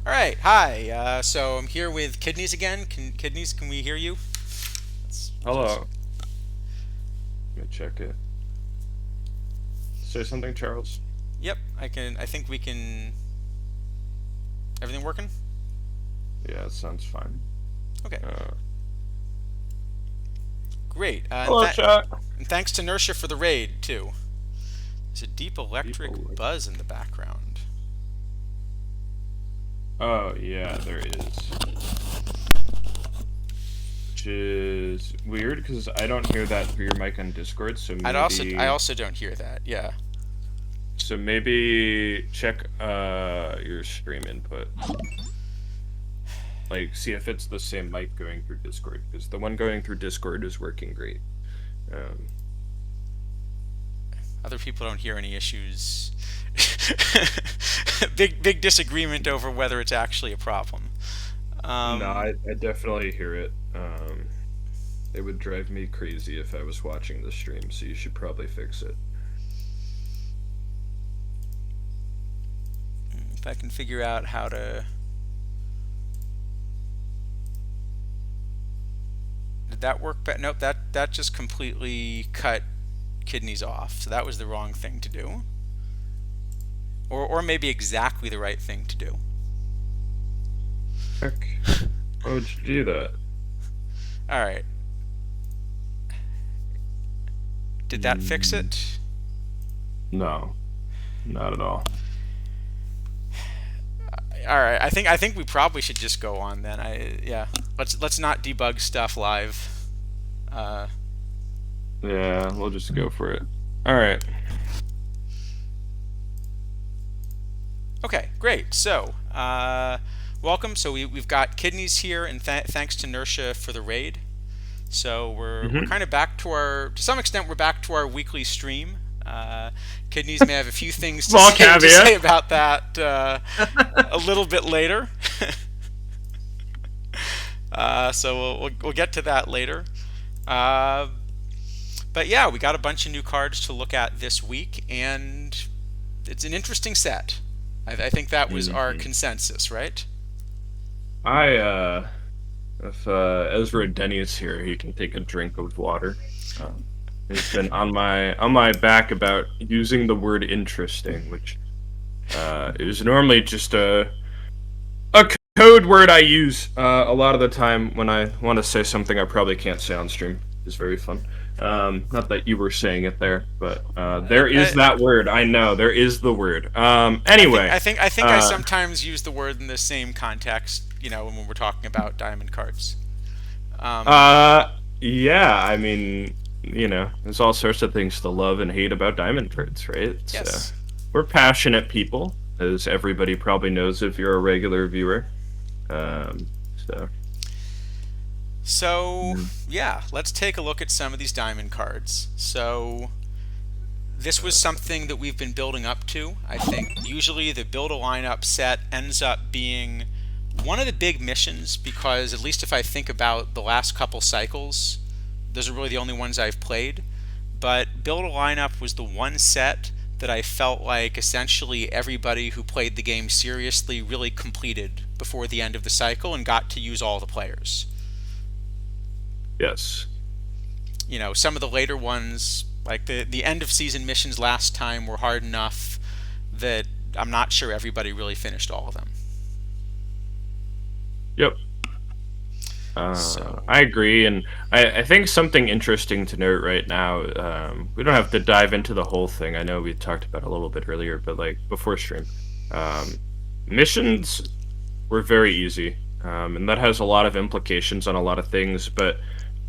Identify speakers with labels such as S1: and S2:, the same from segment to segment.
S1: All right, hi. So I'm here with Kidneys again. Kidneys, can we hear you? Let's just.
S2: Hello. Let me check it. Say something, Charles.
S1: Yep, I can. I think we can. Everything working?
S2: Yeah, it sounds fine.
S1: Okay,
S2: Uh,
S1: great.
S2: Hello, chat.
S1: And thanks to Nersha for the raid too. There's a deep
S2: People
S1: electric
S2: like.
S1: buzz in the background.
S2: Oh yeah, there is, which is weird because I don't hear that through your mic on Discord. So
S1: I
S2: maybe,
S1: also don't hear that. Yeah.
S2: so maybe check your stream input. Like, see if it's the same mic going through Discord because the one going through Discord is working great. Um,
S1: Other people don't hear any issues. Big disagreement over whether it's actually a problem.
S2: no,
S1: Um,
S2: I definitely hear it. It would drive me crazy if I was watching the stream, so you should probably fix it.
S1: if I can figure out how to. Did that work? Nope. That just completely cut Kidneys off. So that was the wrong thing to do, or maybe exactly the right thing to do.
S2: Heck, why would you do that?
S1: All right. Did that fix
S2: Mm,
S1: it?
S2: no, not at all.
S1: All right. I think we probably should just go on then. Yeah. Let's not debug stuff live. Uh,
S2: Yeah, we'll just go for it. All right.
S1: okay. Great. So welcome. So we've got Kidneys here, and thanks to Nersha for the raid. So we're
S2: Mm-hmm.
S1: kind of back to our, to some extent, we're back to our weekly stream. Kidneys may have a few things to
S2: Small
S1: say
S2: caveat.
S1: about that a little bit later. So we'll get to that later. Uh, but yeah, we got a bunch of new cards to look at this week, and it's an interesting set. I think that was our
S2: Hmm.
S1: consensus, right?
S2: I if Ezra Denny's here, he can take a drink of water. He's been on my back about using the word interesting, which is normally just a code word I use a lot of the time when I want to say something I probably can't say on stream. It's very fun. Not that you were saying it there, but there is
S1: I,
S2: that word. I know there is the word.
S1: I think
S2: Anyway,
S1: I think I think I
S2: uh,
S1: sometimes use the word in the same context, when we're talking about diamond cards. Um,
S2: uh, yeah. I mean, there's all sorts of things to love and hate about diamond cards, right? So
S1: yes.
S2: we're passionate people, as everybody probably knows if you're a regular viewer. So.
S1: So
S2: Mm.
S1: yeah, let's take a look at some of these diamond cards. So this was something that we've been building up to. I think usually the build a lineup set ends up being one of the big missions because, at least if I think about the last couple cycles, those are really the only ones I've played. But build a lineup was the one set that I felt like essentially everybody who played the game seriously really completed before the end of the cycle and got to use all the players.
S2: Yes.
S1: Some of the later ones, like the end of season missions last time, were hard enough that I'm not sure everybody really finished all of them.
S2: Yep.
S1: So,
S2: I agree, and I think something interesting to note right now. We don't have to dive into the whole thing. I know we talked about it a little bit earlier, but like before stream, um, missions were very easy, and that has a lot of implications on a lot of things. But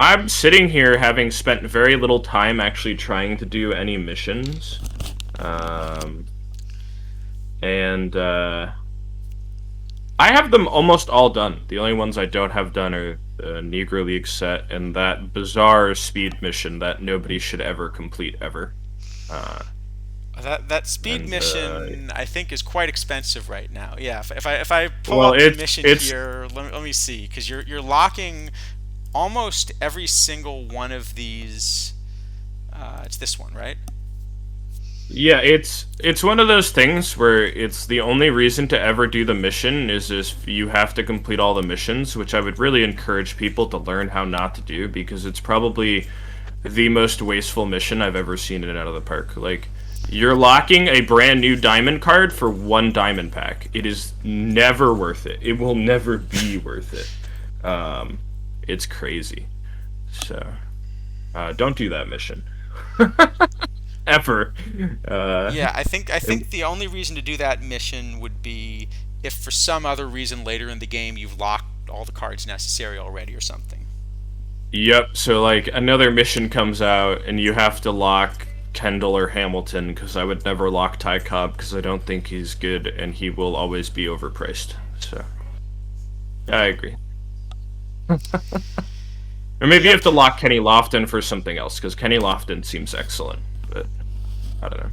S2: I'm sitting here having spent very little time actually trying to do any missions, um, and I have them almost all done. The only ones I don't have done are the Negro League set and that bizarre speed mission that nobody should ever complete ever. Uh,
S1: that speed
S2: and
S1: mission I think is quite expensive right now. Yeah, if I pull
S2: well,
S1: up the
S2: it's
S1: mission
S2: it's
S1: here, let me see, because you're locking almost every single one of these. It's this one, right?
S2: Yeah, it's one of those things where it's the only reason to ever do the mission is if you have to complete all the missions, which I would really encourage people to learn how not to do because it's probably the most wasteful mission I've ever seen in Out of the Park. Like, you're locking a brand new diamond card for one diamond pack. It is never worth it. It will never be worth it. It's crazy. So, don't do that mission. Ever. Uh,
S1: Yeah, I
S2: it-
S1: think the only reason to do that mission would be if for some other reason later in the game you've locked all the cards necessary already or something.
S2: yep, so like another mission comes out and you have to lock Kendall or Hamilton because I would never lock Ty Cobb because I don't think he's good and he will always be overpriced. So, I agree. Or maybe you
S1: Yep.
S2: have to lock Kenny Lofton for something else because Kenny Lofton seems excellent, but I don't know.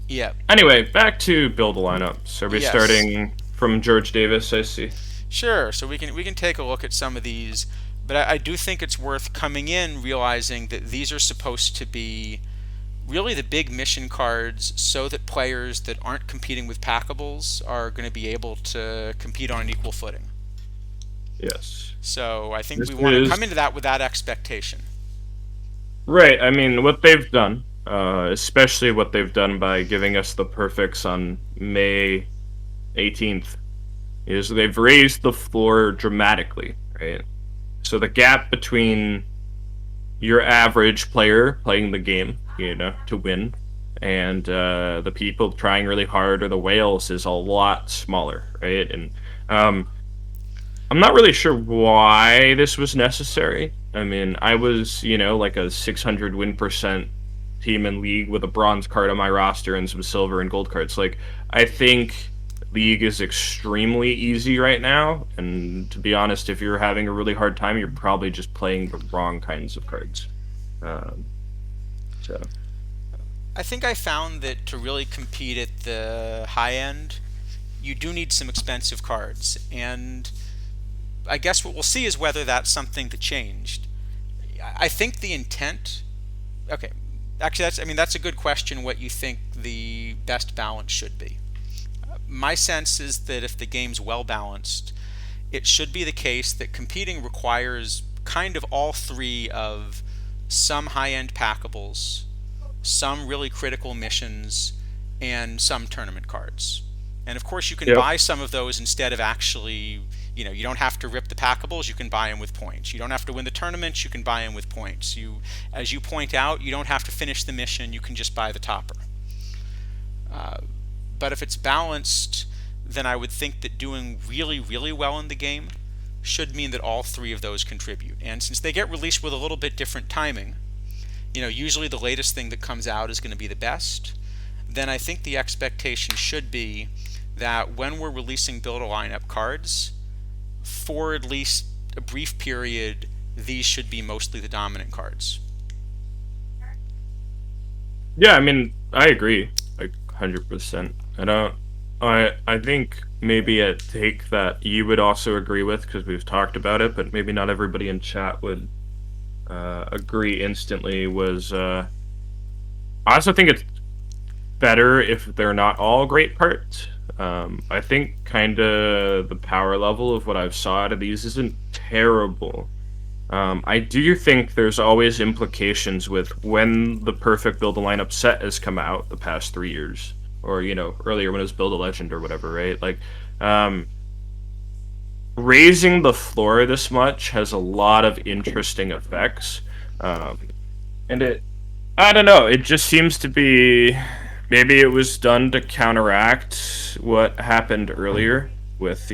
S1: Yep.
S2: Anyway, back to build a lineup. So are we
S1: Yes.
S2: starting from George Davis? I see.
S1: Sure. So we can take a look at some of these, but I do think it's worth coming in realizing that these are supposed to be really the big mission cards so that players that aren't competing with packables are going to be able to compete on an equal footing.
S2: Yes.
S1: So I think
S2: This
S1: we want to
S2: is
S1: come into that with that expectation.
S2: right. I mean, what they've done, especially what they've done by giving us the perfects on May 18th, is they've raised the floor dramatically, right? So the gap between your average player playing the game, to win, and the people trying really hard or the whales is a lot smaller, right? And um, I'm not really sure why this was necessary. I mean, I was, like a 600 win percent team in League with a bronze card on my roster and some silver and gold cards. Like, I think League is extremely easy right now. And to be honest, if you're having a really hard time, you're probably just playing the wrong kinds of cards. Um, so,
S1: I think I found that to really compete at the high end, you do need some expensive cards. And I guess what we'll see is whether that's something that changed. I think the intent. Okay, actually, that's a good question. What you think the best balance should be? My sense is that if the game's well balanced, it should be the case that competing requires kind of all three of some high-end packables, some really critical missions, and some tournament cards. And of course, you can
S2: yep,
S1: buy some of those instead of actually, you don't have to rip the packables, you can buy them with points. You don't have to win the tournaments, you can buy them with points. As you point out, you don't have to finish the mission, you can just buy the topper. Uh, but if it's balanced, then I would think that doing really, really well in the game should mean that all three of those contribute. And since they get released with a little bit different timing, usually the latest thing that comes out is going to be the best, then I think the expectation should be that when we're releasing build a lineup cards, for at least a brief period, these should be mostly the dominant cards.
S2: yeah, I mean, I agree, like 100%. I think maybe a take that you would also agree with because we've talked about it, but maybe not everybody in chat would agree instantly was I also think it's better if they're not all great parts. I think kind of the power level of what I've saw out of these isn't terrible. I do think there's always implications with when the perfect build a lineup set has come out the past 3 years, or earlier when it was build a legend or whatever, right? Like, um, raising the floor this much has a lot of interesting effects, um, and I don't know. It just seems to be maybe it was done to counteract what happened earlier with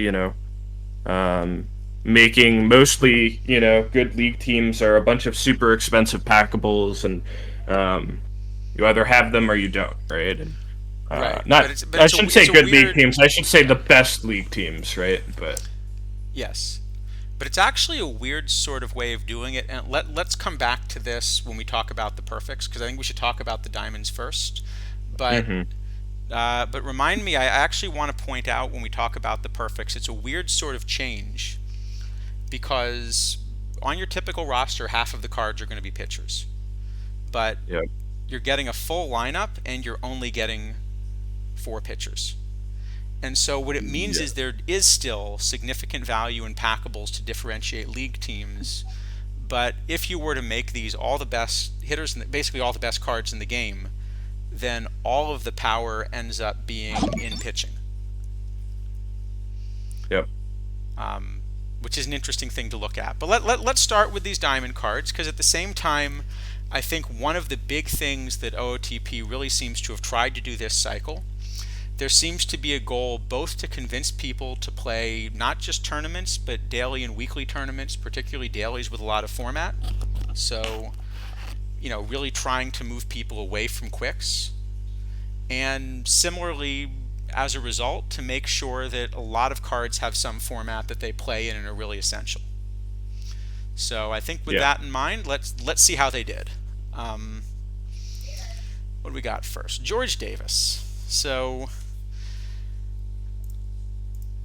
S2: um, making mostly good league teams are a bunch of super expensive packables, and um, you either have them or you don't, right? And
S1: Right, but
S2: not I shouldn't say
S1: it's a
S2: good league
S1: weird.
S2: teams. I should say the best league teams, right? But
S1: Yes, but it's actually a weird sort of way of doing it. And let's come back to this when we talk about the perfects, because I think we should talk about the diamonds first. But
S2: hmm
S1: but remind me, I actually want to point out when we talk about the perfects, it's a weird sort of change because on your typical roster, half of the cards are going to be pitchers. But
S2: yeah,
S1: you're getting a full lineup and you're only getting 4 pitchers. And so what it means
S2: Yeah.
S1: is there is still significant value in packables to differentiate league teams. But if you were to make these all the best hitters, basically all the best cards in the game, then all of the power ends up being in pitching,
S2: Yep.
S1: which is an interesting thing to look at. But let's start with these diamond cards, because at the same time, I think one of the big things that OOTP really seems to have tried to do this cycle, there seems to be a goal both to convince people to play not just tournaments, but daily and weekly tournaments, particularly dailies with a lot of format. So, really trying to move people away from quicks. And similarly, as a result, to make sure that a lot of cards have some format that they play in and are really essential. So I think with
S2: Yeah.
S1: that in mind, let's see how they did. What do we got first? George Davis. So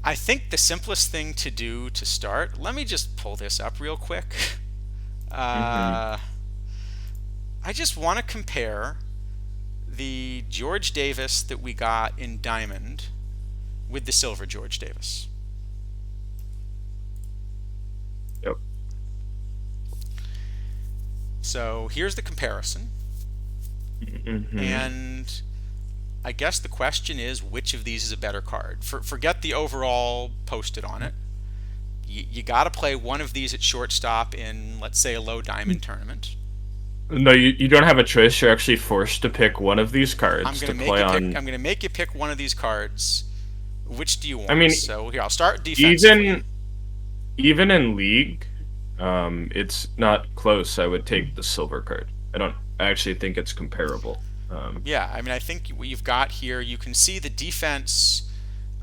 S1: I think the simplest thing to do to start, let me just pull this up real quick.
S2: Hmm.
S1: I just want to compare the George Davis that we got in Diamond with the silver George Davis.
S2: Yep.
S1: So here's the comparison.
S2: Hmm.
S1: And I guess the question is, which of these is a better card? Forget the overall posted on it. You got to play one of these at shortstop in, let's say, a low diamond tournament.
S2: No, you don't have a choice. You're actually forced to pick one of these
S1: I'm
S2: cards
S1: gonna
S2: to
S1: make
S2: play
S1: you pick.
S2: on.
S1: I'm gonna make you pick one of these cards. Which do you
S2: I
S1: want?
S2: mean,
S1: So here, I'll start defensively.
S2: even even in League, it's not close. I would take the silver card. I actually think it's comparable.
S1: Yeah, I mean, I think what you've got here, you can see the defense.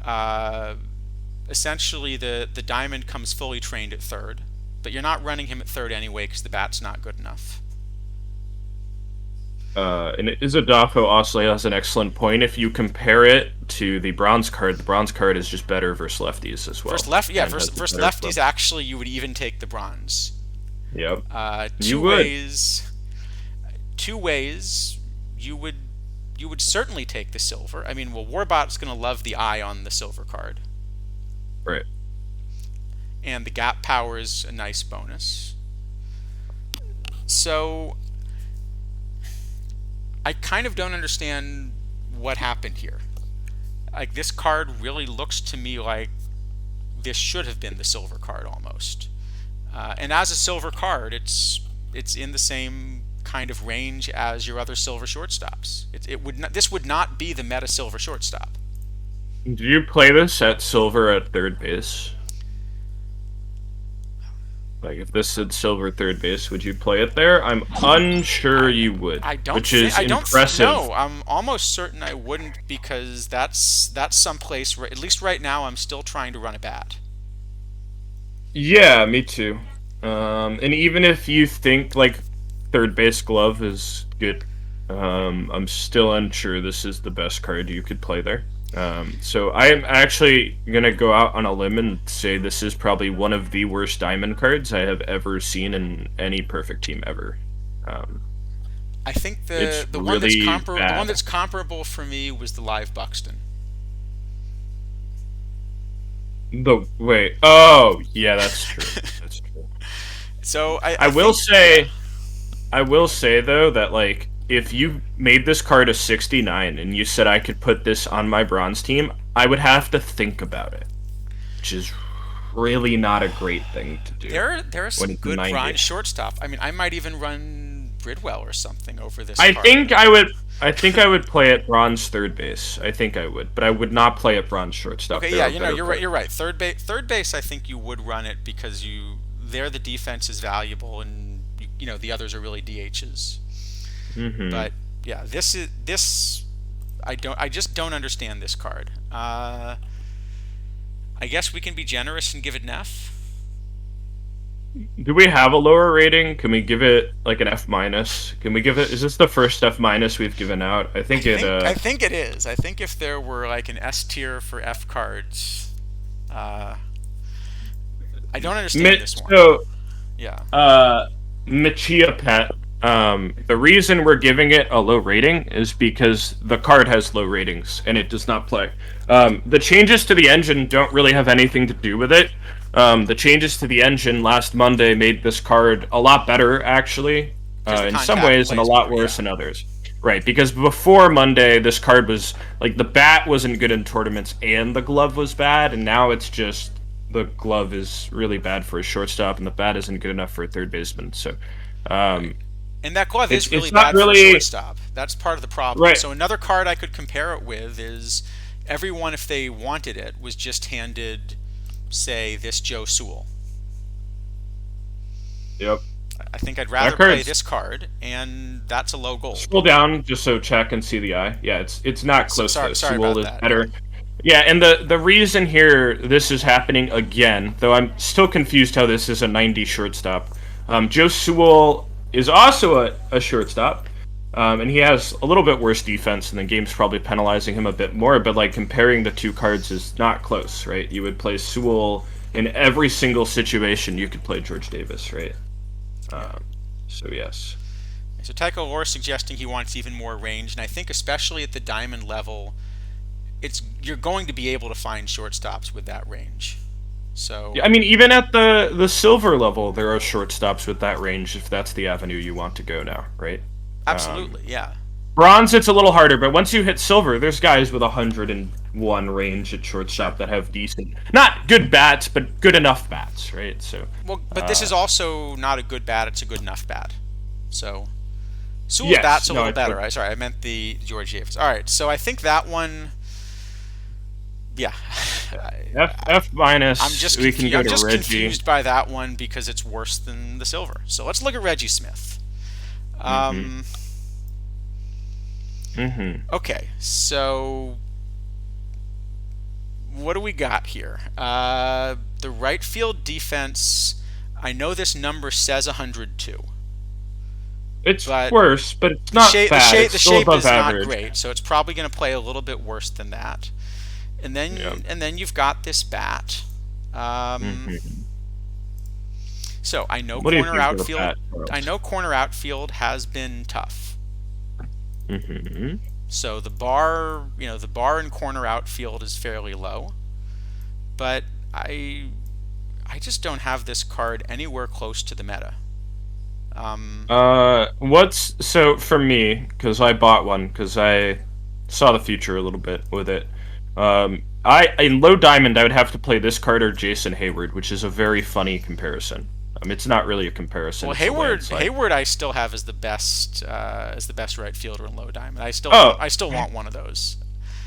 S1: Uh, Essentially, the diamond comes fully trained at third, but you're not running him at third anyway because the bat's not good enough.
S2: And Izadafo also has an excellent point. If you compare it to the bronze card is just better versus lefties as
S1: Versus
S2: well,
S1: left, yeah,
S2: and has
S1: versus,
S2: a
S1: versus
S2: better flip.
S1: lefties, actually, you would even take the bronze.
S2: Yep, you
S1: Two
S2: would.
S1: ways, two ways, you would you would certainly take the silver. I mean, well, Warbot's going to love the eye on the silver card,
S2: Right.
S1: and the gap power is a nice bonus. So I kind of don't understand what happened here. Like, this card really looks to me like this should have been the silver card almost. And as a silver card, it's in the same kind of range as your other silver shortstops. It would not, this would not be the meta silver shortstop.
S2: Do you play this at silver at third base? Like, if this said silver third base, would you play it there? I'm unsure
S1: I
S2: you would,
S1: I don't
S2: which
S1: think
S2: is
S1: I don't
S2: impressive.
S1: no. I'm almost certain I wouldn't, because that's someplace where, at least right now, I'm still trying to run a bat.
S2: Yeah, me too. And even if you think like third base glove is good, I'm still unsure this is the best card you could play there. So I'm actually gonna go out on a limb and say this is probably one of the worst diamond cards I have ever seen in any perfect team ever. Um,
S1: I think
S2: it's
S1: the one that's
S2: really
S1: the one
S2: bad.
S1: that's comparable for me was the live Buxton.
S2: The wait, oh yeah, that's true. That's true.
S1: So
S2: I
S1: I
S2: will
S1: think, yeah.
S2: say I will say though that like if you made this card a 69 and you said I could put this on my bronze team, I would have to think about it, which is really not a great thing to do
S1: There are
S2: when
S1: some
S2: it's
S1: good bronze
S2: 90.
S1: shortstop. I mean, I might even run Bridwell or something over this
S2: I
S1: card.
S2: think I would I think I would play at bronze third base. I think I would, but I would not play at bronze shortstop.
S1: Okay,
S2: There
S1: yeah,
S2: are better
S1: you're right.
S2: players.
S1: You're right. Third base. I think you would run it because there the defense is valuable, and the others are really DHs.
S2: Mhm.
S1: But yeah, this. I just don't understand this card. I guess we can be generous and give it an F.
S2: Do we have a lower rating? Can we give it like an F minus? Can we give it? Is this the first F minus we've given out? I think it.
S1: I think it is. I think if there were like an S tier for F cards, uh, I don't understand
S2: Mi-
S1: this one.
S2: so
S1: Yeah.
S2: uh, Machia Pet The reason we're giving it a low rating is because the card has low ratings and it does not play. The changes to the engine don't really have anything to do with it. The changes to the engine last Monday made this card a lot better, actually,
S1: Because the
S2: in some
S1: contact
S2: ways, and a
S1: plays
S2: lot
S1: more,
S2: worse
S1: yeah.
S2: in others. Right, because before Monday, this card was like the bat wasn't good in tournaments and the glove was bad, and now it's just the glove is really bad for a shortstop and the bat isn't good enough for a third baseman. So, um,
S1: And that glove is really
S2: it's not
S1: bad for a
S2: really
S1: shortstop. That's part of the problem.
S2: right.
S1: So another card I could compare it with is everyone, if they wanted it, was just handed, say, this Joe Sewell.
S2: Yep.
S1: I think I'd
S2: That
S1: rather play
S2: card's
S1: this card, and that's a low gold.
S2: scroll down just so check and see the eye. Yeah, it's not
S1: So,
S2: close though.
S1: sorry
S2: Sewell
S1: about
S2: is
S1: that.
S2: better. Yeah, and the reason here this is happening again, though I'm still confused how this is a 90 shortstop. Joe Sewell is also a shortstop, and he has a little bit worse defense, and the game's probably penalizing him a bit more. But like comparing the two cards is not close, right? You would play Sewell in every single situation. You could play George Davis, right? So yes.
S1: So Tycho Lore suggesting he wants even more range, and I think especially at the diamond level, you're going to be able to find shortstops with that range. So
S2: Yeah, I mean, even at the silver level, there are shortstops with that range if that's the avenue you want to go now, right?
S1: absolutely, yeah.
S2: Bronze, it's a little harder, but once you hit silver, there's guys with 101 range at shortstop that have decent, not good bats, but good enough bats, right? So,
S1: Well, but this is also not a good bat; it's a good enough bat. So Sewell's
S2: yes,
S1: bat's a
S2: no,
S1: little better. Sorry, I meant the George Davis. All right, so I think that one. Yeah,
S2: F minus.
S1: I'm just
S2: We can go
S1: I'm
S2: to
S1: just
S2: Reggie.
S1: confused by that one because it's worse than the silver. So let's look at Reggie Smith. Okay, so what do we got here? The right field defense. I know this number says 102.
S2: It's
S1: But
S2: worse, but it's not bad. It's
S1: the
S2: still
S1: shape
S2: above
S1: is
S2: average.
S1: not great, so it's probably going to play a little bit worse than that. And then
S2: Yep.
S1: you've got this bat. So I know
S2: What do you
S1: corner
S2: think of the
S1: outfield.
S2: bat, Charles?
S1: I know corner outfield has been tough.
S2: Mm-hmm.
S1: So the bar in corner outfield is fairly low, but I just don't have this card anywhere close to the meta.
S2: What's so for me? Because I bought one because I saw the future a little bit with it. I in low diamond I would have to play this card or Jason Hayward, which is a very funny comparison. It's not really a comparison.
S1: Well,
S2: it's a landslide.
S1: Hayward, I still have as the best right fielder in low diamond. I still want one of those.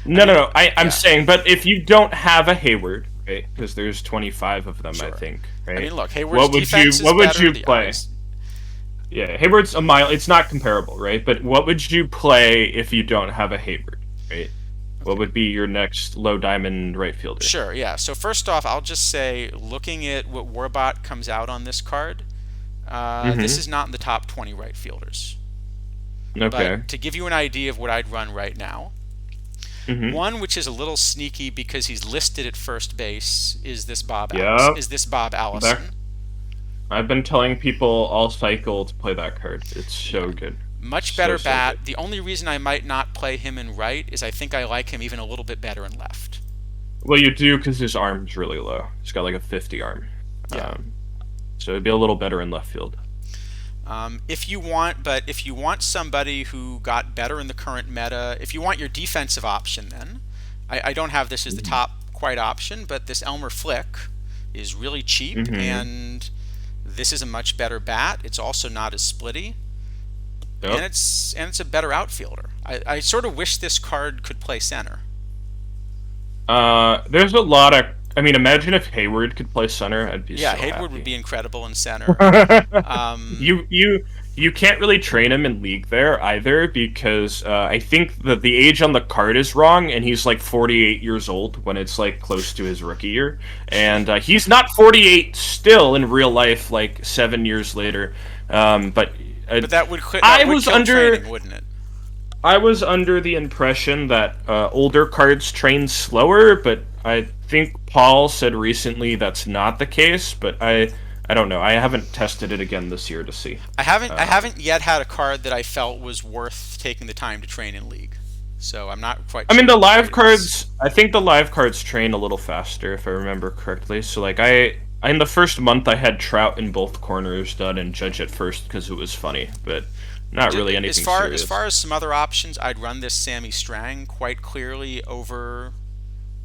S2: No. I'm
S1: yeah.
S2: saying, but if you don't have a Hayward, right? Because there's 25 of them,
S1: Sure.
S2: I think. Right?
S1: I mean, look, Hayward's defense
S2: What
S1: is
S2: would
S1: better.
S2: you
S1: The
S2: play?
S1: eyes-
S2: Yeah, Hayward's a mile. It's not comparable, right? But what would you play if you don't have a Hayward, right? What would be your next low diamond right fielder?
S1: Sure, yeah. So first off, I'll just say, looking at what Warbot comes out on this card, this is not in the top 20 right fielders.
S2: Okay.
S1: But to give you an idea of what I'd run right now, one which is a little sneaky because he's listed at first base is this Bob
S2: Yep.
S1: Allison.
S2: I've been telling people all cycle to play that card. It's so good.
S1: Much better
S2: So
S1: bat.
S2: good.
S1: The only reason I might not play him in right is I think I like him even a little bit better in left.
S2: Well, you do because his arm's really low. He's got like a 50 arm.
S1: Yeah.
S2: So it'd be a little better in left field.
S1: If you want somebody who got better in the current meta, if you want your defensive option, then I don't have this as the top quite option, but this Elmer Flick is really cheap, and this is a much better bat. It's also not as splitty, and it's a better outfielder. I sort of wish this card could play center.
S2: There's a lot of. I mean, imagine if Hayward could play center. I'd be so
S1: Hayward
S2: happy.
S1: would be incredible in center.
S2: You can't really train him in league there either because I think that the age on the card is wrong and he's like 48 years old when it's like close to his rookie year, and he's not 48 still in real life like 7 years later. But
S1: that would kill training, wouldn't it?
S2: I was under the impression that older cards train slower, but I think Paul said recently that's not the case. But I I don't know. I haven't tested it again this year to see.
S1: I
S2: Um,
S1: haven't yet had a card that I felt was worth taking the time to train in League. So I'm not quite
S2: I mean,
S1: sure
S2: the
S1: what the
S2: live
S1: rate is.
S2: cards. I think the live cards train a little faster, if I remember correctly. So, like, in the first month, I had Trout in both corners done and Judge at first because it was funny, but not really anything
S1: As
S2: serious.
S1: far as some other options, I'd run this Sammy Strang quite clearly over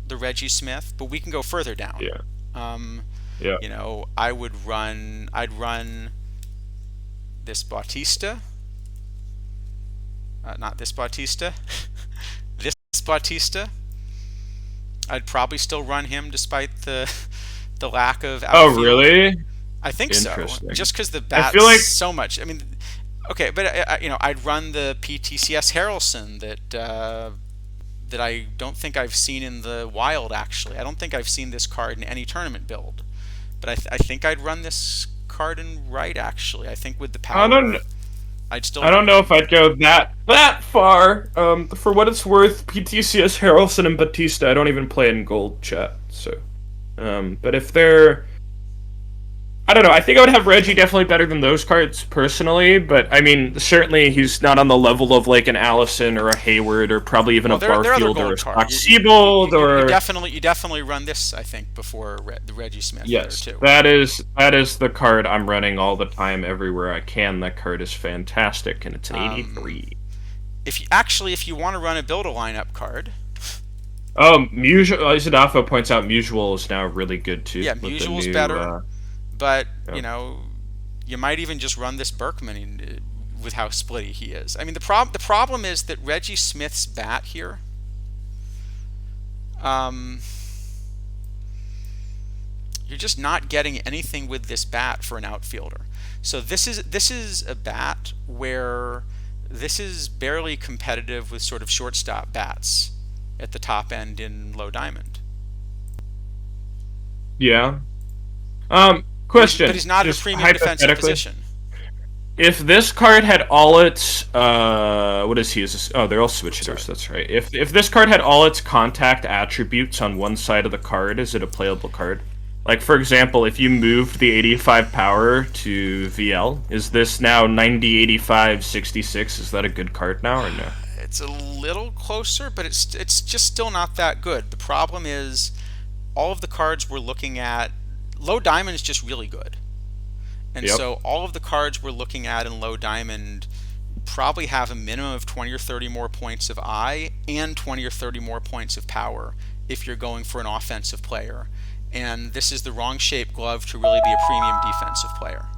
S1: the Reggie Smith, but we can go further down.
S2: Yeah,
S1: Um,
S2: yeah.
S1: I'd run this Bautista, not this Bautista, this Bautista. I'd probably still run him despite the lack of
S2: Oh,
S1: outfield.
S2: really?
S1: I think so,
S2: Interesting.
S1: just because the
S2: I feel
S1: bat's
S2: like
S1: so much. I mean, okay, but I'd run the PTCS Harrelson that I don't think I've seen in the wild. Actually, I don't think I've seen this card in any tournament build. But I think I'd run this card in right. Actually, I think with the
S2: I don't.
S1: power, I'd still
S2: I
S1: run
S2: don't
S1: it.
S2: know if I'd go that far. For what it's worth, PTCS Harrelson and Batista, I don't even play in gold chat. So, but if they're I don't know. I think I would have Reggie definitely better than those cards personally, but I mean, certainly he's not on the level of like an Allison or a Hayward or probably even a
S1: Well, they're other
S2: Barfield or
S1: gold
S2: a
S1: card.
S2: Spock Seabold or
S1: You definitely run this. I think before the Reggie Smith there
S2: yes,
S1: too.
S2: that is the card I'm running all the time everywhere I can. That card is fantastic, and it's an
S1: Um,
S2: 83.
S1: if you want to run a build a lineup card,
S2: Oh, Isadafo points out Mutual is now really good too
S1: yeah,
S2: with the
S1: Mutual's
S2: new.
S1: better. But
S2: Yeah.
S1: you might even just run this Berkman with how splitty he is. I mean, the problem is that Reggie Smith's bat here. Um, you're just not getting anything with this bat for an outfielder. So this is a bat where this is barely competitive with sort of shortstop bats at the top end in low diamond.
S2: Yeah.
S1: But
S2: Question,
S1: he's not at a
S2: just
S1: premium defensive
S2: hypothetically.
S1: position.
S2: If this card had all its what is he? Oh, they're all switch
S1: Oops, sorry.
S2: hitters. That's right. If this card had all its contact attributes on one side of the card, is it a playable card? Like for example, if you moved the 85 power to VL, is this now 90, 85, 66? Is that a good card now or no?
S1: It's a little closer, but it's just still not that good. The problem is all of the cards we're looking at. Low diamond is just really good. And
S2: Yep.
S1: so all of the cards we're looking at in low diamond probably have a minimum of 20 or 30 more points of eye and 20 or 30 more points of power if you're going for an offensive player. And this is the wrong shaped glove to really be a premium defensive player.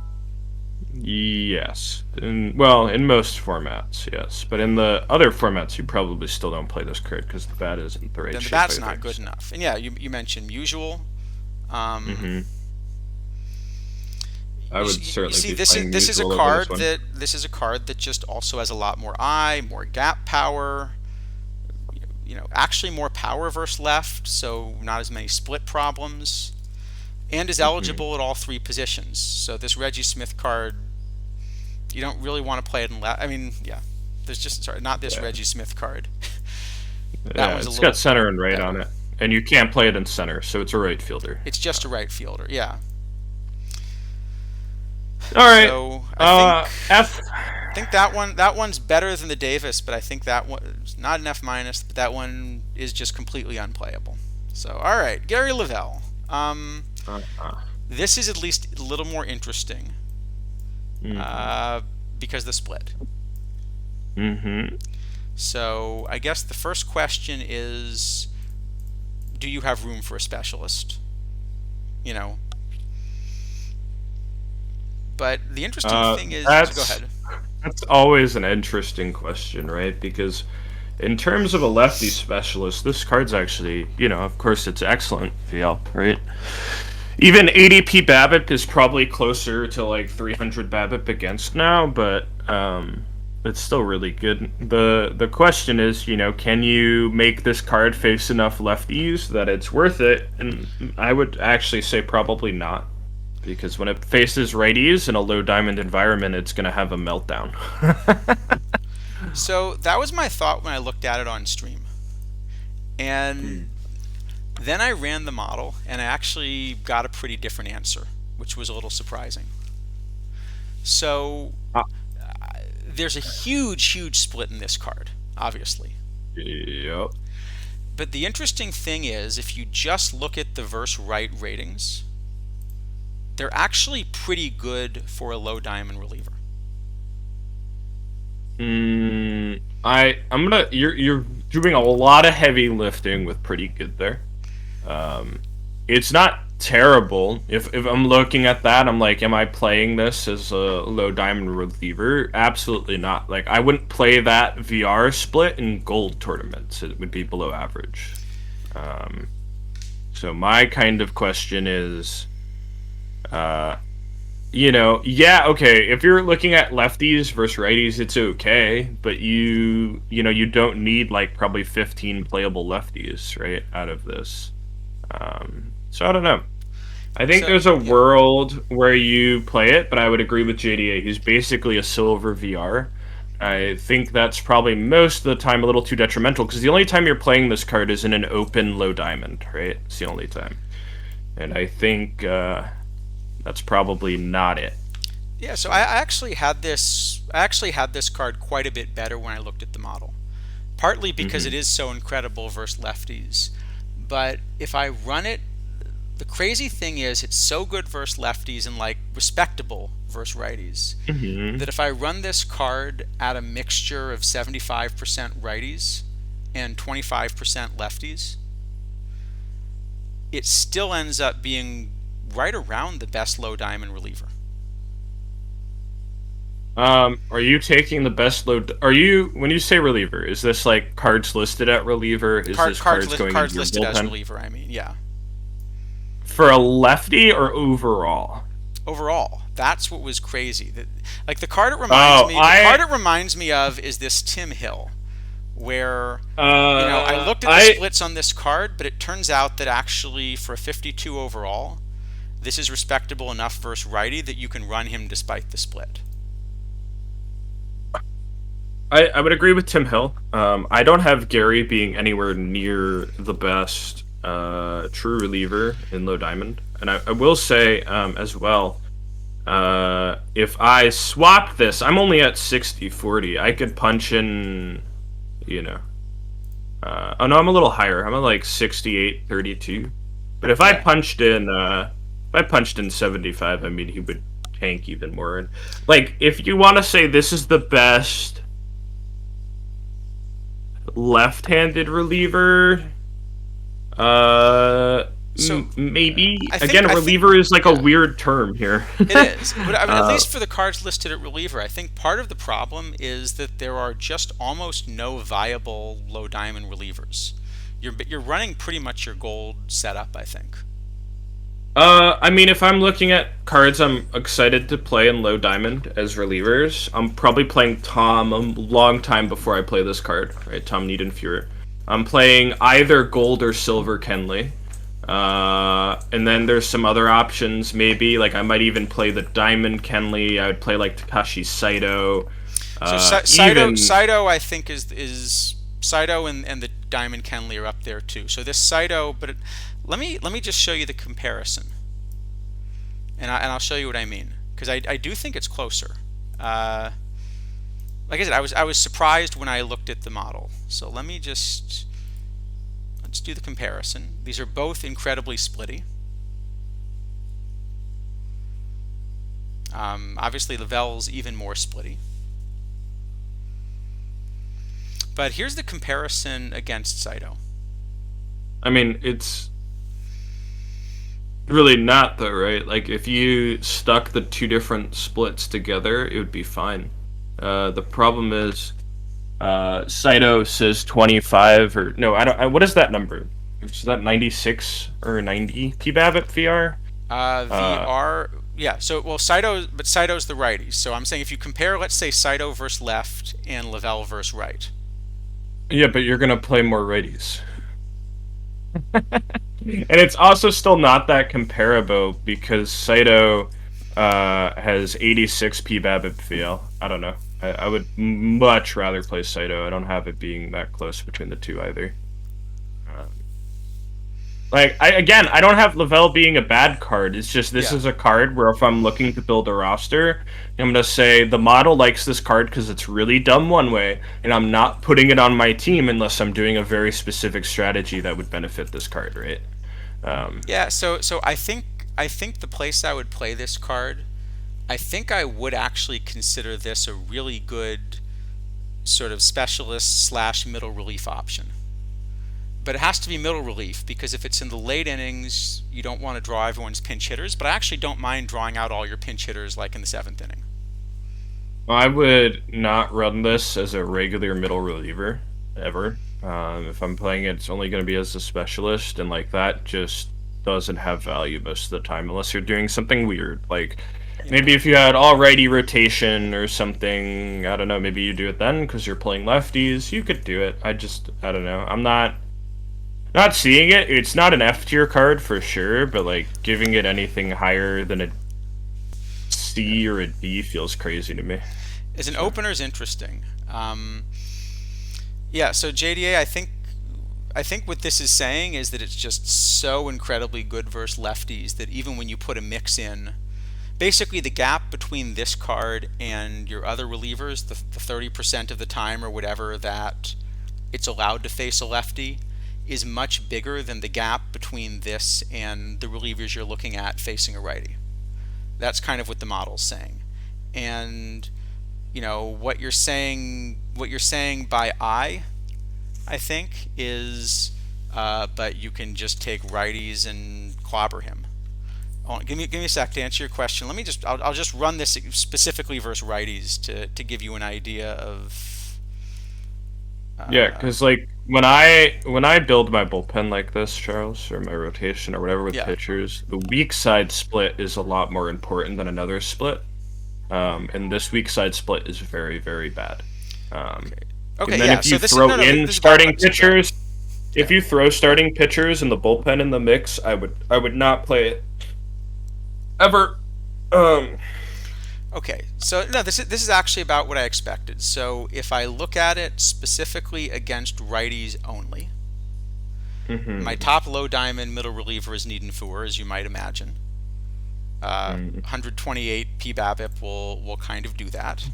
S2: Yes. In most formats, yes. But in the other formats, you probably still don't play this card because the bat isn't the right
S1: Then the
S2: shape
S1: bat's
S2: either.
S1: not good
S2: So.
S1: enough. And yeah, you mentioned usual. Um,
S2: hmm I would
S1: you
S2: certainly
S1: see,
S2: be playing
S1: this is a
S2: Mutual over this
S1: card
S2: one.
S1: that just also has a lot more eye, more gap power. Actually more power versus left, so not as many split problems, and is
S2: hmm
S1: eligible at all three positions. So this Reggie Smith card, you don't really want to play it in left. I mean, yeah, there's just sorry, not this
S2: Yeah.
S1: Reggie Smith card. That
S2: Yeah,
S1: one's a
S2: it's got
S1: little
S2: center and right on
S1: better.
S2: it. And you can't play it in center, so it's a right fielder.
S1: It's just a right fielder. Yeah.
S2: Alright.
S1: So
S2: F.
S1: I think that one's better than the Davis, but I think that one's not an F minus. But that one is just completely unplayable. So all right, Gary Lavelle.
S2: Uh,
S1: This is at least a little more interesting
S2: mm-hmm.
S1: because the split.
S2: Mm-hmm.
S1: So I guess the first question is, do you have room for a specialist? You know, but the interesting thing is, so go
S2: That's
S1: ahead.
S2: always an interesting question, right? Because in terms of a lefty specialist, this card's actually, of course it's excellent VL, right? Even ADP BABIP is probably closer to like 300 BABIP against now, but it's still really good. The question is, can you make this card face enough lefties that it's worth it? And I would actually say probably not, because when it faces righties in a low diamond environment, it's going to have a meltdown.
S1: So that was my thought when I looked at it on stream, and then I ran the model, and I actually got a pretty different answer. which was a little surprising. So
S2: Uh,
S1: there's a huge split in this card, obviously.
S2: yep.
S1: But the interesting thing is, if you just look at the verse right ratings, they're actually pretty good for a low diamond reliever.
S2: I'm gonna you're doing a lot of heavy lifting with pretty good there. Um, it's not terrible. If I'm looking at that, I'm like, am I playing this as a low diamond reliever? Absolutely not. Like, I wouldn't play that VR split in gold tournaments. It would be below average. Um, so my kind of question is, uh, yeah, okay. If you're looking at lefties versus righties, it's okay, but you don't need like probably 15 playable lefties, right, out of this. So I don't know. I think
S1: So
S2: there's a
S1: yeah,
S2: world where you play it, but I would agree with JDA. He's basically a silver VR. I think that's probably most of the time a little too detrimental because the only time you're playing this card is in an open low diamond, right? It's the only time. And I think that's probably not it.
S1: yeah. So I actually had this. I actually had this card quite a bit better when I looked at the model. Partly because it
S2: Hmm.
S1: is so incredible versus lefties, but if I run it, the crazy thing is it's so good versus lefties and like respectable versus righties
S2: Hmm.
S1: that if I run this card at a mixture of 75% righties and 25% lefties, it still ends up being right around the best low diamond reliever.
S2: Are you taking the best load? Are you, when you say reliever, is this like cards listed at reliever? Is this cards going into
S1: Cards
S2: your
S1: listed as
S2: bullpen?
S1: reliever. I mean, yeah.
S2: For a lefty or overall?
S1: Overall, that's what was crazy. Like
S2: Oh,
S1: the card it reminds me of is this Tim Hill, where I looked at the
S2: I
S1: splits on this card, but it turns out that actually for a 52 overall, this is respectable enough versus righty that you can run him despite the split.
S2: I would agree with Tim Hill. I don't have Gary being anywhere near the best true reliever in low diamond, and I will say as well. If I swap this, I'm only at 60-40. I could punch in, you know. Oh no, I'm a little higher. I'm at like 68-32. But
S1: Yeah.
S2: if I punched in 75, I mean he would tank even more. And like if you want to say this is the best left-handed reliever, uh,
S1: So
S2: maybe again, reliever is like a
S1: yeah.
S2: weird term here.
S1: It is, but I mean, at
S2: uh,
S1: least for the cards listed at reliever, I think part of the problem is that there are just almost no viable low diamond relievers. You're running pretty much your gold setup, I think.
S2: I mean, if I'm looking at cards I'm excited to play in low diamond as relievers, I'm probably playing Tom a long time before I play this card, right? Tom Niedenfuhrer. I'm playing either gold or silver Kenley. And then there's some other options, maybe. Like, I might even play the diamond Kenley. I would play, like, Takashi Saito.
S1: So
S2: Even.
S1: Saito, I think is Saito and the diamond Kenley are up there too. So this Saito, let me just show you the comparison, and I'll show you what I mean because I do think it's closer. Uh, like I said, I was surprised when I looked at the model. So let's do the comparison. These are both incredibly splitty. Obviously, Lavelle's even more splitty. But here's the comparison against Saito.
S2: I mean, it's really not, though, right? Like, if you stuck the two different splits together, it would be fine. The problem is, Saito says 25 or no, I don't. What is that number? Is that 96 or 90 PBAB at VR? Uh,
S1: VR, yeah. So well, Saito's the righty. So I'm saying if you compare, let's say Saito versus left and Lavelle versus right.
S2: yeah, but you're gonna play more righties, and it's also still not that comparable because Saito has 86 PBAB at VL. I don't know. I would much rather play Saito. I don't have it being that close between the two either. Like I don't have Lavelle being a bad card. It's just this
S1: Yeah.
S2: is a card where if I'm looking to build a roster, I'm gonna say the model likes this card because it's really dumb one way, and I'm not putting it on my team unless I'm doing a very specific strategy that would benefit this card, right? Um,
S1: Yeah, so I think the place I would play this card, I think I would actually consider this a really good sort of specialist slash middle relief option. But it has to be middle relief because if it's in the late innings, you don't want to draw everyone's pinch hitters. But I actually don't mind drawing out all your pinch hitters like in the seventh inning.
S2: I would not run this as a regular middle reliever ever. If I'm playing it, it's only going to be as a specialist, and like that just doesn't have value most of the time unless you're doing something weird. Like
S1: Yeah.
S2: maybe if you had all righty rotation or something, I don't know. Maybe you do it then because you're playing lefties. You could do it. I don't know. I'm not seeing it. It's not an F tier card for sure, but like giving it anything higher than a C or a D feels crazy to me.
S1: As an
S2: So.
S1: opener is interesting. Yeah, so JDA, I think what this is saying is that it's just so incredibly good versus lefties that even when you put a mix in, basically the gap between this card and your other relievers, the 30% of the time or whatever that it's allowed to face a lefty, is much bigger than the gap between this and the relievers you're looking at facing a righty. That's kind of what the model's saying. And what you're saying by I think is, but you can just take righties and clobber him. Oh, give me a sec to answer your question. I'll just run this specifically versus righties to give you an idea of.
S2: Yeah,
S1: Uh,
S2: because like when I build my bullpen like this, Charles, or my rotation or whatever with
S1: yeah.
S2: pitchers, the weak side split is a lot more important than another split. And this weak side split is very, very bad. Um,
S1: Okay.
S2: and
S1: Okay.
S2: then
S1: Yeah.
S2: if
S1: So
S2: you
S1: this is
S2: throw
S1: no no.
S2: in
S1: This is why I
S2: starting
S1: want to go.
S2: pitchers, if
S1: Yeah.
S2: you throw starting pitchers in the bullpen in the mix, I would not play it ever. Um,
S1: Okay. So no, this is actually about what I expected. So if I look at it specifically against righties only, my
S2: mhm,
S1: top low diamond middle reliever is Needham Four, as you might imagine.
S2: mhm.
S1: 128 p BABIP will kind of do that.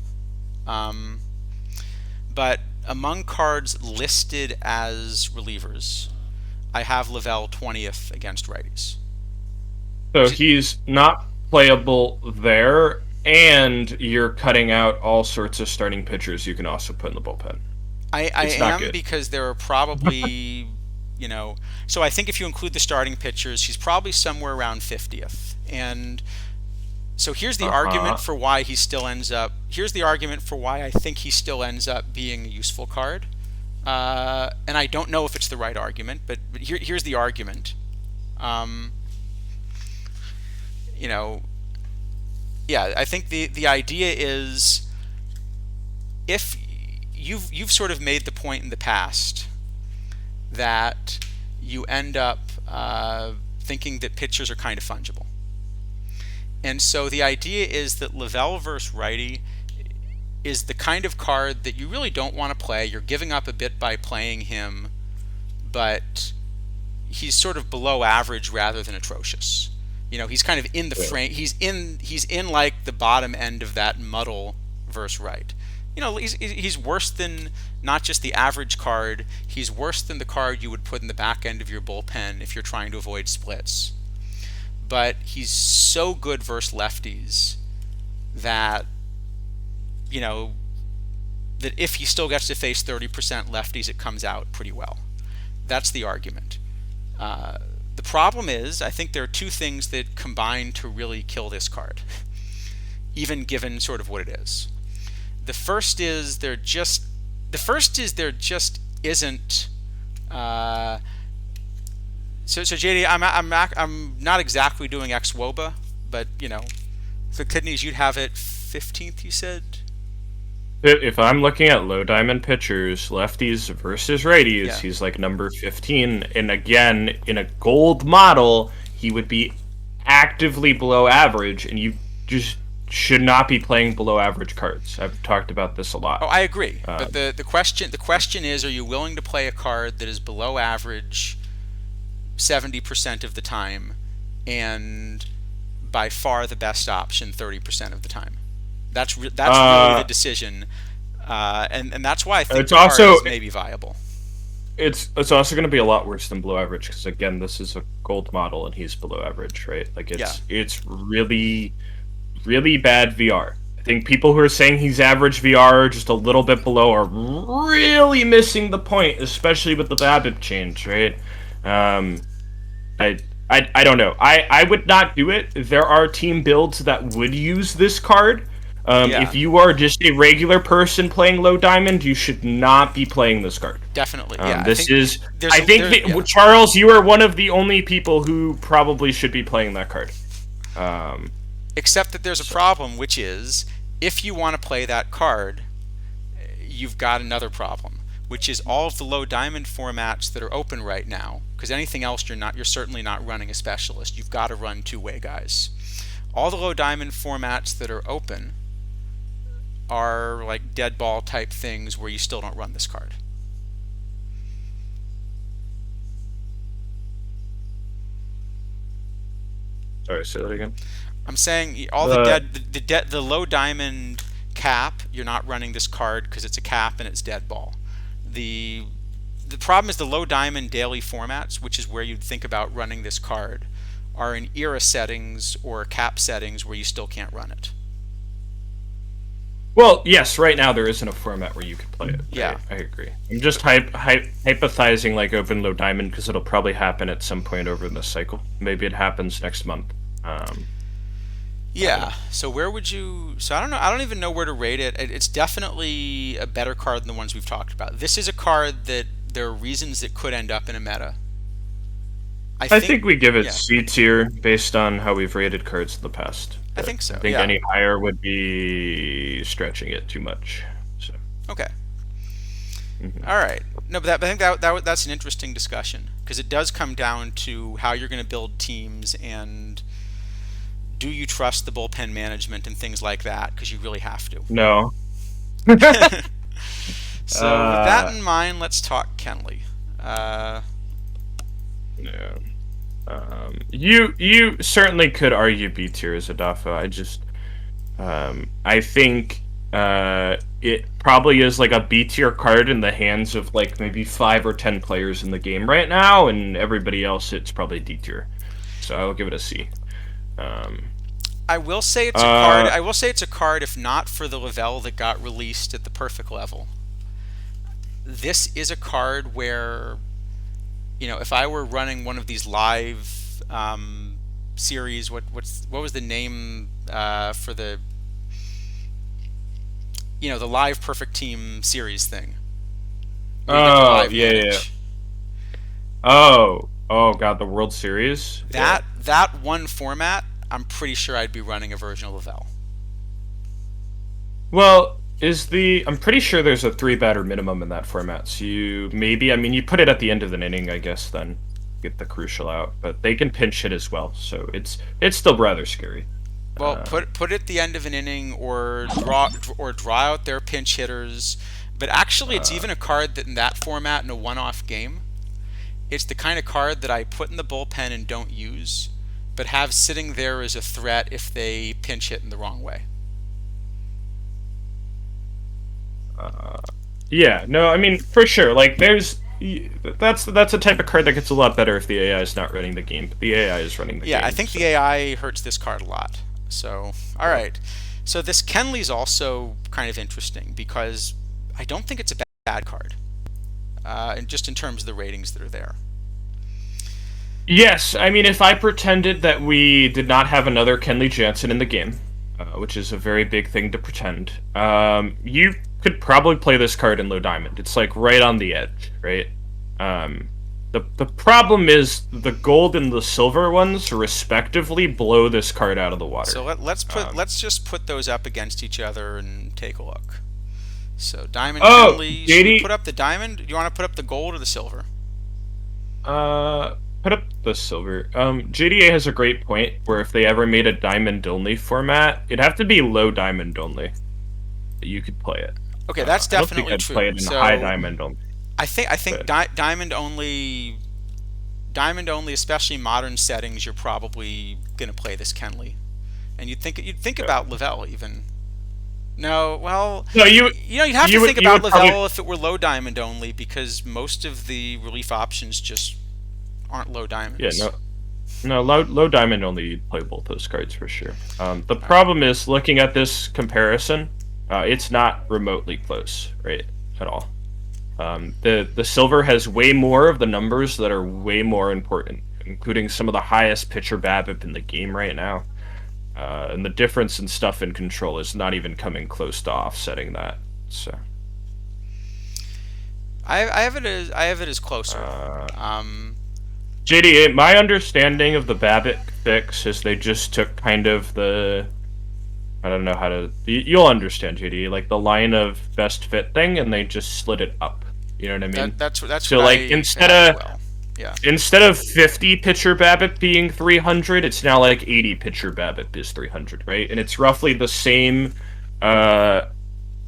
S1: Um, but among cards listed as relievers, I have Lavelle 20th against righties,
S2: So
S1: which is,
S2: he's not playable there, and you're cutting out all sorts of starting pitchers you can also put in the bullpen.
S1: I
S2: It's not
S1: am
S2: good.
S1: because there are probably, you know, so I think if you include the starting pitchers, he's probably somewhere around 50th. And so here's the argument
S2: Uh-huh.
S1: for why he still ends up. Here's the argument for why I think he still ends up being a useful card. And I don't know if it's the right argument, but here's the argument. Um, you know, yeah, I think the idea is if you've sort of made the point in the past that you end up thinking that pitchers are kind of fungible. And so the idea is that Lavelle versus righty is the kind of card that you really don't want to play. You're giving up a bit by playing him, but he's sort of below average rather than atrocious. He's kind of in the
S2: Yeah.
S1: frame. He's in like the bottom end of that muddle versus right. He's worse than not just the average card. He's worse than the card you would put in the back end of your bullpen if you're trying to avoid splits. But he's so good versus lefties that you know that if he still gets to face 30% lefties, it comes out pretty well. That's the argument. Uh, the problem is, I think there are two things that combine to really kill this card, even given sort of what it is. The first is there just isn't. Uh, so JD, I'm not exactly doing ex woba, but for kidneys you'd have it 15th. You said.
S2: If I'm looking at low diamond pitchers, lefties versus righties,
S1: Yeah.
S2: he's like number 15. And again, in a gold model, he would be actively below average, and you just should not be playing below average cards. I've talked about this a
S1: Oh,
S2: lot.
S1: I agree.
S2: Uh,
S1: But the question is, are you willing to play a card that is below average 70% of the time, and by far the best option 30% of the time. That's really the
S2: Uh,
S1: decision, and that's why I think
S2: it's
S1: the card
S2: also
S1: is maybe viable.
S2: it's also going to be a lot worse than below average because again, this is a gold model and he's below average, right? Like
S1: Yeah,
S2: it's really really bad VR. I think people who are saying he's average VR, just a little bit below, are really missing the point, especially with the BABIP change, right? Um, I, I don't know. I would not do it. There are team builds that would use this card.
S1: yeah,
S2: If you are just a regular person playing low diamond, you should not be playing this card.
S1: definitely. Yeah, I
S2: This
S1: think
S2: is.
S1: there's
S2: I
S1: a
S2: think
S1: there.
S2: that
S1: Yeah,
S2: Charles, you are one of the only people who probably should be playing that card. Um,
S1: except that there's a
S2: so.
S1: problem, which is if you want to play that card, you've got another problem, which is all of the low diamond formats that are open right now. Because anything else, you're certainly not running a specialist. You've got to run two-way guys. All the low diamond formats that are open are like dead ball type things where you still don't run this card.
S2: Sorry, say that again.
S1: I'm saying all
S2: The
S1: the low diamond cap, you're not running this card because it's a cap and it's dead ball. The the problem is the low diamond daily formats, which is where you'd think about running this card, are in era settings or cap settings where you still can't run it.
S2: Well, yes, right now there isn't a format where you can play it.
S1: Yeah.
S2: I agree. I'm just hypothesizing like open low diamond because it'll probably happen at some point over this cycle. Maybe it happens next month. I don't know.
S1: Yeah. So where would you? So I don't know. I don't even know where to rate it. It's definitely a better card than the ones we've talked about. This is a card that there are reasons it could end up in a meta. I
S2: I
S1: think.
S2: think we give it
S1: Yeah.
S2: C tier based on how we've rated cards in the past.
S1: I
S2: But
S1: think
S2: I
S1: so.
S2: think
S1: Yeah.
S2: any higher would be stretching it too much. So.
S1: Okay.
S2: Mhm.
S1: All right. No, but I think that's an interesting discussion because it does come down to how you're going to build teams and do you trust the bullpen management and things like that because you really have to.
S2: No.
S1: So with that
S2: uh,
S1: in mind, let's talk Kenley. Uh,
S2: yeah. You certainly could argue B tier as a Dafa. I think it probably is like a B tier card in the hands of like maybe 5 or 10 players in the game right now, and everybody else it's probably D tier. So I'll give it a C. Um,
S1: I will say it's a card.
S2: uh,
S1: I will say it's a card if not for the Lavelle that got released at the perfect level. This is a card where if I were running one of these live series, what was the name for the live perfect team series thing where you get the
S2: oh
S1: live
S2: yeah, yeah.
S1: manage
S2: Oh God, the World Series. Yeah.
S1: that one format. I'm pretty sure I'd be running a version of Lavelle.
S2: Well, I'm pretty sure there's a 3 batter minimum in that format. So you put it at the end of an inning, I guess, then get the crucial out. But they can pinch hit as well, so it's still rather scary.
S1: Well,
S2: Uh,
S1: put it at the end of an inning or draw out their pinch hitters. But actually, it's
S2: uh,
S1: even a card that in that format in a one-off game, it's the kind of card that I put in the bullpen and don't use, but have sitting there as a threat if they pinch hit in the wrong way.
S2: uh, yeah, no, I mean for sure. Like that's a type of card that gets a lot better if the AI is not running the game. But the AI is running the
S1: Yeah, I
S2: game,
S1: think
S2: so
S1: the AI hurts this card a lot. So, all
S2: yeah.
S1: right. So this Kenley's also kind of interesting because I don't think it's a bad card, and just in terms of the ratings that are there.
S2: Yes, I mean, if I pretended that we did not have another Kenley Jansen in the game, which is a very big thing to pretend, you could probably play this card in low diamond. It's like right on the edge, right? Um, the problem is the gold and the silver ones, respectively, blow this card out of the water.
S1: So
S2: Um,
S1: let's just put those up against each other and take a look. So Diamond
S2: oh,
S1: Kenley, should we
S2: JD,
S1: put up the diamond? Do you want to put up the gold or the silver?
S2: put up the silver. JDA has a great point where if they ever made a diamond only format, it'd have to be low diamond only. You could play it.
S1: Okay, that's
S2: I don't think
S1: definitely
S2: I'd play
S1: true.
S2: it in high
S1: So
S2: diamond only.
S1: I think
S2: But
S1: diamond only diamond only, especially modern settings, you're probably gonna play this Kenley. And you'd think
S2: Yeah.
S1: about Lavelle even. No, well,
S2: No,
S1: you'd have to think
S2: you
S1: about
S2: would probably
S1: Lavelle if it were low diamond only, because most of the relief options just aren't low
S2: yeah,
S1: diamonds.
S2: no, no, low diamond only you'd play both those cards for sure. The
S1: All right.
S2: problem is looking at this comparison, it's not remotely close, right, at all. The silver has way more of the numbers that are way more important, including some of the highest pitcher BABIP in the game right now. And the difference in stuff in control is not even coming close to offsetting that. So,
S1: I have it as closer.
S2: uh,
S1: Um,
S2: JDA, my understanding of the BABIP fix is they just took kind of I don't know how to. You'll understand, JDA, like the line of best fit thing, and they just slid it up. You know what I mean?
S1: that's
S2: So
S1: what
S2: like
S1: I had as well. Yeah.
S2: instead of 50 pitcher BABIP being 300, it's now like 80 pitcher BABIP is 300, right? And it's roughly the same uh,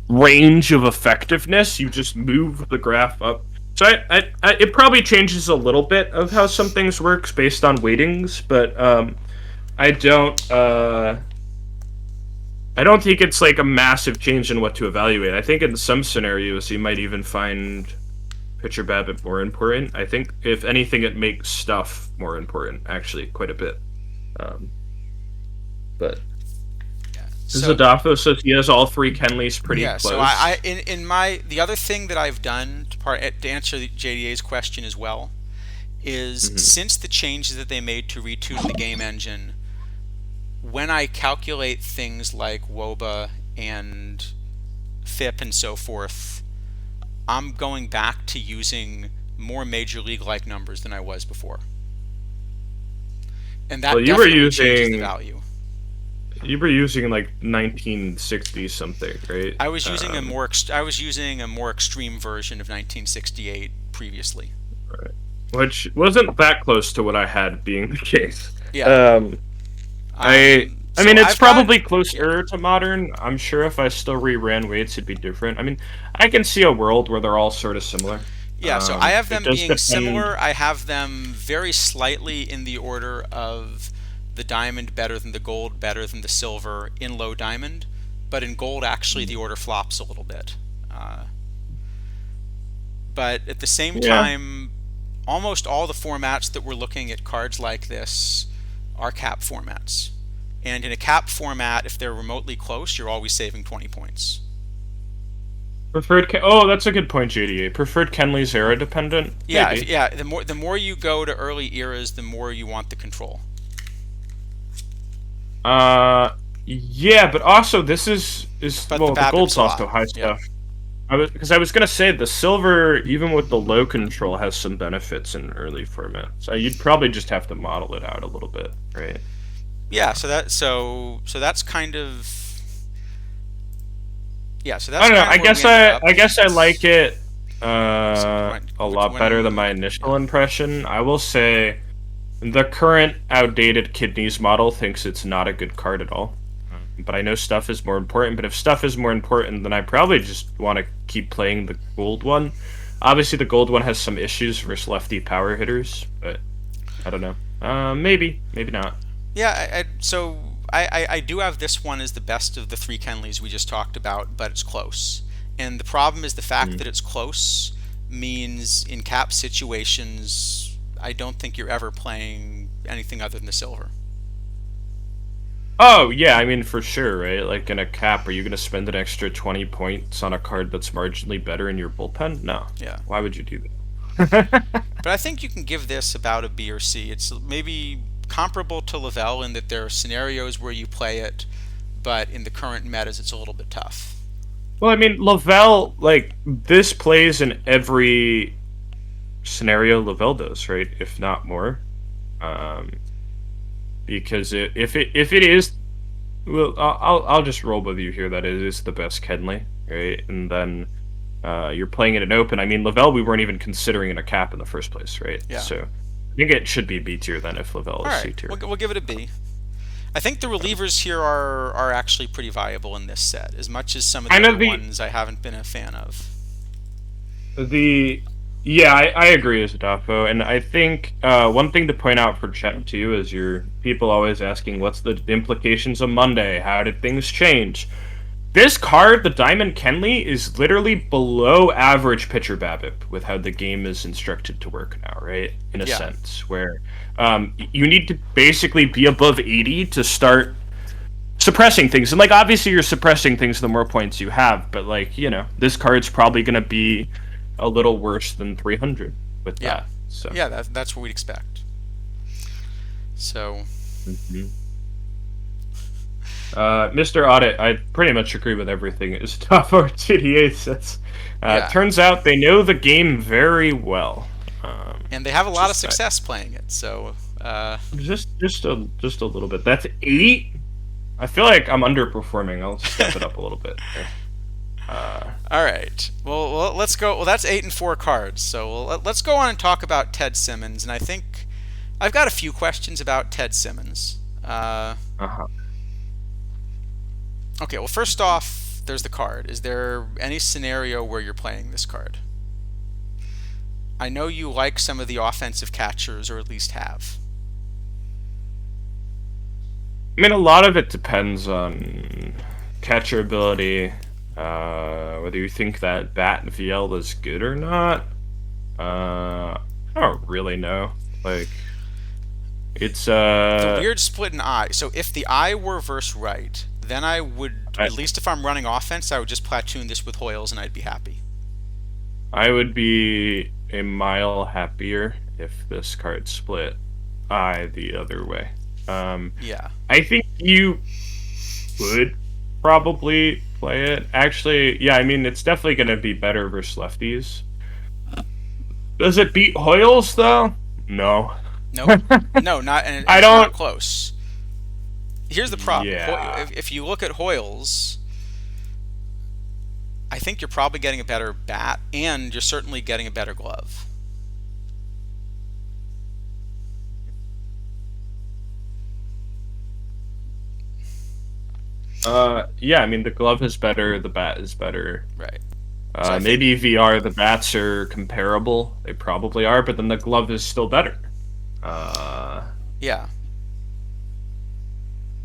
S2: range of effectiveness. You just move the graph up. So it probably changes a little bit of how some things works based on weightings, but I don't. I don't think it's like a massive change in what to evaluate. I think in some scenarios you might even find pitcher BABIP more important. I think if anything, it makes stuff more important, actually, quite a bit. Um, but
S1: Yeah. So
S2: Zadafo says he has all three Kenleys pretty
S1: yeah. So
S2: close.
S1: in my the other thing that I've done to answer the JDA's question as well is
S2: Hmm.
S1: since the changes that they made to retune the game engine, when I calculate things like WOBA and FIP and so forth, I'm going back to using more major league like numbers than I was before. And
S2: Well,
S1: that definitely changes the value.
S2: you were using like 1960 something, right?
S1: I was using a more extreme version of 1968 previously.
S2: Right. Which wasn't that close to what I had being the case.
S1: Yeah.
S2: Um, I
S1: So
S2: mean, it's
S1: I've got
S2: probably
S1: yeah.
S2: closer to modern. I'm sure if I still reran weights, it'd be different. I mean, I can see a world where they're all sort of similar.
S1: Yeah, so I have
S2: It
S1: them
S2: does
S1: being
S2: depend.
S1: similar. I have them very slightly in the order of the diamond better than the gold, better than the silver in low diamond, but in gold, actually, the order flops a little bit. Uh, but at the same
S2: Yeah.
S1: time, almost all the formats that we're looking at cards like this are cap formats. And in a cap format, if they're remotely close, you're always saving 20 points.
S2: Oh, that's a good point, JDA. Preferred Kenley's era dependent?
S1: Yeah,
S2: Maybe.
S1: yeah. The more you go to early eras, the more you want the control.
S2: Uh, yeah, but also this is
S1: But the
S2: well, the gold's
S1: BABIP's a
S2: also
S1: lot.
S2: high
S1: Yeah.
S2: stuff. I was gonna say the silver, even with the low control, has some benefits in early format. So you'd probably just have to model it out a little bit, right?
S1: Yeah, so that's kind of yeah, so
S2: I
S1: that's
S2: don't know.
S1: kind of where we ended up.
S2: I guess I
S1: It's
S2: like it
S1: so
S2: a lot better than my initial
S1: yeah.
S2: impression. I will say the current outdated Kidneys model thinks it's not a good card at all. But I know stuff is more important. But if stuff is more important, then I probably just want to keep playing the gold one. Obviously, the gold one has some issues versus lefty power hitters, but I don't know. Maybe not.
S1: Yeah, I do have this one as the best of the three Kenleys we just talked about, but it's close. And the problem is the fact
S2: Mm.
S1: that it's close means in cap situations, I don't think you're ever playing anything other than the silver.
S2: Oh yeah, I mean for sure, right? Like in a cap, are you going to spend an extra 20 points on a card that's marginally better in your bullpen? No.
S1: Yeah.
S2: Why would you do that?
S1: But I think you can give this about a B or C. It's maybe comparable to Lavelle in that there are scenarios where you play it, but in the current metas, it's a little bit tough.
S2: Well, I mean, Lavelle, like this plays in every scenario Lavelle does, right? If not more. Um, because if it is, well, I'll just roll with you here that it is the best Kenley, right? And then you're playing it in open. I mean, Lavelle, we weren't even considering in a cap in the first place, right?
S1: Yeah.
S2: So I think it should be B tier then if Lavelle
S1: All
S2: is
S1: right,
S2: C tier.
S1: we'll give it a B. I think the relievers here are actually pretty viable in this set, as much as some of the
S2: Kind
S1: other
S2: of
S1: ones I haven't been a fan of.
S2: the Yeah, I agree with Adolfo, and I think one thing to point out for chat too is your people always asking what's the implications of Monday? How did things change? This card, the Diamond Kenley, is literally below average pitcher BABIP with how the game is instructed to work now, right? In a
S1: Yeah.
S2: sense, where you need to basically be above 80 to start suppressing things. And, like, obviously you're suppressing things the more points you have, but, like, this card's probably going to be a little worse than 300 with
S1: Yeah.
S2: that. So.
S1: Yeah, that's what we'd expect. So,
S2: Mhm. Mr. Audit, I pretty much agree with everything his top RTDA says.
S1: yeah.
S2: Turns out they know the game very well.
S1: And they have a lot of
S2: Just
S1: success playing it. So,
S2: just a little bit. That's 8. I feel like I'm underperforming. I'll step it up a little bit there.
S1: all right. Well, let's go. Well, that's 8 and 4 cards. So let's go on and talk about Ted Simmons. And I think I've got a few questions about Ted Simmons.
S2: Uh-huh.
S1: Okay. Well, first off, there's the card. Is there any scenario where you're playing this card? I know you like some of the offensive catchers, or at least have.
S2: I mean, a lot of it depends on catcher ability, whether you think that Bat VL is good or not. I don't really know. Like, it's
S1: The weird split in eye. So if the eye were verse right, then I would,
S2: I
S1: at least if I'm running offense, I would just platoon this with Hoyles and I'd be happy.
S2: I would be a mile happier if this card split I the other way.
S1: Yeah.
S2: I think you would probably play it. Actually, yeah, I mean it's definitely gonna be better versus lefties. Does it beat Hoyles though? No.
S1: Nope. No, not, and
S2: I
S1: it's not
S2: don't.
S1: close. Here's the problem.
S2: Yeah.
S1: If you look at Hoyles, I think you're probably getting a better bat, and you're certainly getting a better glove.
S2: Yeah, I mean the glove is better, the bat is better.
S1: Right. So I think,
S2: Maybe VR the bats are comparable. They probably are, but then the glove is still better. Uh,
S1: yeah.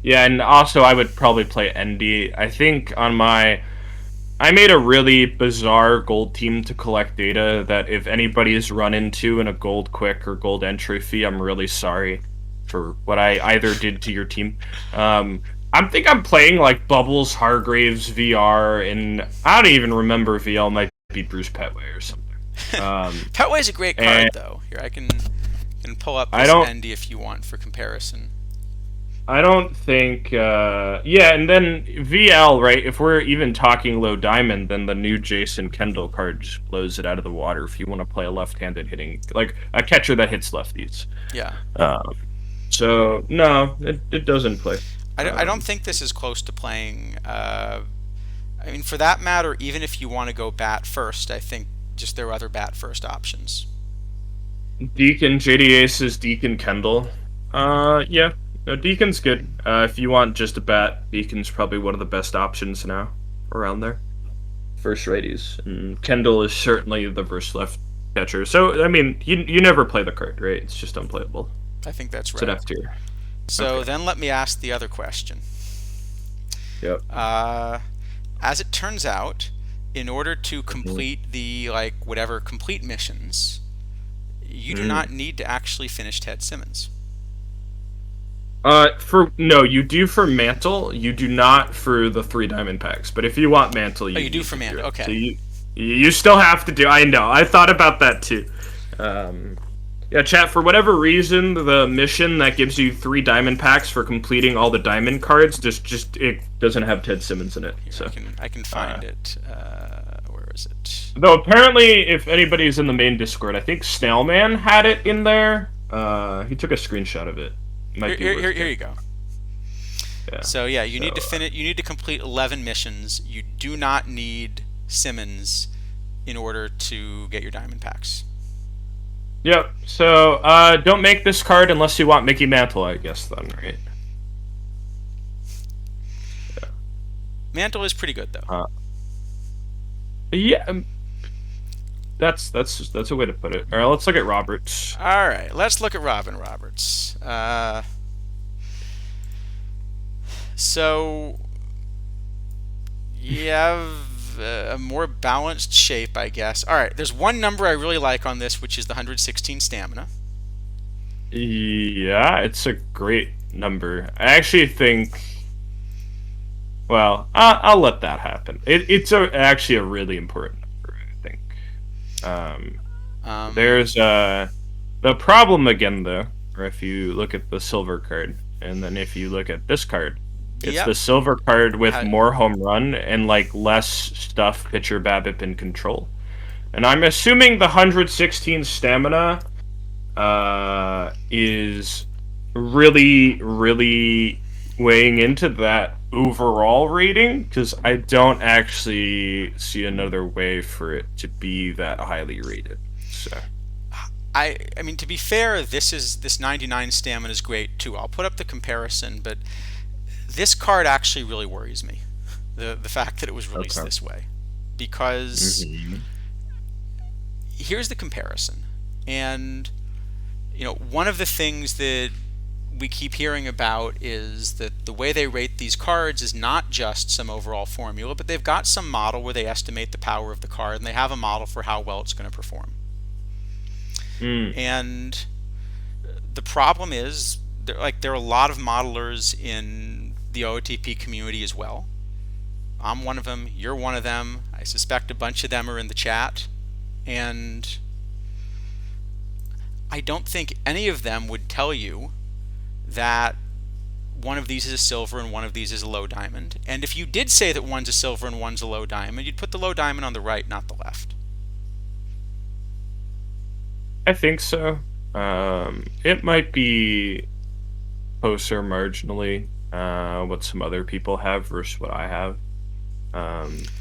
S2: yeah, and also I would probably play ND. I think I made a really bizarre gold team to collect data that if anybody is run into in a gold quick or gold entry fee, I'm really sorry for what I either did to your team. I'm playing like Bubbles, Hargraves, VR, and I don't even remember VL might be Bruce Petway or something.
S1: Petway's a great card,
S2: And
S1: though. Here, I can pull up
S2: I
S1: this
S2: don't
S1: ND if you want for comparison.
S2: I don't think yeah, and then VL, right? If we're even talking low diamond, then the new Jason Kendall card just blows it out of the water if you want to play a left-handed hitting like a catcher that hits lefties.
S1: Yeah.
S2: So no, it doesn't play.
S1: I don't think this is close to playing. I mean, for that matter, even if you want to go bat first, I think just there are other bat first options.
S2: Deacon JD Aces Deacon Kendall. Yeah. No, Deacon's good. If you want just a bat, Deacon's probably one of the best options now around there. First righties. And Kendall is certainly the first left catcher. So I mean, you never play the card, right? It's just unplayable.
S1: I think that's
S2: It's an
S1: right.
S2: F tier.
S1: So
S2: Okay.
S1: then let me ask the other question.
S2: Yep.
S1: As it turns out, in order to
S2: Mhm.
S1: complete the like whatever complete missions, you do
S2: Mm.
S1: not need to actually finish Ted Simmons.
S2: For no, you do for Mantle. You do not for the 3 diamond packs. But if you want Mantle,
S1: Oh,
S2: you
S1: you do
S2: need
S1: for
S2: to do
S1: Mando.
S2: it. So
S1: Okay.
S2: you still have to do. I know. I thought about that too. Um, yeah, chat. For whatever reason, the mission that gives you 3 diamond packs for completing all the diamond cards just it doesn't have Ted Simmons in it.
S1: Here,
S2: So,
S1: I can find it. Where is it?
S2: though apparently, if anybody's in the main Discord, I think Snailman had it in there. He took a screenshot of it. Might be worth
S1: Here
S2: getting.
S1: you go.
S2: Yeah.
S1: So yeah, you
S2: So.
S1: need to finish. You need to complete 11 missions. You do not need Simmons in order to get your diamond packs.
S2: Yep. So, don't make this card unless you want Mickey Mantle, I guess. Then, right?
S1: Mantle is pretty good though.
S2: Yeah. That's a way to put it. All right, let's look at Roberts.
S1: All right, let's look at Robin Roberts. So you have a more balanced shape, I guess. All right, there's one number I really like on this, which is the 116 stamina.
S2: Yeah, it's a great number. I actually think. Well, I'll let that happen. Actually a really important number, I think. Um,
S1: Um,
S2: there's the problem again though, or if you look at the silver card, and then if you look at this card, it's
S1: yep.
S2: the silver card with
S1: Ha-
S2: more home run and like less stuff pitcher BABIP in control. And I'm assuming the 116 stamina is really weighing into that overall rating because I don't actually see another way for it to be that highly rated. So
S1: I mean, to be fair, this 99 stamina is great too. I'll put up the comparison, but this card actually really worries me. The fact that it was released
S2: okay.
S1: this way, because
S2: Hmm.
S1: here's the comparison, and one of the things that we keep hearing about is that the way they rate these cards is not just some overall formula, but they've got some model where they estimate the power of the card, and they have a model for how well it's going to perform.
S2: Mm.
S1: And the problem is, there are a lot of modelers in the OOTP community as well. I'm one of them. You're one of them. I suspect a bunch of them are in the chat, and I don't think any of them would tell you that one of these is a silver and one of these is a low diamond. And if you did say that one's a silver and one's a low diamond, you'd put the low diamond on the right, not the left.
S2: I think so. It might be closer marginally what some other people have versus what I have.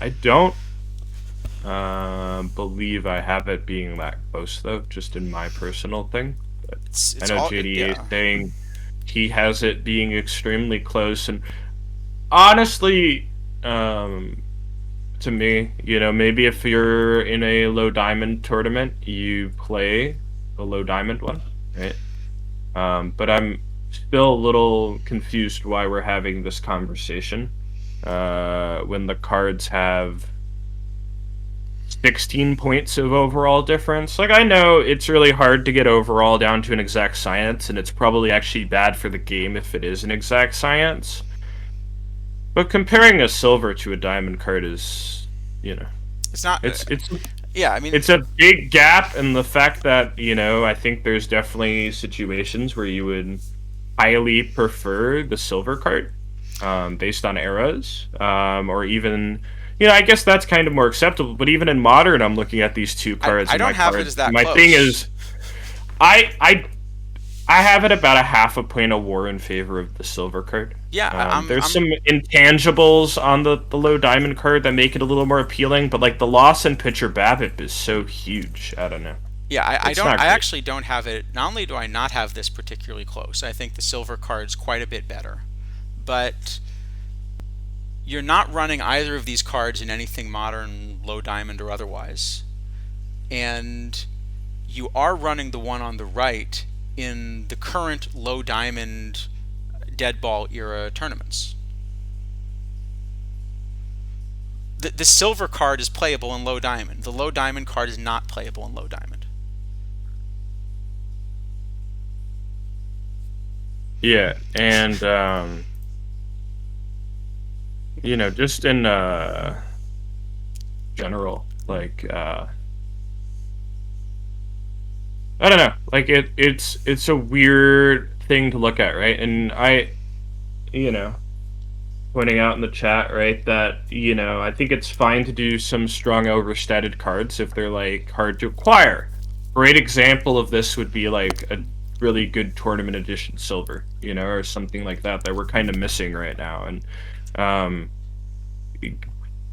S2: I don't believe I have it being that close though, just in my personal thing. But I
S1: It's
S2: know
S1: all
S2: JDA is
S1: yeah.
S2: saying he has it being extremely close, and honestly, to me, maybe if you're in a low diamond tournament, you play the low diamond one, right? But I'm still a little confused why we're having this conversation when the cards have 16 points of overall difference. Like, I know it's really hard to get overall down to an exact science, and it's probably actually bad for the game if it is an exact science. But comparing a silver to a diamond card is, you know,
S1: It's not.
S2: it's
S1: Yeah, I mean,
S2: it's a big gap, and the fact that I think there's definitely situations where you would highly prefer the silver card, based on eras, or even, I guess that's kind of more acceptable. But even in modern, I'm looking at these two cards,
S1: I
S2: and
S1: don't have it as that
S2: my thing
S1: close.
S2: is, I I I have it about a half a point of war in favor of the silver card.
S1: Yeah,
S2: There's some intangibles on the low diamond card that make it a little more appealing, but like the loss in pitcher BABIP is so huge. I don't know.
S1: yeah. I
S2: It's
S1: don't.
S2: not
S1: I
S2: great.
S1: actually don't have it. Not only do I not have this particularly close, I think the silver card's quite a bit better. But you're not running either of these cards in anything modern, low diamond or otherwise, and you are running the one on the right in the current low diamond dead ball era tournaments. The silver card is playable in low diamond. The low diamond card is not playable in low diamond.
S2: Yeah, and just in general, like I don't know, like it's a weird thing to look at, right? And you know, pointing out in the chat, right, that I think it's fine to do some strong overstated cards if they're like hard to acquire. Great example of this would be like a really good tournament edition silver, or something like that we're kind of missing right now. And um,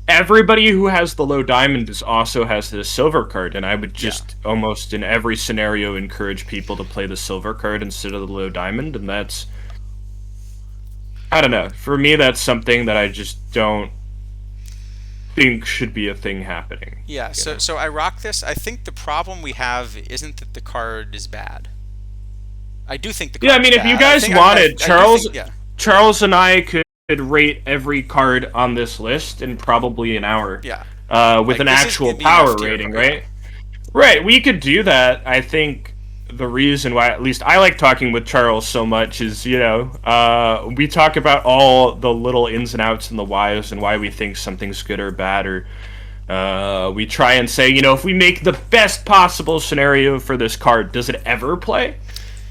S2: everybody who has the low diamond also has the silver card, and I would
S1: Yeah.
S2: just almost in every scenario encourage people to play the silver card instead of the low diamond, and that's, I don't know. For me, that's something that I just don't think should be a thing happening.
S1: Yeah,
S2: You
S1: so
S2: know.
S1: so I rock this. I think the problem we have isn't that the card is bad. I do think the
S2: Yeah, I
S1: card's
S2: mean, if you
S1: bad.
S2: guys wanted,
S1: I do think, yeah.
S2: Charles and I could rate every card on this list in probably an hour,
S1: Yeah.
S2: with
S1: Like
S2: an
S1: this is
S2: actual
S1: gonna be an F
S2: power
S1: tier
S2: rating,
S1: card. Yeah.
S2: right? Right, we could do that. I think the reason why, at least I like talking with Charles so much, is we talk about all the little ins and outs and the whys and why we think something's good or bad, or we try and say, if we make the best possible scenario for this card, does it ever play?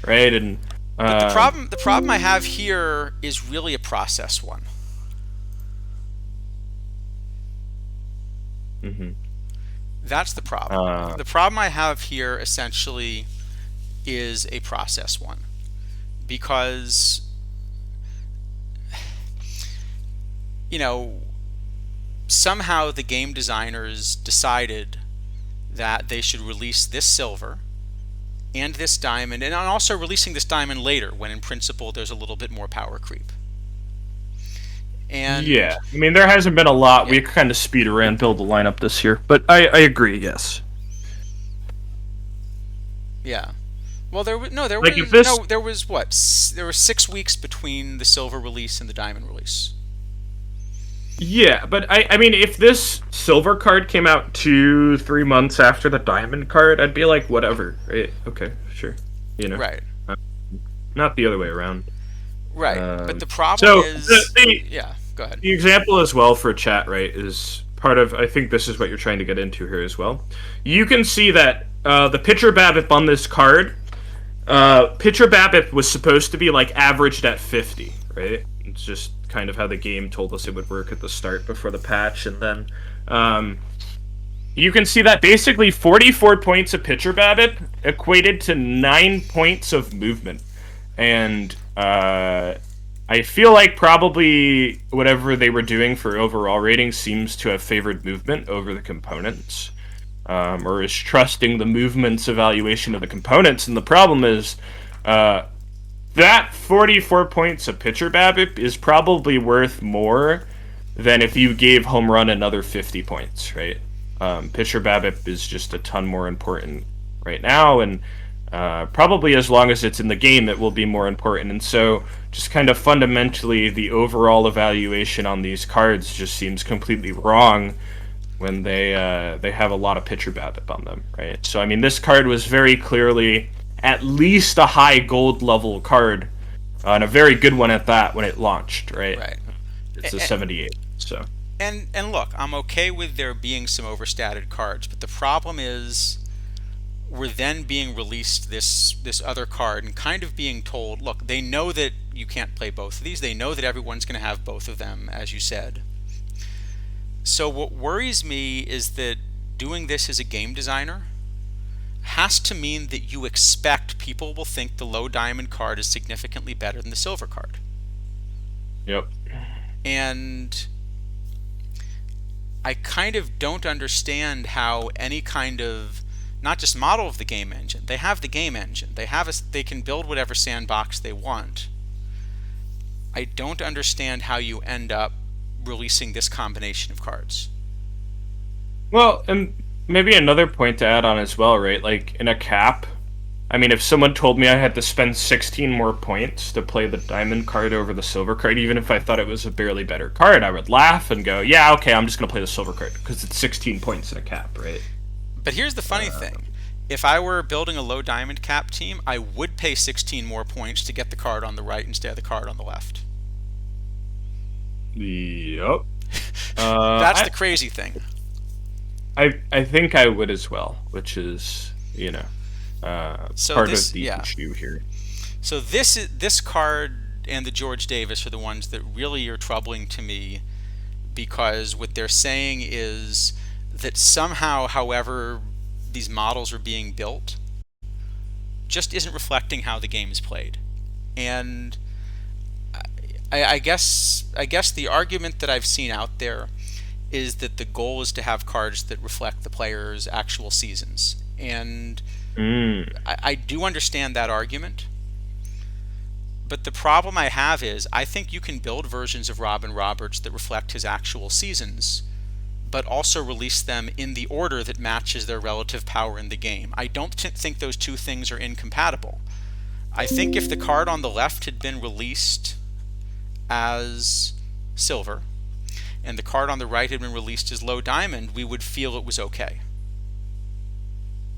S2: Right, and
S1: But the
S2: um,
S1: problem I have here is really a process one.
S2: mhm.
S1: That's the problem.
S2: uh,
S1: The problem I have here essentially is a process one because you know somehow the game designers decided that they should release this silver and this diamond, and also releasing this diamond later when in principle there's a little bit more power creep.
S2: yeah,
S1: And
S2: I mean, there hasn't been a lot.
S1: yeah,
S2: We kind of speed around build the lineup this year, but I agree. Yes,
S1: yeah. Well, there was no, there
S2: like if
S1: was
S2: this
S1: no, there was what? There were 6 weeks between the silver release and the diamond release.
S2: Yeah, but I mean, if this silver card came out 2, 3 months after the diamond card, I'd be like, whatever, right? Okay, sure, you know,
S1: Right,
S2: uh, not the other way around.
S1: right. But
S2: Um,
S1: the problem
S2: so
S1: is, yeah. Go ahead.
S2: the example as well for chat, right, is part of. I think this is what you're trying to get into here as well. You can see that the pitcher BABIP on this card, pitcher BABIP was supposed to be like averaged at 50, right? It's just kind of how the game told us it would work at the start before the patch, and then um, you can see that basically 44 points of pitcher BABIP equated to 9 points of movement, and I feel like probably whatever they were doing for overall rating seems to have favored movement over the components, or is trusting the movement's evaluation of the components. And the problem is, uh, that 44 points of pitcher BABIP is probably worth more than if you gave home run another 50 points, right? Pitcher BABIP is just a ton more important right now, and probably as long as it's in the game, it will be more important. And so, just kind of fundamentally, the overall evaluation on these cards just seems completely wrong when they have a lot of pitcher BABIP on them, right? So, I mean, this card was very clearly at least a high gold level card, and a very good one at that when it launched, right?
S1: Right.
S2: It's a 78, so.
S1: And look, I'm okay with there being some overstated cards, but the problem is we're then being released this other card and kind of being told, look, they know that you can't play both of these. They know that everyone's going to have both of them, as you said. So what worries me is that doing this as a game designer has to mean that you expect people will think the low diamond card is significantly better than the silver card.
S2: Yep.
S1: And I kind of don't understand how any kind of not just model of the game engine. They have the game engine. They can build whatever sandbox they want. I don't understand how you end up releasing this combination of cards.
S2: Well, and maybe another point to add on as well, right? Like in a cap, I mean, if someone told me I had to spend 16 more points to play the diamond card over the silver card, even if I thought it was a barely better card, I would laugh and go, yeah, okay, I'm just going to play the silver card because it's 16 points in a cap, right?
S1: But here's the funny thing. If I were building a low diamond cap team, I would pay 16 more points to get the card on the right instead of the card on the left.
S2: Yep.
S1: That's the crazy thing.
S2: I think I would as well, which is,
S1: So
S2: part
S1: this,
S2: of the
S1: yeah.
S2: issue here.
S1: So this card and the George Davis are the ones that really are troubling to me, because what they're saying is that somehow, however these models are being built, just isn't reflecting how the game is played. And I guess the argument that I've seen out there is that the goal is to have cards that reflect the player's actual seasons. And I do understand that argument. But the problem I have is I think you can build versions of Robin Roberts that reflect his actual seasons, but also release them in the order that matches their relative power in the game. I don't think those two things are incompatible. I think if the card on the left had been released as silver and the card on the right had been released as low diamond, we would feel it was okay.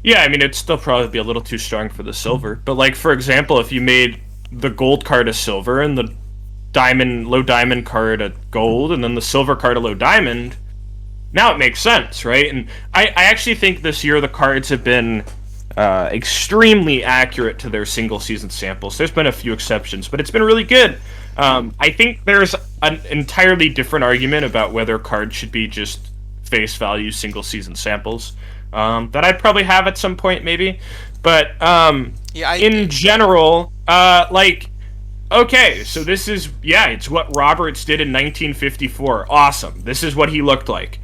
S2: Yeah, I mean, it'd still probably be a little too strong for the silver. But, like, for example, if you made the gold card a silver and the low diamond card a gold, and then the silver card a low diamond, now it makes sense, right? And I actually think this year the cards have been extremely accurate to their single season samples. There's been a few exceptions, but it's been really good. I think there's an entirely different argument about whether cards should be just face value single season samples. That I'd probably have at some point, maybe. But in general, like, okay, so this is, yeah, it's what Roberts did in 1954. Awesome. This is what he looked like.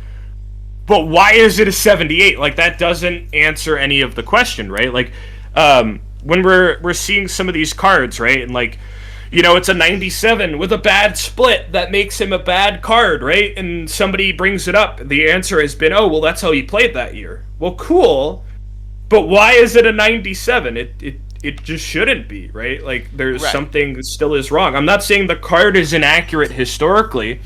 S2: But why is it a 78? Like, that doesn't answer any of the question, right? Like, when we're seeing some of these cards, right, and like, you know, it's a 97 with a bad split that makes him a bad card, right? And somebody brings it up. The answer has been, oh, well, that's how he played that year. Well, cool, but why is it a 97? It just shouldn't be, right? Like, there's something that still is wrong. I'm not saying the card is inaccurate historically.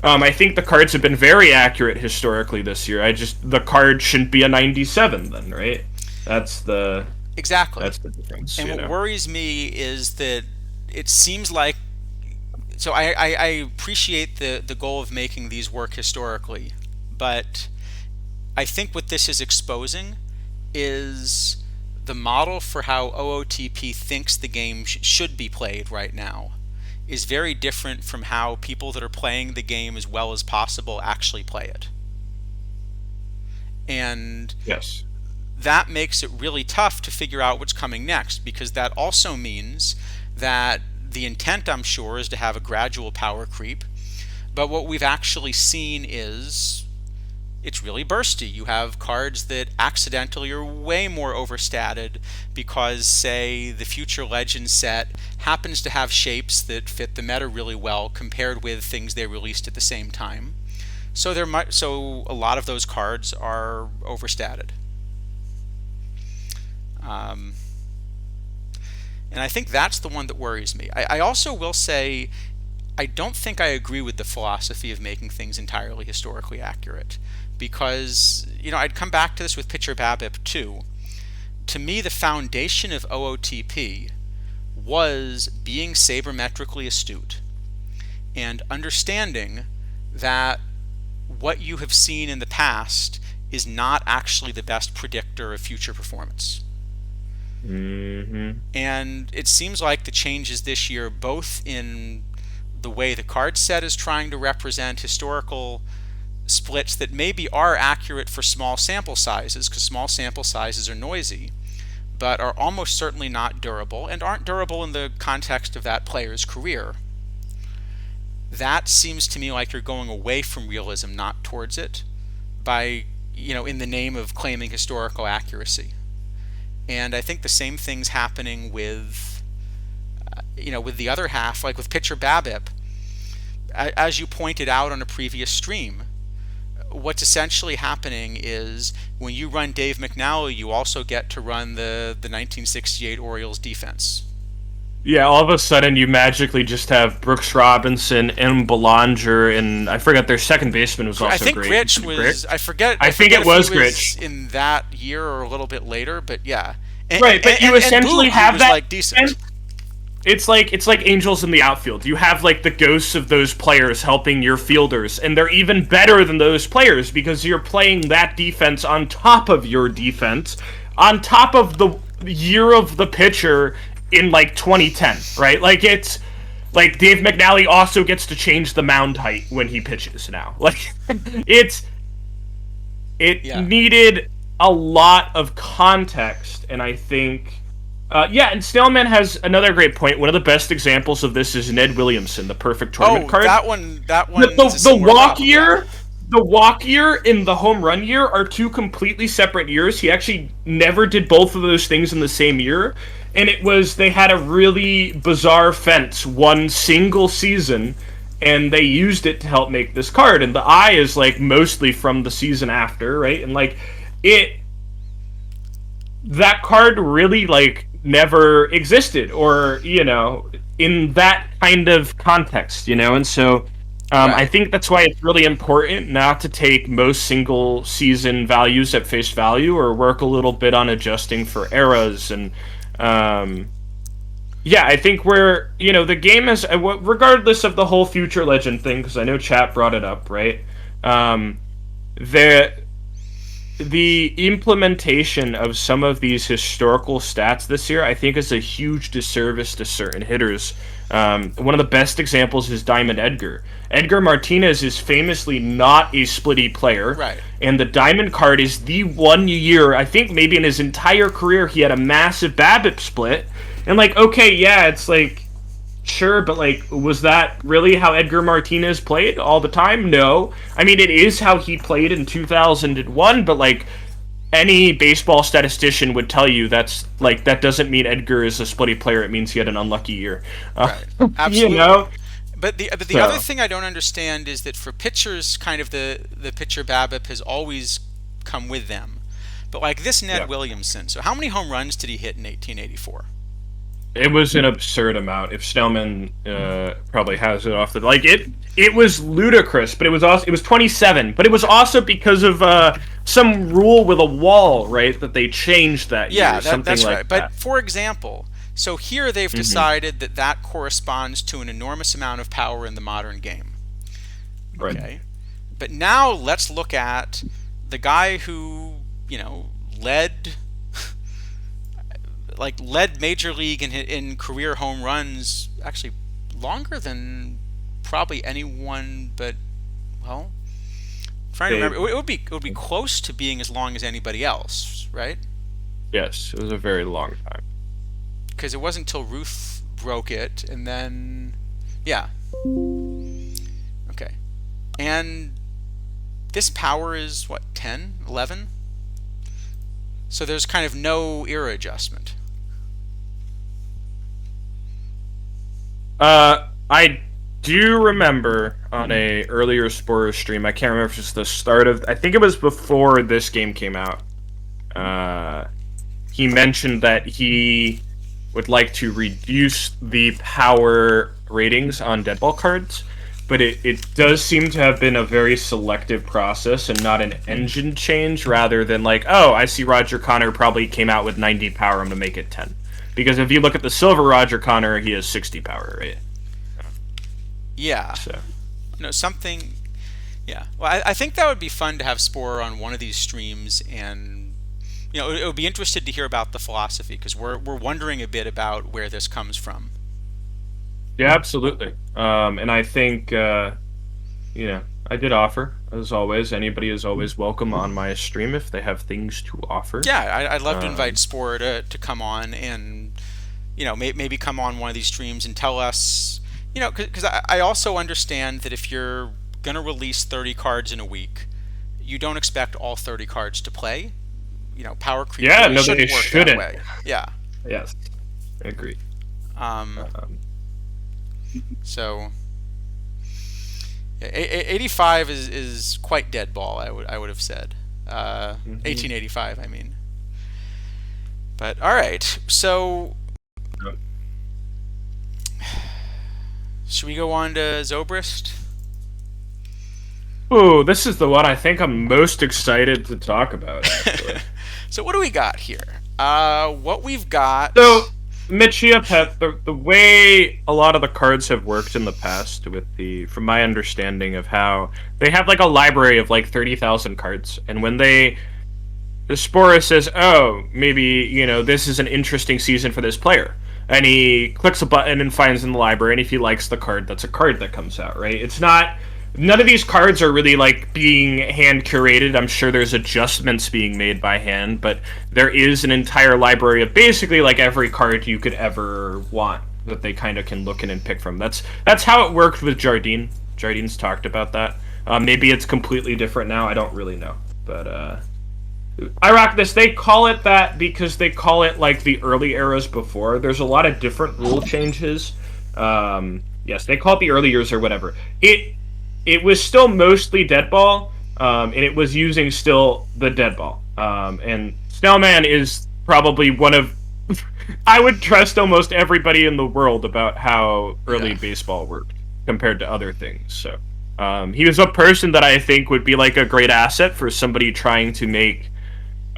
S2: I think the cards have been very accurate historically this year. The card shouldn't be a 97 then, right? That's the difference.
S1: And what worries me is that it seems like, so I appreciate the goal of making these work historically, but I think what this is exposing is the model for how OOTP thinks the game should be played right now is very different from how people that are playing the game as well as possible actually play it. And
S2: yes,
S1: that makes it really tough to figure out what's coming next, because that also means that the intent, I'm sure, is to have a gradual power creep, but what we've actually seen is it's really bursty. You have cards that accidentally are way more overstated because, say, the Future Legends set happens to have shapes that fit the meta really well compared with things they released at the same time. So a lot of those cards are overstated. And I think that's the one that worries me. I also will say I don't think I agree with the philosophy of making things entirely historically accurate, because, you know, I'd come back to this with Pitcher BABIP too. To me, the foundation of OOTP was being sabermetrically astute and understanding that what you have seen in the past is not actually the best predictor of future performance.
S2: Mm-hmm.
S1: And it seems like the changes this year, both in the way the card set is trying to represent historical splits that maybe are accurate for small sample sizes, because small sample sizes are noisy, but are almost certainly not durable, and aren't durable in the context of that player's career. That seems to me like you're going away from realism, not towards it, by, you know, in the name of claiming historical accuracy. And I think the same thing's happening with, with the other half, like with Pitcher BABIP. As you pointed out on a previous stream, what's essentially happening is when you run Dave McNally, you also get to run the 1968 Orioles defense.
S2: Yeah, all of a sudden you magically just have Brooks Robinson and Belanger, and I forgot their second baseman was also
S1: I think
S2: great.
S1: Gritch was. I forget.
S2: I think it was Gritch
S1: in that year or a little bit later, but yeah.
S2: Right, but you essentially have that.
S1: Like decent.
S2: It's like Angels in the outfield. You have like the ghosts of those players helping your fielders, and they're even better than those players because you're playing that defense on top of your defense, on top of the year of the pitcher in like 2010, right? Like it's like Dave McNally also gets to change the mound height when he pitches now. Like it needed a lot of context, and I think and Staleman has another great point. One of the best examples of this is Ned Williamson, the perfect tournament card.
S1: That one.
S2: The walk year and the home run year are two completely separate years. He actually never did both of those things in the same year, and they had a really bizarre fence one single season, and they used it to help make this card. And the eye is like mostly from the season after, right? And like it, that card really like never existed, or in that kind of context, and so I
S1: Right.
S2: think that's why it's really important not to take most single season values at face value, or work a little bit on adjusting for eras. And um, yeah, I think the game is, regardless of the whole future legend thing, because I know chat brought it up, right? Um, the the implementation of some of these historical stats this year, I think, is a huge disservice to certain hitters. One of the best examples is Diamond Edgar. Edgar Martinez is famously not a splitty player,
S1: Right.
S2: and the Diamond card is the one year, I think maybe in his entire career, he had a massive BABIP split. And like, okay, yeah, it's like, sure, but like, was that really how Edgar Martinez played all the time? No. I mean, it is how he played in 2001, but like, any baseball statistician would tell you that doesn't mean Edgar is a splitty player. It means he had an unlucky year.
S1: Right.
S2: You
S1: Absolutely.
S2: know?
S1: But the other
S2: So,
S1: thing I don't understand is that for pitchers, kind of the pitcher BABIP has always come with them. But like this Ned
S2: yeah.
S1: Williamson, so how many home runs did he hit in 1884?
S2: It was an absurd amount. If Snellman probably has it off the it was ludicrous, but it was 27. But it was also because of some rule with a wall, right? That they changed that
S1: Yeah,
S2: year, something
S1: that's
S2: like
S1: right. But
S2: that.
S1: for example, so here they've
S2: Hmm.
S1: decided that that corresponds to an enormous amount of power in the modern game.
S2: Right.
S1: Okay. But now let's look at the guy who, led led major league in career home runs actually longer than probably anyone but, well, I'm trying to
S2: They,
S1: remember. It would be close to being as long as anybody else, right?
S2: yes, it was a very long time.
S1: Because it wasn't until Ruth broke it, and then, yeah, okay. And this power is what, 10, 11? So there's kind of no era adjustment.
S2: I do remember on a earlier Spore stream. I can't remember if it's the start of. I think it was before this game came out. Uh, he mentioned that he would like to reduce the power ratings on dead ball cards, but it does seem to have been a very selective process and not an engine change, rather than like, oh, I see Roger Connor probably came out with 90 power, I'm going to make it 10. Because if you look at the silver Roger Connor, he has 60 power, right?
S1: Yeah,
S2: So,
S1: something. Yeah, well, I think that would be fun to have Spore on one of these streams, and it would be interested to hear about the philosophy because we're wondering a bit about where this comes from.
S2: yeah, absolutely. And I think, I did offer, as always. Anybody is always welcome on my stream if they have things to offer.
S1: Yeah, I'd love to invite
S2: Um,
S1: Spore to come on and maybe come on one of these streams and tell us, because I also understand that if you're going to release 30 cards in a week, you don't expect all 30 cards to play. Power creep
S2: yeah,
S1: really
S2: no, they
S1: shouldn't work that
S2: shouldn't.
S1: way. Yeah.
S2: Yes, I agree.
S1: Um,
S2: Um,
S1: so 85 is quite dead ball. I would have said
S2: mhm.
S1: 1885. I mean, but all right. So should we go on to Zobrist?
S2: Ooh, this is the one I think I'm most excited to talk about, actually.
S1: So what do we got here? What we've got.
S2: So, Michia Pet, the way a lot of the cards have worked in the past, from my understanding of how they have like a library of like 30,000 cards, and when the Spora says, oh, maybe, this is an interesting season for this player. And he clicks a button and finds in the library, and if he likes the card, that's a card that comes out, right? It's not. None of these cards are really like being hand curated. I'm sure there's adjustments being made by hand, but there is an entire library of basically like every card you could ever want that they kind of can look in and pick from. That's how it worked with Jardine. Jardine's talked about that. Maybe it's completely different now. I don't really know, but I rock this. They call it that because they call it like the early eras before. There's a lot of different rule changes. Yes, they call it the early years or whatever. It was still mostly dead ball, and it was using still the dead ball. And Snowman is probably one of I would trust almost everybody in the world about how early
S1: Yeah.
S2: baseball worked compared to other things. So he was a person that I think would be like a great asset for somebody trying to make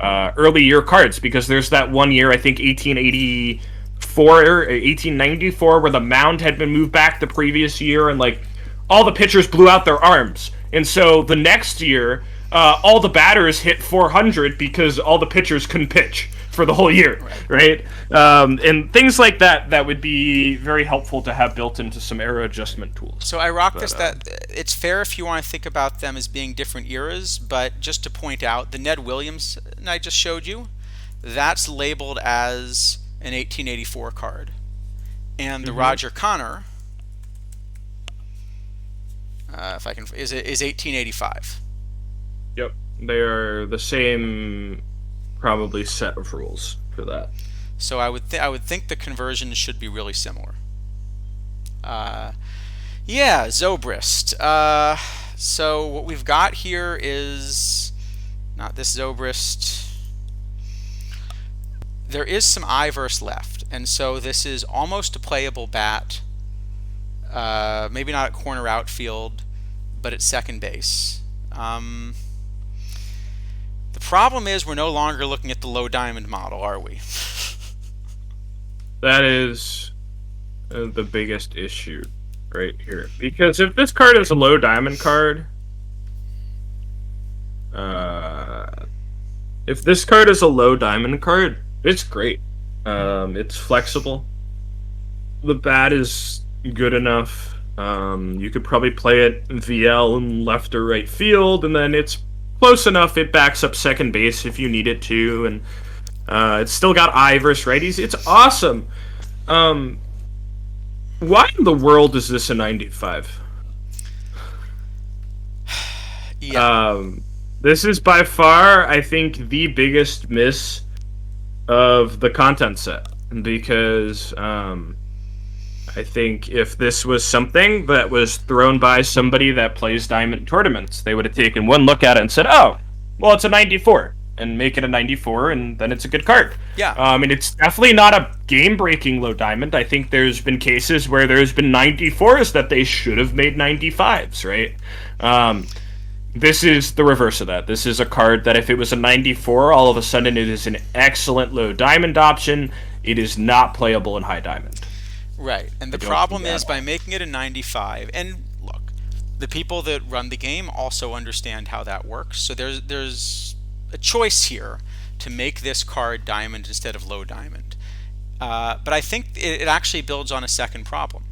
S2: early year cards, because there's that one year, I think 1884 or 1894, where the mound had been moved back the previous year, and like all the pitchers blew out their arms, and so the next year all the batters hit 400 because all the pitchers couldn't pitch for the whole year,
S1: Right.
S2: right? And things like that that would be very helpful to have built into some era adjustment tools.
S1: So I rock
S2: But
S1: this that it's fair if you want to think about them as being different eras, but just to point out, the Ned Williams I just showed you, that's labeled as an 1884 card, and the
S2: mhm.
S1: Roger Connor, if I can, is 1885.
S2: Yep, they are the same, probably set of rules for that.
S1: So I would think the conversions should be really similar. Uh, yeah, Zobrist. So what we've got here is not this Zobrist. There is some Iverse left, and so this is almost a playable bat. Maybe not at corner outfield, but at second base. The problem is we're no longer looking at the low diamond model, are we?
S2: That is the biggest issue right here. Because if this card is a low diamond card, uh, if this card is a low diamond card, it's great. It's flexible. The bat is good enough. You could probably play it VL in left or right field, and then it's close enough. It backs up second base if you need it to, and it's still got Ivers righties. It's awesome. Um, why in the world is this a 95?
S1: Yeah.
S2: This is by far, I think, the biggest miss of the content set, because I think if this was something that was thrown by somebody that plays diamond tournaments, they would have taken one look at it and said, "Oh, well, it's a 94," and make it a 94, and then it's a good card.
S1: Yeah.
S2: And it's definitely not a game-breaking low diamond. I think there's been cases where there's been 94s that they should have made 95s, right? This is the reverse of that. This is a card that if it was a 94, all of a sudden it is an excellent low diamond option. It is not playable in high diamond.
S1: Right. And
S2: I
S1: the
S2: don't see
S1: problem
S2: that
S1: is
S2: at
S1: by
S2: all.
S1: making it a 95, and look, the people that run the game also understand how that works. So there's a choice here to make this card diamond instead of low diamond. But I think it actually builds on a second problem,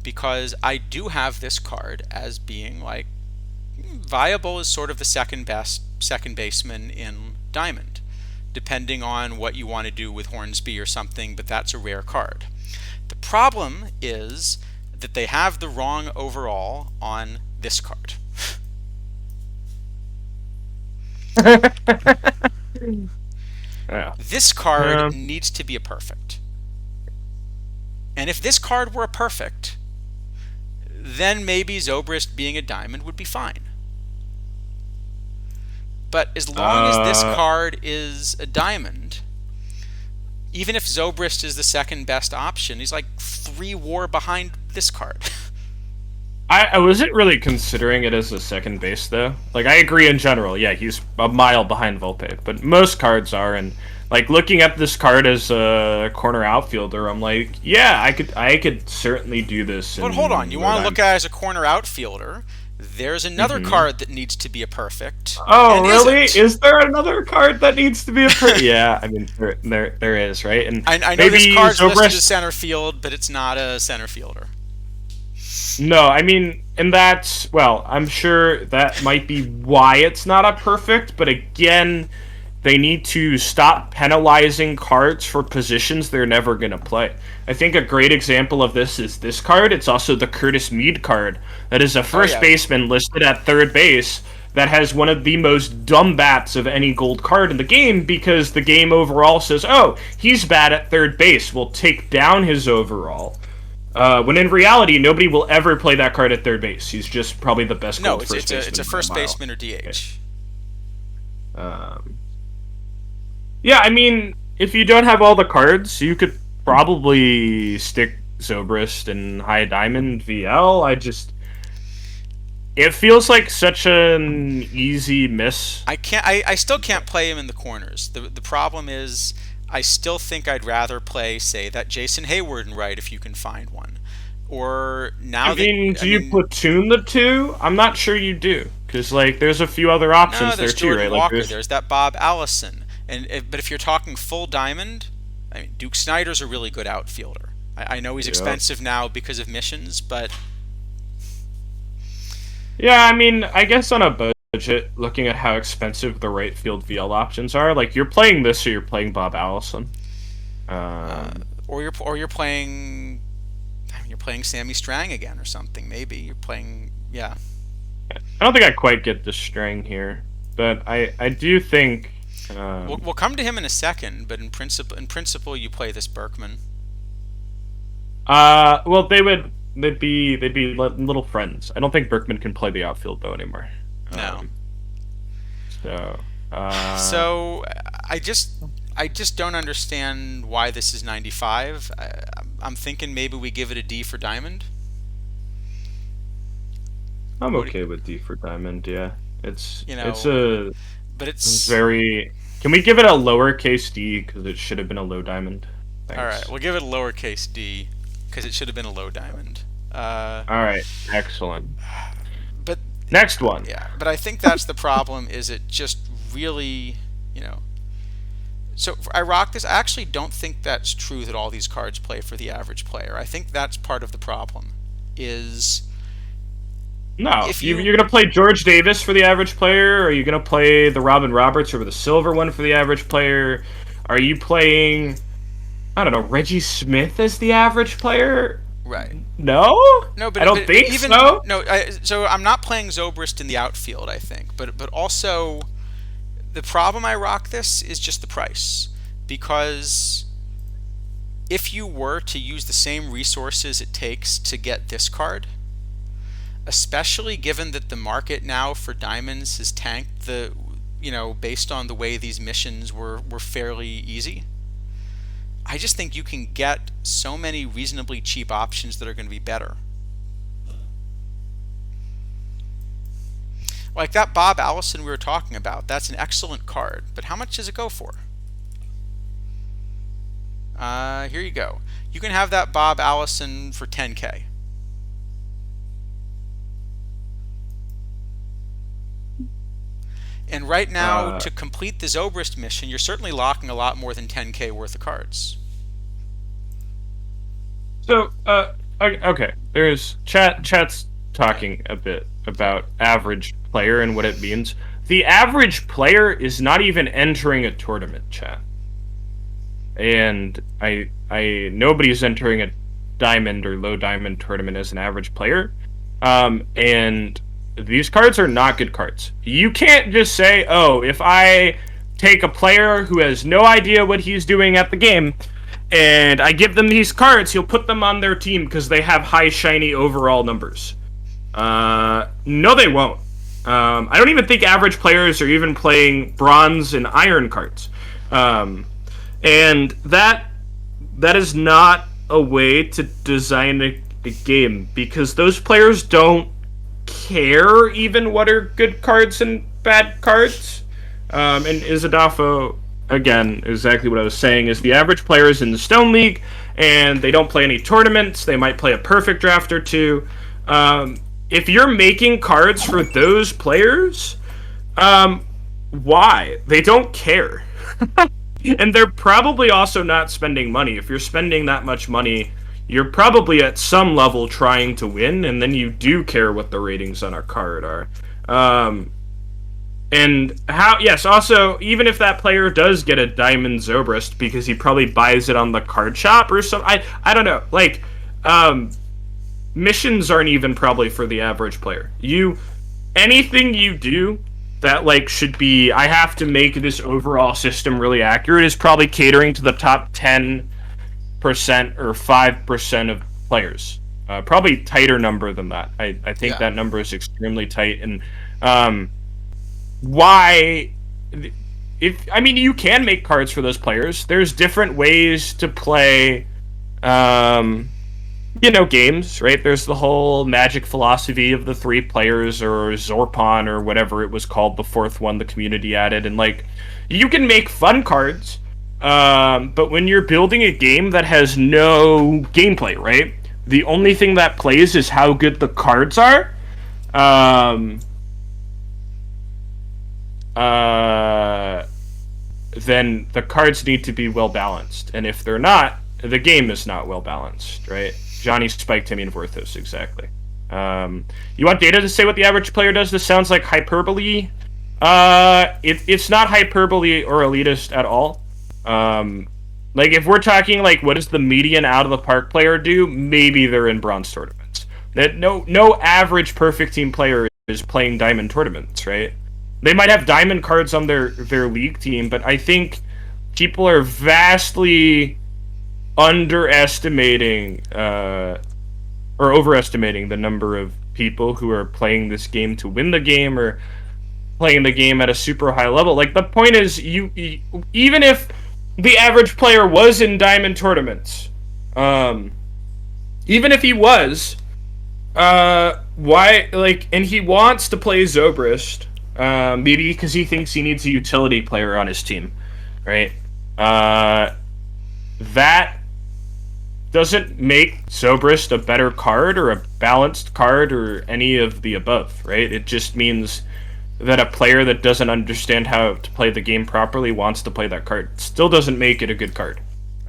S1: because I do have this card as being like viable as sort of the second best second baseman in diamond, depending on what you want to do with Hornsby or something, but that's a rare card. The problem is that they have the wrong overall on this card.
S2: Yeah.
S1: This card
S2: Um,
S1: needs to be a perfect. And if this card were a perfect, then maybe Zobrist being a diamond would be fine. But as long as this
S2: uh,
S1: card is a diamond, even if Zobrist is the second best option, he's like 3 WAR behind this card.
S2: I wasn't really considering it as a second base though. Like I agree in general. Yeah, he's a mile behind Volpe, but most cards are. And like looking at this card as a corner outfielder, I'm like, yeah, I could certainly do this.
S1: But hold on, you
S2: In
S1: want
S2: Rhode
S1: to look
S2: Island.
S1: at it as a corner outfielder. There's another
S2: Mhm.
S1: card that needs to be a perfect
S2: Oh,
S1: and
S2: really?
S1: isn't.
S2: Is there another card that needs to be a Yeah, I mean there is, right? And
S1: I know this
S2: maybe
S1: card's listed as
S2: Zobrist.
S1: center field, but it's not a center fielder.
S2: No, I mean, and that's, well, I'm sure that might be why it's not a perfect, but again, they need to stop penalizing cards for positions they're never going to play. I think a great example of this is this card. It's also the Curtis Mead card that is a
S1: Oh
S2: first
S1: yeah.
S2: baseman listed at third base that has one of the most dumb bats of any gold card in the game, because the game overall says, oh, he's bad at third base. We'll take down his overall. When in reality, nobody will ever play that card at third base. He's just probably the best
S1: No,
S2: gold
S1: it's
S2: first
S1: it's a it's
S2: baseman
S1: a
S2: by a
S1: first
S2: mile.
S1: baseman or
S2: Okay.
S1: DH.
S2: Um, yeah, I mean, if you don't have all the cards, you could probably stick Zobrist and High Diamond VL. It feels like such an easy miss.
S1: I still can't play him in the corners. The problem is I still think I'd rather play, say, that Jason Hayward and right if you can find one. Or
S2: I
S1: now that
S2: mean,
S1: I
S2: do you
S1: mean
S2: platoon the two? I'm not sure you do, because like there's a few other
S1: no,
S2: options there
S1: there's
S2: too,
S1: Jordan
S2: right? Like
S1: Walker,
S2: there's
S1: there's that Bob Allison. But if you're talking full diamond, I mean Duke Snyder's a really good outfielder. I know he's
S2: yeah.
S1: expensive now because of missions, but
S2: Yeah, I mean, I guess on a budget, looking at how expensive the right field VL options are, like you're playing this or you're playing Bob Allison.
S1: uh,
S2: Um,
S1: or you're playing you're playing Sammy Strang again or something. Maybe you're playing yeah.
S2: I don't think I quite get the string here, but I do think.
S1: We'll come to him in a second, but in principle, you play this Berkman.
S2: Well, they'd be little friends. I don't think Berkman can play the outfield though anymore.
S1: No.
S2: Um, so uh,
S1: So I just don't understand why this is 95. I'm thinking maybe we give it a D for Diamond.
S2: I'm
S1: What do
S2: okay with D for Diamond. Yeah, it's
S1: you
S2: it's
S1: know?
S2: a
S1: But it's
S2: very. Can we give it a lowercase D because it should have been a low diamond?
S1: all right.
S2: Thanks.
S1: We'll give it a lowercase D because it should have been a low Diamond. Uh,
S2: All right, excellent.
S1: but
S2: Next one.
S1: yeah, but I think that's the problem. Is it just really you know? So I rock this. I actually don't think that's true that all these cards play for the average player. I think that's part of the problem. Is
S2: No,
S1: if you
S2: you're gonna play George Davis for the average player? Or are you gonna play the Robin Roberts or the silver one for the average player? Are you playing, I don't know, Reggie Smith as the average player?
S1: right?
S2: No,
S1: No,
S2: I
S1: but
S2: don't think
S1: even
S2: so.
S1: no. So I'm not playing Zobrist in the outfield. I think, but also the problem I rock this is just the price because if you were to use the same resources it takes to get this card, especially given that the market now for diamonds has tanked based on the way these missions were fairly easy. I just think you can get so many reasonably cheap options that are going to be better. Like that Bob Allison we were talking about, that's an excellent card, but how much does it go for? Here you go. You can have that Bob Allison for 10K. And right now,
S2: Uh,
S1: to complete the Zobrist mission, you're certainly locking a lot more than 10K worth of cards.
S2: okay. There's chat's
S1: Yeah.
S2: talking a bit about average player and what it means. The average player is not even entering a tournament, chat. And I nobody's entering a diamond or low diamond tournament as an average player. And these cards are not good cards. You can't just say, "Oh, if I take a player who has no idea what he's doing at the game and I give them these cards, he'll put them on their team because they have high shiny overall numbers." No, they won't. I don't even think average players are even playing bronze and iron cards. Um, and that is not a way to design a game because those players don't care even what are good cards and bad cards. And Izadafo, again, exactly what I was saying, is the average player is in the Stone League and they don't play any tournaments. They might play a perfect draft or two. If you're making cards for those players, why? They don't care. And they're probably also not spending money. If you're spending that much money, you're probably at some level trying to win, and then you do care what the ratings on our card are. And how? Yes. Also, even if that player does get a Diamond Zobrist because he probably buys it on the card shop or something, I don't know. Like, missions aren't even probably for the average player. Anything you do that like should be, I have to make this overall system really accurate, is probably catering to the top 10% or 5% of players. Probably tighter number than that. I think
S1: Yeah.
S2: that number is extremely tight. And um, why? If I mean, you can make cards for those players. There's different ways to play. Um, games, right? There's the whole Magic philosophy of the three players, or Zorpon, or whatever it was called, the fourth one the community added, and like, you can make fun cards, but when you're building a game that has no gameplay, right? The only thing that plays is how good the cards are. Um, uh, then the cards need to be well balanced, and if they're not, the game is not well balanced, right? Johnny Spike, Timmy, and Vorthos, exactly. You want data to say what the average player does? This sounds like hyperbole. It's not hyperbole or elitist at all. Like, if we're talking like, what does the median out of the park player do? Maybe they're in bronze tournaments. That no average perfect team player is playing diamond tournaments, right? They might have diamond cards on their league team, but I think people are vastly underestimating or overestimating the number of people who are playing this game to win the game, or playing the game at a super high level. Like, the point is, you even if the average player was in diamond tournaments, even if he was, why, like, and he wants to play Zobrist, maybe because he thinks he needs a utility player on his team, right? That doesn't make Zobrist a better card or a balanced card or any of the above, right? It just means that a player that doesn't understand how to play the game properly wants to play that card. Still doesn't make it a good card,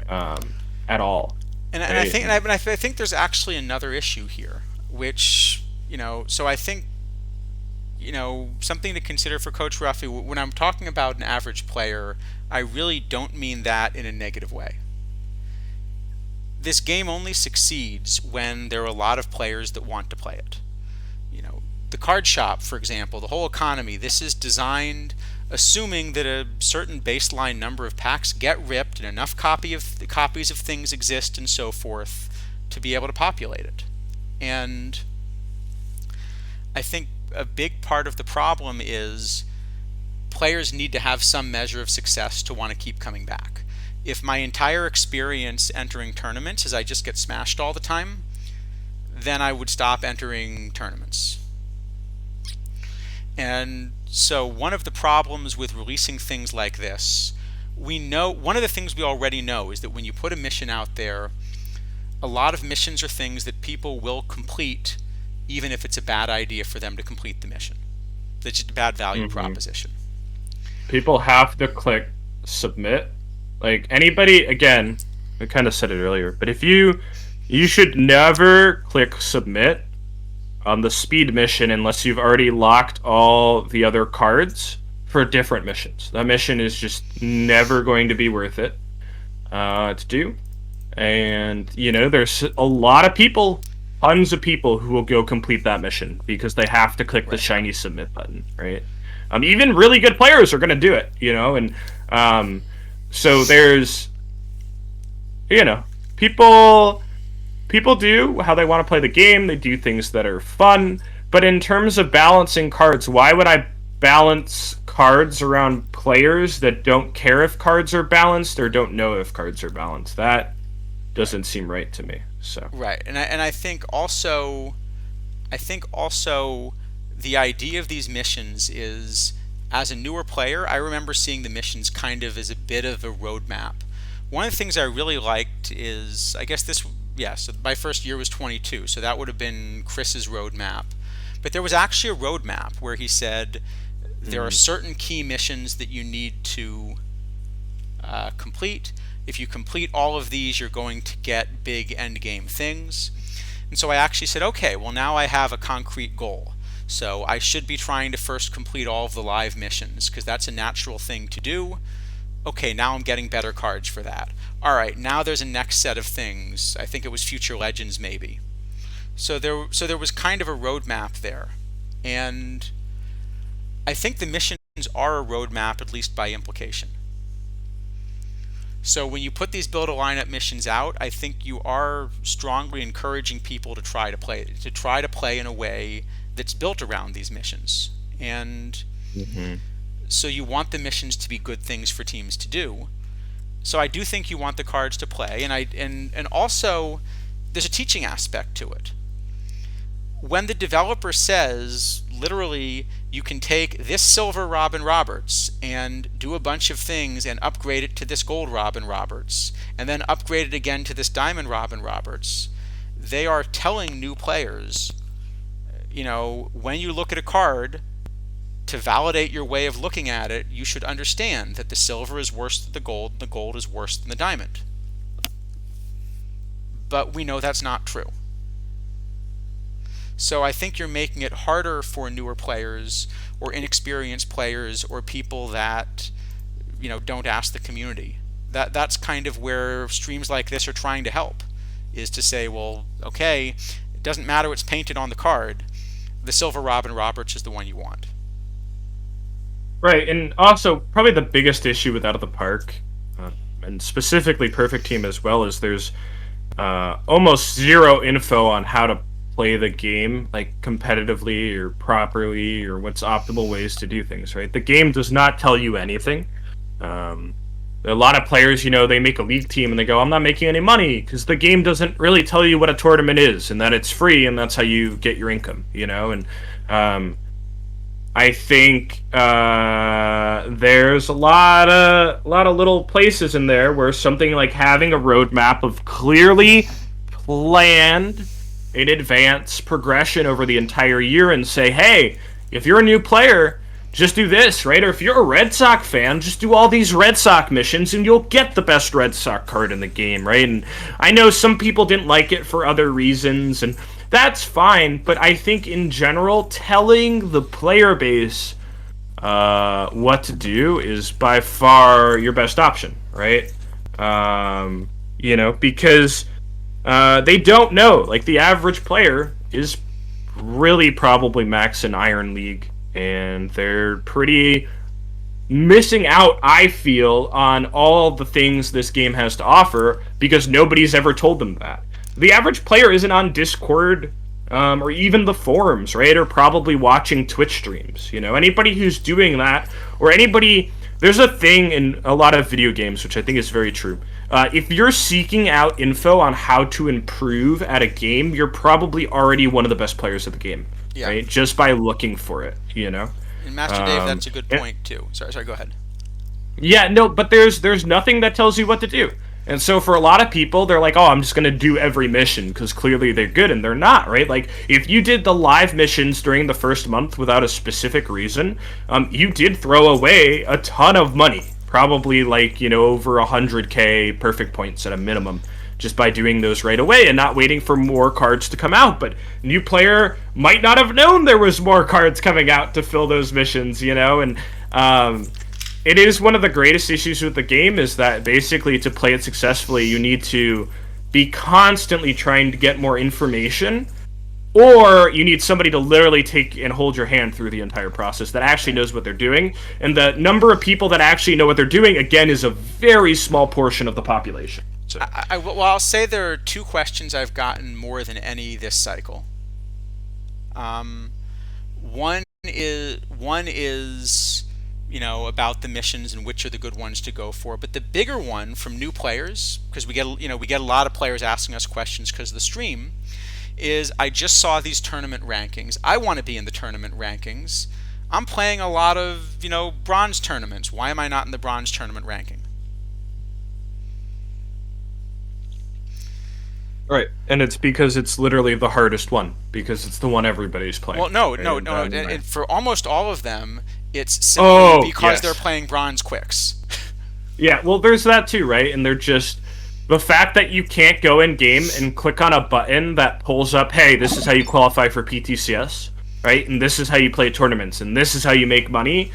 S2: at all.
S1: And I
S2: Right?
S1: think I think there's actually another issue here, which, so I think, something to consider for Coach Ruffy. When I'm talking about an average player, I really don't mean that in a negative way. This game only succeeds when there are a lot of players that want to play it. The card shop, for example, the whole economy, this is designed assuming that a certain baseline number of packs get ripped and enough copies of things exist and so forth to be able to populate it. And I think a big part of the problem is players need to have some measure of success to want to keep coming back. If my entire experience entering tournaments is I just get smashed all the time, then I would stop entering tournaments. And so one of the problems with releasing things like this, one of the things we already know is that when you put a mission out there, a lot of missions are things that people will complete even if it's a bad idea for them to complete the mission. That's just a bad value proposition.
S2: People have to click submit. Like, anybody, again, I kind of said it earlier, but if you should never click submit on the speed mission unless you've already locked all the other cards for different missions. That mission is just never going to be worth it to do. And, there's a lot of people, tons of people who will go complete that mission because they have to click the shiny submit button, right? Even really good players are going to do it, and so there's, people do how they want to play the game. They do things that are fun. But in terms of balancing cards, why would I balance cards around players that don't care if cards are balanced or don't know if cards are balanced? That doesn't seem right to me. So
S1: Right. And I think also the idea of these missions is, as a newer player, I remember seeing the missions kind of as a bit of a roadmap. One of the things I really liked is, I guess so my first year was 22, so that would have been Chris's roadmap. But there was actually a roadmap where he said there are certain key missions that you need to complete. If you complete all of these, you're going to get big end game things. And so I actually said, okay, well, now I have a concrete goal. So I should be trying to first complete all of the live missions because that's a natural thing to do. Okay, now I'm getting better cards for that. All right, now there's a next set of things. I think it was Future Legends maybe. So there was kind of a roadmap there. And I think the missions are a roadmap, at least by implication. So when you put these build a lineup missions out, I think you are strongly encouraging people to try to play in a way that's built around these missions. And
S2: Hmm.
S1: so you want the missions to be good things for teams to do. So I do think you want the cards to play, and also there's a teaching aspect to it. When the developer says literally you can take this silver Robin Roberts and do a bunch of things and upgrade it to this gold Robin Roberts and then upgrade it again to this diamond Robin Roberts, they are telling new players, when you look at a card, to validate your way of looking at it, you should understand that the silver is worse than the gold is worse than the diamond. But we know that's not true. So I think you're making it harder for newer players or inexperienced players or people that don't ask the community. That's kind of where streams like this are trying to help, is to say, well, okay, it doesn't matter what's painted on the card. The silver Robin Roberts is the one you want.
S2: Right, and also probably the biggest issue with Out of the Park, and specifically Perfect Team as well, is there's almost zero info on how to play the game like competitively or properly, or what's optimal ways to do things. Right, the game does not tell you anything. A lot of players, they make a league team and they go, "I'm not making any money," because the game doesn't really tell you what a tournament is and that it's free and that's how you get your income. And I think there's a lot of little places in there where something like having a roadmap of clearly planned in advance progression over the entire year, and say, hey, if you're a new player, just do this, right? Or if you're a Red Sox fan, just do all these Red Sox missions and you'll get the best Red Sox card in the game, right? And I know some people didn't like it for other reasons, and that's fine, but I think in general, telling the player base what to do is by far your best option, right? Because they don't know. Like, the average player is really probably max in Iron League, and they're pretty missing out, I feel, on all the things this game has to offer because nobody's ever told them that. The average player isn't on Discord or even the forums, right? Or probably watching Twitch streams. Anybody who's doing that, or anybody, there's a thing in a lot of video games which I think is very true. If you're seeking out info on how to improve at a game, you're probably already one of the best players of the game,
S1: Yeah.
S2: right? Just by looking for it,
S1: And Master Dave, that's a good point too. Sorry, go ahead.
S2: Yeah, no, but there's nothing that tells you what to do. And so for a lot of people, they're like, oh, I'm just going to do every mission because clearly they're good, and they're not, right? Like, if you did the live missions during the first month without a specific reason, you did throw away a ton of money. Probably like, over 100K perfect points at a minimum, just by doing those right away and not waiting for more cards to come out. But new player might not have known there was more cards coming out to fill those missions, and it is one of the greatest issues with the game, is that basically to play it successfully, you need to be constantly trying to get more information, or you need somebody to literally take and hold your hand through the entire process that actually knows what they're doing. And the number of people that actually know what they're doing, again, is a very small portion of the population. So.
S1: I'll say there are two questions I've gotten more than any this cycle. One is about the missions and which are the good ones to go for. But the bigger one from new players, because we get a lot of players asking us questions because of the stream, is I just saw these tournament rankings. I want to be in the tournament rankings. I'm playing a lot of bronze tournaments. Why am I not in the bronze tournament ranking?
S2: Right, and it's because it's literally the hardest one, because it's the one everybody's playing.
S1: Well, no. And for almost all of them, it's simply because they're playing bronze quicks.
S2: Yeah, well, there's that too, right? And they're just, the fact that you can't go in game and click on a button that pulls up, hey, this is how you qualify for PTCS, right? And this is how you play tournaments, and this is how you make money,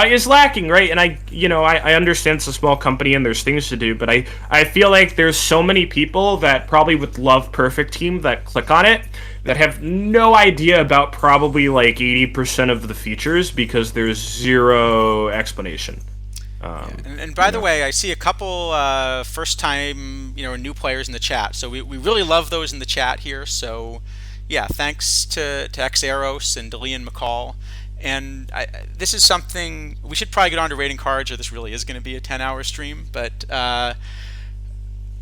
S2: is lacking, right? And I understand it's a small company and there's things to do, but I feel like there's so many people that probably would love Perfect Team that click on it that have no idea about probably like 80% of the features because there's zero explanation.
S1: And by
S2: You
S1: the
S2: know.
S1: way, I see a couple first time, new players in the chat. So we really love those in the chat here. So yeah, thanks to Xeros and Delian McCall. And this is something we should probably get on to rating cards, or this really is going to be a 10-hour stream. But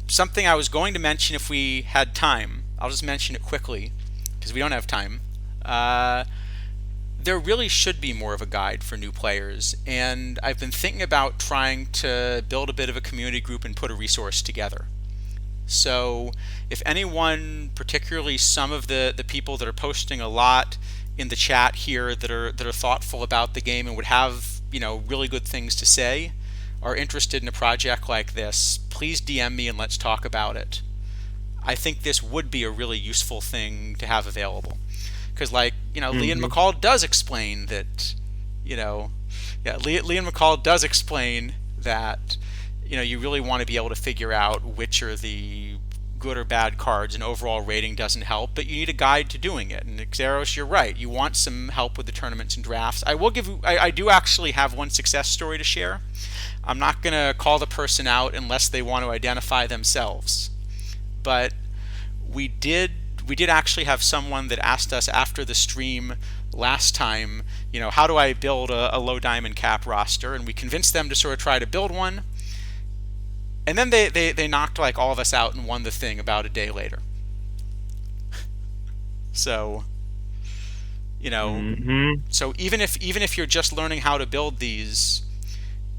S1: something I was going to mention if we had time, I'll just mention it quickly because we don't have time. There really should be more of a guide for new players, and I've been thinking about trying to build a bit of a community group and put a resource together. So if anyone, particularly some of the people that are posting a lot in the chat here that are thoughtful about the game and would have really good things to say, are interested in a project like this, please DM me and let's talk about it. I think this would be a really useful thing to have available. Because, Liam
S2: Hmm.
S1: McCall does explain that, Liam McCall does explain that, you really want to be able to figure out which are the good or bad cards, and overall rating doesn't help, but you need a guide to doing it. And Xeros, you're right. You want some help with the tournaments and drafts. I do actually have one success story to share. I'm not going to call the person out unless they want to identify themselves. But we did we did actually have someone that asked us after the stream last time, how do I build a low diamond cap roster? And we convinced them to sort of try to build one. And then they knocked like all of us out and won the thing about a day later. So, you know,
S2: Hmm.
S1: so even if you're just learning how to build these,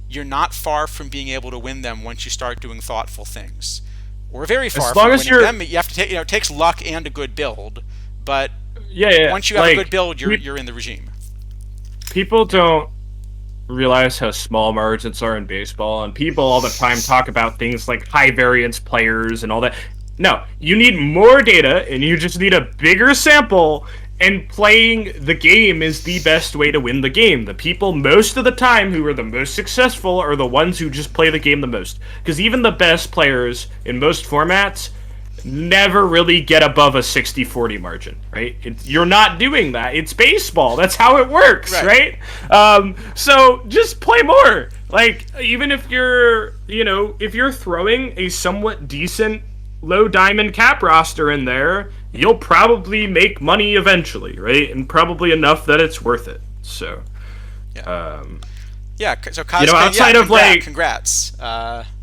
S1: you're not far from being able to win them once you start doing thoughtful things. We're very far
S2: As long
S1: from
S2: as
S1: winning
S2: you're,
S1: them. You have to take, it takes luck and a good build, but
S2: yeah, yeah,
S1: once you have a good
S2: like
S1: build, you're
S2: pe-
S1: you're in the regime.
S2: people don't realize how small margins are in baseball, and people all the time talk about things like high variance players and all that. No, you need more data, and you just need a bigger sample. And playing the game is the best way to win the game. The people most of the time who are the most successful are the ones who just play the game the most. Because even the best players in most formats never really get above a 60-40 margin, right? You're not doing that. It's baseball. That's how it works,
S1: Right.
S2: right? So just play more. Like, even if if you're throwing a somewhat decent low diamond cap roster in there, you'll probably make money eventually, right? And probably enough that it's worth it. So,
S1: Yeah.
S2: um,
S1: Yeah. So Kazkan, yeah,
S2: outside of
S1: congrats.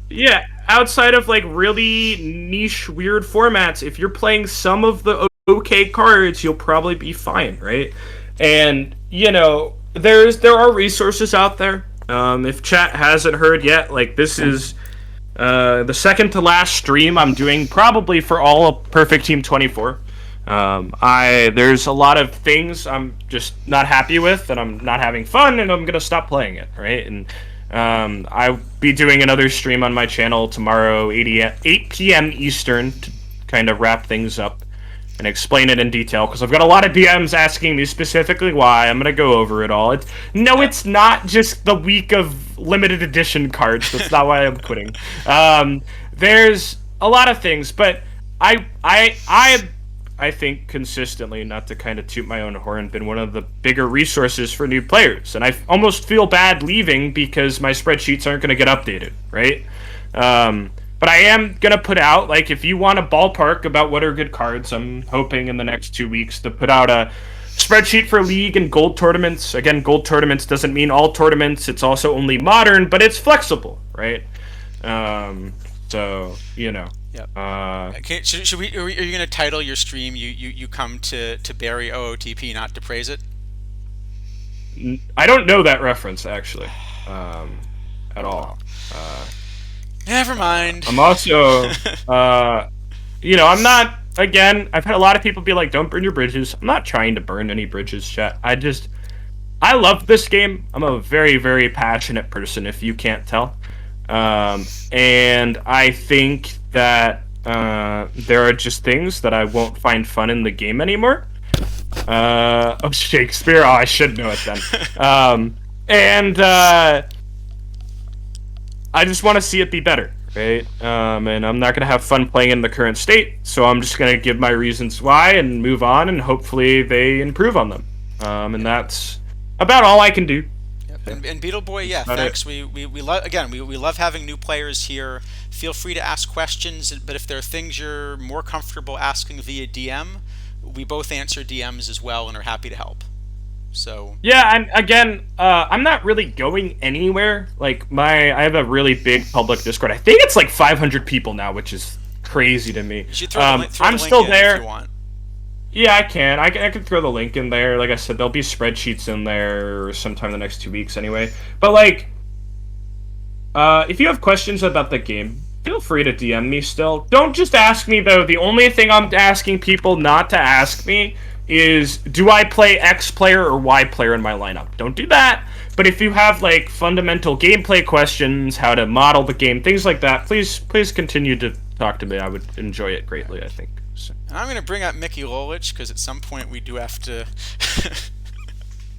S2: yeah, outside of like really niche weird formats, if you're playing some of the okay cards, you'll probably be fine, right? And there are resources out there. If chat hasn't heard yet, like this is the second to last stream I'm doing probably for all of Perfect Team 24. There's a lot of things I'm just not happy with, and I'm not having fun, and I'm gonna stop playing it, right? And I'll be doing another stream on my channel tomorrow, 8 p.m. Eastern, to kind of wrap things up and explain it in detail, because I've got a lot of DMs asking me specifically why. I'm gonna go over it all.
S1: Yeah.
S2: It's not just the week of limited edition cards. That's not why I'm quitting. There's a lot of things, but I think consistently, not to kind of toot my own horn, been one of the bigger resources for new players, and I almost feel bad leaving because my spreadsheets aren't going to get updated, right? But I am going to put out, like, if you want a ballpark about what are good cards, I'm hoping in the next 2 weeks to put out a spreadsheet for league and gold tournaments. Again, gold tournaments doesn't mean all tournaments. It's also only modern, but it's flexible, right? So,
S1: Yep.
S2: Uh,
S1: Okay, should we? Are you going to title your stream? You come to bury OOTP, not to praise it.
S2: I don't know that reference, actually, at
S1: Oh
S2: all.
S1: well. Never mind.
S2: I'm also, I'm not, again, I've had a lot of people be like, don't burn your bridges. I'm not trying to burn any bridges, chat. I love this game. I'm a very, very passionate person, if you can't tell. And I think that there are just things that I won't find fun in the game anymore. Shakespeare. Oh, I should know it then. And I just want to see it be better, right? And I'm not gonna have fun playing in the current state, so I'm just gonna give my reasons why and move on, and hopefully they improve on them. And that's about all I can do.
S1: Yep. And Beetle Boy,
S2: That's
S1: yeah,
S2: about it.
S1: thanks. We love again. We love having new players here. Feel free to ask questions, but if there are things you're more comfortable asking via DM, we both answer DMs as well and are happy to help. So
S2: Yeah, and again, I'm not really going anywhere. Like I have a really big public Discord. I think it's like 500 people now, which is crazy to me.
S1: you should throw the
S2: I'm
S1: link
S2: still
S1: in if you
S2: there.
S1: want.
S2: Yeah, I can. I can throw the link in there. Like I said, there'll be spreadsheets in there sometime the next 2 weeks anyway. But like, if you have questions about the game, feel free to DM me still. Don't just ask me though. The only thing I'm asking people not to ask me is, do I play X player or Y player in my lineup? Don't do that. But if you have like fundamental gameplay questions, how to model the game, things like that, please continue to talk to me. I would enjoy it greatly, I think. So.
S1: And I'm going to bring up Mickey Lolich because at some point we do have to.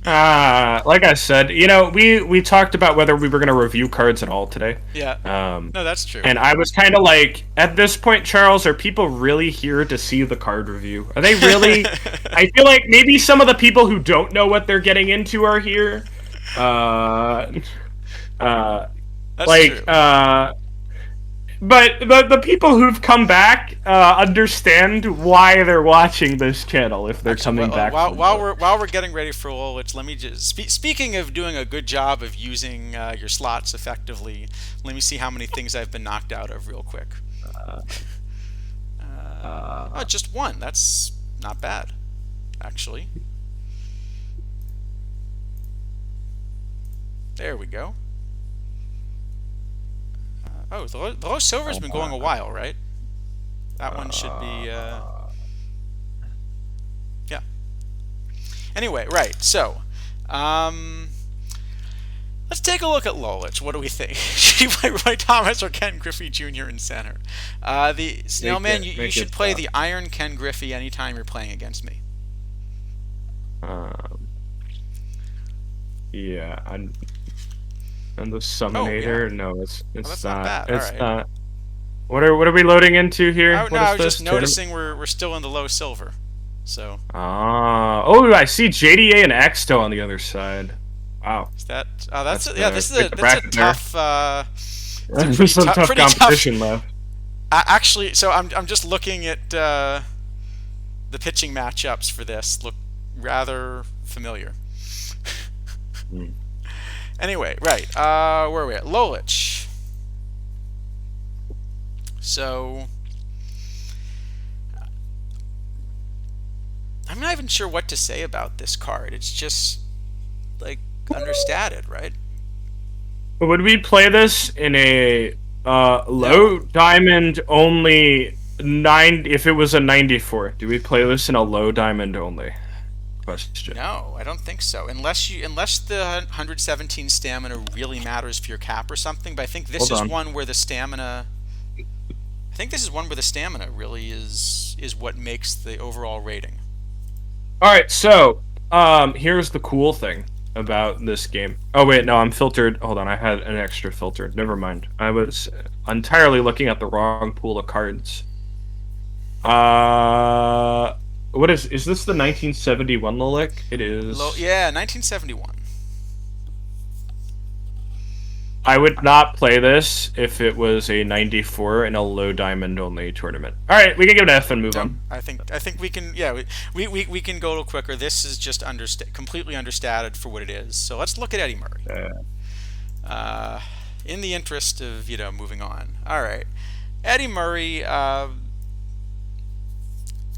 S2: Like I said, we talked about whether we were going to review cards at all today.
S1: Yeah. No, that's true.
S2: And I was kind of like, at this point, Charles, are people really here to see the card review? Are they really? I feel like maybe some of the people who don't know what they're getting into are here. Uh, uh,
S1: That's
S2: like,
S1: true.
S2: But the people who've come back understand why they're watching this channel if they're coming back.
S1: While we're getting ready for Lolich, let me just speaking of doing a good job of using your slots effectively. Let me see how many things I've been knocked out of real quick. Oh, just one. That's not bad, actually. There we go. Oh, the low silver's been going a while, right? That one should be, yeah. Anyway, right, so, let's take a look at Lolich. What do we think? Should he play Roy Thomas or Ken Griffey Jr. in center? The Snailman, you should play the Iron Ken Griffey anytime you're playing against me.
S2: Yeah, and the Summonator, no, it's
S1: that's
S2: not.
S1: not bad.
S2: It's
S1: All right.
S2: not. What are we loading into here?
S1: No,
S2: What
S1: I
S2: is
S1: was
S2: this?
S1: just noticing we're still in the low silver. So.
S2: Oh, I see JDA and Exto on the other side. Wow.
S1: Is that? Oh, that's
S2: That's
S1: yeah. This is a tough.
S2: There's some tough
S1: pretty
S2: competition left.
S1: Actually, so I'm just looking at the pitching matchups for this. Look rather familiar. Anyway, right. Where are we at? Lolich. So I'm not even sure what to say about this card. It's just like understated, right?
S2: Would we play this in a low diamond only 9? If it was a 94, do we play this in a low diamond only? Question.
S1: No, I don't think so. Unless the 117 stamina really matters for your cap or something. But I think this is one where the stamina. I think this is one where the stamina really is what makes the overall rating.
S2: All right, so here's the cool thing about this game. Oh wait, no, I'm filtered. Hold on, I had an extra filter. Never mind. I was entirely looking at the wrong pool of cards. What is this the 1971 Lolich? It is.
S1: Yeah, 1971.
S2: I would not play this if it was a 94 in a low diamond only tournament. All right, we can give it an F and move on.
S1: I think we can. Yeah, we can go a little quicker. This is just completely understated for what it is. So let's look at Eddie Murray. In the interest of moving on. All right, Eddie Murray.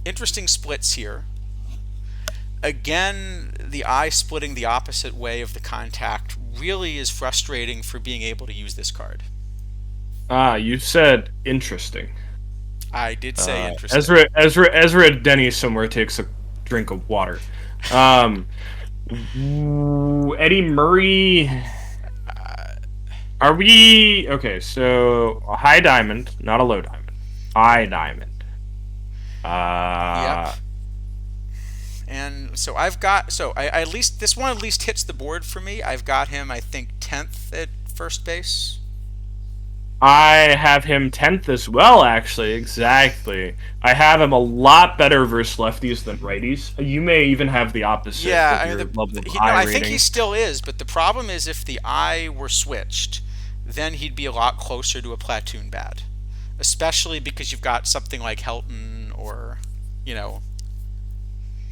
S1: Interesting splits here. Again, the eye splitting the opposite way of the contact really is frustrating for being able to use this card.
S2: You said interesting.
S1: I did say interesting.
S2: Ezra Denny somewhere takes a drink of water. Eddie Murray. Are we okay? So a high diamond, not a low diamond. High diamond.
S1: Yep. And so I at least this one at least hits the board for me. I've got him, I think, 10th at first base.
S2: I have him 10th as well, actually. Exactly. I have him a lot better versus lefties than righties. You may even have the opposite
S1: Yeah,
S2: with
S1: I mean,
S2: your level of
S1: no,
S2: I
S1: I think he
S2: rating.
S1: still is, but the problem is if the eye were switched, then he'd be a lot closer to a platoon bat, especially because you've got something like Helton or, you know,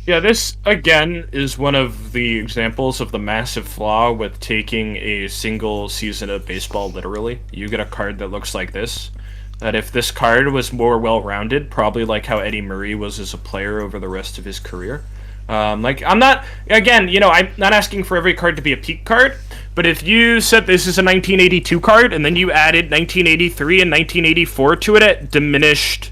S2: Yeah, this again is one of the examples of the massive flaw with taking a single season of baseball literally. You get a card that looks like this. That if this card was more well rounded, probably like how Eddie Murray was as a player over the rest of his career. Like I'm not again, I'm not asking for every card to be a peak card, but if you said this is a 1982 card and then you added 1983 and 1984 to it at diminished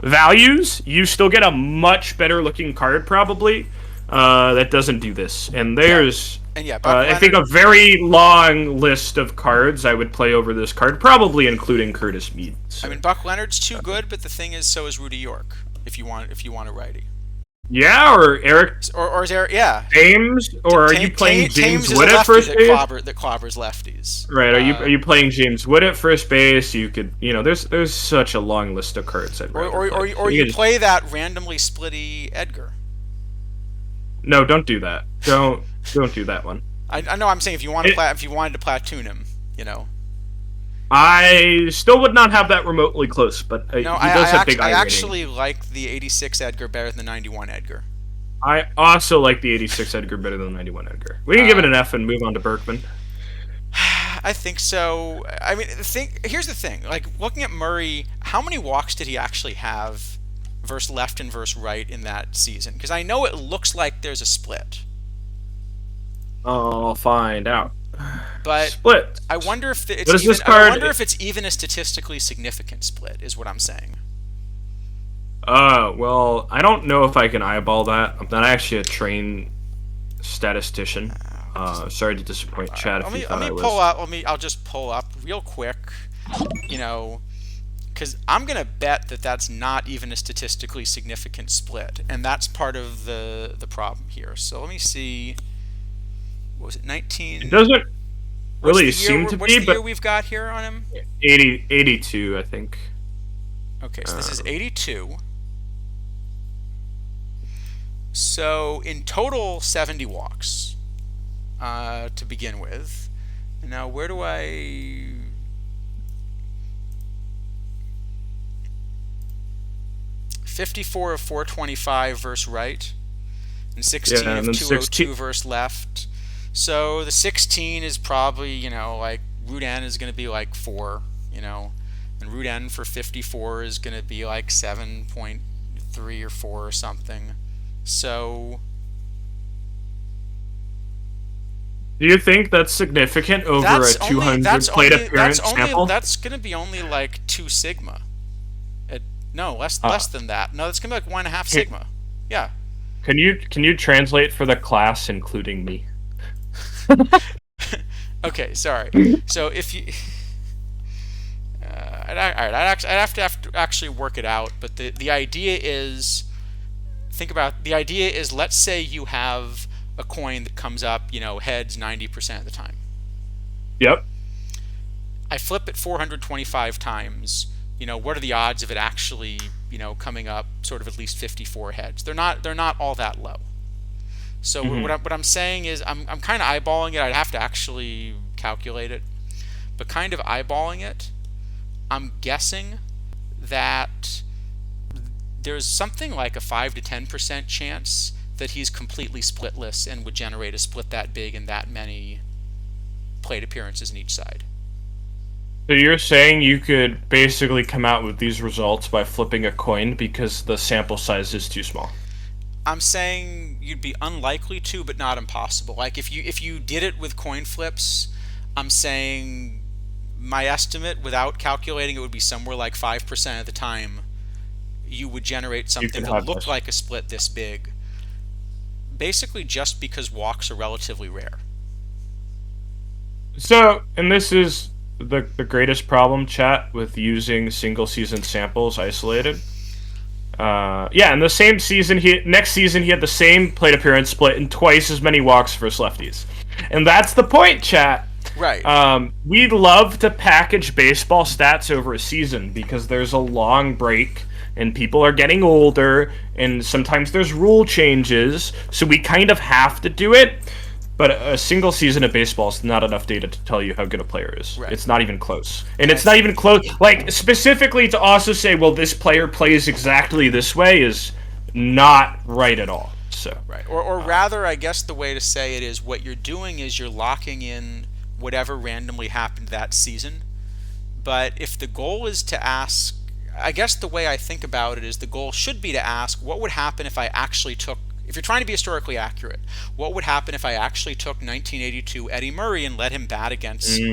S2: values, you still get a much better looking card probably that doesn't do this. And
S1: yeah,
S2: there's,
S1: and yeah, Buck
S2: I think,
S1: Leonard.
S2: a very long list of cards I would play over this card, probably including Curtis Mead.
S1: I
S2: So
S1: mean, Buck Leonard's too good, but the thing is, so is Rudy York. If you want a righty,
S2: yeah, or Eric
S1: or is there? Yeah,
S2: James, or are you playing
S1: Thames
S2: James
S1: is a
S2: Wood at
S1: lefty
S2: first
S1: that
S2: base?
S1: clobbers lefties.
S2: Right. Are you playing James Wood at first base? You could, there's such a long list of cards I'd
S1: Or
S2: rather
S1: or,
S2: play.
S1: or,
S2: So
S1: or you
S2: just,
S1: play that randomly splitty Edgar.
S2: no, don't do that. Don't do that one.
S1: I know I'm saying
S2: It,
S1: if you wanted to platoon him, you know.
S2: I still would not have that remotely close, but
S1: No,
S2: he does have big
S1: I
S2: eye rating.
S1: actually like the 86 Edgar better than the 91 Edgar.
S2: I also like the 86 Edgar better than the 91 Edgar. We can give it
S1: Uh,
S2: an F and move on to Berkman.
S1: I think so. I mean, here's the thing. Like looking at Murray, how many walks did he actually have versus left and versus right in that season? Because I know it looks like there's a split,
S2: I'll find out.
S1: but
S2: Split.
S1: I wonder if
S2: What
S1: it's
S2: is
S1: even.
S2: this
S1: I
S2: card?
S1: wonder if it's even a statistically significant split. Is what I'm saying.
S2: Well, I don't know if I can eyeball that. I'm not actually a trained statistician. Sorry to disappoint Chad if you
S1: Let
S2: thought
S1: me
S2: I
S1: pull
S2: was.
S1: up. I'll just pull up real quick. You know, because I'm gonna bet that that's not even a statistically significant split, and that's part of the problem here. So let me see. What was it?
S2: It
S1: 19.
S2: doesn't
S1: What's
S2: really
S1: the year?
S2: seem to
S1: What's
S2: be,
S1: the year
S2: but
S1: we've got here on him?
S2: 82, I think.
S1: Okay, so this is
S2: Um,
S1: 82. So in total, 70 walks to begin with. Now, where do I? 54 of 425 versus right, and 16
S2: yeah, and
S1: of
S2: then
S1: 202
S2: 16.
S1: versus left. So the 16 is probably, like root n is going to be like 4, and root n for 54 is going to be like 7.3 or 4 or something. So
S2: Do you think that's significant over a 200 plate appearance sample?
S1: that's going to be only like 2 sigma. No,
S2: Uh,
S1: less than that. No, it's going to be like 1.5
S2: can,
S1: sigma. Yeah.
S2: can you translate for the class, including me?
S1: Okay, sorry. So if you, I'd have to actually work it out. But the idea is, the idea is, let's say you have a coin that comes up, heads 90% of the time.
S2: Yep.
S1: I flip it 425 times. What are the odds of it actually, coming up sort of at least 54 heads? They're not all that low. So
S2: Hmm.
S1: what I'm saying is I'm kind of eyeballing it. I'd have to actually calculate it, but kind of eyeballing it, I'm guessing that there's something like a 5 to 10% chance that he's completely splitless and would generate a split that big and that many plate appearances in each side.
S2: So you're saying you could basically come out with these results by flipping a coin because the sample size is too small?
S1: I'm saying you'd be unlikely to, but not impossible. Like if you did it with coin flips, I'm saying my estimate without calculating it would be somewhere like 5% of the time you would generate
S2: You
S1: something
S2: could
S1: that
S2: have
S1: looked
S2: this.
S1: like a split this big. Basically just because walks are relatively rare.
S2: So, and this is the greatest problem, chat, with using single season samples isolated. Yeah, in the same season, next season he had the same plate appearance split and twice as many walks versus lefties, and that's the point, chat.
S1: Right.
S2: We love to package baseball stats over a season because there's a long break and people are getting older and sometimes there's rule changes, so we kind of have to do it. But a single season of baseball is not enough data to tell you how good a player is.
S1: Right.
S2: It's not even close. And
S1: And
S2: it's not even close. Like, specifically to also say, well, this player plays exactly this way is not right at all. So,
S1: right. Or rather, I guess the way to say it is what you're doing is you're locking in whatever randomly happened that season. But if the goal is to ask, I guess the way I think about it is the goal should be to ask what would happen if I actually took, if you're trying to be historically accurate, what would happen if I actually took 1982 Eddie Murray and let him bat against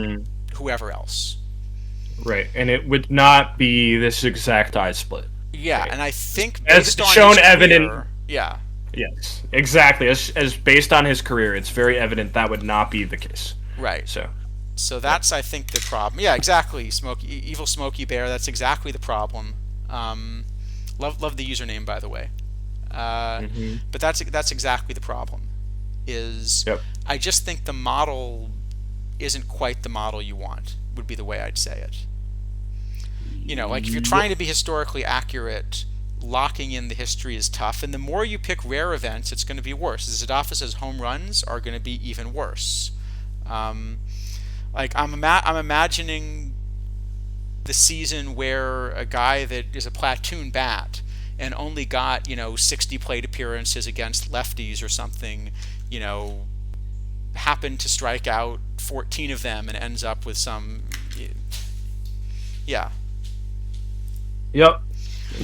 S1: whoever else?
S2: right. And it would not be this exact eye split.
S1: Yeah,
S2: Right.
S1: and I think
S2: As
S1: based on
S2: shown
S1: his
S2: evident.
S1: career, yeah,
S2: Yes, exactly. As based on his career, it's very evident that would not be the case.
S1: right.
S2: So,
S1: So that's, I think, the problem. Yeah, exactly. Evil Smokey Bear. That's exactly the problem. Love the username, by the way. But that's exactly the problem. Is
S2: yep.
S1: I just think the model isn't quite the model you want. Would be the way I'd say it. Like if you're trying to be historically accurate, locking in the history is tough, and the more you pick rare events, it's going to be worse. Zadofis's home runs are going to be even worse. Um, like I'm imagining the season where a guy that is a platoon bat and only got 60 plate appearances against lefties or something, you know, happened to strike out 14 of them and ends up with some, yeah.
S2: Yep.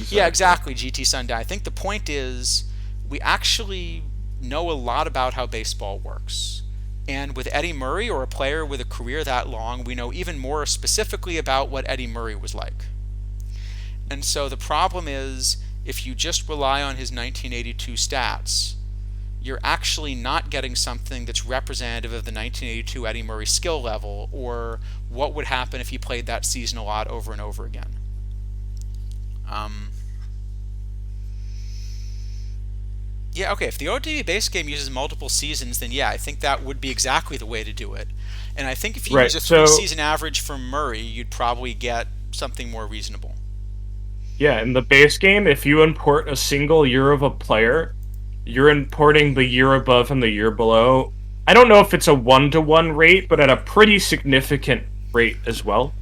S1: Yeah, exactly, GT Sundown. I think the point is we actually know a lot about how baseball works. And with Eddie Murray, or a player with a career that long, we know even more specifically about what Eddie Murray was like. And so the problem is, if you just rely on his 1982 stats, you're actually not getting something that's representative of the 1982 Eddie Murray skill level, or what would happen if he played that season a lot over and over again. Yeah, okay, if the OTB base game uses multiple seasons, then yeah, I think that would be exactly the way to do it. And I think if you
S2: Right.
S1: use a
S2: So,
S1: three-season average for Murray, you'd probably get something more reasonable.
S2: yeah, in the base game, if you import a single year of a player, you're importing the year above and the year below. I don't know if it's a 1-to-1 rate, but at a pretty significant rate as well.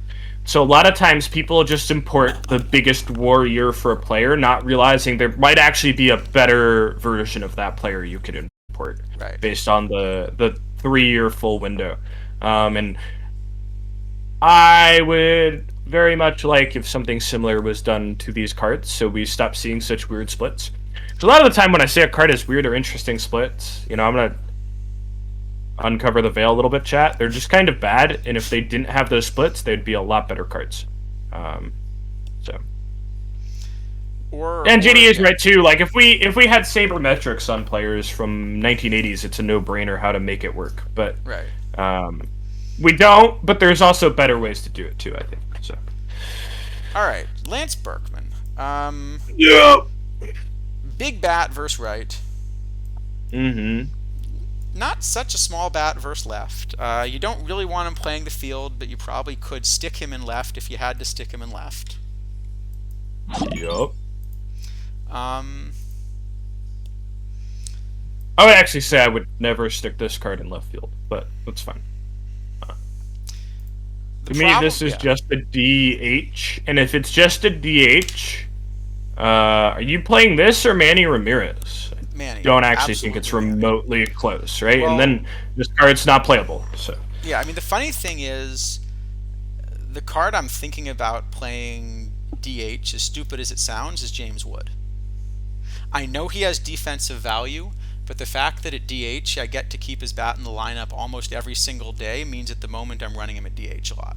S2: So a lot of times people just import the biggest war year for a player, not realizing there might actually be a better version of that player you could import
S1: Right.
S2: based on the 3-year full window. And I would very much like if something similar was done to these cards, so we stop seeing such weird splits. So a lot of the time when I say a card is weird or interesting splits, I'm gonna uncover the veil a little bit, chat. They're just kind of bad, and if they didn't have those splits, they'd be a lot better cards. So. And JD is right too. Like if we had sabermetrics on players from 1980s, it's a no-brainer how to make it work. But
S1: right.
S2: We don't. But there's also better ways to do it too, I think. So.
S1: All right, Lance Berkman.
S2: Yeah.
S1: Big bat versus right.
S2: Mm-hmm.
S1: Not such a small bat versus left. You don't really want him playing the field, but you probably could stick him in left if you had to stick him in left.
S2: Yup.
S1: I
S2: would actually say I would never stick this card in left field, but that's fine. To me, this is just a DH, and if it's just a DH, are you playing this or Manny Ramirez?
S1: Manny.
S2: Don't actually think it's remotely Manny. Close, right? Well, and then this card's not playable. So
S1: yeah, I mean the funny thing is, the card I'm thinking about playing DH, as stupid as it sounds, is James Wood. I know he has defensive value, but the fact that at DH I get to keep his bat in the lineup almost every single day means at the moment I'm running him at DH a lot.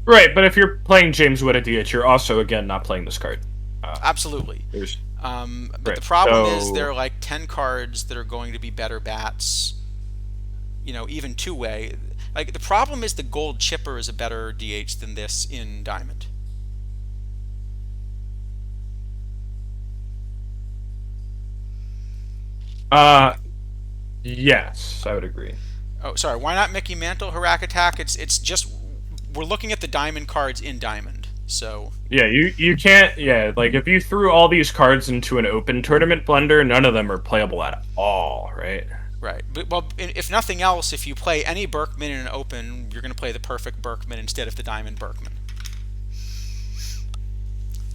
S2: Right, but if you're playing James Wood at DH, you're also again not playing this card.
S1: Absolutely. But
S2: right.
S1: The problem is there are like 10 cards that are going to be better bats, even two-way. Like the problem is the gold chipper is a better DH than this in Diamond.
S2: Yes, I would agree.
S1: Oh, sorry. Why not Mickey Mantle, Harak Attack? It's just we're looking at the diamond cards in diamond. So
S2: Yeah, you can't. Yeah, like if you threw all these cards into an open tournament blender, none of them are playable at all, right?
S1: right. But well, if nothing else, if you play any Berkman in an open, you're going to play the perfect Berkman instead of the diamond Berkman.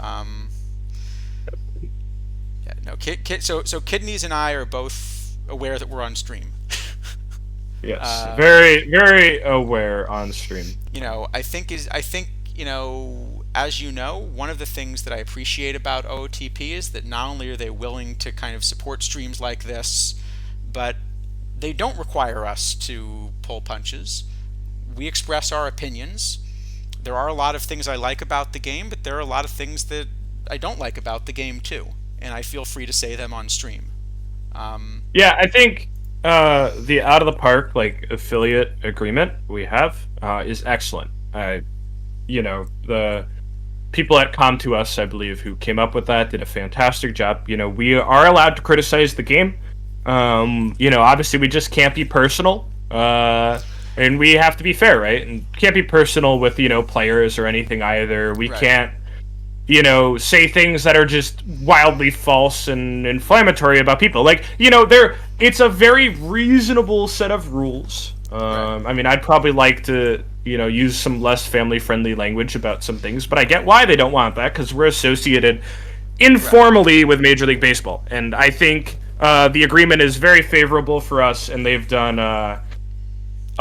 S1: Um, yeah. No. So Kidneys and I are both aware that we're on stream.
S2: Yes,
S1: uh,
S2: very aware on stream.
S1: I think as you know, one of the things that I appreciate about OOTP is that not only are they willing to kind of support streams like this, but they don't require us to pull punches. We express our opinions. There are a lot of things I like about the game, but there are a lot of things that I don't like about the game too, and I feel free to say them on stream.
S2: Yeah, I think the out of the park like affiliate agreement we have is excellent. The people at Com2Us, I believe, who came up with that did a fantastic job. We are allowed to criticize the game. Obviously we just can't be personal. And we have to be fair, right? And can't be personal with, players or anything either. We
S1: Right.
S2: can't, say things that are just wildly false and inflammatory about people. Like, it's a very reasonable set of rules.
S1: Right.
S2: I mean, I'd probably like to, use some less family-friendly language about some things, but I get why they don't want that because we're associated
S1: Right.
S2: informally with Major League Baseball, and I think the agreement is very favorable for us, and they've done a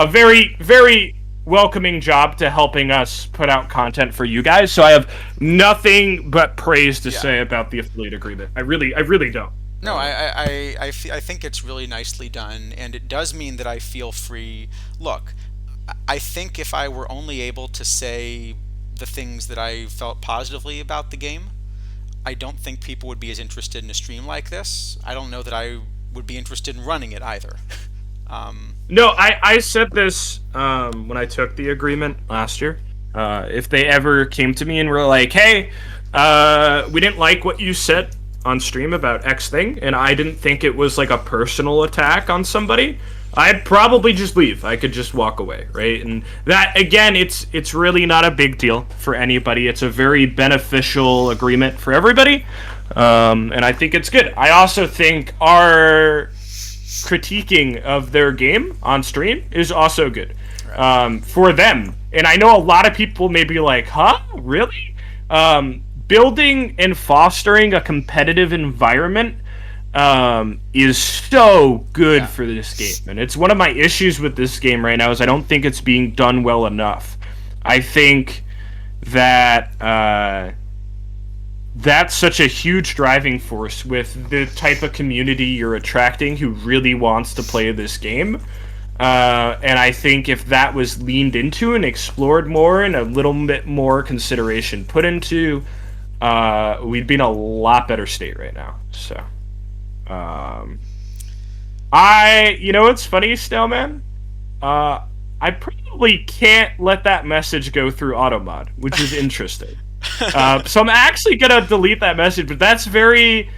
S2: very, very welcoming job to helping us put out content for you guys. So I have nothing but praise to
S1: Yeah.
S2: say about the affiliate agreement. I really don't.
S1: No, I think it's really nicely done, and it does mean that I feel free. Look, I think if I were only able to say the things that I felt positively about the game, I don't think people would be as interested in a stream like this. I don't know that I would be interested in running it either. um,
S2: No, I said this when I took the agreement last year. If they ever came to me and were like, "Hey, we didn't like what you said on stream about X thing," and I didn't think it was like a personal attack on somebody, I'd probably just leave. I could just walk away, right? And that again, it's really not a big deal for anybody. It's a very beneficial agreement for everybody, and I think it's good. I also think our critiquing of their game on stream is also good
S1: right.
S2: for them. And I know a lot of people may be like, huh? Really? Building and fostering a competitive environment is so good
S1: Yeah.
S2: for this game. And it's one of my issues with this game right now is I don't think it's being done well enough. I think that that's such a huge driving force with the type of community you're attracting who really wants to play this game. And I think if that was leaned into and explored more and a little bit more consideration put into, we'd be in a lot better state right now. So, what's funny, Snailman? I probably can't let that message go through AutoMod, which is interesting. So I'm actually gonna delete that message, but that's very,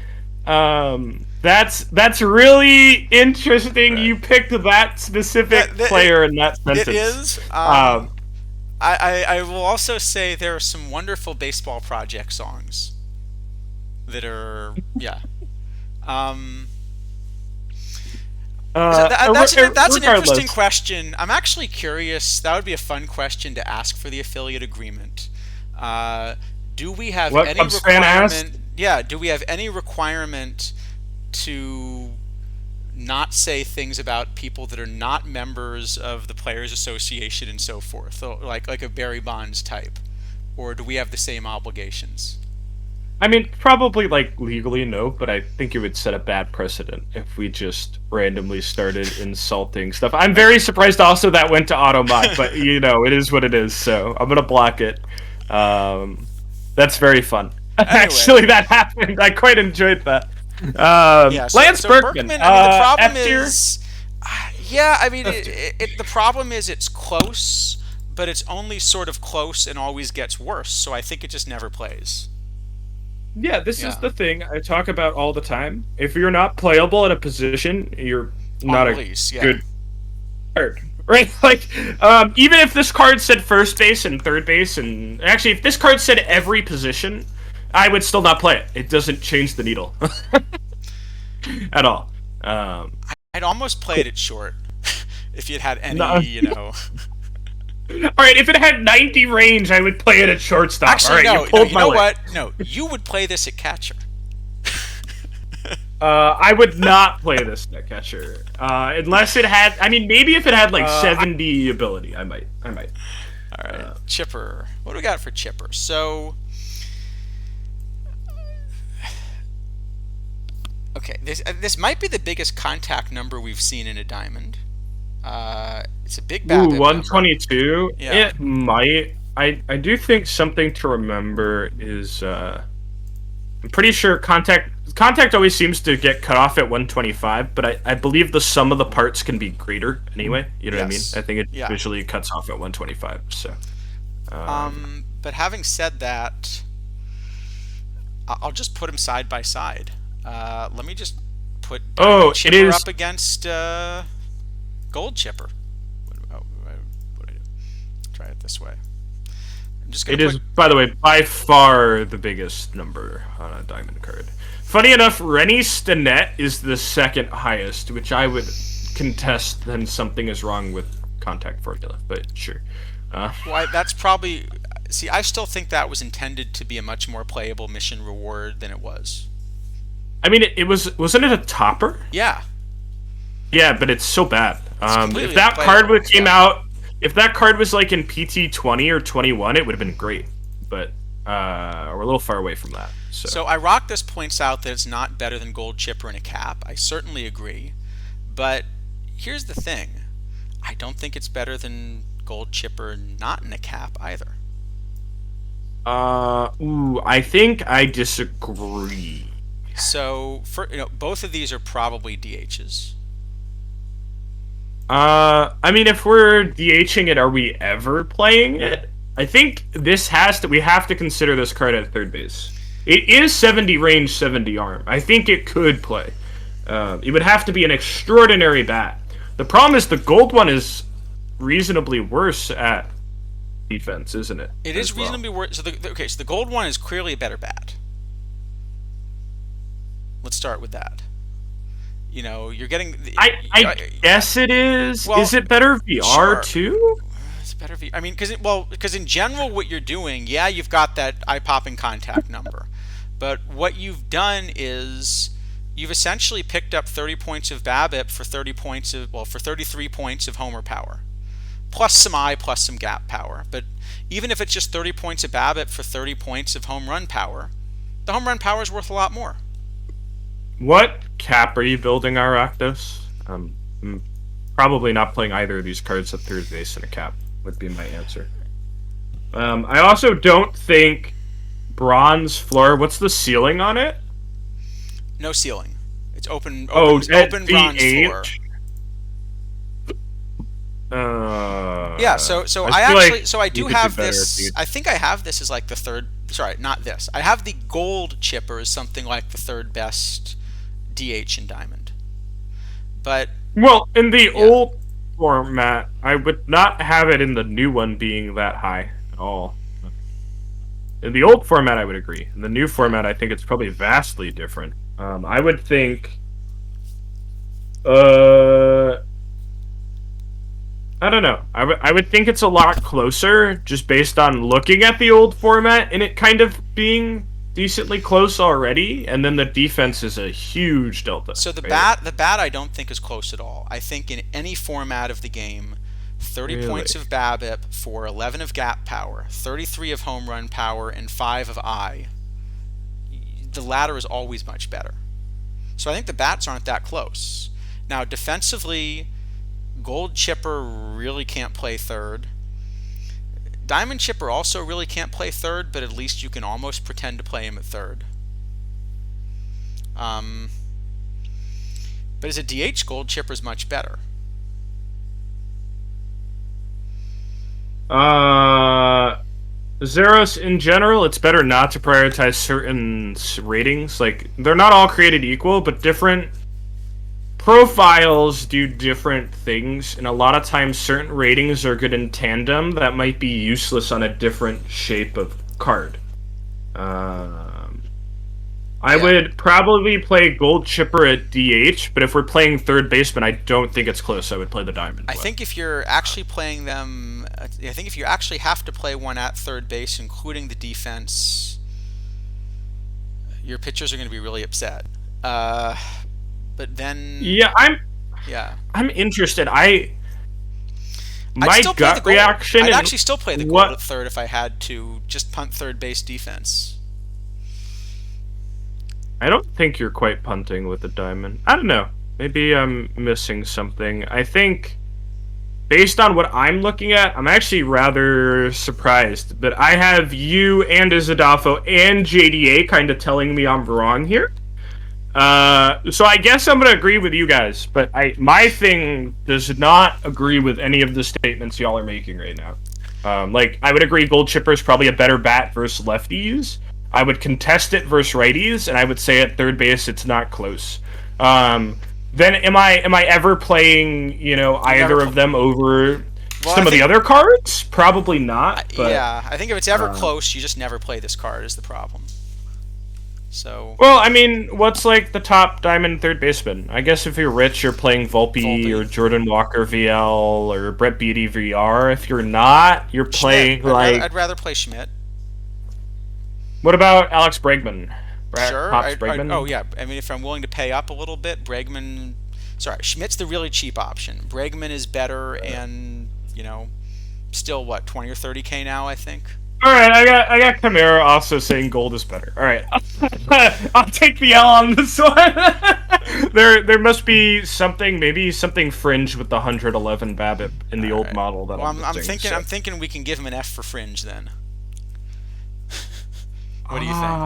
S2: that's really interesting.
S1: Right.
S2: You picked that specific player in that sentence.
S1: It is. I will also say there are some wonderful baseball project songs that are yeah. Um, so that's an interesting
S2: Regardless,
S1: question. I'm actually curious. That would be a fun question to ask for the affiliate agreement. Do we have
S2: what
S1: any
S2: Cubs fan asked.
S1: requirement? Yeah, do we have any requirement to not say things about people that are not members of the Players Association and so forth, so like a Barry Bonds type, or do we have the same obligations?
S2: I mean, probably like legally no, but I think it would set a bad precedent if we just randomly started insulting stuff. I'm very surprised also that went to Automod, but it is what it is, so I'm gonna block it. That's very fun.
S1: Anyway,
S2: Actually, that happened. I quite enjoyed that.
S1: yeah. So,
S2: Lance
S1: so
S2: Berkman,
S1: Berkman. I mean, the problem
S2: F tier.
S1: is, yeah. I mean,
S2: F tier.
S1: the problem is it's close, but it's only sort of close and always gets worse. So I think it just never plays.
S2: Yeah, this is
S1: Yeah,
S2: the thing I talk about all the time. If you're not playable at a position, you're
S1: on
S2: not a
S1: release. Yeah,
S2: good card, right? Like, even if this card said first base and third base, and actually, if this card said every position, I would still not play it. It doesn't change the needle at all. Um,
S1: I'd almost play it at short if you'd had any,
S2: no, all right, if it had 90 range, I would play it at shortstop.
S1: Actually,
S2: All right,
S1: no,
S2: you
S1: no.
S2: pulled
S1: You
S2: my
S1: know
S2: leg.
S1: what? No, you would play this at catcher.
S2: I would not play this net catcher unless it had. I mean, maybe if it had like 70 ability, I might.
S1: All right, chipper. What do we got for chipper? So, okay, this might be the biggest contact number we've seen in a diamond. It's a big BABIP
S2: Ooh, 122.
S1: Yeah.
S2: It might. I do think something to remember is I'm pretty sure contact always seems to get cut off at 125, but I believe the sum of the parts can be greater anyway. You know
S1: Yes.
S2: what I mean? I think it
S1: Yeah.
S2: usually cuts off at 125. So.
S1: But having said that, I'll just put them side by side. Let me just put
S2: Oh, it
S1: chipper
S2: is.
S1: up against gold chipper. What do I do? Try it this way. I'm just gonna
S2: It is, by the way, by far the biggest number on a diamond card. Funny enough, Rennie Stinnett is the second highest, which I would contest. Then something is wrong with contact formula, but sure.
S1: Well, that's probably. See, I still think that was intended to be a much more playable mission reward than it was.
S2: I mean, it was. Wasn't it a topper?
S1: Yeah.
S2: Yeah, but it's so bad.
S1: completely
S2: If that
S1: unplayable,
S2: card came
S1: yeah.
S2: out, if that card was like in PT 20 or 21, it would have been great. But we're a little far away from that.
S1: So Ironicus points out that it's not better than gold chipper in a cap. I certainly agree. But here's the thing. I don't think it's better than gold chipper not in a cap either.
S2: I think I disagree.
S1: So for both of these are probably DHs.
S2: I mean, if we're DHing it, are we ever playing it? I think we have to consider this card at third base. It is 70 range, 70 arm. I think it could play. It would have to be an extraordinary bat. The problem is the gold one is reasonably worse at defense, isn't it?
S1: It is reasonably worse. So so the gold one is clearly a better bat. Let's start with that. You're getting.
S2: I guess it is.
S1: Well,
S2: is it better VR
S1: sure.
S2: too?
S1: It's better VR. I mean, because in general, what you're doing, yeah, you've got that eye-popping contact number, but what you've done is you've essentially picked up 30 points of BABIP for 33 points of homer power, plus some eye, plus some gap power. But even if it's just 30 points of BABIP for 30 points of home run power, the home run power is worth a lot more.
S2: What cap are you building, Arachnus? I'm probably not playing either of these cards at third base in a cap, would be my answer. I also don't think bronze floor. What's the ceiling on it?
S1: No ceiling. It's open
S2: At
S1: open bronze floor. Yeah, so I do have this. I think I have this as like the third. Sorry, not this. I have the gold chipper as something like the third best DH in diamond. But
S2: well, in the old format, I would not have it in the new one being that high at all. In the old format, I would agree. In the new format, I think it's probably vastly different. I would think. I don't know. I would think it's a lot closer just based on looking at the old format and it kind of being decently close already, and then the defense is a huge delta.
S1: So the
S2: right?
S1: bat I don't think is close at all. I think in any format of the game, 30
S2: Really?
S1: points of BABIP for 11 of gap power, 33 of home run power, and 5 of eye. The latter is always much better. So I think the bats aren't that close. Now defensively, gold chipper really can't play third. Diamond chipper also really can't play third, but at least you can almost pretend to play him at third. But as a DH, gold chipper is much better.
S2: Zeros in general, it's better not to prioritize certain ratings. Like, they're not all created equal, but different profiles do different things, and a lot of times certain ratings are good in tandem that might be useless on a different shape of card. Um, I
S1: Yeah.
S2: would probably play Gold Chipper at DH, but if we're playing third baseman, I don't think it's close. I would play the Diamond
S1: I
S2: one.
S1: think if you're actually playing them, I think if you actually have to play one at third base, including the defense, your pitchers are going to be really upset. Uh, but then,
S2: Yeah,
S1: yeah,
S2: I'm interested. I
S1: I'd
S2: my
S1: still play the
S2: gut
S1: gold.
S2: reaction
S1: I'd
S2: and
S1: actually still play the gold
S2: what
S1: at third if I had to just punt third base defense.
S2: I don't think you're quite punting with the diamond. I don't know. Maybe I'm missing something. I think based on what I'm looking at, I'm actually rather surprised that I have you and Izadafo and JDA kind of telling me I'm wrong here. So I guess I'm gonna agree with you guys, but my thing does not agree with any of the statements y'all are making right now. Like I would agree, Gold Chipper is probably a better bat versus lefties. I would contest it versus righties, and I would say at third base it's not close. Then am I ever playing either of them over
S1: Well, I
S2: some of the
S1: think,
S2: other cards? Probably not. But
S1: yeah, I think if it's ever close, you just never play this card is the problem. So,
S2: well, I mean, what's like the top diamond third baseman? I guess if you're rich, you're playing Volpe or
S1: Volpe,
S2: Jordan Walker VL or Brett Beatty VR. If you're not, you're
S1: Schmidt.
S2: playing like.
S1: I'd rather play Schmidt.
S2: What about Alex Bregman?
S1: Sure.
S2: Pops Bregman?
S1: Oh yeah. I mean, if I'm willing to pay up a little bit, Bregman. Sorry, Schmidt's the really cheap option. Bregman is better, and still what 20 or 30K now, I think.
S2: All right, I got Chimera also saying gold is better. All right, I'll take the L on this one. there must be something, maybe something fringe with the 111 BABIP in the
S1: All
S2: old
S1: right.
S2: model that
S1: Well,
S2: I'm
S1: I'm
S2: missing.
S1: thinking.
S2: So.
S1: I'm thinking we can give him an F for fringe then. What do you think?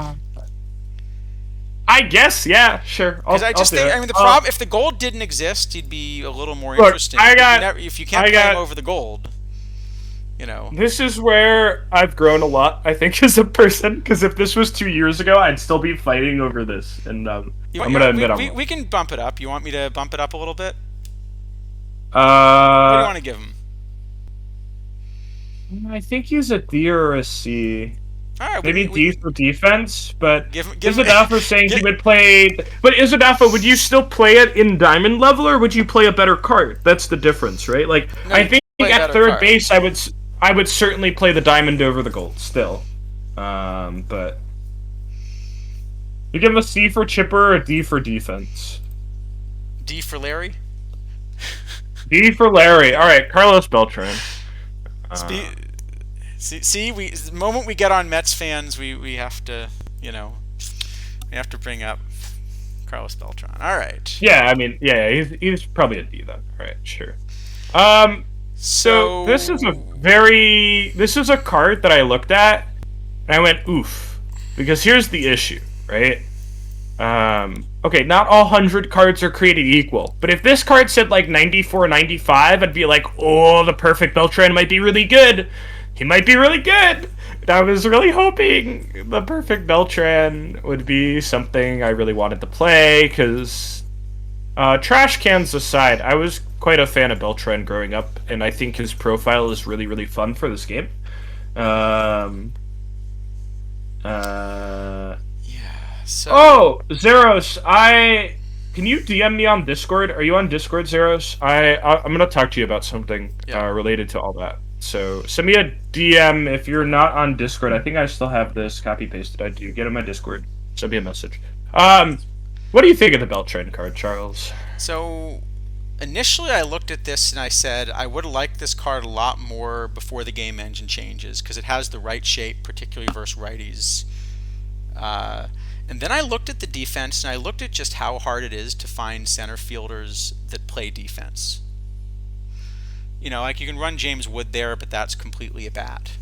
S2: I guess, yeah, sure.
S1: Because I just
S2: I'll do
S1: think,
S2: it.
S1: I mean, the problem, if the gold didn't exist, he'd be a little more
S2: Look,
S1: interesting. If you can't play him over the gold,
S2: This is where I've grown a lot, I think, as a person. Because if this was 2 years ago, I'd still be fighting over this. And I'm gonna admit
S1: we can bump it up. You want me to bump it up a little bit? What do you
S2: Uh,
S1: want to give him?
S2: I think he's a D or a C.
S1: All right,
S2: Maybe D for defense, but
S1: give him.
S2: Izadafa saying he
S1: Give,
S2: would play. But Izadafa, would you still play it in diamond level, or would you play a better card? That's the difference, right? Like
S1: No,
S2: I
S1: you
S2: think
S1: play a
S2: at
S1: better
S2: third
S1: card.
S2: base, I would certainly play the diamond over the gold still. But you give him a C for chipper or a D for defense.
S1: D for Larry.
S2: D for Larry. All right, Carlos Beltran.
S1: See, the moment we get on Mets fans, we have to, we have to bring up Carlos Beltran. All right.
S2: Yeah, I mean, yeah, he's probably a D then. All right, sure. So this is a card that I looked at and I went oof, because here's the issue, right? Okay, not all 100 cards are created equal, but if this card said like 94, 95, I'd be like, oh, the perfect Beltran might be really good. He might be really good. And I was really hoping the perfect Beltran would be something I really wanted to play, because trash cans aside, I was quite a fan of Beltran growing up, and I think his profile is really, really fun for this game. Um,
S1: Yeah. So.
S2: oh, Zeros, can you DM me on Discord? Are you on Discord, Zeros? I'm gonna talk to you about something related to all that. So send me a DM if you're not on Discord. I think I still have this copy pasted. I do. Get on my Discord. Send me a message. What do you think of the Beltran card, Charles?
S1: So initially, I looked at this and I said I would have liked this card a lot more before the game engine changes because it has the right shape, particularly versus righties. And then I looked at the defense and I looked at just how hard it is to find center fielders that play defense. Like you can run James Wood there, but that's completely a bat.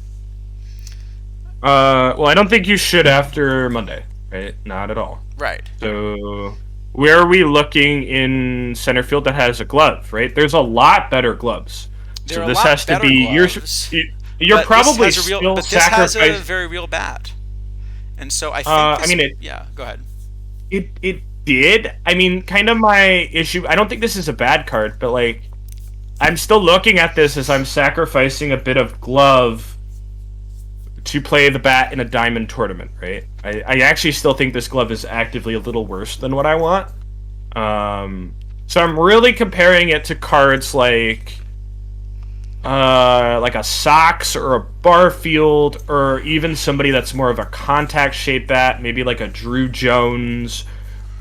S2: Well, I don't think you should after Monday, right? Not at all.
S1: Right.
S2: So, where are we looking in center field that has a glove, right? There's a lot better gloves.
S1: There
S2: So
S1: are
S2: this
S1: a lot
S2: has to
S1: better
S2: be
S1: gloves,
S2: you're
S1: but
S2: probably
S1: this has a real,
S2: still
S1: but this has a
S2: sacrificing.
S1: very real bat. And so I think
S2: I mean,
S1: yeah, go ahead.
S2: it did. I mean, kind of my issue. I don't think this is a bad card, but like, I'm still looking at this as I'm sacrificing a bit of glove to play the bat in a diamond tournament, right? I actually still think this glove is actively a little worse than what I want. So I'm really comparing it to cards like a Sox or a Barfield, or even somebody that's more of a contact shape bat, maybe like a Drew Jones,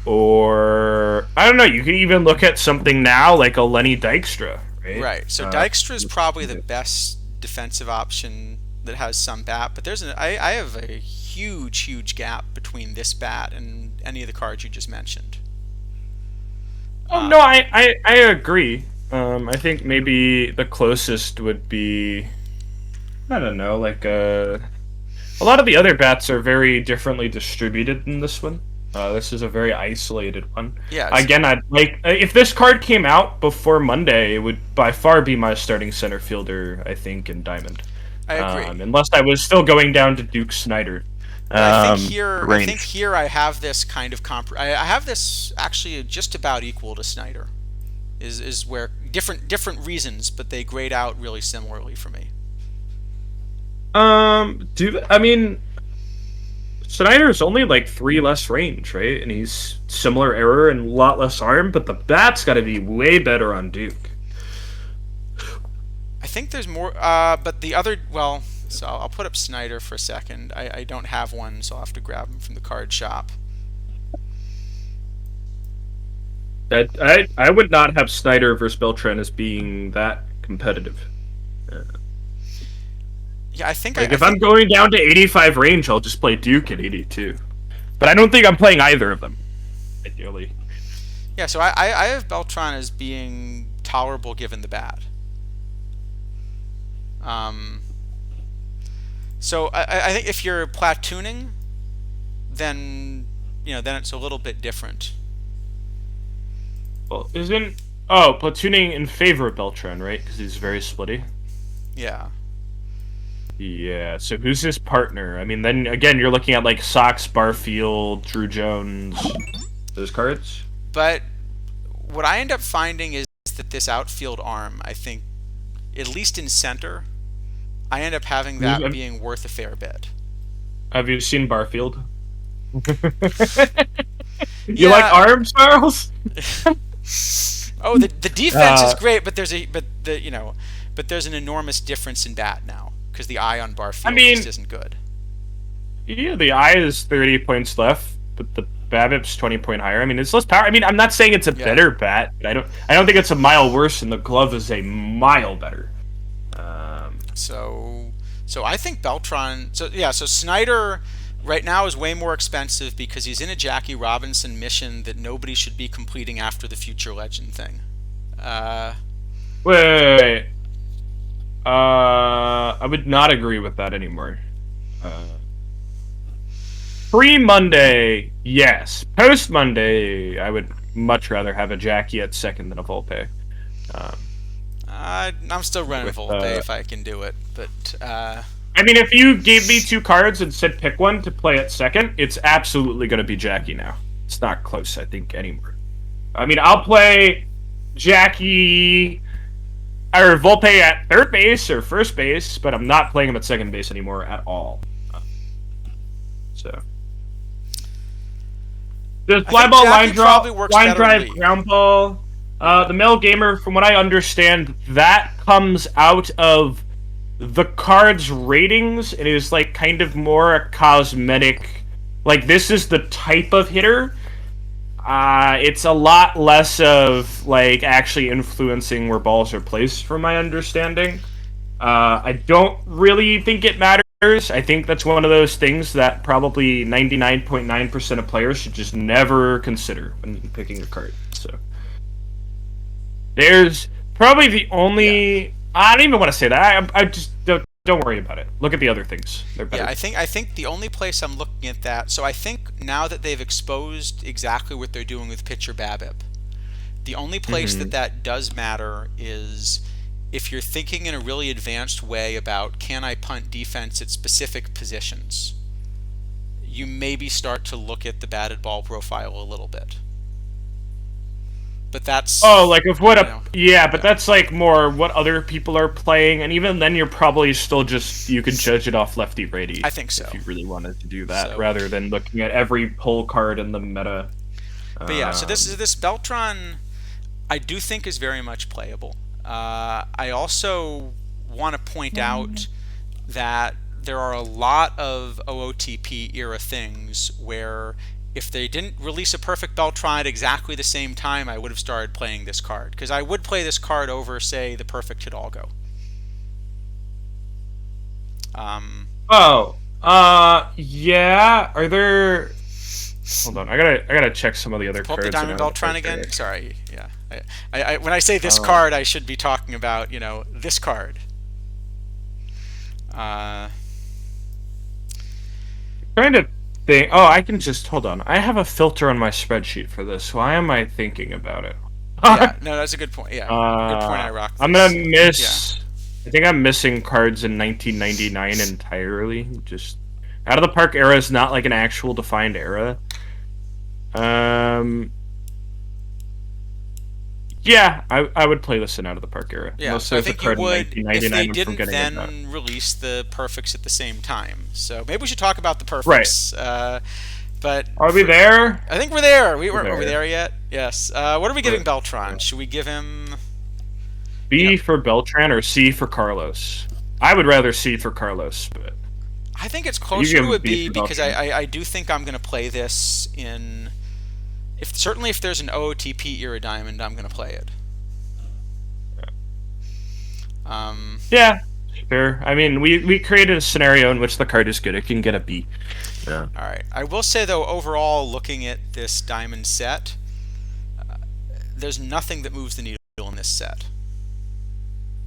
S2: or I don't know. You could even look at something now like a Lenny Dykstra, right?
S1: Right. So Dykstra is probably the best defensive option that has some bat, but I have a huge gap between this bat and any of the cards you just mentioned.
S2: Oh no, I agree. I think maybe the closest would be, I don't know, like a lot of the other bats are very differently distributed than this one. This is a very isolated one.
S1: Yeah,
S2: Again, I'd like if this card came out before Monday, it would by far be my starting center fielder, I think, in Diamond.
S1: I agree.
S2: Unless I was still going down to Duke Snyder.
S1: But I think
S2: Range.
S1: here I have this kind of I have this actually just about equal to Snyder. Is where different reasons, but they grade out really similarly for me.
S2: Do I mean Snyder's only like 3 less range, right? And he's similar error and a lot less arm, but the bat's got to be way better on Duke.
S1: I think there's more, but the other, well, so I'll put up Snyder for a second. I don't have one, so I'll have to grab him from the card shop.
S2: I would not have Snyder versus Beltran as being that competitive.
S1: Yeah, I think
S2: Like
S1: I
S2: if I'm
S1: think
S2: going down to 85 range, I'll just play Duke at 82. But I don't think I'm playing either of them. Ideally.
S1: yeah. So I have Beltran as being tolerable given the bad. Um, so I think if you're platooning, then then it's a little bit different.
S2: Well, isn't platooning in favor of Beltran, right? Because he's very splitty.
S1: Yeah.
S2: Yeah, so who's his partner? I mean, then again, you're looking at like Sox, Barfield, Drew Jones, those cards.
S1: But what I end up finding is that this outfield arm, I think, at least in center, I end up having that being worth a fair bit.
S2: Have you seen Barfield? You like
S1: Yeah.
S2: arms, Charles?
S1: Oh, the defense is great, but there's an enormous difference in bat now because the eye on
S2: I
S1: Barfield
S2: mean,
S1: just isn't good.
S2: yeah, the eye is 30 points left, but the BABIP's 20 point higher. I mean, it's less power. I mean, I'm not saying it's a
S1: Yeah.
S2: better bat, but I don't think it's a mile worse, and the glove is a mile better. Um,
S1: So I think Beltran. So yeah, so Snyder right now is way more expensive because he's in a Jackie Robinson mission that nobody should be completing after the Future Legend thing. Uh,
S2: wait. I would not agree with that anymore. Uh, Pre-Monday, yes. Post-Monday, I would much rather have a Jackie at second than a Volpe. Um,
S1: I'm still running
S2: with
S1: Volpe if I can do it, but
S2: I mean, if you gave me 2 cards and said pick one to play at second, it's absolutely going to be Jackie now. It's not close, I think, anymore. I mean, I'll play Jackie or Volpe at third base or first base, but I'm not playing him at second base anymore at all. So. There's
S1: I
S2: fly
S1: think
S2: ball,
S1: Jackie probably works
S2: line
S1: better in
S2: drive,
S1: League.
S2: ground ball. The male gamer, from what I understand, that comes out of the card's ratings. It is like kind of more a cosmetic. Like this is the type of hitter. It's a lot less of like actually influencing where balls are placed, from my understanding. I don't really think it matters. I think that's one of those things that probably 99.9% of players should just never consider when picking a card. So there's probably the only. Yeah. I don't even want to say that. I just don't worry about it. Look at the other things. They're better.
S1: Yeah, I think the only place I'm looking at that. So I think now that they've exposed exactly what they're doing with pitcher BABIP, the only place that does matter is if you're thinking in a really advanced way about can I punt defense at specific positions. You maybe start to look at the batted ball profile a little bit. but that's,
S2: Oh, like of what
S1: you
S2: a
S1: know,
S2: yeah, but
S1: yeah,
S2: that's like more what other people are playing, and even then you're probably still just you can judge it off lefty
S1: I
S2: righty
S1: think
S2: if
S1: so.
S2: you really wanted to do that,
S1: So,
S2: rather than looking at every pull card in the meta.
S1: but yeah, so
S2: Um,
S1: this Beltron I do think is very much playable. I also want to point out that there are a lot of OOTP era things where if they didn't release a perfect Beltron at exactly the same time, I would have started playing this card because I would play this card over, say, the perfect Hidalgo. Um,
S2: oh, yeah. Are there? Hold on, I gotta check some of the other
S1: pull up the
S2: cards in
S1: Diamond
S2: Out of the
S1: Beltron
S2: Park
S1: again.
S2: area.
S1: Sorry, yeah. When I say this
S2: Uh,
S1: card, I should be talking about this card. Uh,
S2: Trying to think. Oh, I can just hold on. I have a filter on my spreadsheet for this. Why am I thinking about it?
S1: yeah, no, that's a good point. Yeah, good point. I rock
S2: I'm gonna
S1: this. Yeah.
S2: miss. I think I'm missing cards in 1999 entirely. Just Out of the Park era is not like an actual defined era. Um, yeah, I would play this in Out of the Park era,
S1: Yeah,
S2: unless
S1: so I
S2: there's a
S1: think you
S2: card in
S1: would if they
S2: 1999 I'm
S1: didn't
S2: forgetting about.
S1: then release the perfects at the same time. So maybe we should talk about the
S2: Right.
S1: perfects. But
S2: Are we there?
S1: I think we're there.
S2: We're
S1: Are we
S2: there.
S1: there yet? Yes. What are we giving
S2: We're,
S1: Beltron?
S2: yeah.
S1: Should we give him? You know,
S2: B for Beltran or C for Carlos? I would rather C for Carlos, but
S1: I think it's
S2: you
S1: closer
S2: give
S1: to
S2: him
S1: a
S2: B
S1: B
S2: for
S1: because
S2: Beltran.
S1: I do think I'm going to play this in. If certainly if there's an OOTP era diamond, I'm going to play it. Um,
S2: Yeah, sure. I mean, we created a scenario in which the card is good. It can get a B. Yeah.
S1: all right. I will say though, overall, looking at this diamond set, there's nothing that moves the needle in this set.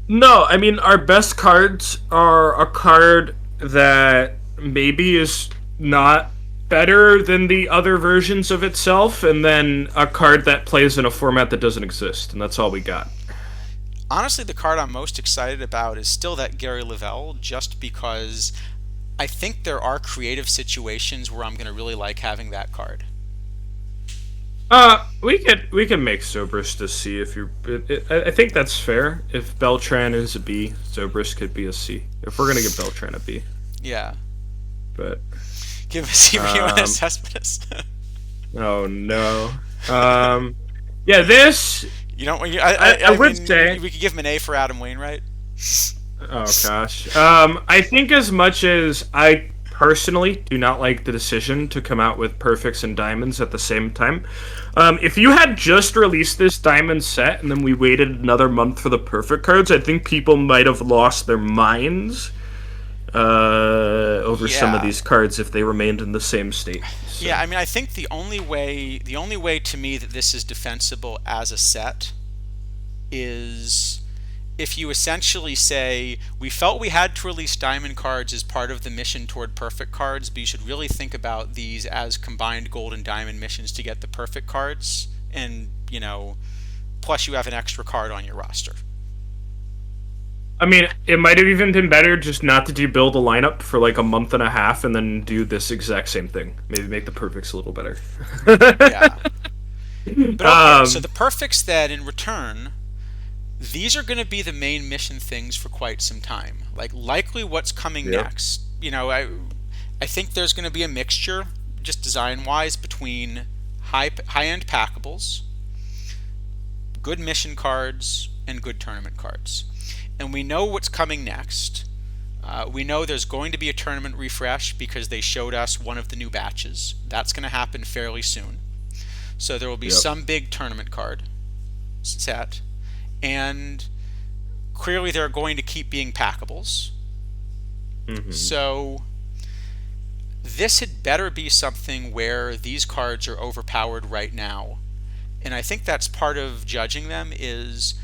S2: No, I mean our best cards are a card that maybe is not better than the other versions of itself, and then a card that plays in a format that doesn't exist, and that's all we got.
S1: Honestly, the card I'm most excited about is still that Gary Lavelle, just because I think there are creative situations where I'm going to really like having that card.
S2: We can make Zobrist a C if you. I think that's fair. If Beltran is a B, Zobrist could be a C. If we're gonna give Beltran a B,
S1: Yeah.
S2: but
S1: Give us
S2: um,
S1: Cespedes.
S2: oh no, um, yeah, this
S1: You don't.
S2: I
S1: I
S2: would
S1: mean,
S2: say.
S1: we could give him an A for Adam Wainwright.
S2: Oh gosh. I think as much as I personally do not like the decision to come out with perfects and diamonds at the same time, if you had just released this diamond set and then we waited another month for the perfect cards, I think people might have lost their minds over some of
S1: Yeah.
S2: these cards if they remained in the same state. So.
S1: Yeah. I mean, I think the only way to me that this is defensible as a set is if you essentially say we felt we had to release diamond cards as part of the mission toward perfect cards, but you should really think about these as combined gold and diamond missions to get the perfect cards, and plus you have an extra card on your roster.
S2: I mean, it might have even been better just not to build a lineup for like a month and a half and then do this exact same thing. Maybe make the perfects a little better.
S1: Yeah. But okay, so
S2: um,
S1: the perfects that in return, these are going to be the main mission things for quite some time. Like likely what's coming
S2: yep.
S1: next. I think there's going to be a mixture, just design wise, between high end packables, good mission cards, and good tournament cards. And we know what's coming next. We know there's going to be a tournament refresh because they showed us one of the new batches. That's going to happen fairly soon. So there will be
S2: Yep.
S1: some big tournament card set, and clearly they're going to keep being packables.
S2: Hmm.
S1: So this had better be something where these cards are overpowered right now. And I think that's part of judging them is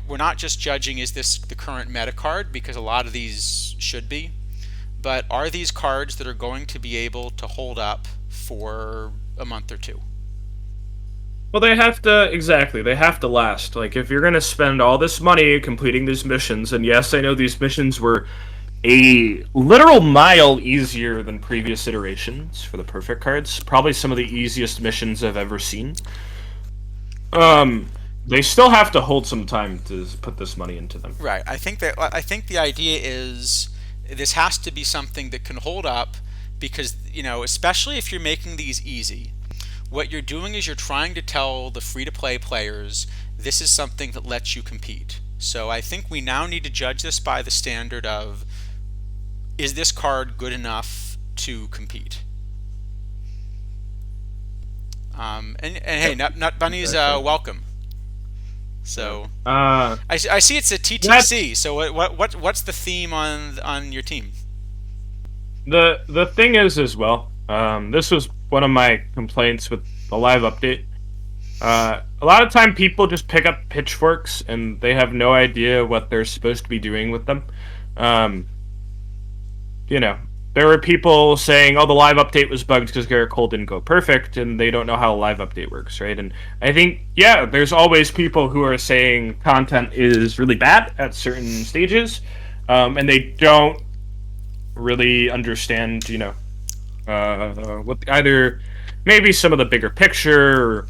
S1: we're not just judging is this the current meta card because a lot of these should be, but are these cards that are going to be able to hold up for a month or two?
S2: Well, they have to exactly. They have to last. Like if you're gonna spend all this money completing these missions, and yes, I know these missions were a literal mile easier than previous iterations for the perfect cards. Probably some of the easiest missions I've ever seen.
S1: Right.
S2: They still have to hold some time to put this money into them.
S1: Right. I think the idea is this has to be something that can hold up because, especially if you're making these easy, what you're doing is you're trying to tell the free to play players this is something that lets you compete. So I think we now need to judge this by the standard of, is this card good enough to compete? And hey,
S2: Yep,
S1: Nut Bunnies,
S2: exactly.
S1: welcome.
S2: Yep.
S1: So I see it's a
S2: That's
S1: TTC. So what's the theme on your team?
S2: the thing is as well. This was one of my complaints with the live update. A lot of time people just pick up pitchforks and they have no idea what they're supposed to be doing with them. Um, you know, there were people saying, "Oh, the live update was bugged because Garrett Cole didn't go perfect," and they don't know how a live update works, right? And I think, yeah, there's always people who are saying content is really bad at certain stages, and they don't really understand, what either maybe some of the bigger picture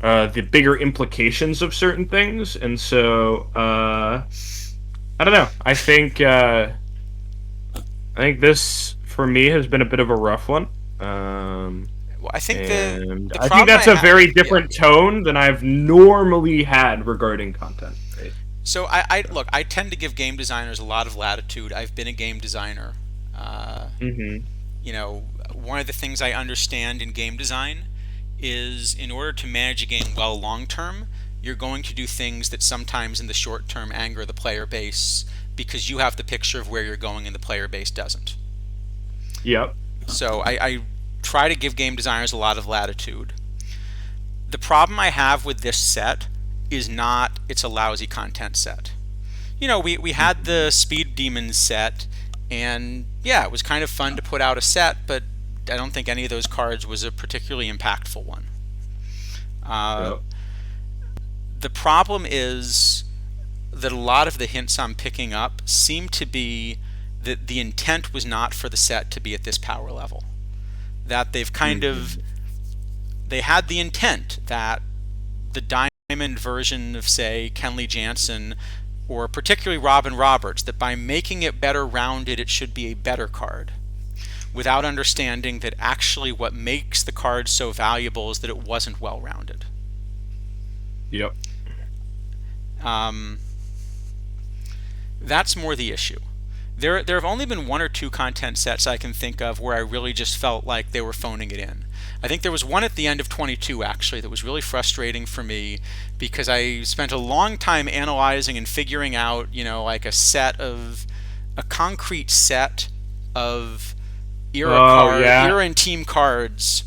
S2: or the bigger implications of certain things, and so I don't know. I think this for me has been a bit of a rough one.
S1: Well, I think
S2: And
S1: the
S2: I think
S1: problem I
S2: that's a
S1: have,
S2: very
S1: yeah.
S2: different tone than I've normally had regarding content, right?
S1: So I look, I tend to give game designers a lot of latitude. I've been a game designer. Uh,
S2: Mm-hmm.
S1: One of the things I understand in game design is in order to manage a game well long term, you're going to do things that sometimes in the short term anger the player base because you have the picture of where you're going and the player base doesn't.
S2: Yep.
S1: So I try to give game designers a lot of latitude. The problem I have with this set is not it's a lousy content set. We had
S2: Mm-hmm.
S1: the Speed Demons set, and yeah, it was kind of fun to put out a set, but I don't think any of those cards was a particularly impactful one. Uh,
S2: Yep.
S1: the problem is that a lot of the hints I'm picking up seem to be that the intent was not for the set to be at this power level. That
S2: Mm-hmm.
S1: they had the intent that the diamond version of, say, Kenley Jansen or particularly Robin Roberts, that by making it better rounded, it should be a better card, without understanding that actually what makes the card so valuable is that it wasn't well rounded.
S2: Yep.
S1: Um, that's more the issue. There have only been one or two content sets I can think of where I really just felt like they were phoning it in. I think there was one at the end of 22 actually that was really frustrating for me because I spent a long time analyzing and figuring out, like a concrete set of
S2: Oh yeah.
S1: era and team cards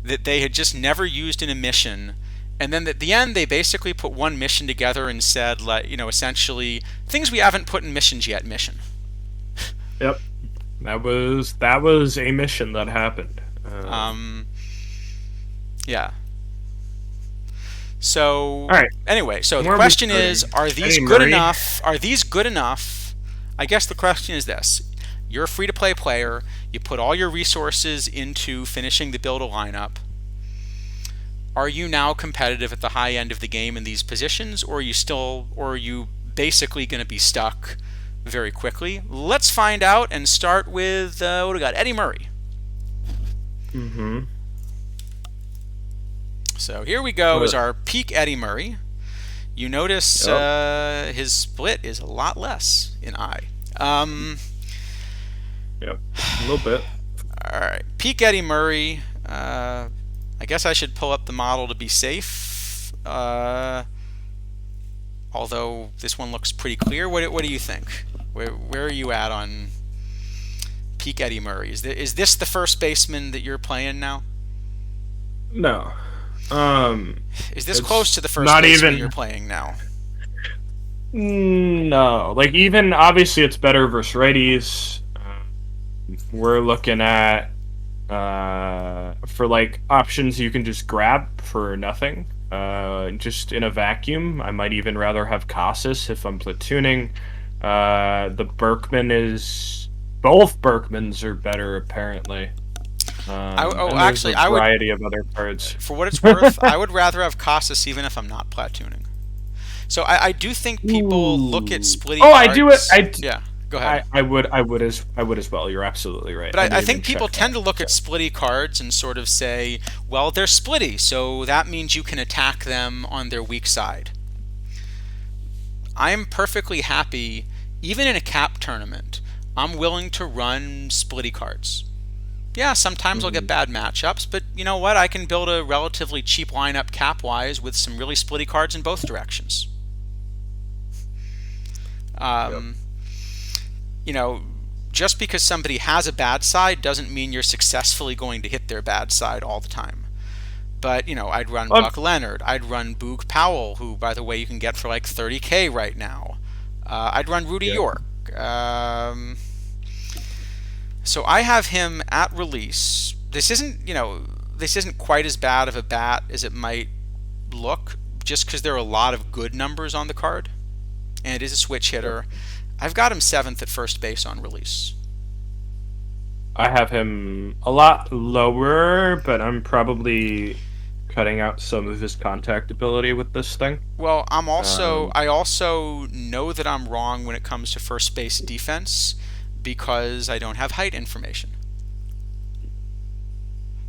S1: that they had just never used in a mission. And then at the end, they basically put one mission together and said, like, essentially things we haven't put in missions yet. Mission.
S2: Yep. That was a mission that happened.
S1: Um, yeah. So
S2: All right.
S1: anyway, so the
S2: Where are we
S1: question is,
S2: starting?
S1: are these
S2: Eddie
S1: good
S2: Murray.
S1: enough? Are these good enough? I guess the question is this. You're a free to play player. You put all your resources into finishing the build a lineup. Are you now competitive at the high end of the game in these positions, or are you basically going to be stuck very quickly? Let's find out and start with what do we got? Eddie Murray.
S2: Mm-hmm.
S1: So here we go is
S2: But
S1: our peak Eddie Murray. You notice
S2: yep.
S1: his split is a lot less in I. Um,
S2: Yep. A little bit.
S1: all right, peak Eddie Murray. I guess I should pull up the model to be safe. Although this one looks pretty clear. What do you think? Where are you at on peak Eddie Murray? Is this the first baseman that you're playing now?
S2: No. Um.
S1: Is this close
S2: It's
S1: to the first
S2: not
S1: baseman you're
S2: even.
S1: playing now?
S2: No, like even obviously it's better versus righties. We're looking at for like options you can just grab for nothing. Just in a vacuum. I might even rather have Casas if I'm platooning. The Berkman is both Berkmans are better apparently.
S1: Oh,
S2: And there's
S1: actually,
S2: a
S1: I would,
S2: variety of other cards.
S1: for what it's worth, I would rather have Casas even if I'm not platooning. So I do think people look at
S2: Ooh.
S1: splitty
S2: Oh, I do it.
S1: cards. Yeah, go ahead.
S2: I would as well. You're absolutely right.
S1: But
S2: I
S1: I
S2: didn't even
S1: think people
S2: check
S1: tend
S2: that.
S1: to look at
S2: So,
S1: splitty cards and sort of say, well, they're splitty, so that means you can attack them on their weak side. I am perfectly happy, even in a cap tournament, I'm willing to run splitty cards. Yeah, sometimes I'll get
S2: mhm.
S1: bad matchups, but you know what? I can build a relatively cheap lineup cap wise with some really splitty cards in both directions.
S2: Yep.
S1: Um, you know, just because somebody has a bad side doesn't mean you're successfully going to hit their bad side all the time. But, I'd run
S2: Um,
S1: Buck Leonard. I'd run Boog Powell, who, by the way, you can get for like 30K right now. I'd run Rudy
S2: yep.
S1: York. So I have him at release. This isn't quite as bad of a bat as it might look, just because there are a lot of good numbers on the card, and it is a switch
S2: Yep.
S1: hitter. I've got him seventh at first base on release.
S2: I have him a lot lower, but I'm probably cutting out some of his contact ability with this thing.
S1: Well,
S2: Um,
S1: I also know that I'm wrong when it comes to first base defense because I don't have height information.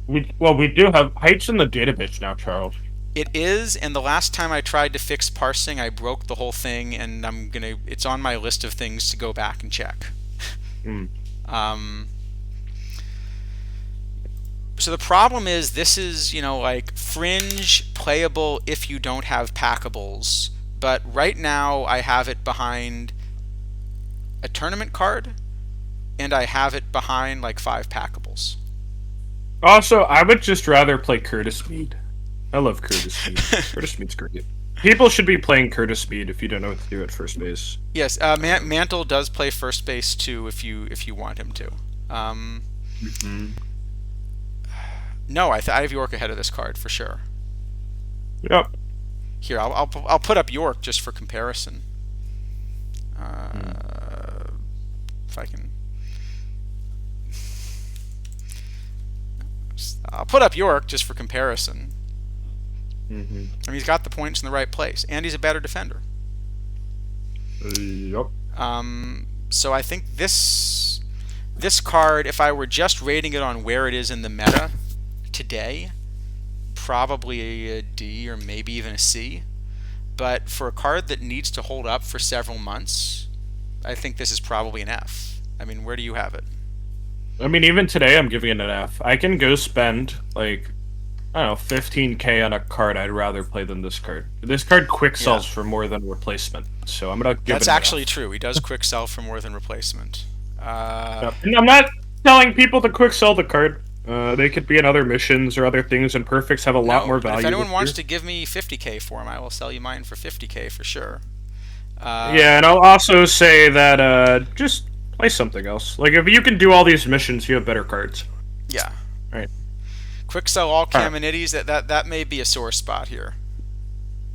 S2: we do have heights in the database now, Charles.
S1: It is, and the last time I tried to fix parsing, I broke the whole thing, and it's on my list of things to go back and check.
S2: Mm.
S1: Um, so the problem is this is, like fringe playable if you don't have packables. But right now I have it behind a tournament card, and I have it behind like 5 packables.
S2: Also, I would just rather play Curtis Mead. I love Curtis Mead. Curtis Mead's great. People should be playing Curtis Mead if you don't know what to do at first base.
S1: Yes, Mantle does play first base too if you want him to. Um,
S2: Mm-hmm.
S1: no, I have York ahead of this card for sure.
S2: Yep.
S1: Here, I'll put up York just for comparison.
S2: Mm.
S1: If I can, I'll put up York just for comparison.
S2: Mm-hmm.
S1: I mean, he's got the points in the right place, and he's a better defender.
S2: Yep.
S1: So I think this card, if I were just rating it on where it is in the meta today, probably a D or maybe even a C. But for a card that needs to hold up for several months, I think this is probably an F. I mean, where do you have it?
S2: I mean, even today, I'm giving it an F. I can go spend like I don't know 15K on a card I'd rather play than this card. This card quick
S1: Yeah,
S2: sells for more than replacement, so I'm gonna give
S1: that's
S2: it an
S1: actually
S2: F.
S1: true. He does quick sell for more than replacement.
S2: Yep. And I'm not telling people to quick sell the card. They could be in other missions or other things, and perfects have a lot
S1: No,
S2: more
S1: but if
S2: value
S1: anyone
S2: this
S1: wants
S2: year.
S1: to give me 50K for him, I will sell you mine for 50K for sure. Uh,
S2: Yeah, and I'll also say that just play something else. Like if you can do all these missions, you have better cards.
S1: yeah.
S2: Right.
S1: Quick sell all
S2: All right.
S1: Kaminides. That may be a sore spot here.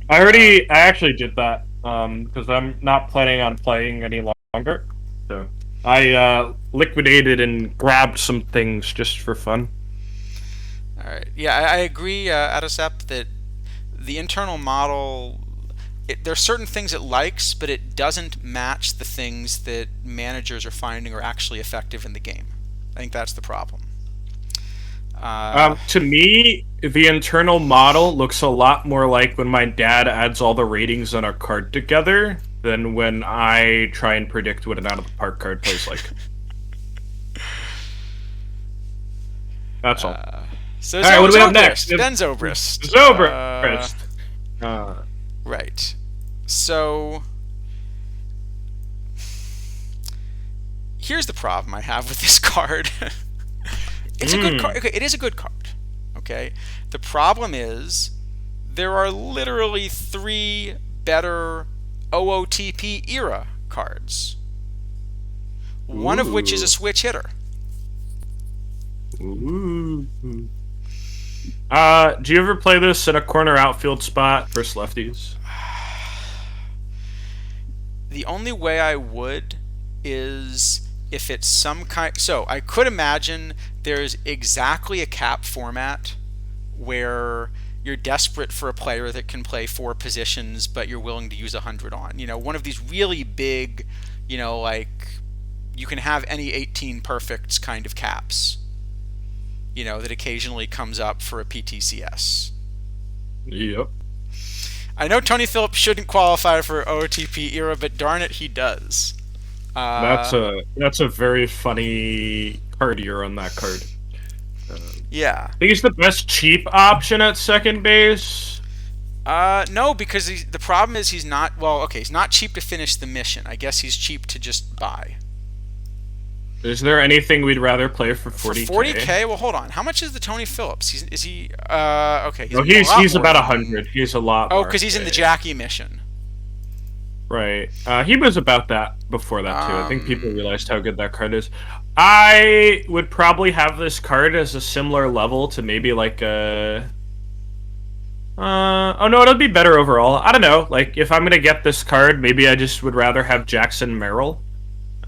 S2: I actually did that because I'm not planning on playing any longer. So I liquidated and grabbed some things just for fun.
S1: All right. Yeah, I agree, Adesep, that the internal model, there are certain things it likes, but it doesn't match the things that managers are finding are actually effective in the game. I think that's the problem. Uh,
S2: To me, the internal model looks a lot more like when my dad adds all the ratings on a card together than when I try and predict what an out of the park card plays like. That's all.
S1: so
S2: All right, what do we have next?
S1: Zobrist, Ben Zobrist.
S2: Zobrist. Uh,
S1: Right. So here's the problem I have with this card. It's a good card. Okay, it is a good card. Okay. The problem is there are literally 3 better OOTP era cards. One of which is a
S2: ooh.
S1: switch hitter.
S2: Ooh. Do you ever play this in a corner outfield spot versus lefties?
S1: The only way I would is if it's some kind. So I could imagine there's exactly a cap format where you're desperate for a player that can play four positions, but you're willing to use 100 on. One of these really big, like you can have any 18 perfects kind of caps, that occasionally comes up for a PTCS.
S2: Yep.
S1: I know Tony Phillips shouldn't qualify for OTP era, but darn it, he does.
S2: That's
S1: Uh,
S2: a very funny card here on that card.
S1: yeah.
S2: I think he's the best cheap option at second base.
S1: No, because the problem is he's not. Well, okay, he's not cheap to finish the mission. I guess he's cheap to just buy.
S2: Is there anything we'd rather play for
S1: For
S2: 40K?
S1: 40K, well, hold on. How much is the Tony Phillips? Is he? Okay,
S2: No,
S1: a lot
S2: he's
S1: more
S2: about
S1: than-
S2: 100. He's a lot
S1: Oh,
S2: more.
S1: because he's in the
S2: Yeah,
S1: Jackie mission.
S2: right. He was about that before that too. I think people
S1: Um,
S2: realized how good that card is. I would probably have this card as a similar level to maybe like a. Oh no, it'll be better overall. I don't know. Like if I'm gonna get this card, maybe I just would rather have Jackson Merrill.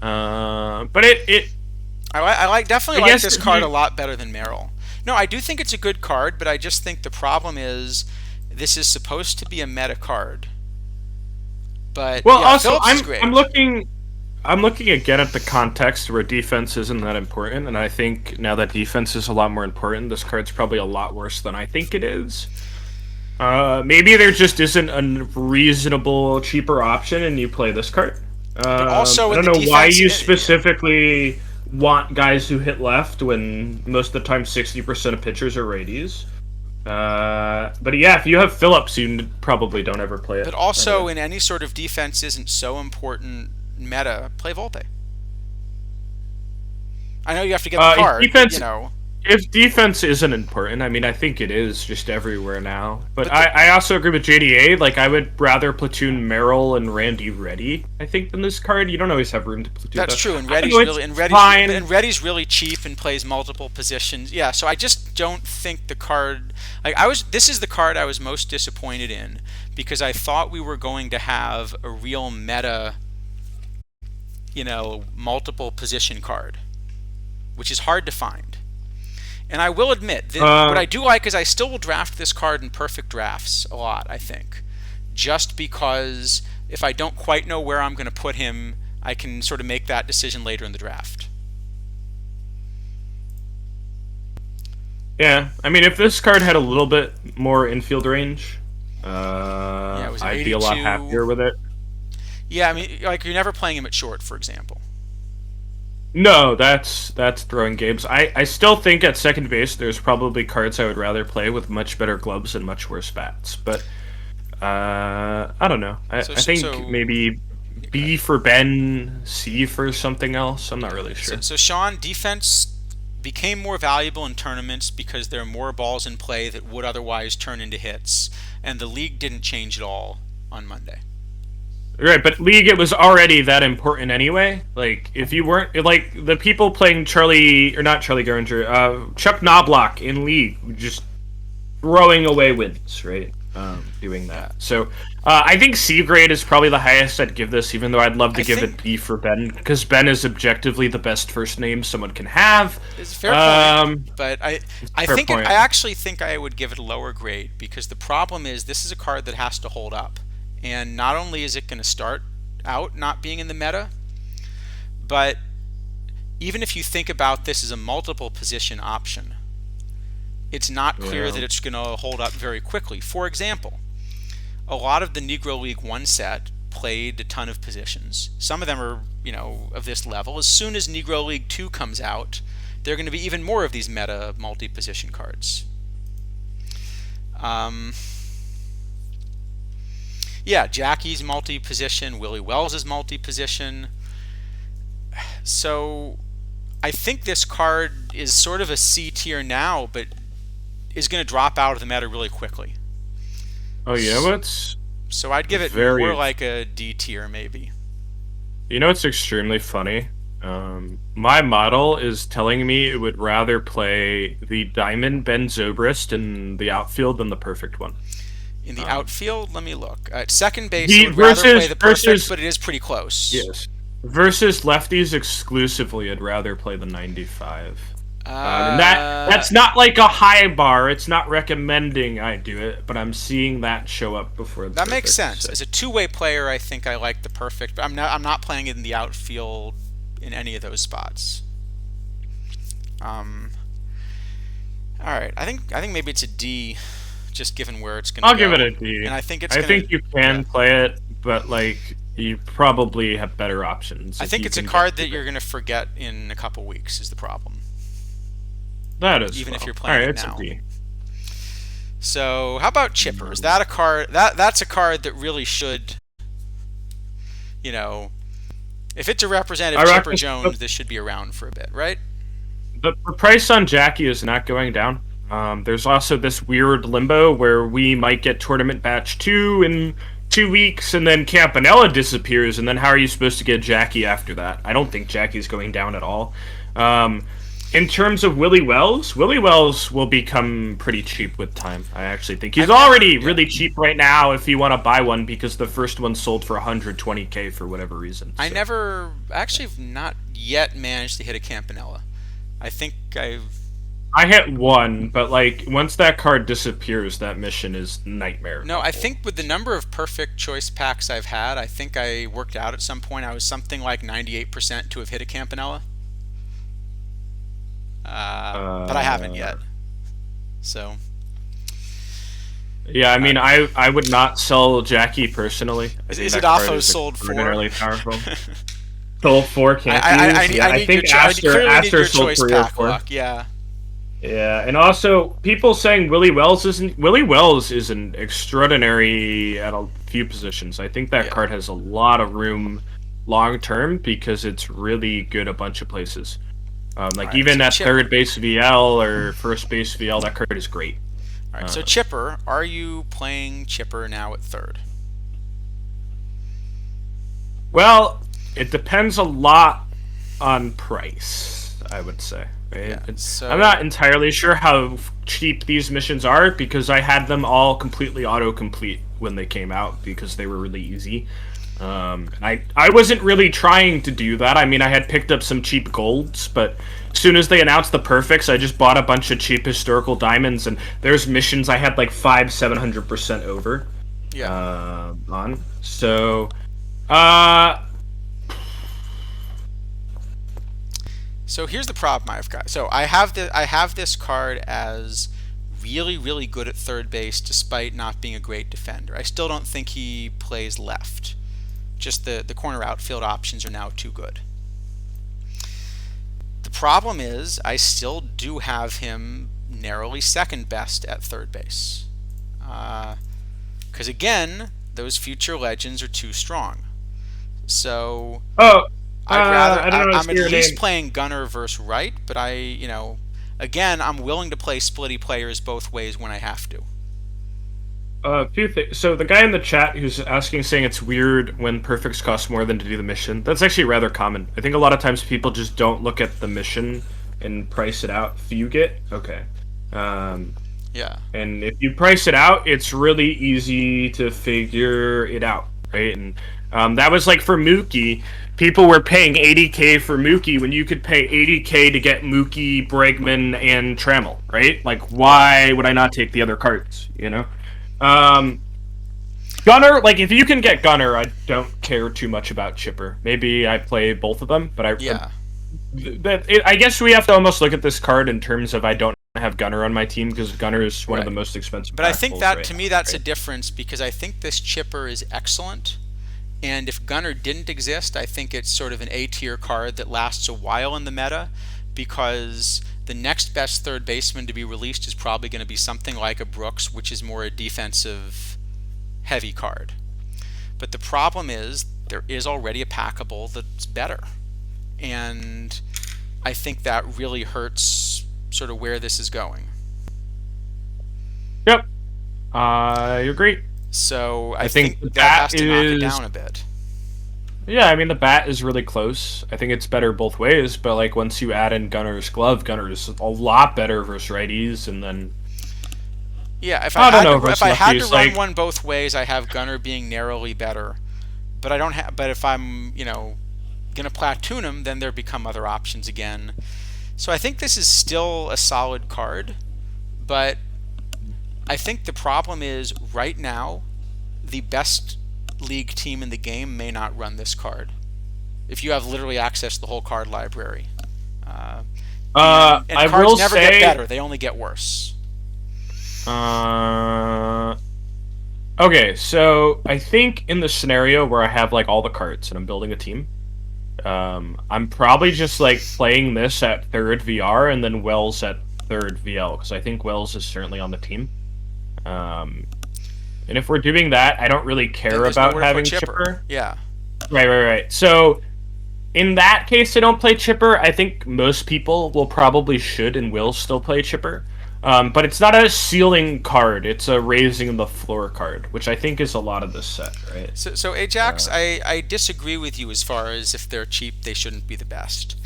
S2: But
S1: I definitely
S2: I
S1: like
S2: guess
S1: this
S2: if
S1: card
S2: you-
S1: a lot better than Merrill. No, I do think it's a good card, but I just think the problem is this is supposed to be a meta card. But
S2: Well,
S1: yeah,
S2: also
S1: Phillips is great.
S2: I'm looking again at the context where defense isn't that important, and I think now that defense is a lot more important, this card's probably a lot worse than I think it is. Maybe there just isn't a reasonable, cheaper option, and you play this card.
S1: Also
S2: I
S1: in
S2: don't
S1: the
S2: know why
S1: defense,
S2: you specifically want guys who hit left when most of the time 60% of pitchers are righties. But yeah, if you have Phillips, you probably don't ever play it.
S1: but also in any sort of defense isn't so important meta. Play Volpe. I know you have to get the
S2: If
S1: card.
S2: defense-
S1: But,
S2: If defense isn't important, I mean, I think it is just everywhere now. But,
S1: But
S2: I also agree with JDA. Like, I would rather platoon Merrill and Randy Reddy, I think, than this card. You don't always have room to platoon.
S1: that's
S2: that.
S1: true. And
S2: I
S1: Reddy's
S2: know it's
S1: really
S2: fine.
S1: and Reddy's really cheap and plays multiple positions. Yeah, so I just don't think the card. Like this is the card I was most disappointed in because I thought we were going to have a real meta, multiple position card, which is hard to find. And I will admit that what I do like is I still will draft this card in perfect drafts a lot, I think. Just because if I don't quite know where I'm going to put him, I can sort of make that decision later in the draft.
S2: Yeah, I mean, if this card had a little bit more infield range,
S1: It was
S2: I'd be a lot
S1: 82.
S2: happier with it.
S1: Yeah, I mean, like you're never playing him at short, for example.
S2: No, that's throwing games. I still think at second base there's probably cards I would rather play with much better gloves and much worse bats. But I don't know. I think maybe B for Ben, C for something else. I'm not really sure.
S1: So Sean, defense became more valuable in tournaments because there are more balls in play that would otherwise turn into hits, and the league didn't change at all on Monday.
S2: Right, but League, it was already that important anyway. Like, if you weren't, like, the people playing Charlie, or not Charlie Geringer, Chuck Knobloch in League, just throwing away wins, right? Doing that. So, I think C grade is probably the highest I'd give this, even though I'd love to give it B for Ben, because Ben is objectively the best first name someone can have.
S1: It's a fair point, but I actually think I would give it a lower grade, because the problem is this is a card that has to hold up. And not only is it going to start out not being in the meta, but even if you think about this as a multiple position option, it's not clear that it's going to hold up very quickly. For example, a lot of the Negro League 1 set played a ton of positions. Some of them are, of this level. As soon as Negro League 2 comes out, there are going to be even more of these meta multi-position cards. Yeah, Jackie's multi-position, Willie Wells is multi-position. So I think this card is sort of a C tier now, but is going to drop out of the meta really quickly.
S2: Oh, you know what's...
S1: So I'd give it more like a D tier, maybe.
S2: You know what's extremely funny? My model is telling me it would rather play the Diamond Ben Zobrist in the outfield than the perfect one.
S1: In the outfield, let me look. At second base, I would rather play the perfect, but it is pretty close.
S2: Yes. versus lefties exclusively, I'd rather play the 95. And
S1: Uh,
S2: that's not like a high bar. It's not recommending I do it, but I'm seeing that show up before the
S1: that makes
S2: perfect.
S1: sense.
S2: So.
S1: As a two-way player, I think I like the perfect, but I'm not playing it in the outfield in any of those spots. Um, all right, I think maybe it's a D, just given where it's going to
S2: I'll give it
S1: go,
S2: a D.
S1: and I think it's
S2: I
S1: going to
S2: think you
S1: yeah.
S2: can play it, but like you probably have better options
S1: I
S2: if
S1: think
S2: you
S1: it's a
S2: can get
S1: card
S2: to
S1: that
S2: it.
S1: you're going to forget in a couple weeks is the problem,
S2: That as
S1: even if you're
S2: well. All
S1: playing
S2: right,
S1: it
S2: it's a
S1: now.
S2: D.
S1: So, how about Chipper? Is that a card that's a card that really should, you know, if it's a representative
S2: I
S1: Chipper
S2: reckon
S1: Jones, this should be around for a bit, right?
S2: the price on Jackie is not going down. There's also this weird limbo where we might get tournament batch 2 in 2 weeks, and then Campanella disappears, and then how are you supposed to get Jackie after that? I don't think Jackie's going down at all. Um, in terms of Willie Wells will become pretty cheap with time. I actually think he's
S1: I've never,
S2: already
S1: yeah.
S2: really cheap right now if you want to buy one because the first one sold for 120K for whatever reason.
S1: I
S2: So.
S1: never actually have not yet managed to hit a Campanella. I think I've
S2: I hit one, but like once that card disappears, that mission is nightmare
S1: no, I
S2: level.
S1: think with the number of perfect choice packs I've had, I think I worked out at some point I was something like 98% to have hit a Campanella. But I haven't
S2: Uh,
S1: yet. So
S2: yeah, I
S1: uh,
S2: mean, I would not sell Jackie personally. I think
S1: is it
S2: that card
S1: also
S2: is
S1: sold for?
S2: extraordinarily powerful. Sold four
S1: I,
S2: can't use. Yeah,
S1: I
S2: I
S1: need your
S2: think
S1: I clearly need
S2: Aster
S1: your
S2: sold
S1: choice
S2: 3 or
S1: pack
S2: 4.
S1: luck. Yeah,
S2: Yeah, and also people saying Willie Wells is an extraordinary at a few positions. I think that
S1: yeah.
S2: card has a lot of room long term because it's really good a bunch of places.
S1: All
S2: Like
S1: right,
S2: even
S1: so
S2: at
S1: Chipper.
S2: third base VL or first base VL, that card is great.
S1: All right, so
S2: Uh,
S1: Chipper, are you playing Chipper now at third?
S2: well, it depends a lot on price, I would say. Right?
S1: Yeah.
S2: I'm not
S1: So
S2: entirely sure how cheap these missions are because I had them all completely autocomplete when they came out because they were really easy. I wasn't really trying to do that. I mean, I had picked up some cheap golds, but as soon as they announced the perfects, I just bought a bunch of cheap historical diamonds, and there's missions I had like 700% over
S1: yeah.
S2: on. So, uh,
S1: So here's the problem I've got. So I have this card as really good at third base despite not being a great defender. I still don't think he plays left. Just the corner outfield options are now too good. The problem is I still do have him narrowly second best at third base. Because again, those future legends are too strong. So
S2: oh,
S1: I'd rather
S2: I don't know how to
S1: I'm
S2: say
S1: at
S2: your
S1: least
S2: name.
S1: playing Gunner versus right, but again, I'm willing to play splitty players both ways when I have to.
S2: A few things. So the guy in the chat who's asking, saying it's weird when perfects cost more than to do the mission. That's actually rather common. I think a lot of times people just don't look at the mission and price it out. Fugue it, okay. Um,
S1: Yeah.
S2: and if you price it out, it's really easy to figure it out, right? And that was like for Mookie. People were paying 80K for Mookie when you could pay 80K to get Mookie, Bregman, and Trammell, right? Like,
S1: Yeah.
S2: why would I not take the other cards? You know. Um, Gunner, like if you can get Gunner, I don't care too much about Chipper. Maybe I play both of them, but
S1: Yeah.
S2: I guess we have to almost look at this card in terms of I don't have Gunner on my team because Gunner is one of the
S1: Right.
S2: most expensive
S1: But I think
S2: packables
S1: that
S2: right
S1: to
S2: now.
S1: me that's a
S2: Right?
S1: difference because I think this chipper is excellent. And if Gunner didn't exist, I think it's sort of an A tier card that lasts a while in the meta because the next best third baseman to be released is probably going to be something like a Brooks, which is more a defensive heavy card. But the problem is there is already a packable that's better. And I think that really hurts sort of where this is going.
S2: Yep, I agree.
S1: So I
S2: I think the
S1: think that
S2: bat
S1: has to knock it
S2: is.
S1: down a bit.
S2: Yeah, I mean the bat is really close. I think it's better both ways, but like once you add in Gunner's glove, Gunner is a lot better versus righties, and then
S1: Yeah,
S2: I don't know versus
S1: if I had to
S2: lefties.
S1: run
S2: Like
S1: one both ways, I have Gunner being narrowly better. But I don't have. But if I'm going to platoon them, then there become other options again. So I think this is still a solid card, but I think the problem is right now, the best league team in the game may not run this card. If you have literally access to the whole card library. Uh, and
S2: I
S1: cards
S2: will
S1: never get
S2: say,
S1: better, they only get worse.
S2: uh, okay, so I think in the scenario where I have like all the cards and I'm building a team, I'm probably just like playing this at third VR and then Wells at third VL because I think Wells is certainly on the team. And if we're doing that, I don't really care about having Chipper.
S1: Yeah.
S2: Right. So in that case, I don't play Chipper. I think most people will probably should and will still play Chipper. But it's not a ceiling card; it's a raising the floor card, which I think is a lot of this set, right?
S1: So Ajax, I disagree with you as far as if they're cheap, they shouldn't be the best.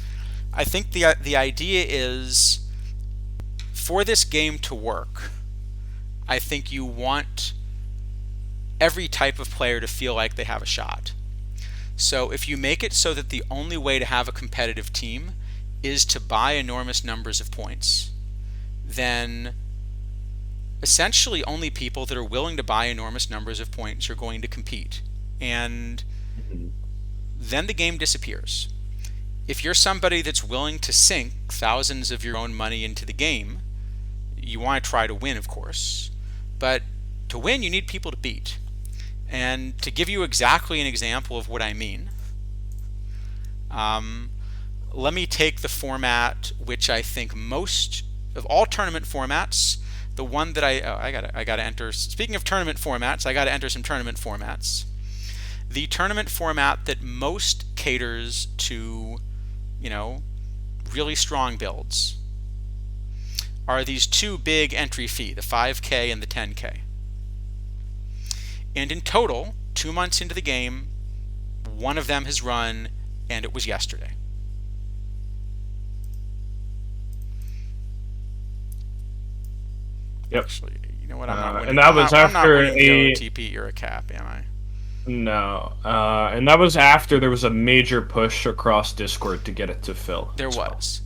S1: I think the idea is for this game to work, I think you want every type of player to feel like they have a shot. So if you make it so that the only way to have a competitive team is to buy enormous numbers of points, then essentially only people that are willing to buy enormous numbers of points are going to compete. And then the game disappears. If you're somebody that's willing to sink thousands of your own money into the game, you want to try to win, of course. But to win, you need people to beat. And to give you exactly an example of what I mean, let me take the format which I think most of all tournament formats, the one that I gotta enter. Speaking of tournament formats, I gotta enter some tournament formats. The tournament format that most caters to, really strong builds are these two big entry fee, the 5K and the 10K. And in total, 2 months into the game, one of them has run, and it was yesterday.
S2: Yep.
S1: Actually, you know what? I'm not winning.
S2: And that was
S1: I'm not
S2: after
S1: winning the OTP Era Cap, am I?
S2: No. And that was after there was a major push across Discord to get it to fill.
S1: There was.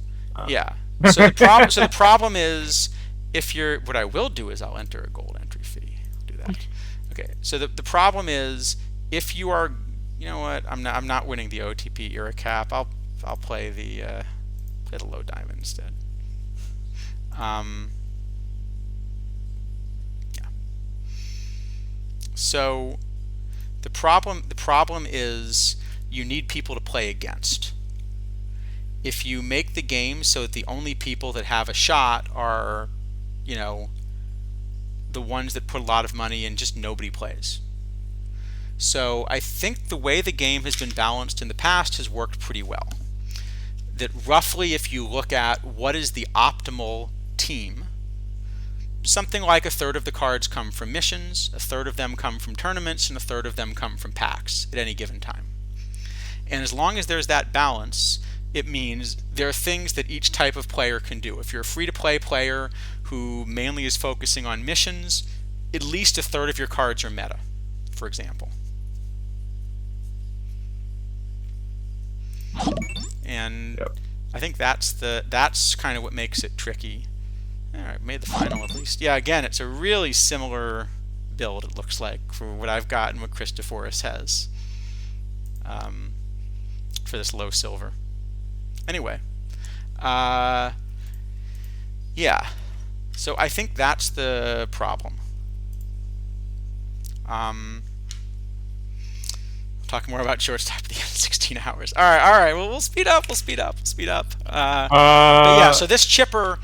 S1: Yeah. So the problem is, what I will do is I'll enter a gold entry fee. I'll do that. Okay. So the problem is if you are, you know what? I'm not winning the OTP Era Cap. I'll play the low diamond instead. Yeah. So the problem is you need people to play against. If you make the game so that the only people that have a shot are, the ones that put a lot of money in, just nobody plays. So I think the way the game has been balanced in the past has worked pretty well. That roughly if you look at what is the optimal team, something like a third of the cards come from missions, a third of them come from tournaments, and a third of them come from packs at any given time. And as long as there's that balance, it means there are things that each type of player can do. If you're a free-to-play player who mainly is focusing on missions, at least a third of your cards are meta, for example. And
S2: Yep.
S1: I think that's kind of what makes it tricky. All right, made the final at least. Yeah, again, it's a really similar build, it looks like, for what I've got and what Christophorus has for this low silver. Anyway, yeah. So I think that's the problem. Talking more about shortstop at the end of 16 hours. All right. Well, we'll speed up. But yeah, so this chipper,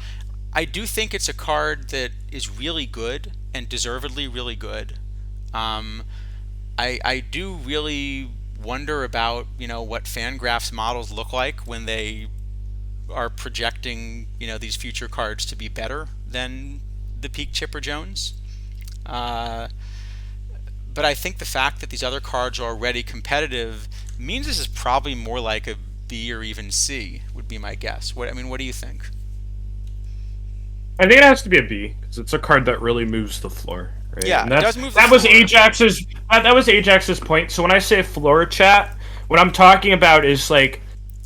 S1: I do think it's a card that is really good and deservedly really good. I do really wonder about what Fangraphs models look like when they are projecting these future cards to be better than the peak Chipper Jones. But I think the fact that these other cards are already competitive means this is probably more like a B or even C, would be my guess. What do you think?
S2: I think it has to be a B because it's a card that really moves the floor. Right?
S1: Yeah,
S2: and
S1: it does move the
S2: that was
S1: floor.
S2: Ajax's. That was Ajax's point. So when I say floor chat, What I'm talking about is like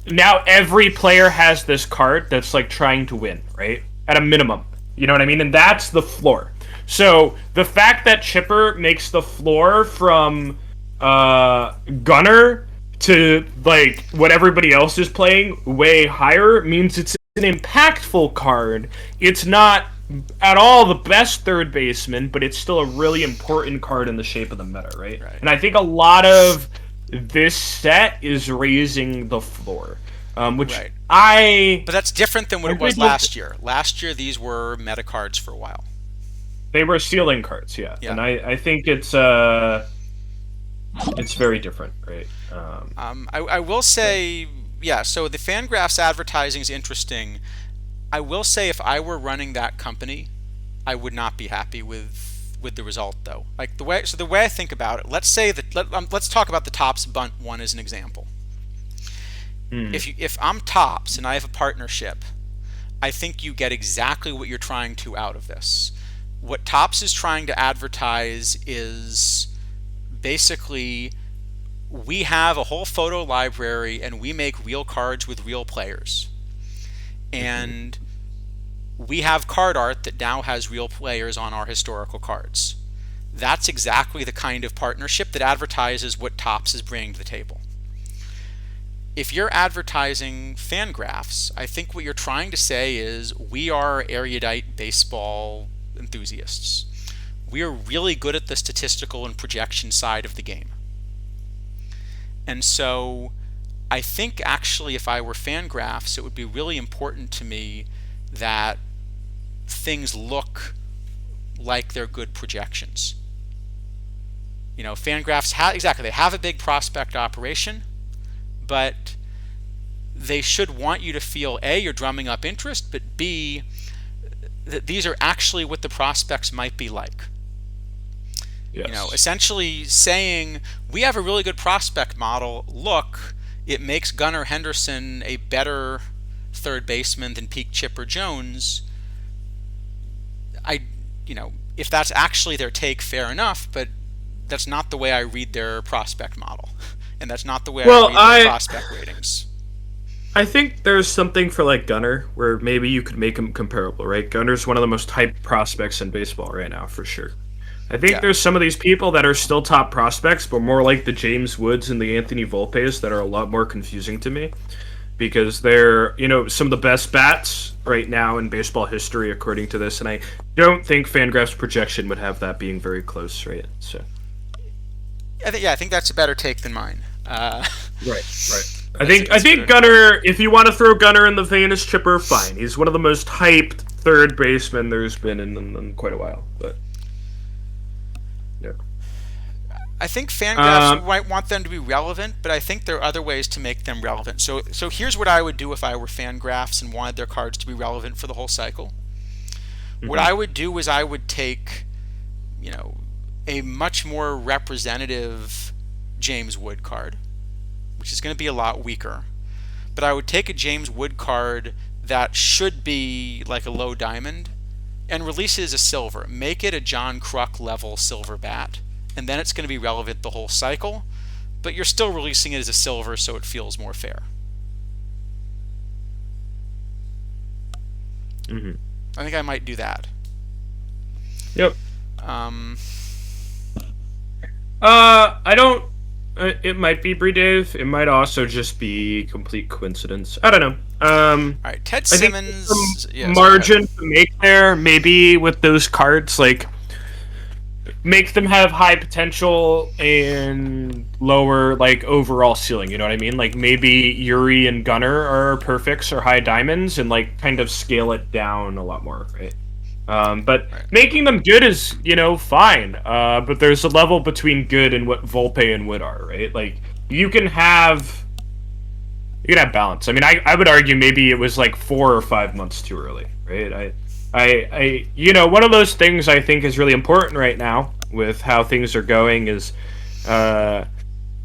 S2: now every player has this card that's like trying to win, right? At a minimum. You know what I mean? And that's the floor. So the fact that Chipper makes the floor from Gunner to like what everybody else is playing way higher means it's an impactful card. It's not at all the best third baseman, but it's still a really important card in the shape of the meta, right?
S1: Right.
S2: And I think a lot of this set is raising the floor, which
S1: Right.
S2: I
S1: But that's different than what it
S2: agreed
S1: was
S2: with.
S1: last year. Last year, these were meta cards for a while.
S2: They were ceiling cards, yeah,
S1: Yeah.
S2: and I think it's very different, right?
S1: I will say, yeah, so the Fangraphs advertising is interesting. I will say if I were running that company, I would not be happy with the result though. Like the way I think about it, let's say that let's talk about the Tops Bunt one as an example. If I'm Tops and I have a partnership, I think you get exactly what you're trying to out of this. What Tops is trying to advertise is basically we have a whole photo library and we make real cards with real players. And we have card art that now has real players on our historical cards. That's exactly the kind of partnership that advertises what Topps is bringing to the table. If you're advertising Fangraphs, I think what you're trying to say is we are erudite baseball enthusiasts. We are really good at the statistical and projection side of the game. And so I think actually if I were Fangraphs, it would be really important to me that things look like they're good projections. You know, Fangraphs exactly, they have a big prospect operation, but they should want you to feel A, you're drumming up interest, but B, that these are actually what the prospects might be like.
S2: Yes.
S1: You know, essentially saying we have a really good prospect model. Look, it makes Gunnar Henderson a better third baseman than peak Chipper Jones. If that's actually their take, fair enough, but that's not the way I read their prospect model, and that's not the way I read their prospect ratings.
S2: I think there's something for like Gunner where maybe you could make him comparable, right? Gunner's one of the most hyped prospects in baseball right now, for sure. I think there's some of these people that are still top prospects, but more like the James Woods and the Anthony Volpes that are a lot more confusing to me because they're, some of the best bats right now in baseball history, according to this, and I don't think Fangraphs projection would have that being very close, right? So,
S1: I think that's a better take than mine.
S2: Right. I think Gunner. If you want to throw Gunner in the vein as Chipper, fine. He's one of the most hyped third basemen there's been in quite a while. But yeah,
S1: I think Fangraphs might want them to be relevant, but I think there are other ways to make them relevant. So here's what I would do if I were Fangraphs and wanted their cards to be relevant for the whole cycle. What I would do is I would take, a much more representative James Wood card, which is going to be a lot weaker. But I would take a James Wood card that should be like a low diamond and release it as a silver. Make it a John Kruk level silver bat, and then it's going to be relevant the whole cycle, but you're still releasing it as a silver so it feels more fair. I think I might do that.
S2: Yep. I don't. It might be Brie Dave. It might also just be complete coincidence. I don't know.
S1: All right, Ted
S2: I think
S1: Simmons.
S2: some margin to make there, maybe with those cards, like make them have high potential and lower like overall ceiling. You know what I mean? Like maybe Yuri and Gunner are perfects or high diamonds, and like kind of scale it down a lot more, right? But making them good is, fine. But there's a level between good and what Volpe and Wood are, right? Like you can have balance. I mean, I would argue maybe it was like 4 or 5 months too early, right? One of those things I think is really important right now with how things are going is a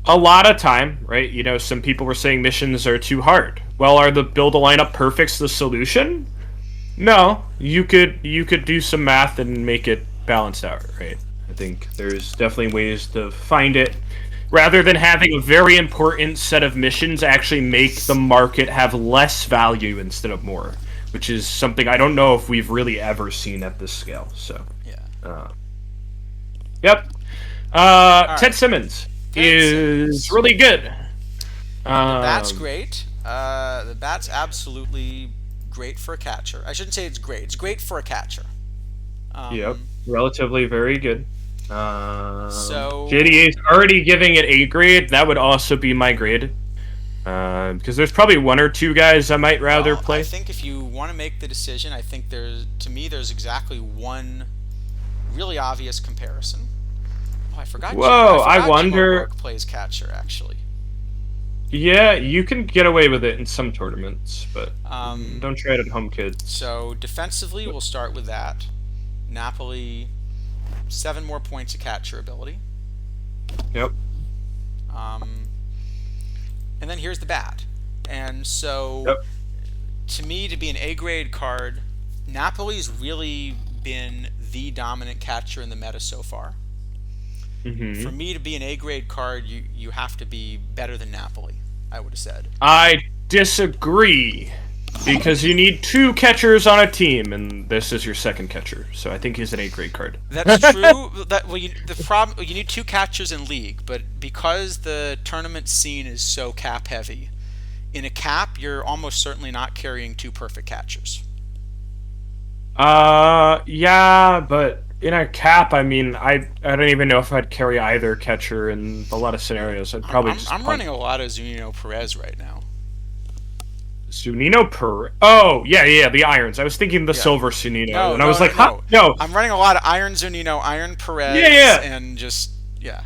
S2: lot of time, right? Some people were saying missions are too hard. Well, are the build a lineup perfects the solution? No, you could do some math and make it balanced out, right? I think there's definitely ways to find it. rather than having a very important set of missions actually make the market have less value instead of more, which is something I don't know if we've really ever seen at this scale. So,
S1: Yeah.
S2: uh, yep.
S1: All
S2: Ted
S1: right.
S2: Simmons
S1: Ted
S2: is
S1: Simmons.
S2: really good.
S1: The bat's
S2: Um,
S1: great. The bat's absolutely great for a catcher. I shouldn't say it's great. It's great for a catcher.
S2: yep,
S1: Um,
S2: relatively very good.
S1: so,
S2: JDA is already giving it a grade. That would also be my grade. Because there's probably one or two guys I might rather
S1: well, I
S2: play.
S1: think if you want to make the decision, I think to me, there's exactly one really obvious comparison. Oh, I
S2: Whoa, I
S1: forgot Jim
S2: wonder.
S1: O'Rourke plays catcher actually.
S2: Yeah, you can get away with it in some tournaments, but
S1: Um,
S2: don't try it at home, kids.
S1: so defensively, we'll start with that. Napoli, 7 more points of catcher ability.
S2: Yep.
S1: Um, and then here's the bat. And so,
S2: Yep.
S1: to me, to be an A grade card, Napoli's really been the dominant catcher in the meta so far. For
S2: Hmm.
S1: me to be an A grade card, you have to be better than Napoli, I would have said.
S2: I disagree because you need two catchers on a team, and this is your second catcher, so I think he's an A grade card.
S1: That's true. The problem, you need two catchers in league, but because the tournament scene is so cap heavy, in a cap you're almost certainly not carrying two perfect catchers.
S2: Yeah, but in a cap, I mean, I don't even know if I'd carry either catcher in a lot of scenarios. I'd
S1: I'm
S2: probably
S1: I'm,
S2: just
S1: I'm
S2: punt.
S1: running a lot of Zunino Perez right now.
S2: Sunino per. Oh, yeah, the irons. I was thinking the
S1: Yeah.
S2: silver Sunino,
S1: No,
S2: and I
S1: no,
S2: was
S1: no,
S2: like, huh?
S1: no.
S2: No.
S1: I'm running a lot of Iron Zunino, Iron
S2: Yeah,
S1: Perez,
S2: yeah.
S1: and just yeah.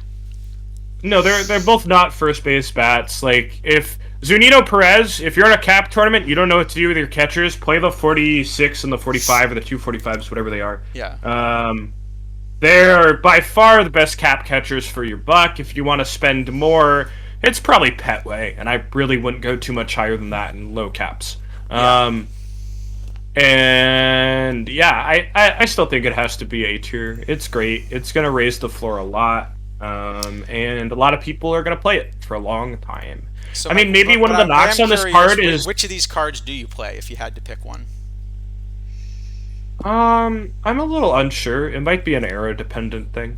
S2: No, they're both not first base bats. Like if Zunino Perez, if you're in a cap tournament, you don't know what to do with your catchers. Play the 46 and the 45 or the 245s, whatever they are.
S1: Yeah.
S2: Um, they're by far the best cap catchers for your buck. If you want to spend more, it's probably Petway, and I really wouldn't go too much higher than that in low caps.
S1: Yeah.
S2: And yeah, I still think it has to be A tier. It's great. It's gonna raise the floor a lot. And a lot of people are gonna play it for a long time.
S1: So
S2: I mean, maybe one of the
S1: I
S2: knocks
S1: am
S2: on this
S1: curious,
S2: card is
S1: which of these cards do you play if you had to pick one?
S2: I'm a little unsure. It might be an era dependent thing.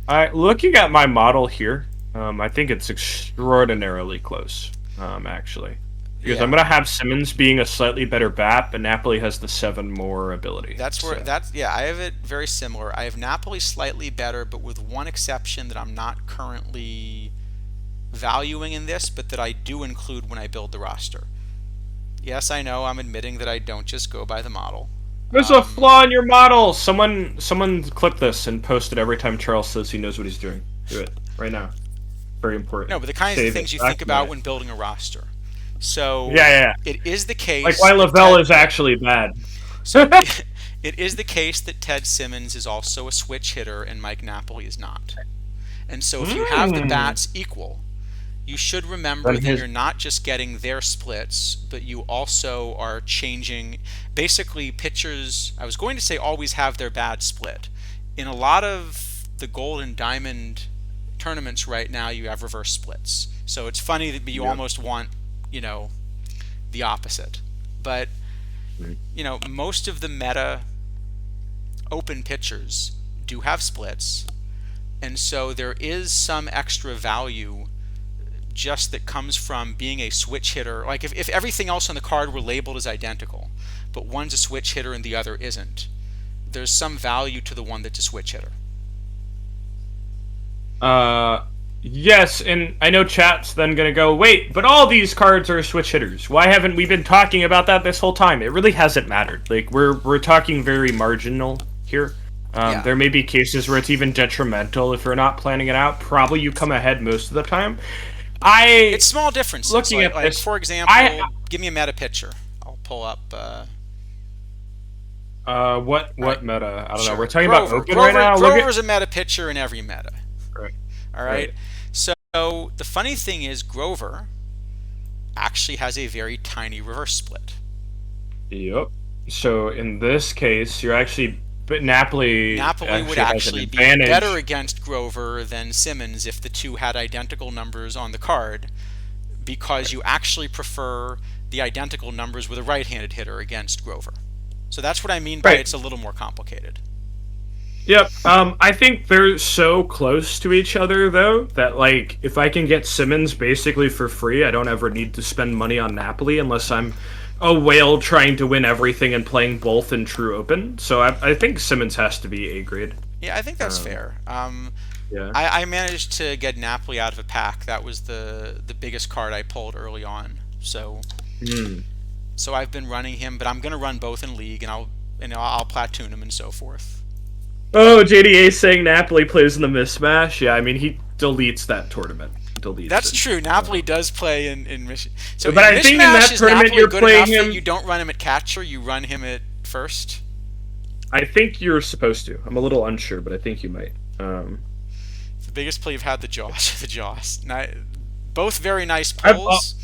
S2: I looking at my model here, I think it's extraordinarily close. Actually. Because I'm
S1: Yeah.
S2: gonna have Simmons being a slightly better bat, but Napoli has the 7 more ability.
S1: That's where
S2: So
S1: that's yeah, I have it very similar. I have Napoli slightly better, but with one exception that I'm not currently valuing in this, but that I do include when I build the roster. Yes, I know I'm admitting that I don't just go by the model.
S2: there's a
S1: Um,
S2: flaw in your model. Someone clip this and post it every time Charles says he knows what he's doing. Do it right now. Very
S1: no,
S2: important.
S1: but the kinds of
S2: Save
S1: things
S2: it.
S1: you think about
S2: Document
S1: when
S2: it.
S1: building a roster. So
S2: Yeah.
S1: it is the
S2: Like
S1: case
S2: why
S1: that
S2: Lavelle is actually bad.
S1: so it is the case that Ted Simmons is also a switch hitter and Mike Napoli is not. And so if you have the
S2: Mm.
S1: bats equal, you should remember
S2: Then
S1: that
S2: his
S1: you're not just getting their splits, but you also are changing. Basically, pitchers, I was going to say always have their bad split. In a lot of the gold and diamond tournaments right now, you have reverse splits. So it's funny that you
S2: Yep.
S1: almost want, you know, the opposite. But, most of the meta open pitchers do have splits. And so there is some extra value just that comes from being a switch hitter. Like if everything else on the card were labeled as identical, but one's a switch hitter and the other isn't, there's some value to the one that's a switch hitter.
S2: Uh, yes, and I know chat's then gonna go, wait, but all these cards are switch hitters. Why haven't we been talking about that this whole time? It really hasn't mattered. Like we're talking very marginal here.
S1: Yeah.
S2: There may be cases where it's even detrimental if you're not planning it out. Probably you come ahead most of the time.
S1: It's small differences.
S2: Looking
S1: Like,
S2: at this,
S1: for example,
S2: I
S1: give me a meta pitcher. I'll pull up.
S2: what
S1: Right.
S2: meta? I don't know.
S1: Sure.
S2: We're talking
S1: Grover.
S2: about open right now.
S1: Grover's a meta pitcher in every meta.
S2: Right.
S1: All right. So the funny thing is, Grover actually has a very tiny reverse split.
S2: Yep. So in this case, you're actually but Napoli
S1: Napoli would
S2: actually has an
S1: actually be better
S2: advantage.
S1: against Grover than Simmons if the two had identical numbers on the card, because
S2: Right.
S1: you actually prefer the identical numbers with a right-handed hitter against Grover. So that's what I mean by
S2: Right.
S1: it's a little more complicated.
S2: Yep. I think they're so close to each other though that like if I can get Simmons basically for free, I don't ever need to spend money on Napoli unless I'm a whale trying to win everything and playing both in true open. So I think Simmons has to be A grade.
S1: Yeah, I think that's
S2: Um,
S1: fair.
S2: yeah.
S1: I managed to get Napoli out of a pack. That was the biggest card I pulled early on.
S2: Hmm.
S1: So I've been running him, but I'm gonna run both in league, and I'll platoon him and so forth.
S2: Oh, JDA saying Napoli plays in the mismatch. Yeah, I mean he deletes that tournament. Deletes
S1: That's
S2: it.
S1: true. Napoli does play in Mission. So
S2: But
S1: in
S2: I think in
S1: Mishmash,
S2: that
S1: is
S2: tournament
S1: Napoli
S2: you're
S1: good
S2: playing
S1: enough that
S2: him.
S1: you don't run him at catcher? You run him at first.
S2: I think you're supposed to. I'm a little unsure, but I think you might.
S1: The biggest play you've had, the Joss. The Joss. Both very nice
S2: I've
S1: pulls.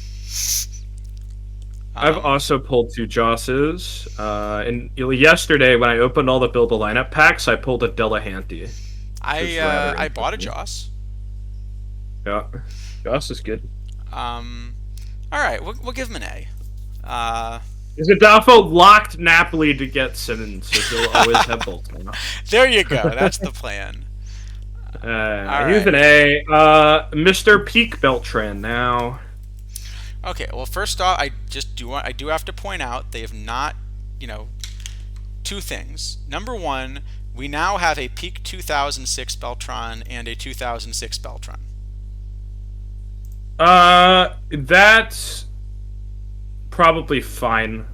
S2: I've
S1: Um,
S2: also pulled two Josses. And yesterday, when I opened all the build a lineup packs, I pulled a Delahanty, which was rather
S1: I bought a
S2: interesting.
S1: Joss.
S2: Yeah, Joss is good.
S1: Um, all right, we'll give him an A. Uh,
S2: Is Adolfo locked Napoli to get Simmons, so he'll always have both now.
S1: there you go. That's the plan. All
S2: He's an
S1: right.
S2: A. Mr. Peak Beltran now.
S1: Okay. Well, first off, I do have to point out they have not, two things. Number one, we now have a peak 2006 Beltron and a 2006 Beltron.
S2: That's probably fine.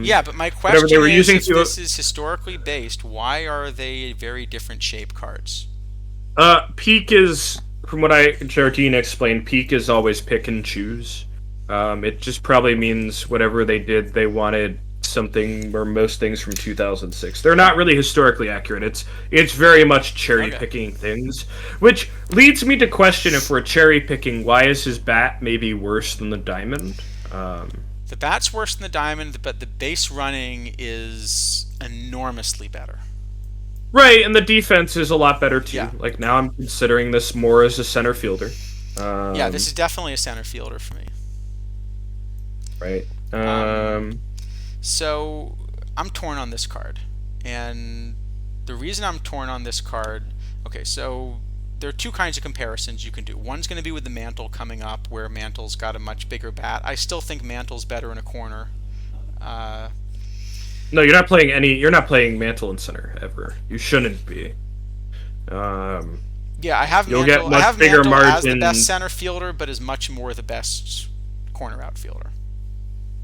S1: Yeah, but my
S2: Whatever they
S1: question
S2: were
S1: is,
S2: using
S1: if
S2: to.
S1: this is historically based, why are they very different shape cards?
S2: Peak is, from what Jaredine explained, Peak is always pick and choose. It just probably means whatever they did, they wanted something or most things from 2006. They're not really historically accurate. It's very much cherry
S1: Okay.
S2: picking things, which leads me to question if we're cherry picking, why is his bat maybe worse than the diamond? Um,
S1: The bat's worse than the diamond, but the base running is enormously better.
S2: right, and the defense is a lot better
S1: Yeah.
S2: too. Like now, I'm considering this more as a center fielder.
S1: Yeah, this is
S2: Um,
S1: definitely a center fielder for me.
S2: right.
S1: Um, so I'm torn on this card. And the reason I'm torn on this card, okay, so there are two kinds of comparisons you can do. One's going to be with the Mantle coming up, where Mantle's got a much bigger bat. I still think Mantle's better in a corner. Uh,
S2: No, you're not playing any. You're not playing Mantle and center ever. You shouldn't be. Um,
S1: yeah, I have
S2: you'll get
S1: Mantle. I
S2: much
S1: have
S2: bigger
S1: Mantle as the best
S2: margins.
S1: center fielder, but is much more the best corner outfielder.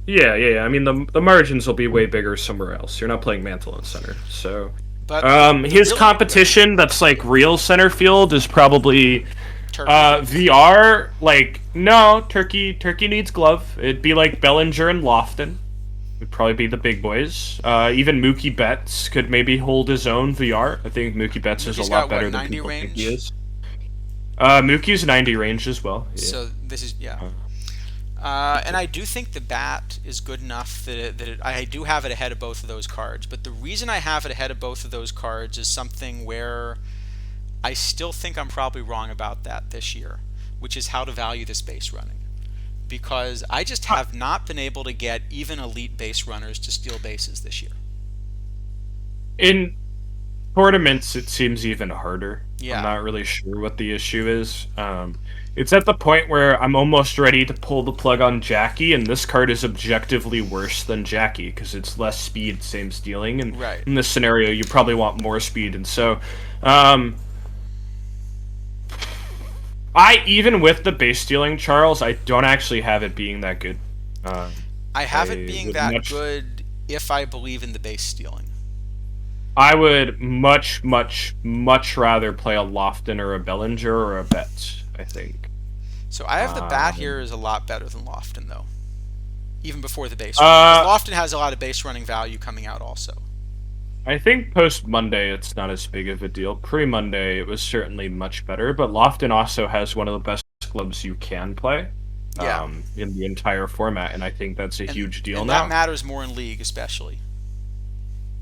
S2: Yeah. I mean, the margins will be way bigger somewhere else. You're not playing Mantle and center. So,
S1: But the
S2: his
S1: really
S2: competition that's like real center field is probably
S1: Turkey.
S2: VR. Like, no, Turkey needs glove. It'd be like Bellinger and Lofton. Would probably be the big boys. Even Mookie Betts could maybe hold his own VR. I think Mookie Betts is a
S1: Mookie's
S2: lot
S1: got
S2: better
S1: what,
S2: than
S1: 90
S2: people think he
S1: range?
S2: is. Mookie's 90 range as well. Yeah.
S1: So this is yeah. And I do think the bat is good enough I do have it ahead of both of those cards. But the reason I have it ahead of both of those cards is something where I still think I'm probably wrong about that this year, which is how to value this base running. Because I just have not been able to get even elite base runners to steal bases this year.
S2: In tournaments, it seems even harder. I'm
S1: Yeah.
S2: not really sure what the issue is. It's at the point where I'm almost ready to pull the plug on Jackie, and this card is objectively worse than Jackie because it's less speed, same stealing. And
S1: Right.
S2: in this scenario, you probably want more speed. And so, um, even with the base stealing, Charles, I don't actually have it being that good. Um,
S1: I have it
S2: I
S1: being
S2: would
S1: that
S2: much,
S1: good if I believe in the base stealing.
S2: I would much rather play a Lofton or a Bellinger or a Betts. I think.
S1: So I have the bat
S2: Um,
S1: here is a lot better than Lofton though, even before the base running, because
S2: uh,
S1: Lofton has a lot of base running value coming out also.
S2: I think post Monday it's not as big of a deal. Pre Monday it was certainly much better, but Lofton also has one of the best clubs you can play
S1: Yeah,
S2: in the entire format, and I think that's a
S1: and
S2: huge deal
S1: and that
S2: now.
S1: matters more in league especially.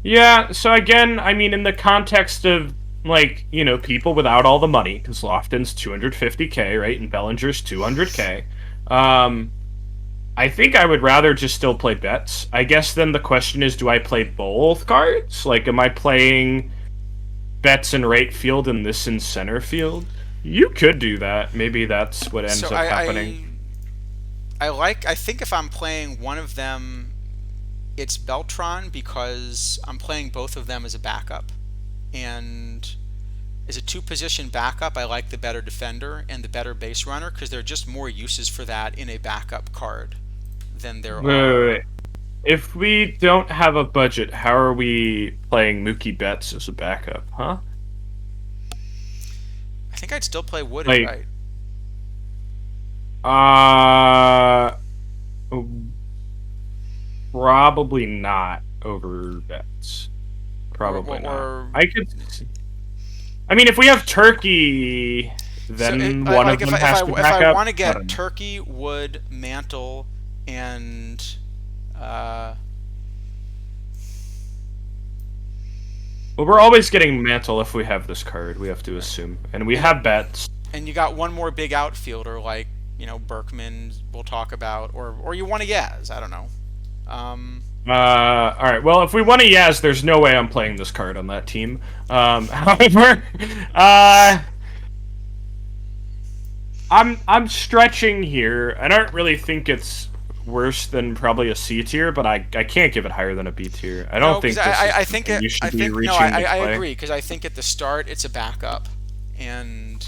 S2: Yeah, so again, I mean, in the context of, like, people without all the money, because Lofton's 250K, right, and Bellinger's 200K, um, I think I would rather just still play bets. I guess then the question is, do I play both cards? Like, am I playing bets in right field and this in center field? You could do that. Maybe that's what
S1: So
S2: ends up happening.
S1: I think if I'm playing one of them, it's Beltron because I'm playing both of them as a backup. And as a two position backup, I like the better defender and the better base runner because there are just more uses for that in a backup card than there
S2: Wait, wait,
S1: are.
S2: wait. If we don't have a budget, how are we playing Mookie Betts as a backup, huh?
S1: I think I'd still play Wooded,
S2: Like,
S1: right?
S2: uh, probably not over Betts.
S1: Or,
S2: Probably not.
S1: or
S2: I could. I mean, if we have Turkey,
S1: so it,
S2: then one of
S1: like
S2: them has to
S1: if
S2: back
S1: I
S2: up.
S1: want to
S2: I
S1: get
S2: don't know.
S1: Turkey, Wood, Mantle, and uh,
S2: Well, we're always getting Mantle if we have this card. We have to assume, and we
S1: and
S2: have Betts.
S1: and you got one more big outfielder like Berkman. We'll talk about, or you want a Yaz. I don't know. Um,
S2: All right. Well, if we want a Yaz, there's no way I'm playing this card on that team. However, uh, I'm stretching here. I don't really think it's worse than probably a C tier, but I can't give it higher than a B tier. I don't
S1: no, because
S2: think this is
S1: I think
S2: something
S1: it,
S2: you
S1: I
S2: should be
S1: think no,
S2: reaching to
S1: I
S2: play.
S1: agree because I think at the start it's a backup, and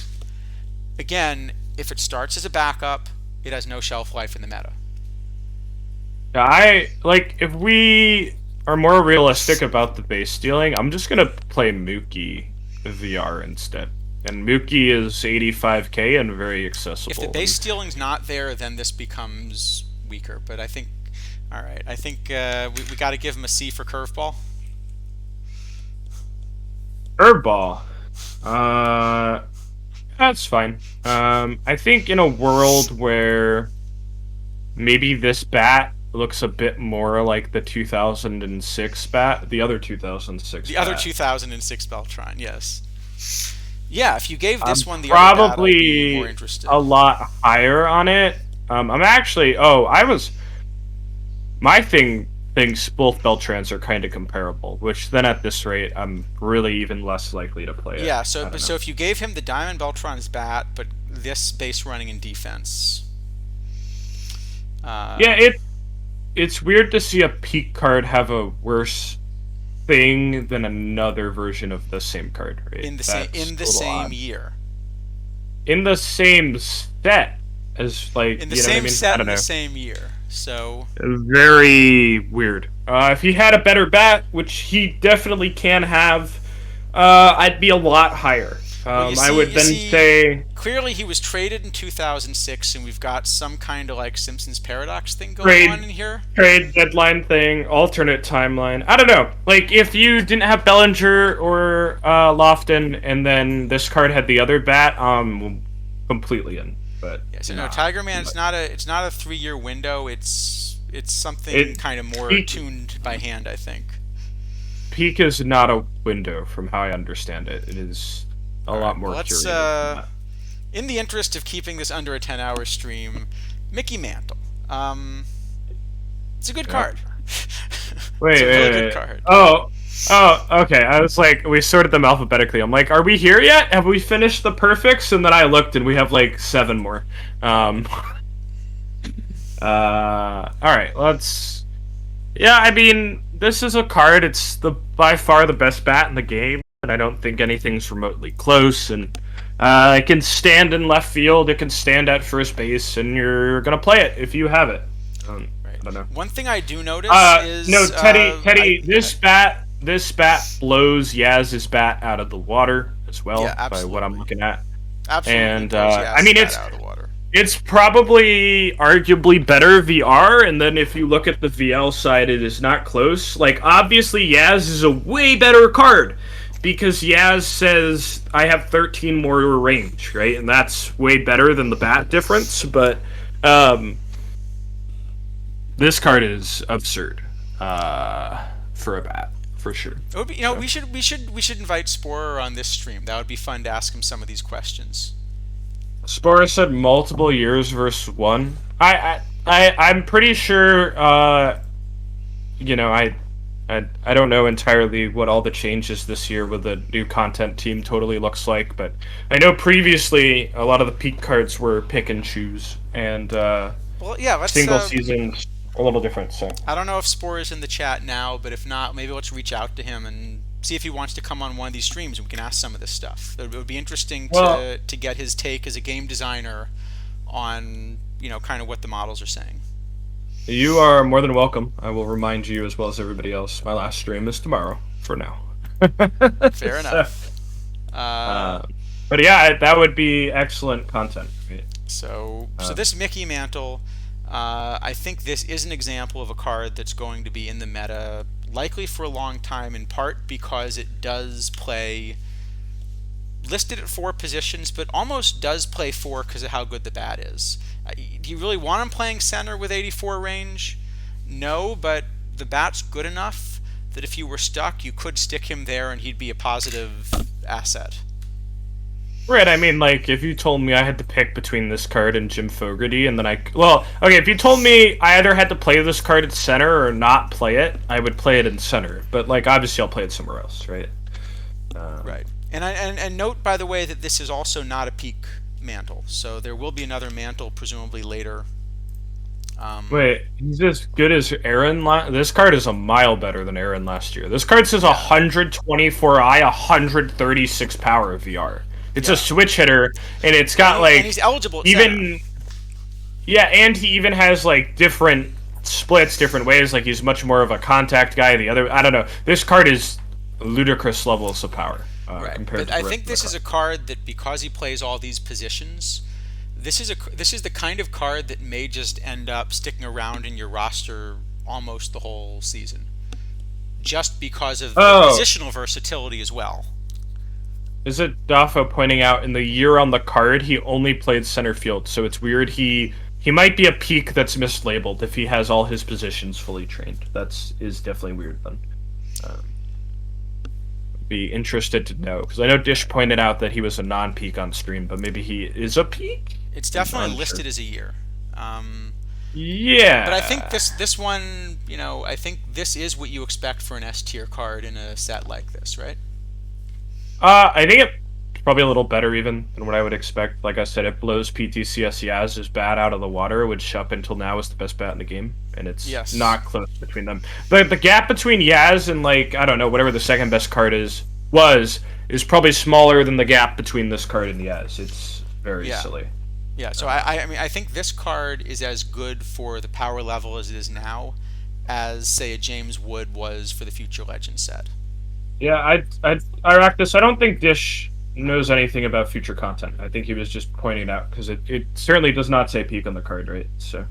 S1: again, if it starts as a backup, it has no shelf life in the meta.
S2: Yeah, I like if we are more realistic about the base stealing, I'm just gonna play Mookie VR instead. And Mookie is 85K and very
S1: If the
S2: accessible.
S1: base
S2: And
S1: stealing's not there, then this becomes weaker. But I think, all right, I think we got to give him a C for curveball.
S2: Herbball, that's fine. I think in a world where maybe this bat looks a bit more like the 2006 bat, the other 2006
S1: The other
S2: bat.
S1: 2006 Beltron, yes. Yeah, if you gave this
S2: I'm
S1: one the other bat, I'd be more
S2: probably
S1: interested.
S2: a lot higher on it. I'm actually. Oh, I was. My thing thinks both Beltrans are kind of comparable, which then at this rate, I'm really even less likely to play it.
S1: Yeah,
S2: I don't know.
S1: so if you gave him the Diamond Beltron's bat, but this base running in defense,
S2: Yeah,
S1: uh,
S2: it's weird to see a peak card have a worse thing than another version of the same card, right? That's
S1: in the
S2: a little
S1: same
S2: odd.
S1: year,
S2: In the same set as, like,
S1: in the
S2: you know what I
S1: same
S2: mean? I
S1: set
S2: don't
S1: in the
S2: know.
S1: same year. So
S2: Very weird. If he had a better bat, which he definitely can have, I'd be a lot higher.
S1: well,
S2: I would
S1: you
S2: then
S1: see,
S2: say
S1: clearly he was traded in 2006, and we've got some kind of like Simpsons paradox thing going on
S2: trade
S1: in here.
S2: trade deadline thing, alternate timeline. I don't know. Like if you didn't have Bellinger or Lofton, and then this card had the other bat, completely in. But
S1: Yeah, so no,
S2: nah,
S1: Tiger Man.
S2: but
S1: It's not a 3 year window. It's something
S2: it
S1: kind of more
S2: peak
S1: tuned by hand, I think.
S2: peak is not a window from how I understand it. It is a
S1: All right,
S2: lot
S1: well
S2: more
S1: let's
S2: curated than that.
S1: in the interest of keeping this under a 10-hour stream, Mickey Mantle. Um, it's a good
S2: Yeah.
S1: card. It's
S2: Wait,
S1: a
S2: wait,
S1: really good
S2: wait.
S1: card.
S2: Oh, okay. I was like, we sorted them alphabetically. I'm like, are we here yet? Have we finished the perfects? And then I looked, and we have like 7 more. Um, all right. Let's. Yeah, I mean, this is a card. It's the by far the best bat in the game, and I don't think anything's remotely close. And it can stand in left field. It can stand at first base, and you're gonna play it if you have it.
S1: Right.
S2: I don't know.
S1: One thing I do notice
S2: No,
S1: is
S2: Teddy,
S1: go ahead.
S2: this bat blows Yaz's bat out of the water as
S1: Yeah,
S2: well, by what I'm
S1: absolutely.
S2: looking at.
S1: Absolutely
S2: And
S1: blows
S2: I
S1: Yaz's
S2: mean,
S1: bat out of the water.
S2: it's probably arguably better VR, and then if you look at the VL side, it is not close. Like obviously, Yaz is a way better card because Yaz says I have 13 more range, right, and that's way better than the bat difference. But um, this card is absurd for a bat. for sure.
S1: It would be,
S2: So
S1: we should invite Sporer on this stream. That would be fun to ask him some of these questions.
S2: Spora said multiple years versus one. I'm pretty sure. You know, I don't know entirely what all the changes this year with the new content team totally looks like, but I know previously a lot of the peak cards were pick and choose, and
S1: Well, yeah, let's.
S2: single seasons a little different. So
S1: I don't know if Spore is in the chat now, but if not, maybe let's reach out to him and see if he wants to come on one of these streams and we can ask some of this stuff. It would be interesting
S2: well,
S1: to get his take as a game designer on kind of what the models are saying.
S2: you are more than welcome. I will remind you as well as everybody else. My last stream is tomorrow. For now.
S1: Fair
S2: So,
S1: enough.
S2: but yeah, that would be excellent content.
S1: So this Mickey Mantle, I think this is an example of a card that's going to be in the meta likely for a long time, in part because it does play listed at 4 positions, but almost does play 4 because of how good the bat is. Do you really want him playing center with 84 range? No, but the bat's good enough that if you were stuck, you could stick him there and he'd be a positive asset.
S2: Right, I mean, like, if you told me I had to pick between this card and Jim Fogarty, and then well, okay, if you told me I either had to play this card at center or not play it, I would play it in center. But, like, obviously I'll play it somewhere else, right?
S1: Right. And note, by the way, that this is also not a peak mantle, so there will be another mantle presumably later.
S2: Wait, he's as good as Aaron? This card is a mile better than Aaron last year. This card says 124i, 136 power VR. It's a switch hitter, and it's got
S1: and he's eligible at
S2: even
S1: center.
S2: Yeah, and he even has like different splits, different ways. Like he's much more of a contact guy. The other, I don't know. This card is ludicrous levels of power
S1: Right.
S2: compared
S1: But
S2: to
S1: I
S2: the
S1: think this is a card that, because he plays all these positions, this is the kind of card that may just end up sticking around in your roster almost the whole season, just because of the positional versatility as well.
S2: Is it Dafo pointing out in the year on the card he only played center field, so it's weird he might be a peak that's mislabeled if he has all his positions fully trained. Is definitely weird then. Be interested to know, because I know Dish pointed out that he was a non-peak on stream, but maybe he is a peak.
S1: It's definitely listed as a year.
S2: Yeah.
S1: But I think this one, I think this is what you expect for an S tier card in a set like this, right?
S2: I think it's probably a little better even than what I would expect. Like I said, it blows PTCS Yaz's bat out of the water, which up until now is the best bat in the game, and it's not close between them. The gap between Yaz and, like, I don't know, whatever the second best card is probably smaller than the gap between this card and Yaz. It's very silly.
S1: Yeah, so I mean, I think this card is as good for the power level as it is now as, say, a James Wood was for the Future Legend set.
S2: Yeah, I rock this. I don't think Dish knows anything about future content. I think he was just pointing it out, because it certainly does not say peak on the card, right? So,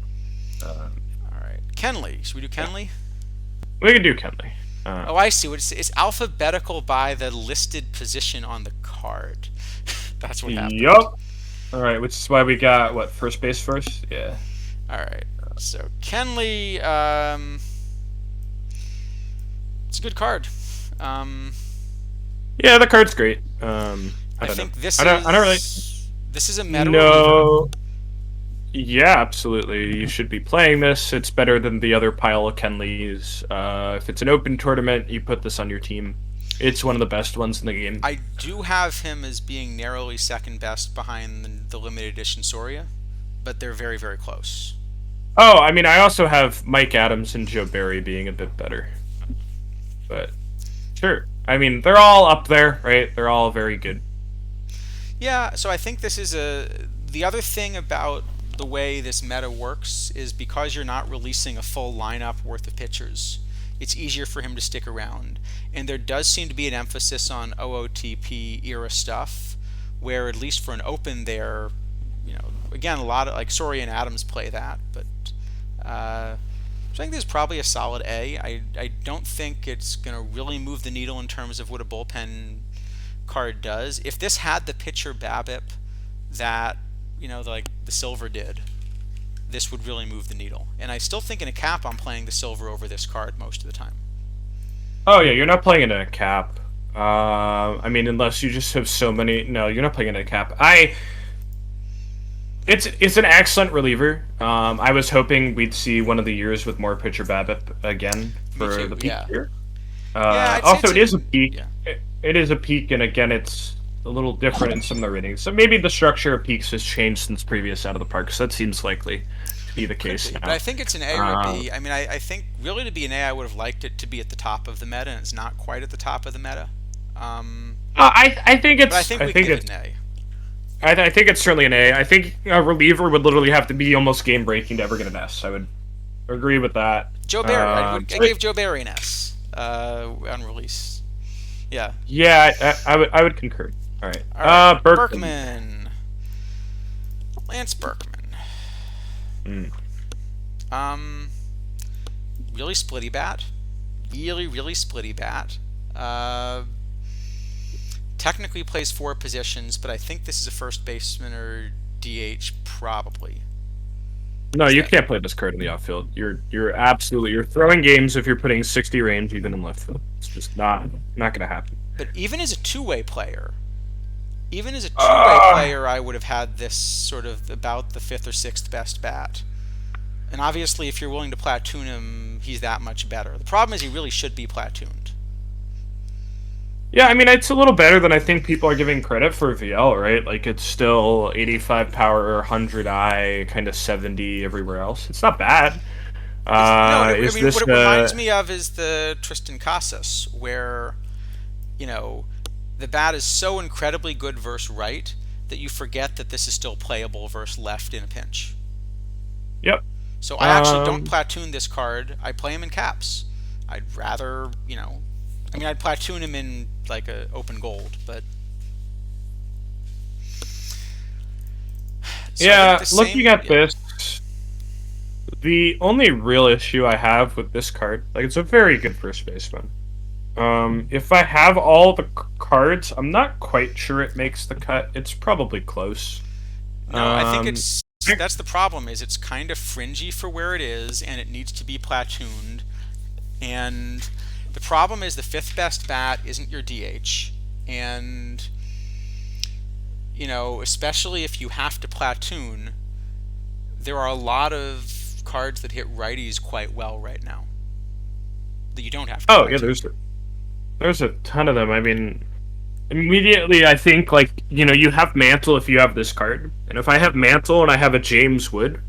S1: all right, Kenley. Should we do Kenley?
S2: We can do Kenley.
S1: Oh, I see. It's alphabetical by the listed position on the card. That's what happened.
S2: Yup. All right, which is why we got first base first. Yeah.
S1: All right. So Kenley, it's a good card.
S2: Yeah, the card's great. I
S1: think
S2: know.
S1: this
S2: I don't really.
S1: This is a meta.
S2: No. Yeah, absolutely. You should be playing this. It's better than the other pile of Kenleys. If it's an open tournament, you put this on your team. It's one of the best ones in the game.
S1: I do have him as being narrowly second best behind the limited edition Soria, but they're very, very close.
S2: Oh, I mean, I also have Mike Adams and Joe Barry being a bit better. But, sure. I mean, they're all up there, right? They're all very good.
S1: Yeah, so I think this is the other thing about the way this meta works is because you're not releasing a full lineup worth of pitchers, it's easier for him to stick around. And there does seem to be an emphasis on OOTP era stuff, where at least for an open there, again, a lot of, like, Soria and Adams play that, but so I think this is probably a solid A. I don't think it's going to really move the needle in terms of what a bullpen card does. If this had the pitcher BABIP that, like the silver did, this would really move the needle. And I still think in a cap I'm playing the silver over this card most of the time.
S2: Oh yeah, you're not playing in a cap. I mean, unless you just have so many. No, you're not playing in a cap. It's an excellent reliever. I was hoping we'd see one of the years with more pitcher BABIP again
S1: Me
S2: for
S1: too.
S2: the peak
S1: Yeah.
S2: here.
S1: Yeah, I'd say
S2: Also,
S1: it's
S2: it is a
S1: in.
S2: peak.
S1: Yeah.
S2: It is a peak, and again, it's a little different in some of the ratings. So maybe the structure of peaks has changed since previous out of the park. So that seems likely to be the
S1: Could
S2: case
S1: be, but I
S2: now.
S1: think it's an A or a
S2: Uh,
S1: B. I mean, I think really to be an A, I would have liked it to be at the top of the meta, and it's not quite at the top of the meta. Um,
S2: I think
S1: but I
S2: it's
S1: think we can give it an A.
S2: I think it's certainly an A. I think a reliever would literally have to be almost game breaking to ever get an S. I would agree with that.
S1: Joe Barry. I
S2: So
S1: gave Joe Barry an S on release. Yeah.
S2: yeah, I would concur. All right.
S1: All right.
S2: Berkman.
S1: Berkman. Lance Berkman.
S2: Mm.
S1: Um, really splitty bat. Really splitty bat. Uh, technically plays four positions, but I think this is a first baseman or DH probably.
S2: No,
S1: Is
S2: you
S1: that?
S2: can't play this card in the outfield. You're throwing games if you're putting 60 range even in left field. It's just not gonna happen.
S1: But even as a two-way player,
S2: Uh,
S1: I would have had this sort of about the fifth or sixth best bat. And obviously, if you're willing to platoon him, he's that much better. The problem is he really should be platooned.
S2: yeah, I mean it's a little better than I think people are giving credit for VL, right? Like it's still 85 power, 100 eye, kind of 70 everywhere else. It's not bad.
S1: No, I
S2: Is
S1: mean,
S2: this
S1: what it reminds me of is the Tristan Casas, where, you know, the bat is so incredibly good versus right that you forget that this is still playable versus left in a pinch.
S2: Yep.
S1: So I actually don't
S2: Um,
S1: platoon this card. I play him in caps. I'd rather, I mean, I'd platoon him in like a open gold, but so I think
S2: yeah,
S1: the
S2: looking
S1: same.
S2: at
S1: Yeah.
S2: this, the only real issue I have with this card, like it's a very good first baseman. If I have all the cards, I'm not quite sure it makes the cut. It's probably close.
S1: No, I think
S2: Um,
S1: it's that's the problem. Is it's kind of fringy for where it is, and it needs to be platooned. And the problem is the fifth best bat isn't your DH, and especially if you have to platoon, there are a lot of cards that hit righties quite well right now that you don't have to
S2: oh yeah,
S1: platoon.
S2: there's a ton of them. I mean, immediately I think like you have Mantle if you have this card, and if I have Mantle and I have a James Wood,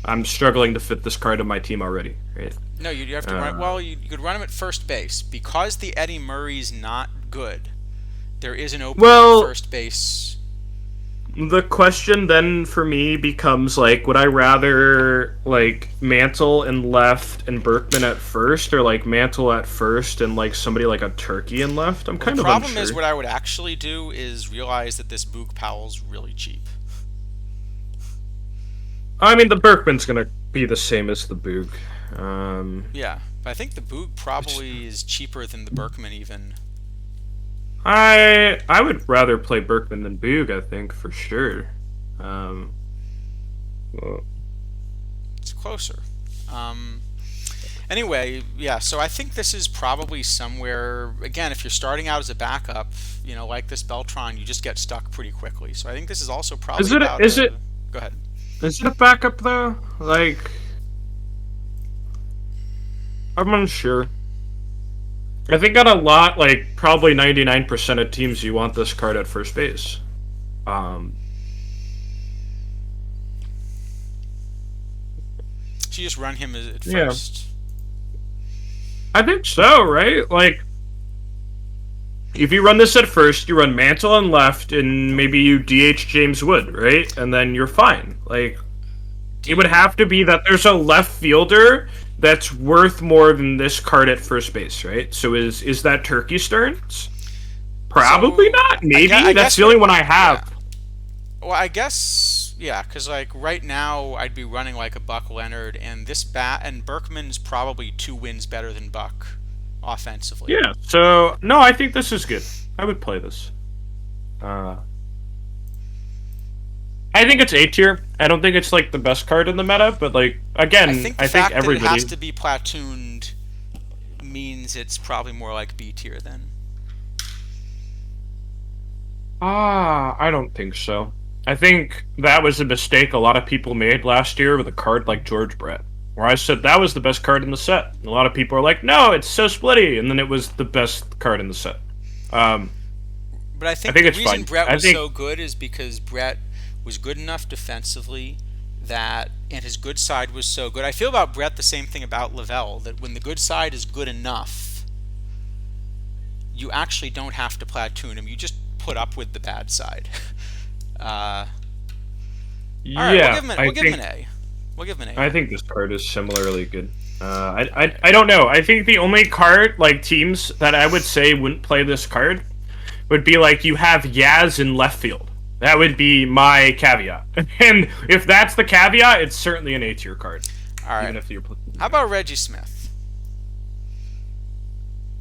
S2: I'm struggling to fit this card in my team already. Right?
S1: No, you have to run.
S2: Uh,
S1: Well, you could run him at first base because the Eddie Murray's not good. There is an opening at
S2: well,
S1: first base.
S2: the question then for me becomes like, would I rather like Mantle and left and Berkman at first, or like Mantle at first and like somebody like a Turkey in left? I'm
S1: Well, the
S2: kind of
S1: problem is
S2: unsure.
S1: what I would actually do is realize that this Boog Powell's really cheap.
S2: I mean, the Berkman's gonna be the same as the Boog.
S1: Yeah, but I think the Boog
S2: It's,
S1: probably is cheaper than the Berkman even.
S2: I would rather play Berkman than Boog. I think for sure. Um, well,
S1: It's closer. Um, anyway, yeah, so I think this is probably somewhere, again, if you're starting out as a backup, like this Beltron, you just get stuck pretty quickly. So I think this is also
S2: is
S1: probably
S2: it
S1: about
S2: is it
S1: a. Go ahead.
S2: is it a backup though? Like, I'm unsure. I think on a lot, like probably 99% of teams, you want this card at first base. Um,
S1: So you just run him at
S2: yeah,
S1: first.
S2: I think so, right? Like, if you run this at first, you run Mantle on left, and maybe you DH James Wood, right? And then you're fine. Like,
S1: Do
S2: it would
S1: you.
S2: have to be that there's a left fielder that's worth more than this card at first base, right? So is that Turkey Stearns? Probably
S1: So
S2: not.
S1: I
S2: Maybe that's
S1: guess
S2: the
S1: what
S2: only
S1: it.
S2: one I
S1: Yeah.
S2: have.
S1: Well, I guess yeah, because like right now I'd be running like a Buck Leonard, and this bat and Berkman's probably 2 wins better than Buck offensively.
S2: Yeah. So no, I think this is good. I would play this. Uh, I think it's A tier. I don't think it's like the best card in the meta, but like
S1: I
S2: again,
S1: think the
S2: I think
S1: fact that it has
S2: everybody.
S1: to be platooned means it's probably more like B tier then.
S2: I don't think so. I think that was a mistake a lot of people made last year with a card like George Brett, where I said that was the best card in the set. And a lot of people are like, no, it's so splitty, and then it was the best card in the set. Um,
S1: But I
S2: I
S1: think
S2: think
S1: the
S2: it's
S1: reason
S2: fine.
S1: Brett
S2: I
S1: was
S2: think
S1: so good is because Brett was good enough defensively that, and his good side was so good. I feel about Brett the same thing about Lavelle, that when the good side is good enough, you actually don't have to platoon him. You just put up with the bad side. Uh, all right,
S2: yeah,
S1: we'll give him an A. We'll give him an A
S2: I
S1: then.
S2: think this card is similarly good. I don't know. I think the only card like teams that I would say wouldn't play this card would be like you have Yaz in left field. That would be my caveat. And if that's the caveat, it's certainly an A tier card,
S1: All right.
S2: even if you're.
S1: How about Reggie Smith?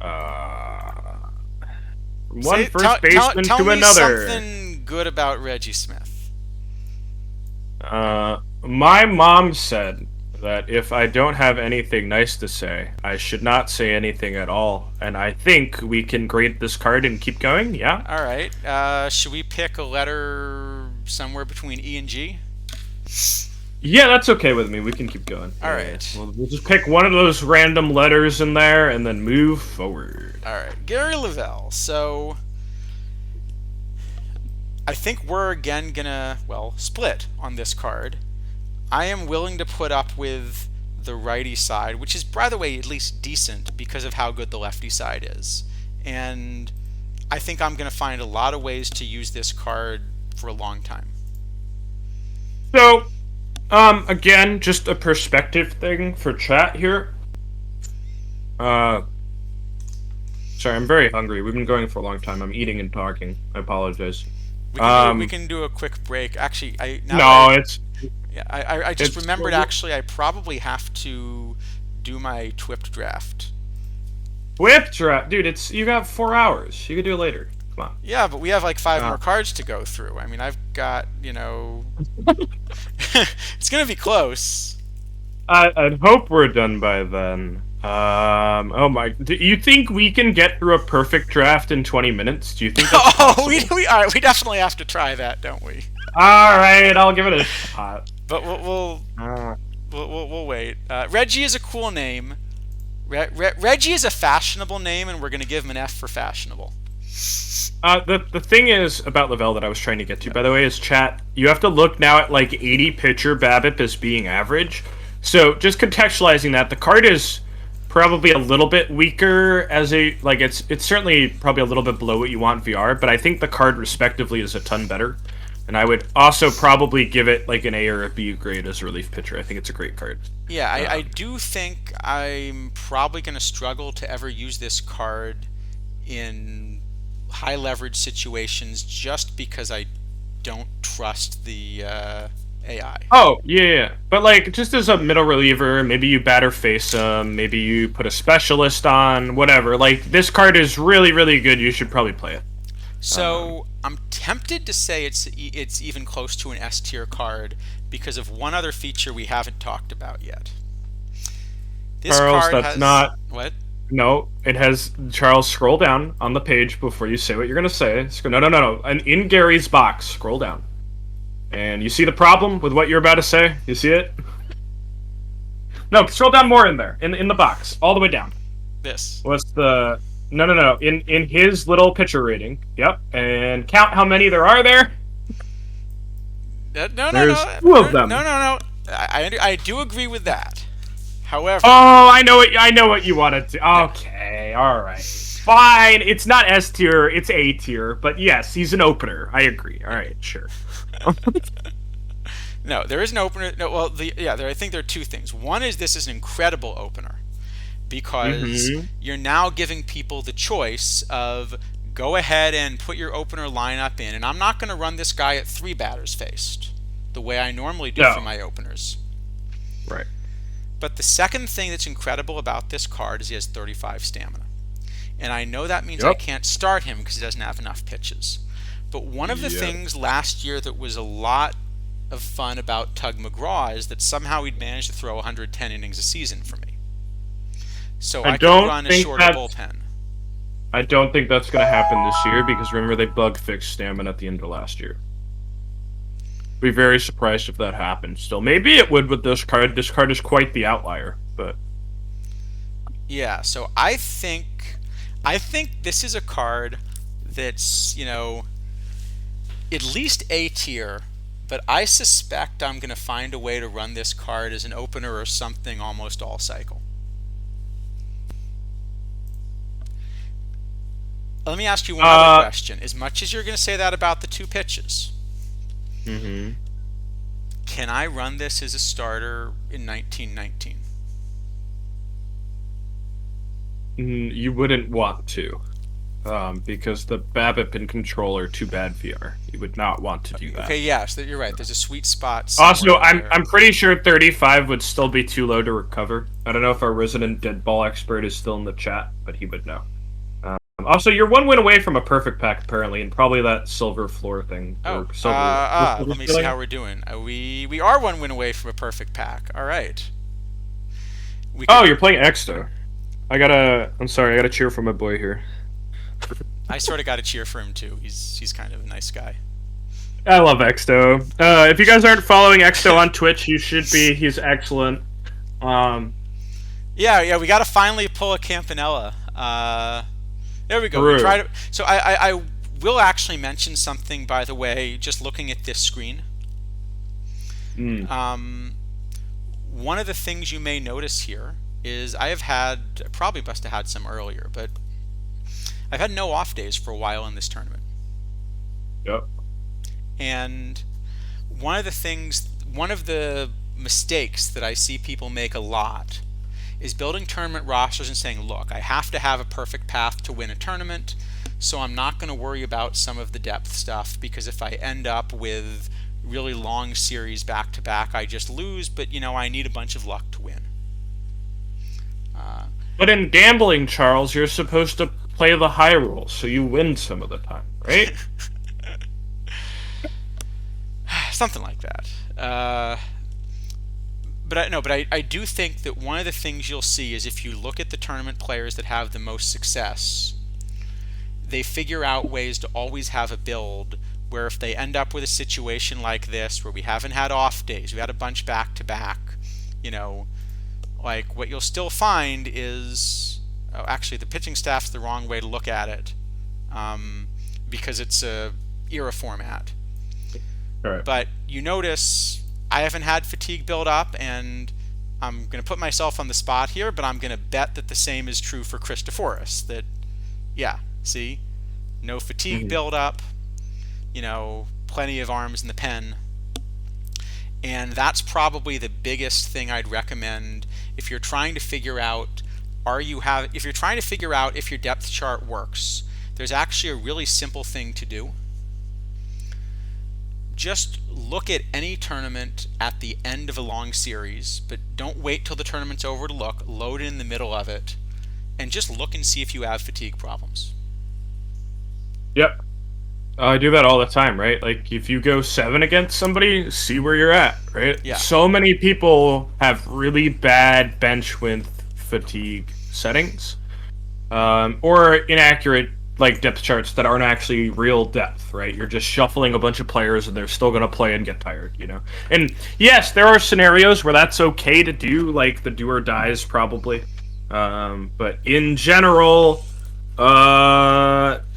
S2: Uh, from one
S1: Say,
S2: first baseman
S1: tell
S2: to
S1: me
S2: another.
S1: something good about Reggie Smith.
S2: My mom said that if I don't have anything nice to say, I should not say anything at all. And I think we can grade this card and keep going. Yeah.
S1: All right. Should we pick a letter somewhere between E and G?
S2: Yeah, that's okay with me. We can keep going.
S1: All
S2: Yeah,
S1: right.
S2: we'll just pick one of those random letters in there and then move forward.
S1: All right. Gary Lavelle. So I think we're again gonna, well, split on this card. I am willing to put up with the righty side, which is, by the way, at least decent because of how good the lefty side is. And I think I'm gonna find a lot of ways to use this card for a long time.
S2: So, again, just a perspective thing for chat here. Sorry, I'm very hungry. We've been going for a long time. I'm eating and talking. I apologize.
S1: We can do a quick break. Actually, I just
S2: it's
S1: remembered. Actually, I probably have to do my Twipped draft.
S2: whip draft, dude. You got 4 hours. You could do it later. Come on.
S1: Yeah, but we have like 5 more cards to go through. I mean, I've got, it's gonna be close.
S2: I'd hope we're done by then. Oh my. Do you think we can get through a perfect draft in 20 minutes? Do you think that's possible?
S1: All right, we definitely have to try that, don't we?
S2: All right, I'll give it a shot.
S1: But we'll wait. Reggie is a cool name. Reggie is a fashionable name, and we're gonna give him an F for fashionable.
S2: The thing is about Lavelle that I was trying to get to, by the way, is chat. You have to look now at like 80 pitcher BABIP as being average. So just contextualizing that, the card is probably a little bit weaker as it's certainly probably a little bit below what you want VR, but I think the card respectively is a ton better. And I would also probably give it like an A or a B grade as a relief pitcher. I think it's a great card.
S1: Yeah, I do think I'm probably going to struggle to ever use this card in high leverage situations just because I don't trust the AI.
S2: Oh, yeah. But like just as a middle reliever, maybe you batter face him, maybe you put a specialist on, whatever. Like this card is really, really good. You should probably play it.
S1: So I'm tempted to say it's even close to an S tier card because of one other feature we haven't talked about yet. This
S2: Charles,
S1: card
S2: that's
S1: has
S2: not.
S1: what?
S2: No, it has Charles. Scroll down on the page before you say what you're gonna say. No. And in Gary's box, scroll down, and you see the problem with what you're about to say. You see it? No, scroll down more in there, in the box, all the way down.
S1: This.
S2: What's the? No. In his little pitcher rating. Yep, and count how many there are there.
S1: No.
S2: There's 2 of them.
S1: No. I do agree with that. However,
S2: Oh, I know what you wanted to. Okay, all right, fine. It's not S tier, it's A tier. But yes, he's an opener. I agree. All right, sure.
S1: no, there is an opener. No, well, I think there are 2 things. One is this is an incredible opener because you're now giving people the choice of go ahead and put your opener lineup in, and I'm not going to run this guy at 3 batters faced the way I normally do for my openers.
S2: Right.
S1: But the second thing that's incredible about this card is he has 35 stamina. And I know that means I can't start him because he doesn't have enough pitches. But one of the things last year that was a lot of fun about Tug McGraw is that somehow he'd managed to throw 110 innings a season for me. So
S2: I
S1: I could
S2: don't
S1: run a
S2: think
S1: shorter
S2: that's
S1: bullpen.
S2: I don't think that's going to happen this year because remember they bug fixed stamina at the end of last year. Be very surprised if that happens. Still, maybe it would with this card. This card is quite the outlier, but
S1: Yeah, so I think this is a card that's, at least A tier, but I suspect I'm going to find a way to run this card as an opener or something almost all cycle. Let me ask you one other
S2: uh,
S1: question. As much as you're going to say that about the two pitches,
S2: mhm.
S1: can I run this as a starter in 1919?
S2: You wouldn't want to, because the BABIP and control are too bad VR. You would not want to do that.
S1: Okay, yes, you're right. There's a sweet spot
S2: Also,
S1: somewhere
S2: I'm
S1: there.
S2: I'm pretty sure 35 would still be too low to recover. I don't know if our resident dead ball expert is still in the chat, but he would know. Also, you're one win away from a perfect pack apparently, and probably that silver floor thing
S1: Oh,
S2: or silver
S1: let me see how
S2: ceiling.
S1: we're doing. We are one win away from a perfect pack. All right. We
S2: Oh,
S1: could.
S2: you're playing Exto. I'm sorry, I gotta cheer for my boy here.
S1: I sort of got to cheer for him too. He's kind of a nice guy.
S2: I love Exto. If you guys aren't following Exto on Twitch, you should be. He's excellent. Um,
S1: Yeah, we got to finally pull a Campanella. There we go. We
S2: True.
S1: tried it. So I will actually mention something, by the way, just looking at this screen.
S2: mm,
S1: One of the things you may notice here is probably must have had some earlier, but I've had no off days for a while in this tournament.
S2: yep.
S1: And one of the mistakes that I see people make a lot is building tournament rosters and saying, look, I have to have a perfect path to win a tournament, so I'm not going to worry about some of the depth stuff, because if I end up with really long series back to back, I just lose, but I need a bunch of luck to win.
S2: But in gambling, Charles, you're supposed to play the high roll, so you win some of the time, right?
S1: Something like that. But I do think that one of the things you'll see is if you look at the tournament players that have the most success, they figure out ways to always have a build where if they end up with a situation like this, where we haven't had off days, we had a bunch back to back, like what you'll still find is, actually the pitching staff's the wrong way to look at it, because it's a era format.
S2: All right.
S1: But you notice I haven't had fatigue build up, and I'm going to put myself on the spot here, but I'm going to bet that the same is true for Christophorus. That, yeah, see, no fatigue build up, plenty of arms in the pen. And that's probably the biggest thing I'd recommend if you're trying to figure out if you're trying to figure out if your depth chart works. There's actually a really simple thing to do. Just look at any tournament at the end of a long series, but don't wait till the tournament's over to look. Load it in the middle of it, and just look and see if you have fatigue problems.
S2: Yep. I do that all the time, right? Like, if you go 7 against somebody, see where you're at, right?
S1: Yeah.
S2: So many people have really bad bench with fatigue settings, or inaccurate, like, depth charts that aren't actually real depth, right? You're just shuffling a bunch of players and they're still going to play and get tired, And yes, there are scenarios where that's okay to do, like the do or dies, probably. But in general,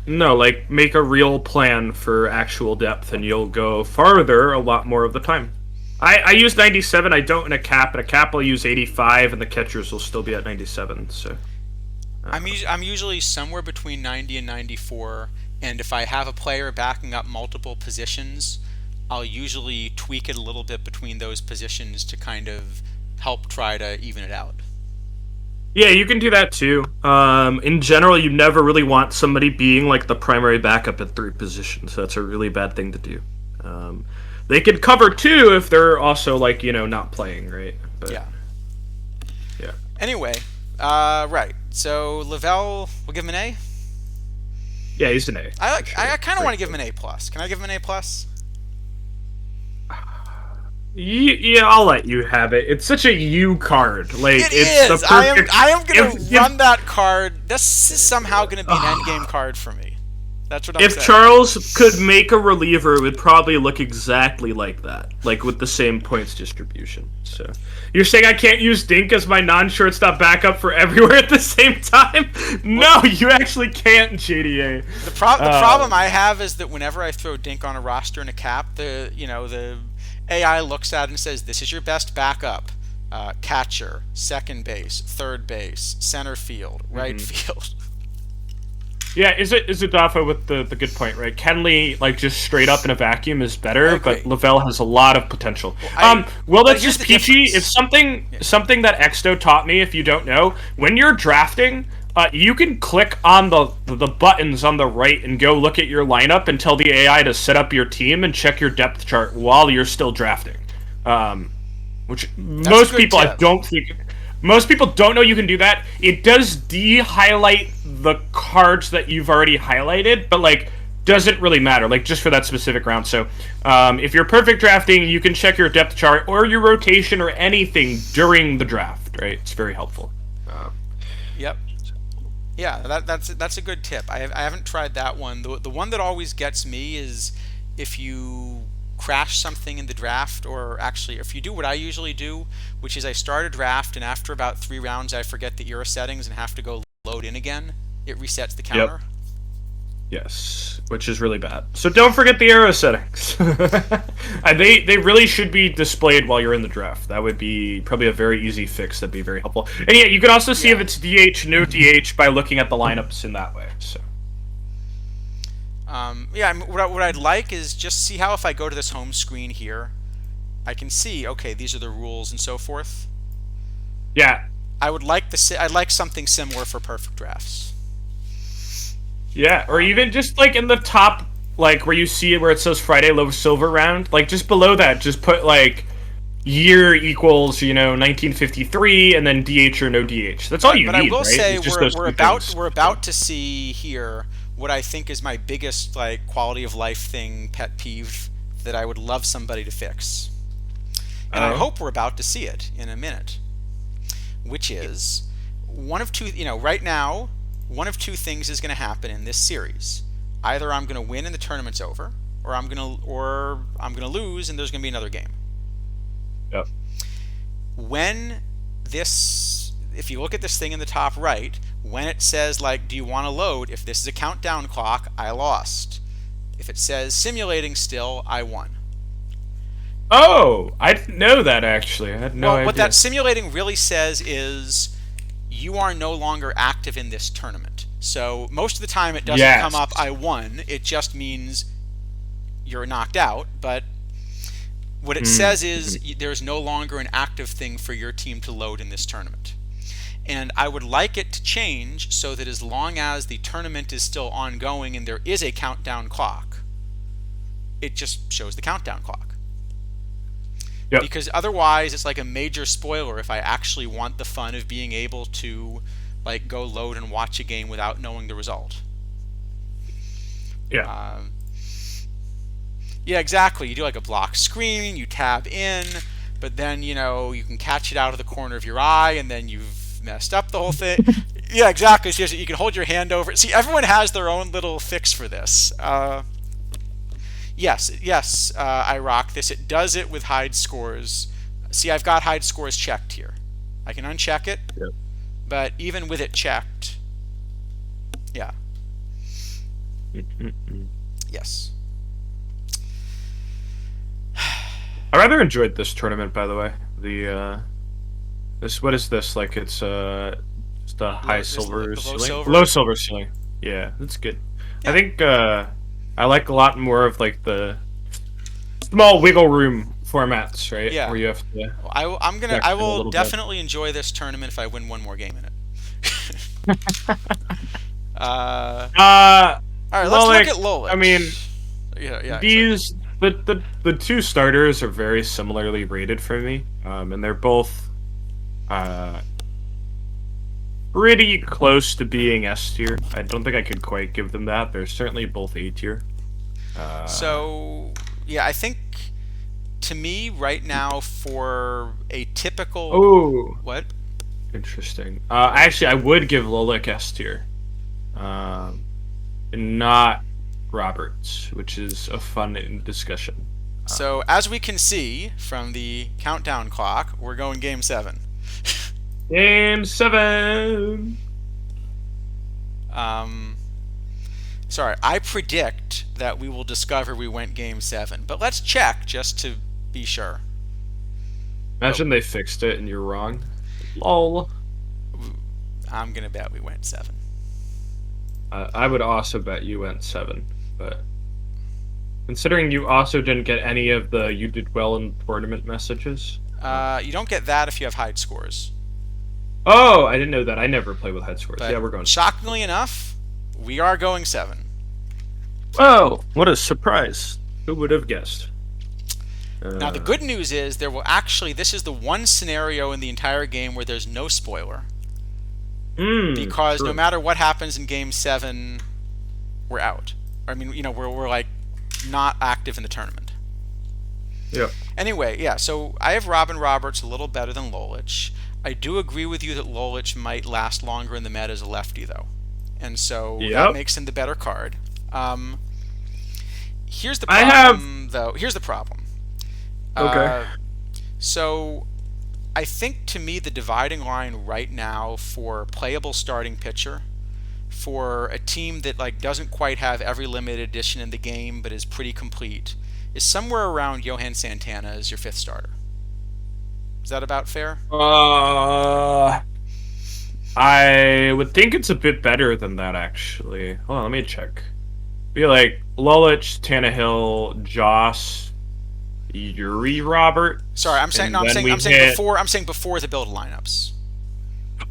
S2: no, like, make a real plan for actual depth and you'll go farther a lot more of the time. I use 97, I don't in a cap. In a cap I'll use 85 and the catchers will still be at 97, so...
S1: I'm usually somewhere between 90 and 94, and if I have a player backing up multiple positions, I'll usually tweak it a little bit between those positions to kind of help try to even it out.
S2: Yeah, you can do that too. In general, you never really want somebody being like the primary backup at 3 positions. That's a really bad thing to do. They could cover 2 if they're also like, not playing, right? But,
S1: Yeah.
S2: Yeah.
S1: Anyway, right. So Lavelle, we'll give him an A.
S2: Yeah, he's an A.
S1: I kind of want to give him an A plus. Can I give him an A plus?
S2: Yeah, I'll let you have it. It's such a U card. Like,
S1: It
S2: it's the
S1: is.
S2: perfect.
S1: I am gonna
S2: If
S1: run that card. This is somehow gonna be an end game
S2: ah,
S1: card for me. That's what I'm
S2: if
S1: saying.
S2: Charles could make a reliever, it would probably look exactly like that, like with the same points distribution. So, you're saying I can't use Dink as my non-shortstop backup for everywhere at the same time?
S1: Well,
S2: No, you actually can't, JDA.
S1: the problem
S2: Um,
S1: I have is that whenever I throw Dink on a roster and a cap, the AI looks at it and says, "This is your best backup: catcher, second base, third base, center field, right
S2: mhm.
S1: field."
S2: Yeah, is it Dafa with the good point, right? Kenley, like, just straight up in a vacuum is
S1: I
S2: better, but
S1: agree.
S2: Lavelle has a lot of potential.
S1: Well,
S2: Well,
S1: but
S2: that's
S1: here's
S2: just
S1: the
S2: peachy. It's
S1: difference.
S2: something
S1: Yeah.
S2: something that Exto taught me. If you don't know, when you're drafting, you can click on the buttons on the right and go look at your lineup and tell the AI to set up your team and check your depth chart while you're still drafting. Um, which
S1: That's a
S2: most
S1: good
S2: people I
S1: tip.
S2: don't think most people don't know you can do that. It does de-highlight the cards that you've already highlighted, but like doesn't really matter. Like just for that specific round. So if you're perfect drafting, you can check your depth chart or your rotation or anything during the draft. Right? It's very helpful.
S1: Yep. Yeah, that's a good tip. I haven't tried that one. The one that always gets me is if you crash something in the draft, or actually if you do what I usually do, which is I start a draft and after about 3 rounds I forget the era settings and have to go load in again. It resets the
S2: Yep.
S1: counter.
S2: Yes, which is really bad. So don't forget the arrow settings. They really should be displayed while you're in the draft. That would be probably a very easy fix. That'd be very helpful. And yeah, you can also see if
S1: Yeah.
S2: it's DH, no DH by looking at the lineups in that way. So
S1: Yeah. What I'd like is just see how if I go to this home screen here, I can see okay these are the rules and so forth.
S2: yeah,
S1: I'd like something similar for perfect drafts.
S2: yeah, or
S1: Um,
S2: even just like in the top, like where you see it where it says Friday Low Silver Round, like just below that, just put like year equals 1953 and then DH or no DH. That's all you
S1: but I
S2: need,
S1: will
S2: right?
S1: say
S2: It's just those two things.
S1: we're
S2: So.
S1: about to see here what I think is my biggest like quality of life thing pet peeve that I would love somebody to fix. And I
S2: Oh.
S1: hope we're about to see it in a minute, which is one of two, right now, one of two things is going to happen in this series. Either I'm going to win and the tournament's over, or I'm going to lose and there's going to be another game.
S2: Yep.
S1: When if you look at this thing in the top right, when it says like, do you want to load? If this is a countdown clock, I lost. If it says simulating still, I won.
S2: Oh, I didn't know that actually. I had no
S1: Well, what that
S2: idea.
S1: simulating really says is you are no longer active in this tournament. So most of the time it doesn't come
S2: Yes.
S1: up I won. It just means you're knocked out. But what it
S2: Mm.
S1: says is there's no longer an active thing for your team to load in this tournament. And I would like it to change so that as long as the tournament is still ongoing and there is a countdown clock, it just shows the countdown clock.
S2: Yep.
S1: Because otherwise it's like a major spoiler if I actually want the fun of being able to like go load and watch a game without knowing the result.
S2: Yeah.
S1: Um, yeah, exactly. You do like a block screen, you tab in, but then you can catch it out of the corner of your eye, and then you've messed up the whole thing. Yeah, exactly. So you can hold your hand over it. See, everyone has their own little fix for this. Yes, I rock this. It does it with hide scores. See, I've got hide scores checked here. I can uncheck it,
S2: Yep.
S1: but even with it checked, yeah,
S2: Mm-mm-mm.
S1: yes.
S2: I rather enjoyed this tournament, by the way. This what is this? Like it's the high silver
S1: The low
S2: ceiling,
S1: silver.
S2: low silver ceiling. Yeah, that's good. I
S1: Yeah.
S2: think I like a lot more of like the small wiggle room formats, right?
S1: Yeah.
S2: Where you have to flex
S1: I
S2: it a
S1: will
S2: little bit.
S1: definitely enjoy this tournament if I win one more game in it. uh,
S2: Uh,
S1: all right, let's
S2: well,
S1: look
S2: like
S1: at
S2: I mean,
S1: Lolich. Yeah. Sorry.
S2: these the two starters are very similarly rated for me, and they're both uh pretty close to being S tier. I don't think I could quite give them that. They're certainly both A tier. Uh,
S1: So yeah, I think to to me right now for a typical
S2: Oh,
S1: what?
S2: interesting. Actually, I would give Lolik S tier, um, and not Roberts, which is a fun discussion.
S1: So as we can see from the countdown clock, we're going game 7.
S2: Game 7.
S1: um, Sorry, I predict that we will discover we went game 7, but let's check just to be sure. Oh,
S2: Imagine they fixed it and you're wrong. Lol.
S1: I'm gonna bet we went 7.
S2: I would also bet you went 7, but considering you also didn't get any of the "you did well in the tournament" messages.
S1: You don't get that if you have hide scores.
S2: Oh, I didn't know that. I never play with head scores.
S1: But
S2: Yeah, we're going.
S1: shockingly enough, we are going 7.
S2: Oh, what a surprise! Who would have guessed?
S1: Now the good news is this is the one scenario in the entire game where there's no spoiler. Because
S2: true.
S1: no matter what happens in game 7, we're out. I mean, we're like not active in the tournament.
S2: Yeah.
S1: Anyway, yeah, so I have Robin Roberts a little better than Lolich. I do agree with you that Lolich might last longer in the meta as a lefty, though. And so that makes him the better card. Here's the problem, though. Here's the problem.
S2: Okay.
S1: So I think, to me, the dividing line right now for playable starting pitcher, for a team that doesn't quite have every limited edition in the game but is pretty complete, is somewhere around Johan Santana as your 5th starter. Is that about fair?
S2: I would think it's a bit better than that, actually. Hold on, let me check. Be like Lolich, Tannehill, Joss, Yuri, Robert.
S1: Sorry, I'm saying before the build lineups.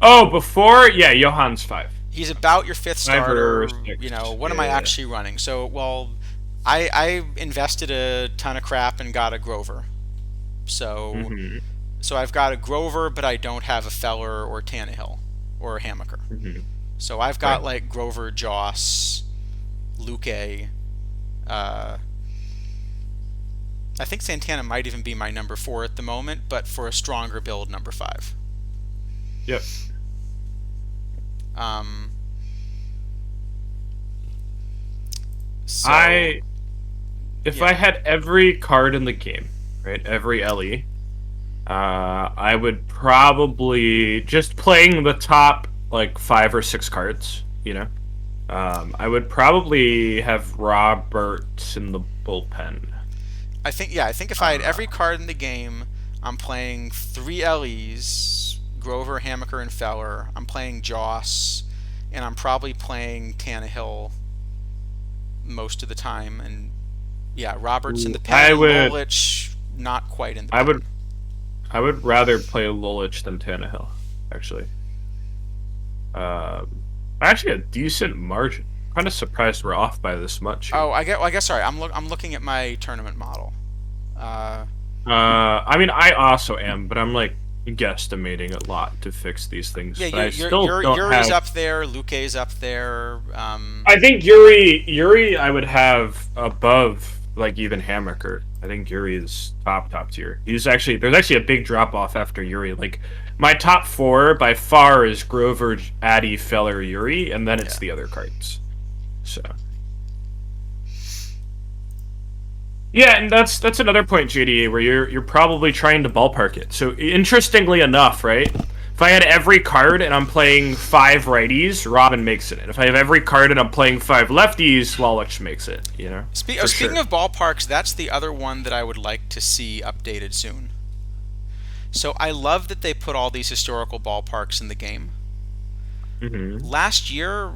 S2: Oh, before? Yeah, Johan's 5.
S1: He's about your 5th starter.
S2: 6.
S1: What am I actually running? So, well, I invested a ton of crap and got a Grover. So, so I've got a Grover, but I don't have a Feller or Tannehill or a Hammaker. So I've got Grover, Joss, Luque. I think Santana might even be my number 4 at the moment, but for a stronger build, number 5.
S2: Yep.
S1: So,
S2: if I had every card in the game, right, every LE, I would probably, just playing the top 5 or 6 cards, I would probably have Roberts in the bullpen.
S1: I think if I had every card in the game, I'm playing 3 LEs, Grover, Hammaker, and Feller. I'm playing Joss, and I'm probably playing Tannehill most of the time. And yeah, Roberts in the pen, Lolich not quite in the pen.
S2: I would rather play Lolich than Tannehill, actually. Actually, a decent margin. Kind of surprised we're off by this much.
S1: Oh, I guess. Sorry, I'm looking at my tournament model.
S2: I mean, I also am, but I'm guesstimating a lot to fix these things.
S1: Yeah,
S2: but
S1: Yuri's up there, Luque's up there.
S2: I think Yuri, I would have above even Hammaker. I think Yuri is top tier. There's actually a big drop off after Yuri. My top 4 by far is Grover, Addy, Feller, Yuri, and then it's the other cards. So. Yeah, and that's another point, JDA, where you're probably trying to ballpark it. So interestingly enough, right? If I had every card and I'm playing 5 righties, Robin makes it. And if I have every card and I'm playing 5 lefties, Lolich makes it.
S1: Speaking of ballparks, that's the other one that I would like to see updated soon. So I love that they put all these historical ballparks in the game. Last year,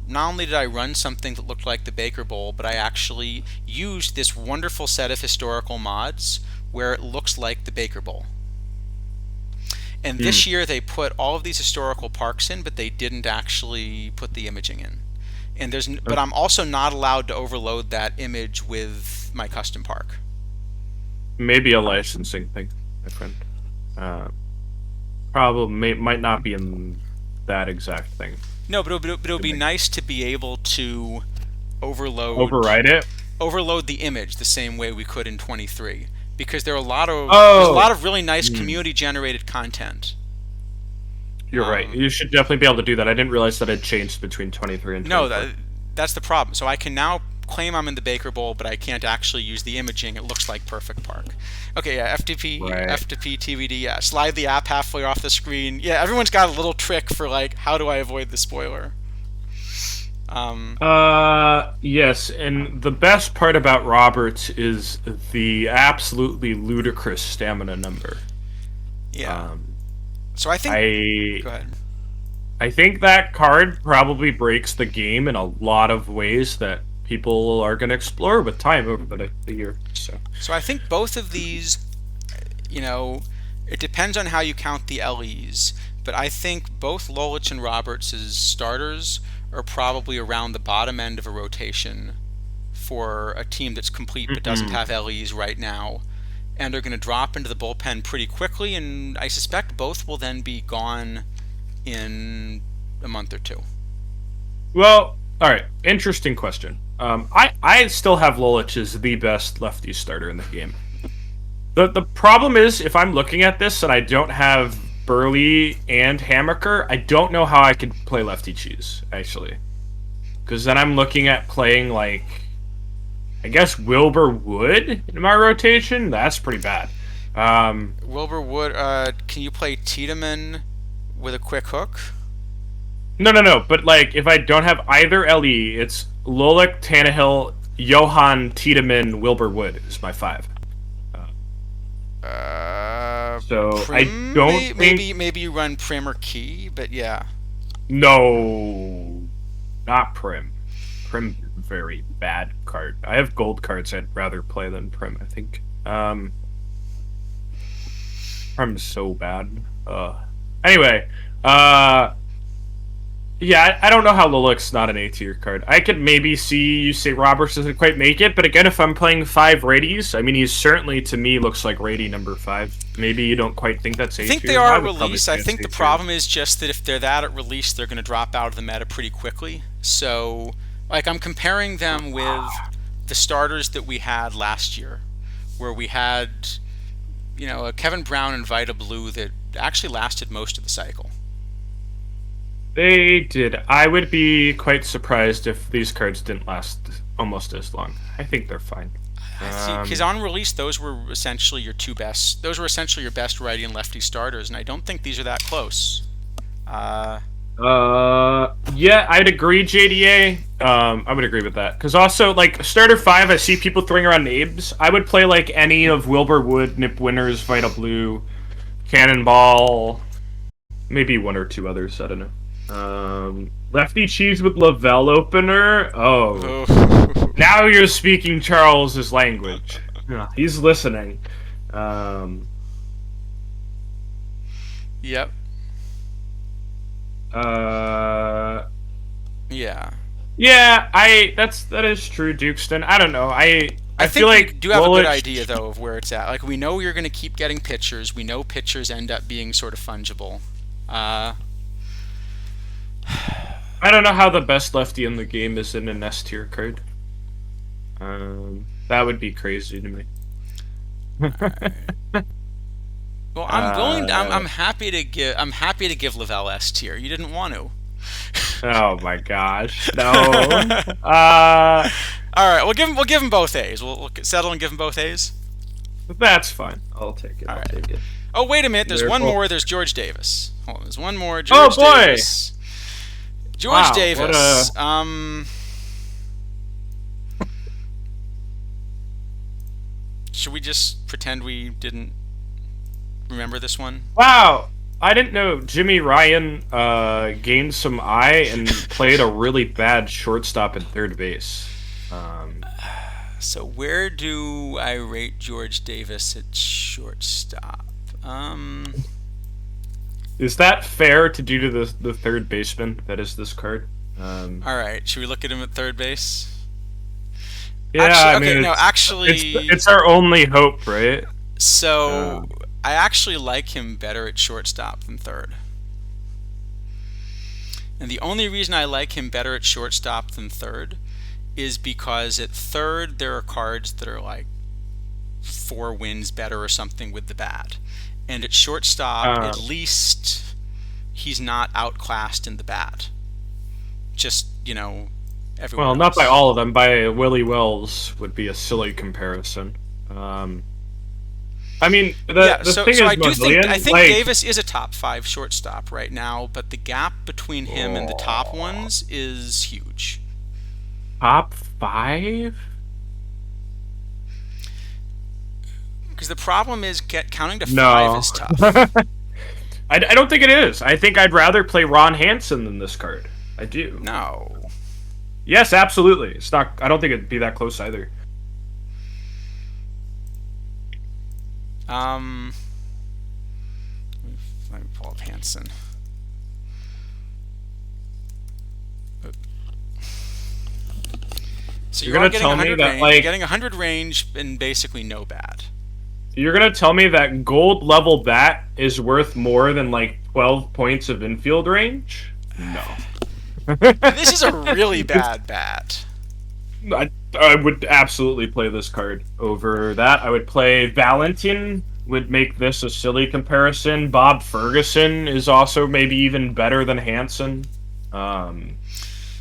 S1: not only did I run something that looked like the Baker Bowl, but I actually used this wonderful set of historical mods where it looks like the Baker Bowl. And this year they put all of these historical parks in, but they didn't actually put the imaging in. And but I'm also not allowed to overload that image with my custom park.
S2: Maybe a licensing thing, my friend. Probably might not be in that exact thing.
S1: No, but it'll be nice to be able to override
S2: it,
S1: overload the image the same way we could in 23. because there's a lot
S2: Oh,
S1: of really nice
S2: hmm,
S1: community generated content.
S2: you're right.
S1: Um,
S2: You should definitely be able to do that. I didn't realize that it changed between 23 and
S1: no,
S2: 24.
S1: that's the problem. So I can now claim I'm in the Baker Bowl, but I can't actually use the imaging. It looks like Perfect Park. Okay, yeah,
S2: Right.
S1: FTP, TVD, yeah. Slide the app halfway off the screen. Yeah, everyone's got a little trick for like, how do I avoid the spoiler? Um,
S2: Yes, and the best part about Roberts is the absolutely ludicrous stamina number.
S1: yeah.
S2: Um,
S1: So I think,
S2: I
S1: go ahead.
S2: I think that card probably breaks the game in a lot of ways that people are going to explore with time over the year. So,
S1: So I think both of these, you know, it depends on how you count the LEs, but I think both Lolich and Roberts' starters are probably around the bottom end of a rotation for a team that's complete but doesn't
S2: mm-mm.
S1: have LEs right now. And are going to drop into the bullpen pretty quickly, and I suspect both will then be gone in a month or two.
S2: Well, all right. Interesting question. I still have Lolich as the best lefty starter in the game. The problem is if I'm looking at this and I don't have Burley and Hammaker, I don't know how I could play lefty cheese actually, because then I'm looking at playing like I guess Wilbur Wood in my rotation. That's pretty bad. Um,
S1: Wilbur Wood, can you play Tiedemann with a quick hook?
S2: no. But like if I don't have either LE, it's Lolik, Tannehill, Johan, Tiedemann, Wilbur Wood is my five. Uh, so I
S1: Prim,
S2: don't think
S1: maybe you run Prim or Key, but yeah.
S2: no, not Prim. Prim very bad card. I have gold cards I'd rather play than Prim, I think. Prim's so bad. Anyway, uh yeah, I don't know how Lilacs not an A tier card. I could maybe see you say Roberts doesn't quite make it, but again, if I'm playing five Radies, I mean, he's certainly to me looks like Rady number five. Maybe you don't quite think that's
S1: I
S2: A
S1: think they
S2: tier.
S1: are
S2: I
S1: at
S2: would probably
S1: release. I
S2: say it's
S1: think
S2: A
S1: the
S2: tier.
S1: problem is just that if they're that at release, they're going to drop out of the meta pretty quickly. So, like, I'm comparing them with the starters that we had last year, where we had, a Kevin Brown and Vita Blue that actually lasted most of the cycle.
S2: They did. I would be quite surprised if these cards didn't last almost as long. I think they're fine.
S1: I think because
S2: Um,
S1: on release, those were essentially your two best. Those were essentially your best righty and lefty starters, and I don't think these are that close. Uh,
S2: yeah, I'd agree, JDA. I would agree with that. Because also, like, starter five, I see people throwing around names. I would play, like, any of Wilbur Wood, Nip Winners, Vita Blue, Cannonball, maybe one or two others, I don't know. Lefty Cheese with Lavelle opener. Oh, now you're speaking Charles's language. Yeah, he's listening. Um,
S1: yep.
S2: uh,
S1: Yeah.
S2: yeah, that is true, Dukeston. I don't know.
S1: I
S2: I feel
S1: think we
S2: like
S1: do have a good idea
S2: Woolwich.
S1: though of where it's at. Like we know you're going to keep getting pitchers. We know pitchers end up being sort of fungible. Uh,
S2: I don't know how the best lefty in the game is in an S tier card. That would be crazy to me.
S1: well, I'm willing.
S2: uh,
S1: I'm happy to give Lavelle S tier. You didn't want to.
S2: oh my gosh, no. Uh,
S1: All right, we'll give him both A's. We'll settle and give him both A's.
S2: that's fine. I'll take it.
S1: All
S2: I'll
S1: right.
S2: take it.
S1: Oh wait a minute. There's
S2: They're
S1: one
S2: both.
S1: more. There's George Davis. Hold on. There's one more.
S2: Oh
S1: George
S2: boy!
S1: Davis. George
S2: Wow, what a
S1: Davis. Should we just pretend we didn't remember this one?
S2: wow! I didn't know Jimmy Ryan gained some eye and played a really bad shortstop at third base.
S1: So where do I rate George Davis at shortstop?
S2: Is that fair to do to the third baseman that is this card?
S1: All right. Should we look at him at third base?
S2: Yeah,
S1: Actually,
S2: I
S1: okay.
S2: mean
S1: No,
S2: it's
S1: actually.
S2: it's our only hope, right?
S1: So
S2: Um,
S1: I actually like him better at shortstop than third. And the only reason I like him better at shortstop than third is because at third there are cards that are like 4 wins better or something with the bat. And at shortstop,
S2: Uh,
S1: at least he's not outclassed in the bat. Just,
S2: well,
S1: everywhere
S2: not by
S1: else.
S2: all of them. By Willie Wells would be a silly comparison. Um, I mean,
S1: Yeah,
S2: the
S1: so
S2: thing
S1: so
S2: is,
S1: I
S2: Mozilian,
S1: think
S2: like,
S1: Davis is a top 5 shortstop right now, but the gap between him and the top
S2: oh,
S1: ones is huge.
S2: top five?
S1: Because the problem is counting to 5
S2: No.
S1: is tough.
S2: I don't think it is. I think I'd rather play Ron Hansen than this card. I do.
S1: No.
S2: Yes, absolutely. It's not. I don't think it'd be that close either.
S1: Um, Let me pull up Hanson. So
S2: You're
S1: you are
S2: gonna
S1: getting
S2: tell me
S1: 100
S2: that
S1: range. You're
S2: like
S1: getting 100 range and basically no bat.
S2: you're gonna tell me that gold level bat is worth more than like 12 points of infield range? No.
S1: This is a really bad bat.
S2: I would absolutely play this card over that. I would play Valentin. Would make this a silly comparison. Bob Ferguson is also maybe even better than Hansen. Um,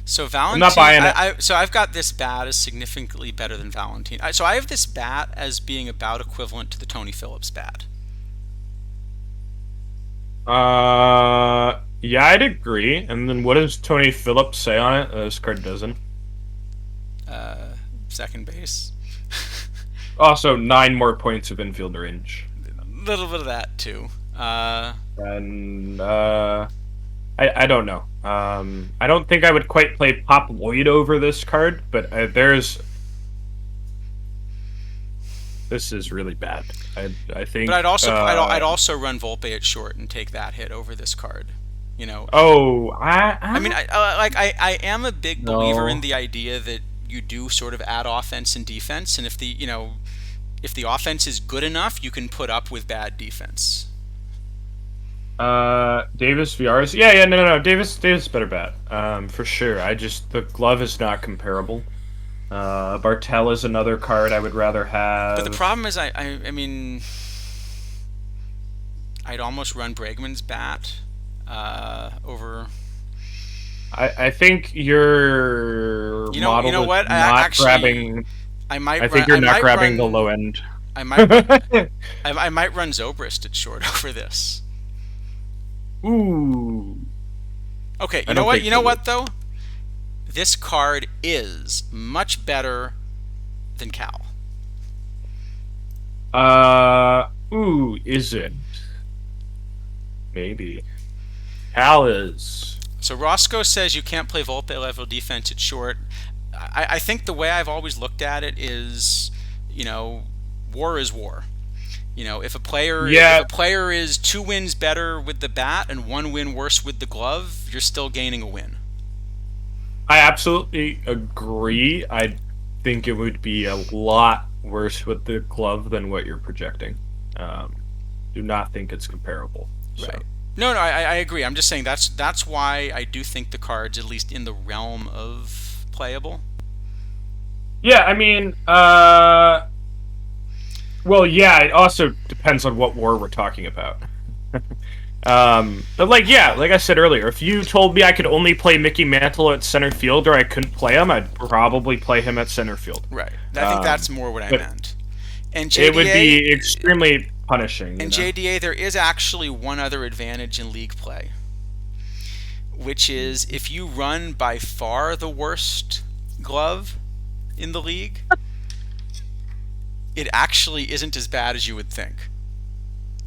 S1: So
S2: I'm not
S1: Valentine,
S2: buying it.
S1: so I've got this bat as significantly better than Valentine. So I have this bat as being about equivalent to the Tony Phillips bat.
S2: Yeah, I'd agree. And then what does Tony Phillips say on it? This card doesn't.
S1: Second base.
S2: Also, 9 more points of infield range.
S1: A little bit of that too.
S2: And I don't know. I don't think I would quite play Pop Lloyd over this card, but this is really bad. I think.
S1: But I'd also run Volpe at short and take that hit over this card.
S2: Oh,
S1: I mean, I am a big believer in
S2: no.
S1: the idea that you do sort of add offense and defense, and if the offense is good enough, you can put up with bad defense.
S2: Davis VRs. Yeah, no. Davis better bat. For sure. The glove is not comparable. Bartel is another card I would rather
S1: But the
S2: have.
S1: problem is, I mean, I'd almost run Bregman's bat over.
S2: I think your
S1: You know
S2: model is
S1: what?
S2: not grabbing. I think you're not grabbing the low end.
S1: I might I might run Zobrist at short over this.
S2: Ooh.
S1: Okay,
S2: I don't think
S1: You know
S2: so.
S1: what though? This card is much better than Cal.
S2: Ooh, is it? Maybe. Hal is.
S1: So Roscoe says you can't play Volpe level defense at short. I think the way I've always looked at it is, war is war. If
S2: Yeah,
S1: a player is 2 wins better with the bat and 1 win worse with the glove, you're still gaining a win.
S2: I absolutely agree. I think it would be a lot worse with the glove than what you're projecting. Do not think it's comparable. So.
S1: Right. No, I agree. I'm just saying that's why I do think the card's at least in the realm of playable.
S2: Yeah, I mean, well, yeah, it also depends on what war we're talking about. But like I said earlier, if you told me I could only play Mickey Mantle at center field or I couldn't play him, I'd probably play him at center field.
S1: Right. I think that's more what I meant. And
S2: It would
S1: JDA,
S2: be extremely punishing.
S1: and JDA, there is actually one other advantage in league play, which is if you run by far the worst glove in the league, it actually isn't as bad as you would think.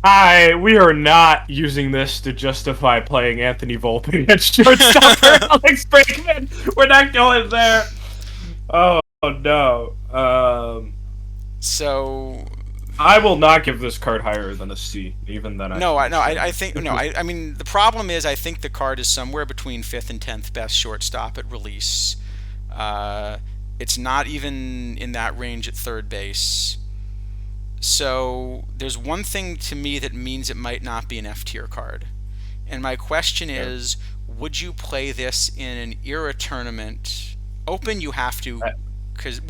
S2: We are not using this to justify playing Anthony Volpe at shortstop or Alex Bregman. We're not going there. Oh no.
S1: So
S2: I will not give this card higher than a C, even then.
S1: I think no. I mean, the problem is I think the card is somewhere between 5th and 10th best shortstop at release. It's not even in that range at third base. So there's one thing to me that means it might not be an F tier card. And my question is, would you play this in an era tournament? Open you have to, because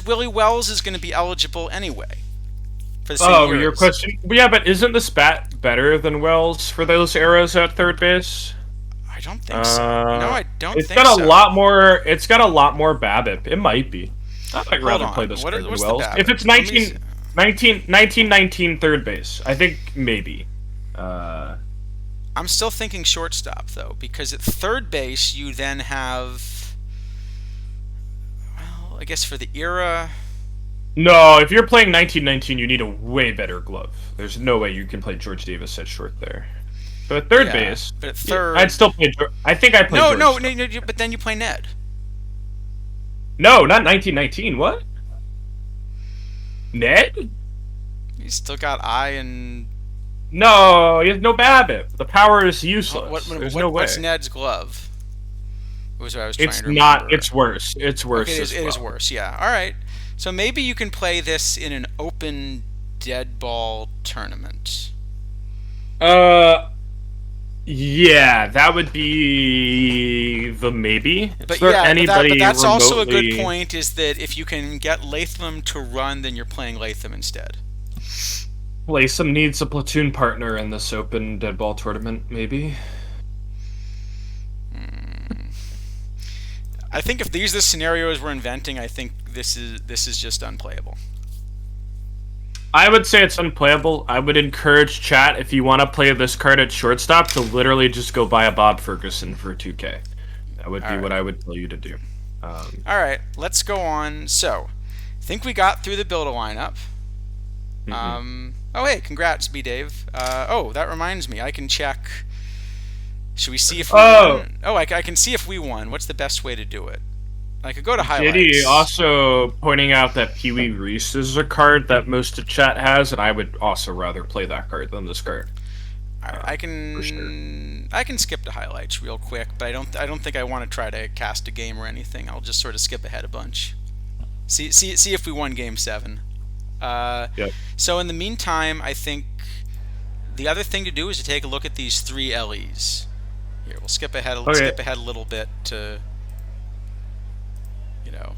S1: Willie Wells is going to be eligible anyway. for the same
S2: Oh, your
S1: eras.
S2: question? Yeah, but isn't the spat better than Wells for those eras at third base?
S1: I don't think so. No, I don't
S2: It's
S1: think
S2: got a
S1: so.
S2: lot more. It's got a lot more BABIP. It might be. I might
S1: Hold
S2: rather play
S1: on.
S2: this card than
S1: What's the
S2: Wells. If
S1: BABIP?
S2: it's
S1: Let me see.
S2: 1919 third base, I think maybe. Uh,
S1: I'm still thinking shortstop though, because at third base you then have, well, I guess for the era.
S2: no, if you're playing 1919, you need a way better glove. There's no way you can play George Davis at short there. So at third
S1: Yeah,
S2: base,
S1: but at
S2: yeah, I'd
S1: third.
S2: still play. I think I play
S1: No,
S2: George
S1: no,
S2: still.
S1: no, no, but then you play Ned.
S2: No, not 1919. What? Ned?
S1: You still got I and
S2: No, he has no BABIP. The power is useless. There's no
S1: what's
S2: way.
S1: Ned's glove? Was what I was trying
S2: It's
S1: to
S2: not.
S1: remember.
S2: It's worse. It's
S1: Okay,
S2: worse as
S1: it is
S2: well.
S1: worse. Yeah. All right. So maybe you can play this in an open dead ball tournament.
S2: Uh, yeah, that would be the maybe. Is
S1: But
S2: there
S1: yeah, but
S2: anybody
S1: that's also a good
S2: remotely?
S1: point. Is that if you can get Latham to run, then you're playing Latham instead.
S2: Latham needs a platoon partner in this open dead ball tournament, maybe.
S1: I think if these are the scenarios we're inventing, I think this is just unplayable.
S2: I would say it's unplayable. I would encourage chat if you want to play this card at shortstop to literally just go buy a Bob Ferguson for 2K. That would
S1: All
S2: be what
S1: right.
S2: I would tell you to do.
S1: All right. Let's go on. So, I think we got through the build a lineup.
S2: Mhm.
S1: Oh hey, congrats, B Dave. Oh, that reminds me. I can check. Should we see if we
S2: Oh,
S1: won? Oh, I can see if we won. What's the best way to do it? I could go to
S2: Diddy
S1: highlights.
S2: also pointing out that Pee Wee Reese is a card that most of chat has, and I would also rather play that card than this card.
S1: All right,
S2: For sure.
S1: I can skip to highlights real quick, but I don't think I want to try to cast a game or anything. I'll just sort of skip ahead a bunch. See if we won game 7. Uh,
S2: Yep.
S1: so in the meantime, I think the other thing to do is to take a look at these 3 LEs. Here, we'll
S2: Okay.
S1: skip ahead a little bit to,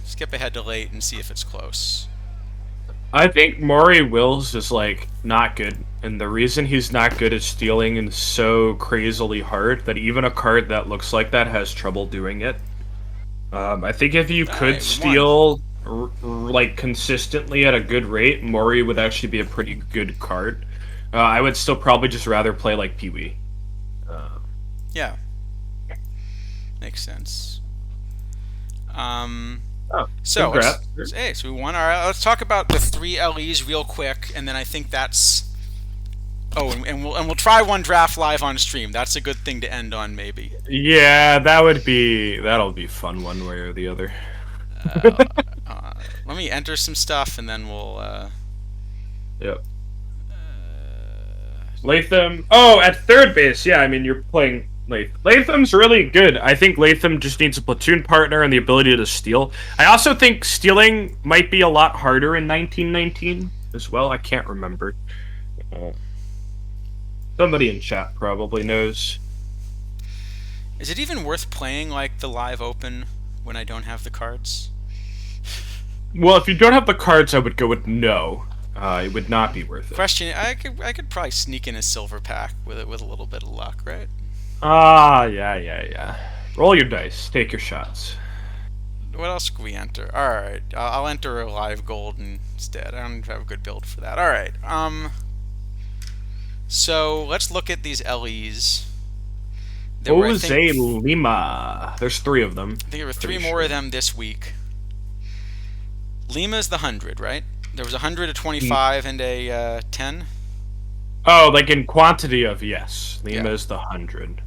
S1: skip ahead to late and see if it's close.
S2: I think Maury Wills is like not good, and the reason he's not good is stealing and so crazily hard that even a card that looks like that has trouble doing it. I think if you could
S1: Hey, we won.
S2: steal like consistently at a good rate, Maury would actually be a pretty good card. I would still probably just rather play like Pee Wee.
S1: Yeah, makes sense. Um,
S2: Oh,
S1: so
S2: congrats.
S1: so we won. All right, let's talk about the 3 LEs real quick, and then I think that's. Oh, and we'll try one draft live on stream. That's a good thing to end on, maybe.
S2: Yeah, that'll be fun one way or the other.
S1: Uh, Let me enter some stuff, and then we'll.
S2: Yep. Latham. Oh, at third base. Yeah, I mean you're playing Latham's really good. I think Latham just needs a platoon partner and the ability to steal. I also think stealing might be a lot harder in 1919 as well. I can't remember. Uh, Somebody in chat probably knows.
S1: Is it even worth playing like the live open when I don't have the cards?
S2: Well, if you don't have the cards, I would go with no. It would not be worth it.
S1: Question: I could probably sneak in a silver pack with it with a little bit of luck, right?
S2: Yeah. Roll your dice. Take your shots.
S1: What else could we enter? All right, I'll enter a live gold instead. I don't have a good build for that. All right. So let's look at these LEs. There were,
S2: Jose Lima. There's 3 of them.
S1: I think there were 3
S2: Pretty
S1: more
S2: sure.
S1: of them this week. Lima's the 100, right? There was 100, a 25, and a 10.
S2: Oh, like in quantity of yes.
S1: Yeah.
S2: Lima is the 100.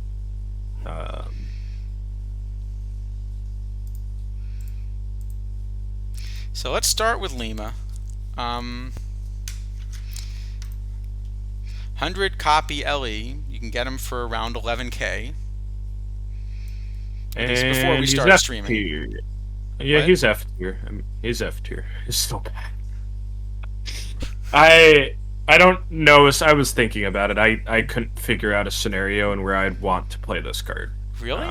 S1: So let's start with Lima. 100 copy LE. You can get them for around 11K. At least before we
S2: He's
S1: start
S2: F
S1: streaming.
S2: tier. Yeah,
S1: What?
S2: he's F tier. He's F tier. It's so bad. I don't know. As I was thinking about it, I couldn't figure out a scenario in where I'd want to play this card.
S1: Really?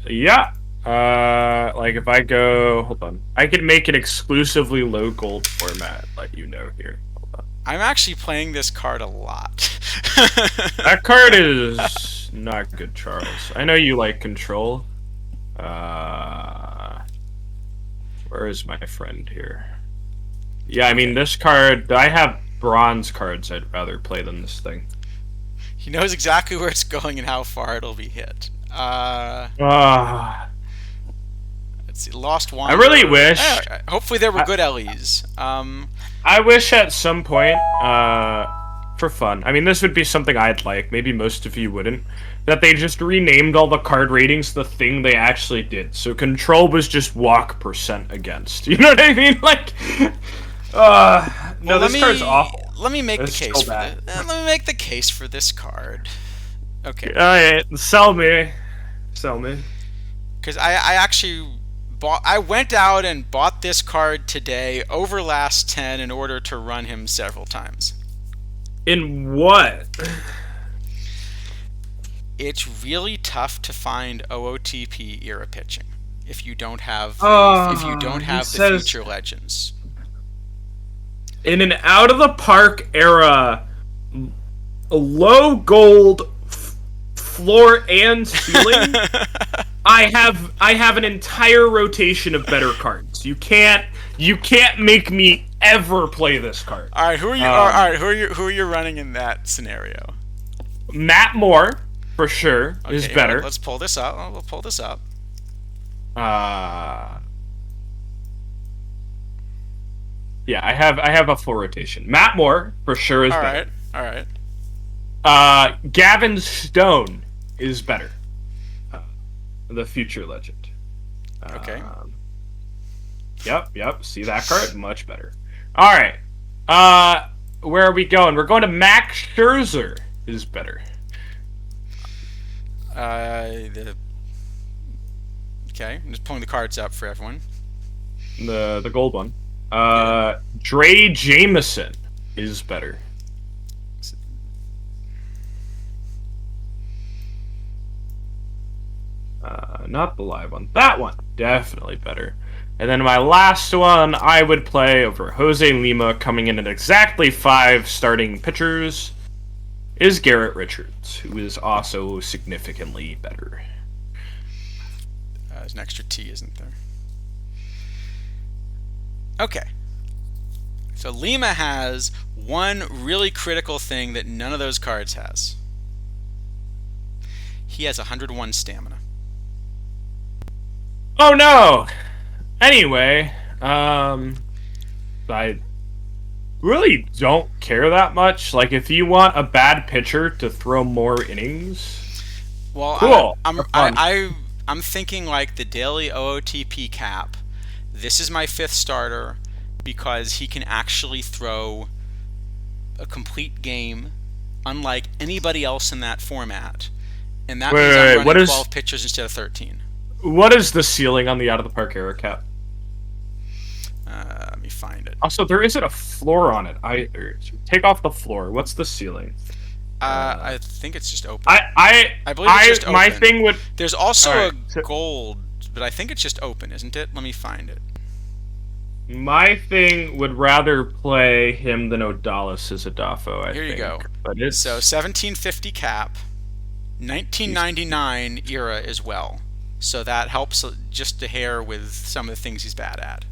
S2: Yeah. Like if I go, hold on, I could make an exclusively low gold format, let you know here. Hold
S1: I'm actually playing this card a lot.
S2: That card is not good, Charles. I know you like control. Uh, where is my friend here? Yeah, I mean,
S1: Okay.
S2: this card, I have bronze cards I'd rather play than this thing.
S1: He knows exactly where it's going and how far it'll be hit.
S2: Ah,
S1: Let's see. Lost
S2: I really
S1: Wanderer.
S2: wish.
S1: Hopefully there were
S2: I,
S1: good LEs.
S2: I wish at some point, for fun. I mean, this would be something I'd like. Maybe most of you wouldn't. That they just renamed all the card ratings the thing they actually did. So control was just walk percent against. You know what I mean? Like, no,
S1: Well,
S2: this card's awful.
S1: let me make the
S2: It's
S1: case
S2: so
S1: for
S2: bad.
S1: this. Let me make the case for this card. Okay.
S2: All right, sell me, sell me.
S1: Because I actually bought. I went out and bought this card today over last 10 in order to run him several times.
S2: In what?
S1: It's really tough to find OOTP era pitching if you don't have
S2: He
S1: the
S2: says
S1: future legends.
S2: in an out of the park era, a low gold floor and ceiling. I have an entire rotation of better cards. You can't make me ever play this card.
S1: All right, who are you? All right, who are you running in that scenario?
S2: Matt Moore for sure is
S1: Okay,
S2: better.
S1: let's pull this up. We'll pull this up.
S2: Uh yeah, I have a full rotation. Matt Moore for sure is
S1: All
S2: better.
S1: right, all right.
S2: Gavin Stone is better. The future legend.
S1: Okay.
S2: Yep. See that card? Much better. All right. Where are we going? We're going to Max Scherzer is better.
S1: The Okay, I'm just pulling the cards up for everyone.
S2: The gold one. Dre Jameson is better. Not the live one. That one definitely better. And then my last one, I would play over Jose Lima, coming in at exactly 5 starting pitchers, is Garrett Richards, who is also significantly better.
S1: There's an extra T, isn't there? Okay. So Lima has one really critical thing that none of those cards has. He has 101 stamina.
S2: Oh no! Anyway, I really don't care that much. Like, if you want a bad pitcher to throw more innings,
S1: Well,
S2: cool.
S1: I'm thinking like the daily OOTP cap. This is my 5th starter because he can actually throw a complete game, unlike anybody else in that format. And that means I'm running 12 pitchers instead of 13.
S2: What is the ceiling on the out of the park era cap?
S1: Let me find it.
S2: Also, there isn't a floor on it either. Take off the floor. What's the ceiling?
S1: I think it's just open.
S2: I
S1: believe it's just open.
S2: My thing would.
S1: There's also
S2: Alright,
S1: a gold, but I think it's just open, isn't it? Let me find it.
S2: My thing would rather play him than Odalis as Adolfo, I think.
S1: Here you go.
S2: But it's...
S1: So 1750 cap, 1999 era as well. So that helps just a hair with some of the things he's bad at.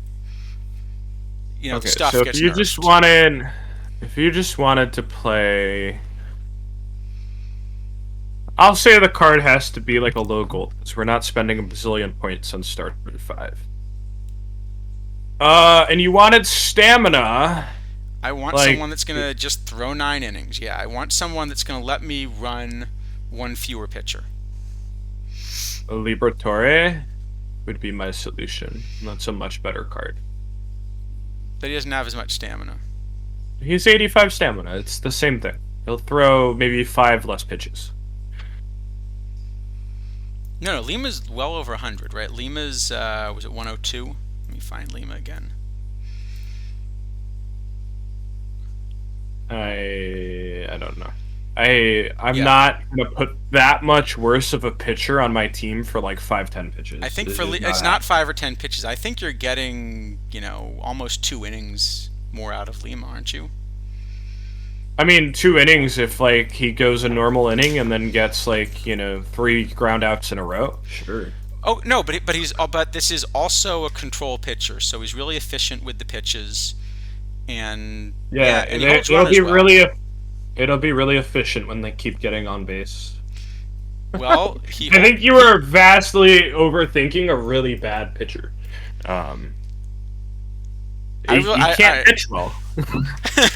S1: You know,
S2: okay,
S1: stuff
S2: so
S1: gets
S2: if you
S1: nerfed.
S2: just wanted to play, I'll say the card has to be like a low gold, because we're not spending a bazillion points on starter 5. And you wanted stamina.
S1: I want someone that's going to just throw 9 innings. Yeah, I want someone that's going to let me run one fewer pitcher.
S2: Liberatore would be my solution. That's a much better card.
S1: But he doesn't have as much stamina.
S2: He's 85 stamina. It's the same thing. He'll throw maybe 5 less pitches.
S1: No, Lima's well over 100, right? Lima's, was it 102? Let me find Lima again.
S2: I don't know. I'm not gonna put that much worse of a pitcher on my team for like 5-10 pitches.
S1: I think it's not 5 or 10 pitches. I think you're getting, almost 2 innings more out of Lima, aren't you?
S2: I mean, 2 innings if like he goes a normal inning and then gets like 3 ground outs in a row. Sure.
S1: Oh no, but this is also a control pitcher, so he's really efficient with the pitches, and
S2: Yeah,
S1: yeah, and he holds
S2: it'll
S1: runners
S2: be
S1: well.
S2: really efficient when they keep getting on base.
S1: Well, he
S2: I
S1: hold,
S2: think you are vastly overthinking a really bad pitcher. Um,
S1: I
S2: he,
S1: really,
S2: he can't
S1: I
S2: pitch well.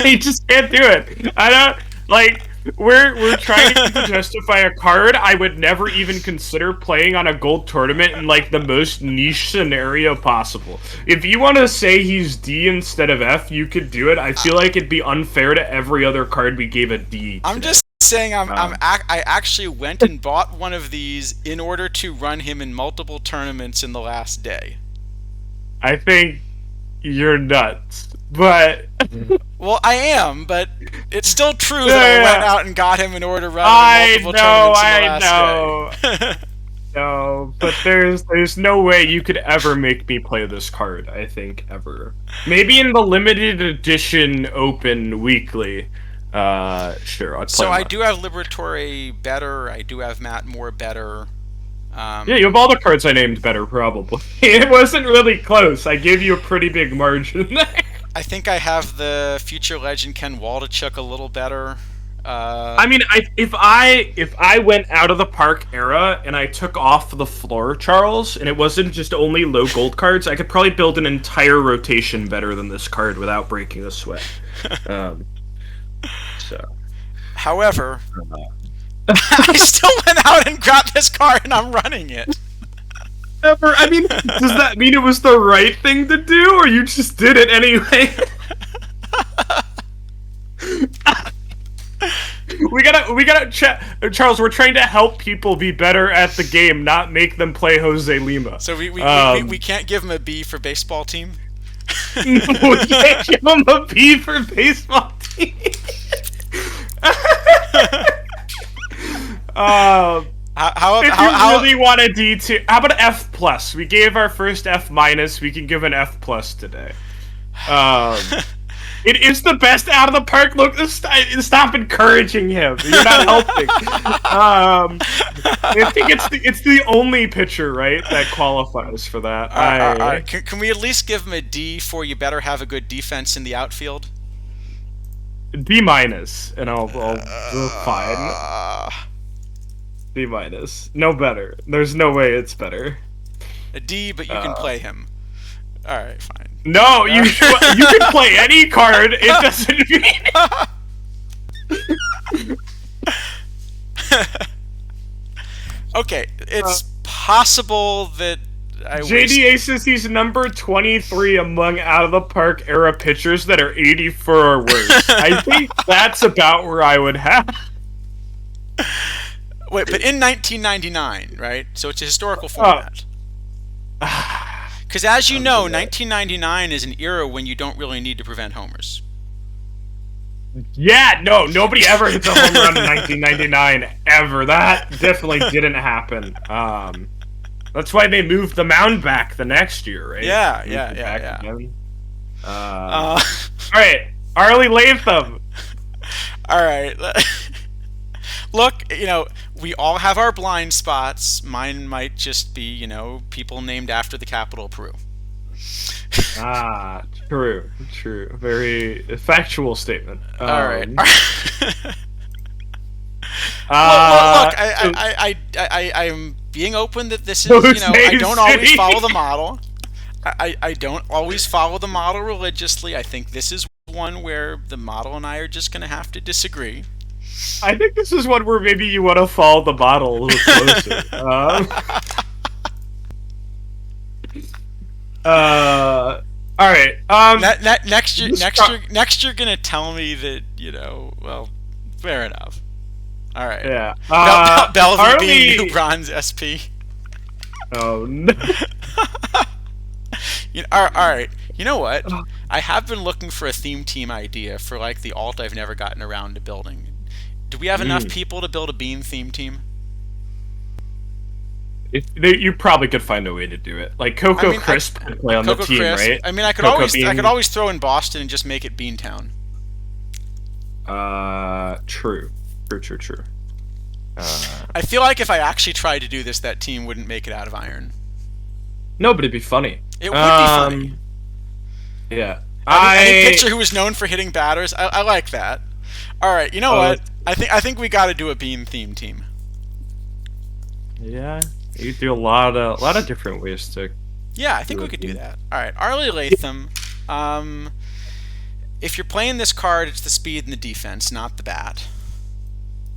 S2: He just can't do it. I don't like. We're trying to justify a card I would never even consider playing on a gold tournament in like the most niche scenario possible. If you want to say he's D instead of F, you could do it. I feel like it'd be unfair to every other card we gave a D
S1: I'm
S2: today.
S1: just saying
S2: Um,
S1: I actually went and bought one of these in order to run him in multiple tournaments in the last day.
S2: I think you're nuts, but
S1: Well, I am, but it's still true that I went
S2: yeah,
S1: out and got him in order to run him
S2: I
S1: in multiple
S2: know,
S1: tournaments in the
S2: I know.
S1: last day.
S2: No, but there's no way you could ever make me play this card, I think, ever. Maybe in the limited edition open weekly. Sure, I'd play
S1: So I
S2: more.
S1: do have Liberatore better. I do have Matt Moore better.
S2: Yeah, you have all the cards I named better, probably. It wasn't really close. I gave you a pretty big margin there.
S1: I think I have the future legend Ken Waldachuk a little better.
S2: I mean, if I went out of the park era and I took off the floor, Charles, and it wasn't just only low gold cards, I could probably build an entire rotation better than this card without breaking a sweat. Um, so.
S1: However, I still went out and grabbed this card and I'm running it.
S2: Ever, I mean, does that mean it was the right thing to do, or you just did it anyway? we gotta chat, Charles. We're trying to help people be better at the game, not make them play Jose Lima.
S1: So we can't give him a B for baseball team.
S2: No, we can't give him a B for baseball team.
S1: How
S2: If you really want a D2, how about F plus? We gave our first F minus. We can give an F plus today. Um, it is the best out of the park. Look, stop encouraging him. You're not helping. I think it's the only pitcher, right, that qualifies for that.
S1: all right. Can we at least give him a D for you better have a good defense in the outfield?
S2: D minus, and I'll fine. D minus, no better. There's no way it's better.
S1: A D, but you can play him. All right, fine.
S2: No, you can play any card. It doesn't mean.
S1: Okay, it's possible that
S2: JDA says he's number 23 among out of the park era pitchers that are 84 or worse. I think that's about where I would have.
S1: Wait, but in 1999, right? So it's a historical format. Because as you know, 1999 is an era when you don't really need to prevent homers.
S2: Yeah, no, nobody ever hits a home run in 1999 ever. That definitely didn't happen. That's why they moved the mound back the next year, right?
S1: Yeah.
S2: All right, Arlie Latham.
S1: All right. Look, we all have our blind spots. Mine might just be, people named after the capital of Peru.
S2: True. Very factual statement.
S1: All right. Look, I'm being open that this is, I don't always follow the model. I don't always follow the model religiously. I think this is one where the model and I are just going to have to disagree.
S2: I think this is one where maybe you want to follow the model a little closer. All right.
S1: Next you're gonna tell me that well, fair enough. All right.
S2: Yeah.
S1: Bellevue being new bronze SP.
S2: Oh no.
S1: All right. You know what? I have been looking for a theme team idea for like the alt I've never gotten around to building. Do we have enough people to build a Bean theme team?
S2: You probably could find a way to do it. Like Coco Crisp could play on the team, right?
S1: I mean, I could always throw in Boston and just make it Beantown.
S2: True. True.
S1: I feel like if I actually tried to do this, that team wouldn't make it out of iron.
S2: No, but it'd be funny.
S1: It would be funny.
S2: Yeah.
S1: Any pitcher who was known for hitting batters, I like that. All right, you know what? I think we got to do a beam theme team.
S2: Yeah, you do a lot of different ways to.
S1: Yeah, I think we could do that. All right, Arlie Latham. If you're playing this card, it's the speed and the defense, not the bat.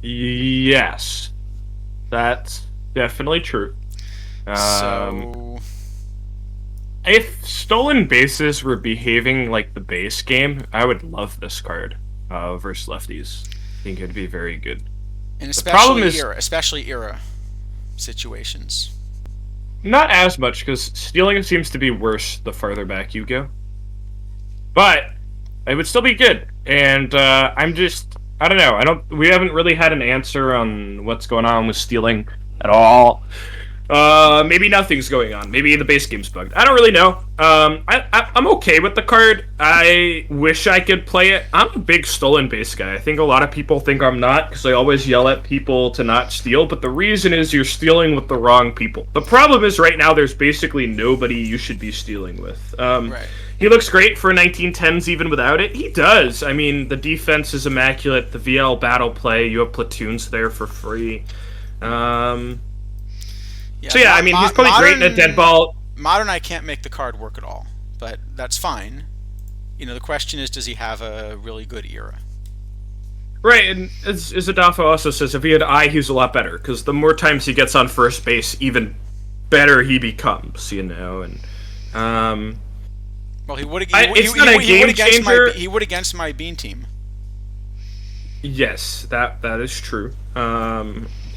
S2: Yes, that's definitely true.
S1: So,
S2: if stolen bases were behaving like the base game, I would love this card versus lefties. I think it'd be very good.
S1: and
S2: The problem
S1: especially era situations.
S2: not as much because stealing seems to be worse the farther back you go. But it would still be good, and I don't know. We haven't really had an answer on what's going on with stealing at all. Maybe nothing's going on. Maybe the base game's bugged. I don't really know. I'm okay with the card. I wish I could play it. I'm a big stolen base guy. I think a lot of people think I'm not because I always yell at people to not steal, but the reason is you're stealing with the wrong people. The problem is right now there's basically nobody you should be stealing with.
S1: Right.
S2: He looks great for 1910s even without it. He does. I mean, the defense is immaculate. The VL battle play, you have platoons there for free. So yeah, I mean, he's probably great in a dead ball.
S1: Modern, I can't make the card work at all, but that's fine. You know, the question is, does he have a really good era?
S2: Right, and as Adolfo also says, if he had eye, he's a lot better, because the more times he gets on first base, even better he becomes, you know, and,
S1: Well, he would
S2: it's not a game changer.
S1: He would against my bean team.
S2: Yes, that is true.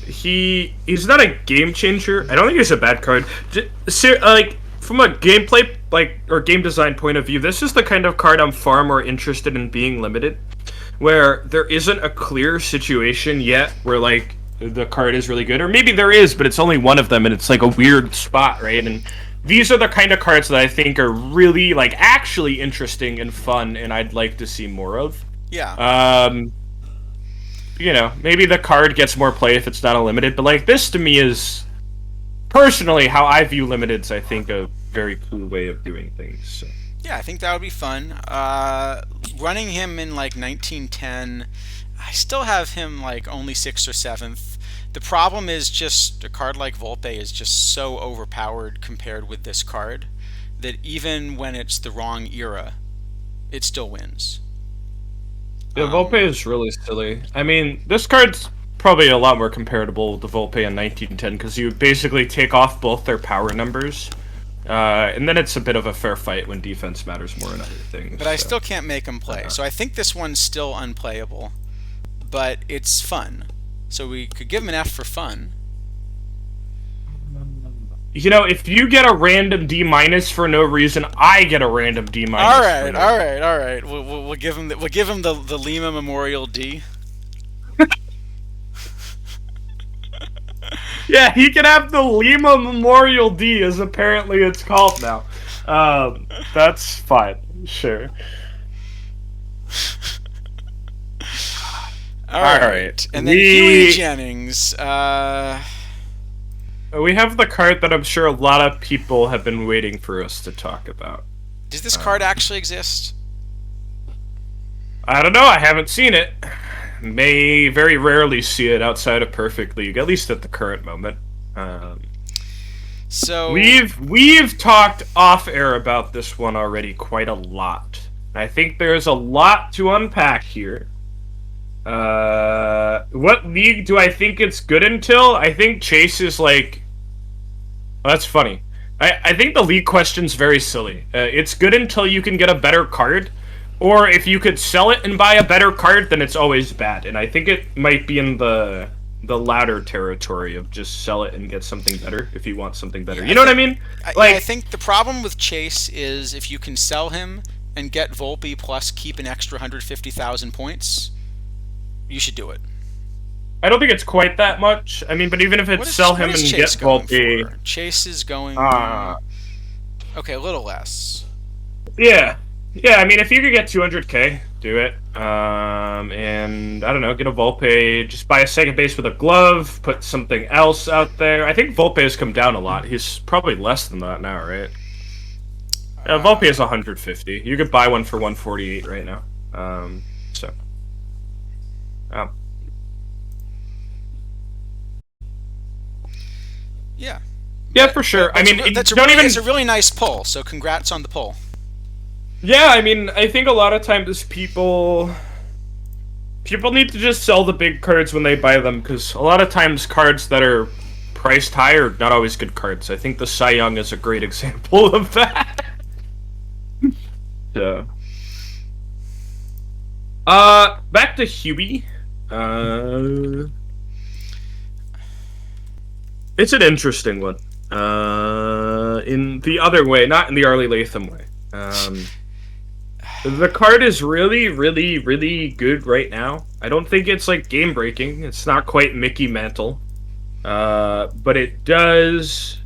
S2: He's not a game changer. I don't think he's a bad card. Like from a gameplay or game design point of view, this is the kind of card I'm far more interested in being limited, where there isn't a clear situation yet where like the card is really good, or maybe there is, but it's only one of them, and it's like a weird spot, right? And these are the kind of cards that I think are really like actually interesting and fun, and I'd like to see more of.
S1: Yeah.
S2: You know, maybe the card gets more play if it's not unlimited, but like this to me is personally how I view limiteds. I think a very cool way of doing things. So.
S1: Yeah, I think that would be fun. Running him in like 1910, I still have him like only 6th or 7th. The problem is just a card like Volpe is just so overpowered compared with this card that even when it's the wrong era, it still wins.
S2: Yeah, Volpe is really silly. I mean, this card's probably a lot more comparable to Volpe in 1910 because you basically take off both their power numbers, and then it's a bit of a fair fight when defense matters more than other things.
S1: But I still can't make him play, so I think this one's still unplayable, but it's fun. So we could give him an F for fun.
S2: You know, if you get a random D- for no reason, I get a random D-.
S1: All right. We'll give him the Lima Memorial D.
S2: Yeah, he can have the Lima Memorial D, as apparently it's called now. That's fine, sure.
S1: All right. And then Huey Jennings.
S2: We have the card that I'm sure a lot of people have been waiting for us to talk about.
S1: Does this card actually exist?
S2: I don't know. I haven't seen it. May very rarely see it outside of Perfect League, at least at the current moment.
S1: So
S2: we've talked off air about this one already quite a lot. I think there's a lot to unpack here. What league do I think it's good until? I think Chase is like... Oh, that's funny. I think the league question's very silly. It's good until you can get a better card, or if you could sell it and buy a better card, then it's always bad. And I think it might be in the latter territory of just sell it and get something better if you want something better. You know what I mean?
S1: I think the problem with Chase is if you can sell him and get Volpe plus keep an extra 150,000 points, you should do it.
S2: I don't think it's quite that much. I mean, but even if it's sell him and get Volpe...
S1: Chase is going... okay, a little less.
S2: Yeah. Yeah, I mean, if you could get 200k, do it. And I don't know, get a Volpe, just buy a second base with a glove, put something else out there. I think Volpe has come down a lot. He's probably less than that now, right? Volpe is 150. You could buy one for 148 right now. So, um,
S1: Yeah.
S2: yeah, for sure. I mean, don't even.
S1: It's a really nice pull. So congrats on the pull.
S2: Yeah, I mean, I think a lot of times people need to just sell the big cards when they buy them, because a lot of times cards that are priced high are not always good cards. I think the Cy Young is a great example of that. So, back to Hubie. It's an interesting one. In the other way, not in the Arlie Latham way. The card is really, really, really good right now. I don't think it's like game breaking. It's not quite Mickey Mantle. But it does.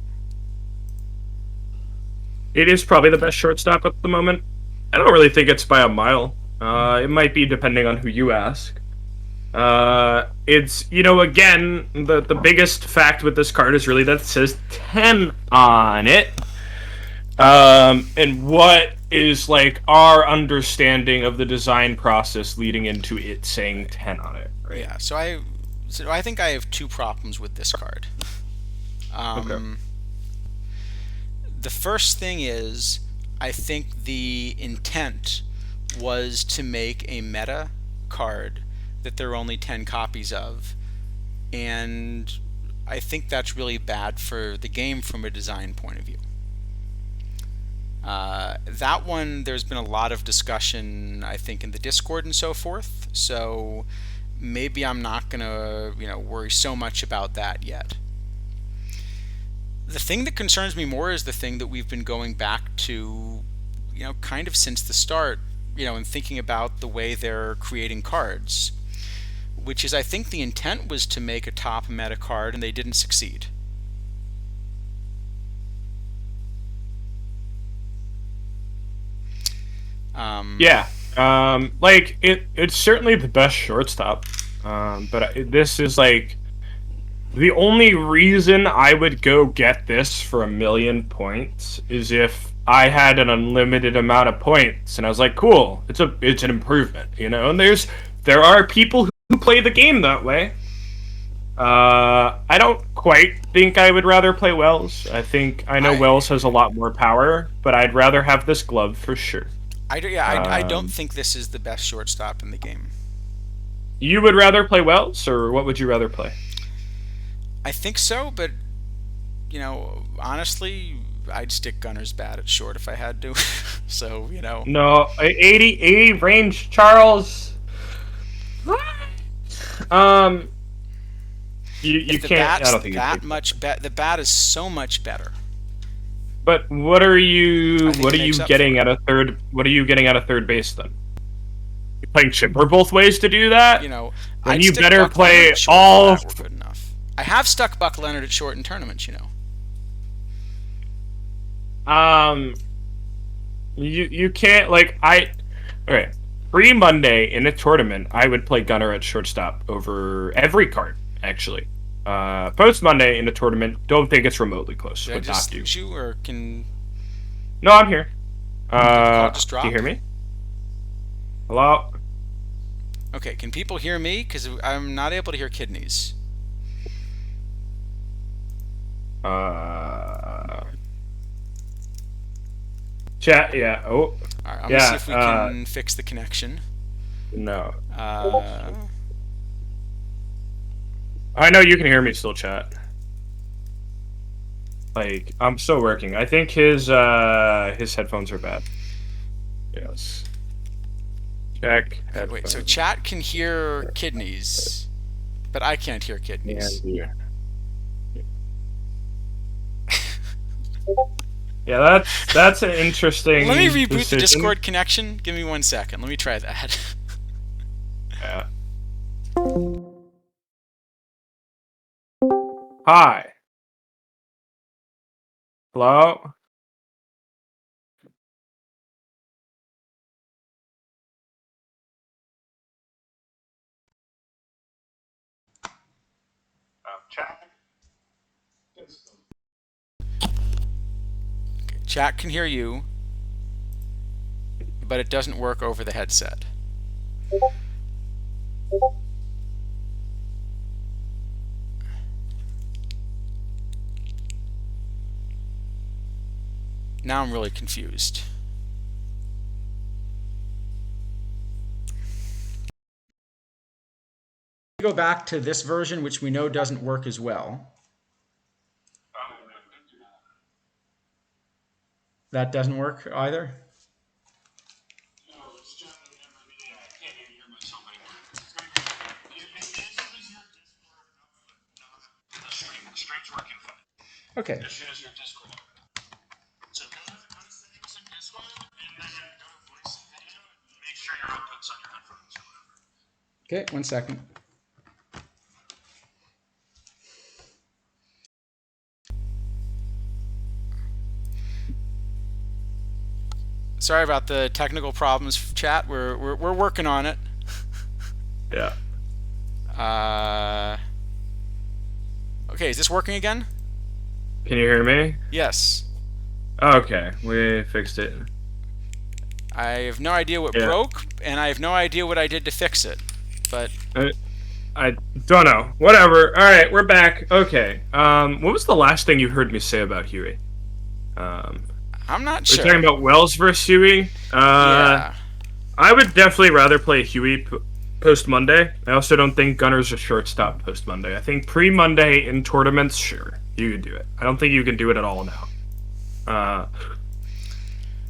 S2: It is probably the best shortstop at the moment. I don't really think it's by a mile. It might be depending on who you ask. It's, again, the biggest fact with this card is really that it says 10 on it. And what is like our understanding of the design process leading into it saying 10 on it, right?
S1: Yeah. So I think I have two problems with this card.
S2: Okay.
S1: The first thing is, I think the intent was to make a meta card that there are only 10 copies of, and I think that's really bad for the game from a design point of view. That one, there's been a lot of discussion, I think, in the Discord and so forth. So maybe I'm not gonna, worry so much about that yet. The thing that concerns me more is the thing that we've been going back to, kind of since the start, and thinking about the way they're creating cards, which is, I think the intent was to make a top meta card and they didn't succeed.
S2: Yeah. Like it's certainly the best shortstop. But this is like the only reason I would go get this for 1,000,000 points is if I had an unlimited amount of points, and I was like, cool, it's an improvement, And there are people who play the game that way. I don't quite think I would rather play Wells. I know Wells has a lot more power, but I'd rather have this glove for sure.
S1: I don't think this is the best shortstop in the game.
S2: You would rather play Wells, or what would you rather play?
S1: I think so, but honestly, I'd stick Gunner's bat at short if I had to. So
S2: No, 80 range, Charles. Um, you can't. I don't think
S1: that much. The bat is so much better.
S2: But what are you getting
S1: at
S2: a third? What are you getting at a third base then? You playing chipper both ways to do that? Then
S1: I'd
S2: you better
S1: Buck
S2: play
S1: short
S2: all.
S1: If that were good enough. I have stuck Buck Leonard at short in tournaments.
S2: You can't Okay. Pre-Monday in a tournament, I would play Gunner at shortstop over every card, actually. Post-Monday in a tournament, don't think it's remotely close.
S1: Did I just lose you, or can...
S2: No, I'm here.
S1: Just drop?
S2: Do you hear me? Hello?
S1: Okay, can people hear me? Because I'm not able to hear Kidnies.
S2: Chat, yeah. Oh.
S1: Alright, I'm gonna see if we can fix the connection.
S2: No. I know you can hear me still, chat. Like, I'm still working. I think his headphones are bad. Yes. Check.
S1: Wait, so chat can hear Kidnies, but I can't hear Kidnies.
S2: Yeah, that's an interesting.
S1: Let me reboot
S2: decision.
S1: the Discord connection. Give me 1 second. Let me try that.
S2: Yeah. Hi. Hello?
S1: Chat can hear you, but it doesn't work over the headset. Now I'm really confused. Go back to this version, which we know doesn't work as well. That doesn't work either. Okay. Okay, 1 second. Sorry about the technical problems, chat. We're working on it.
S2: Yeah.
S1: Okay, is this working again?
S2: Can you hear me?
S1: Yes.
S2: Okay, we fixed it.
S1: I have no idea what
S2: Yeah.
S1: broke, and I have no idea what I did to fix it. But
S2: I don't know. Whatever. All right, we're back. Okay. What was the last thing you heard me say about Huey?
S1: I'm not
S2: We're
S1: sure.
S2: talking about Wells versus Huey.
S1: Yeah.
S2: I would definitely rather play Huey post Monday. I also don't think Gunner's a shortstop post Monday. I think pre Monday in tournaments, sure, you can do it. I don't think you can do it at all now.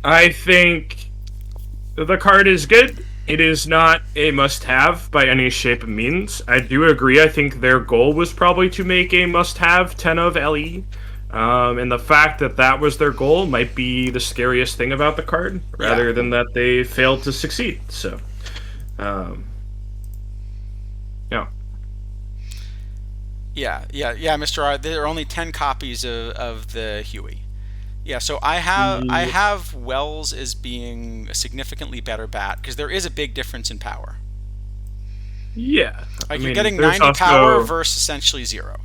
S2: I think the card is good. It is not a must-have by any shape of means. I do agree. I think their goal was probably to make a must-have 10 of LE. And the fact that that was their goal might be the scariest thing about the card, rather than that they failed to succeed. So, yeah.
S1: Yeah, Mr. R. There are only 10 copies of the Huey. Yeah, so I have Wells as being a significantly better bat because there is a big difference in power.
S2: Yeah.
S1: Like you're getting 90 power versus essentially 0.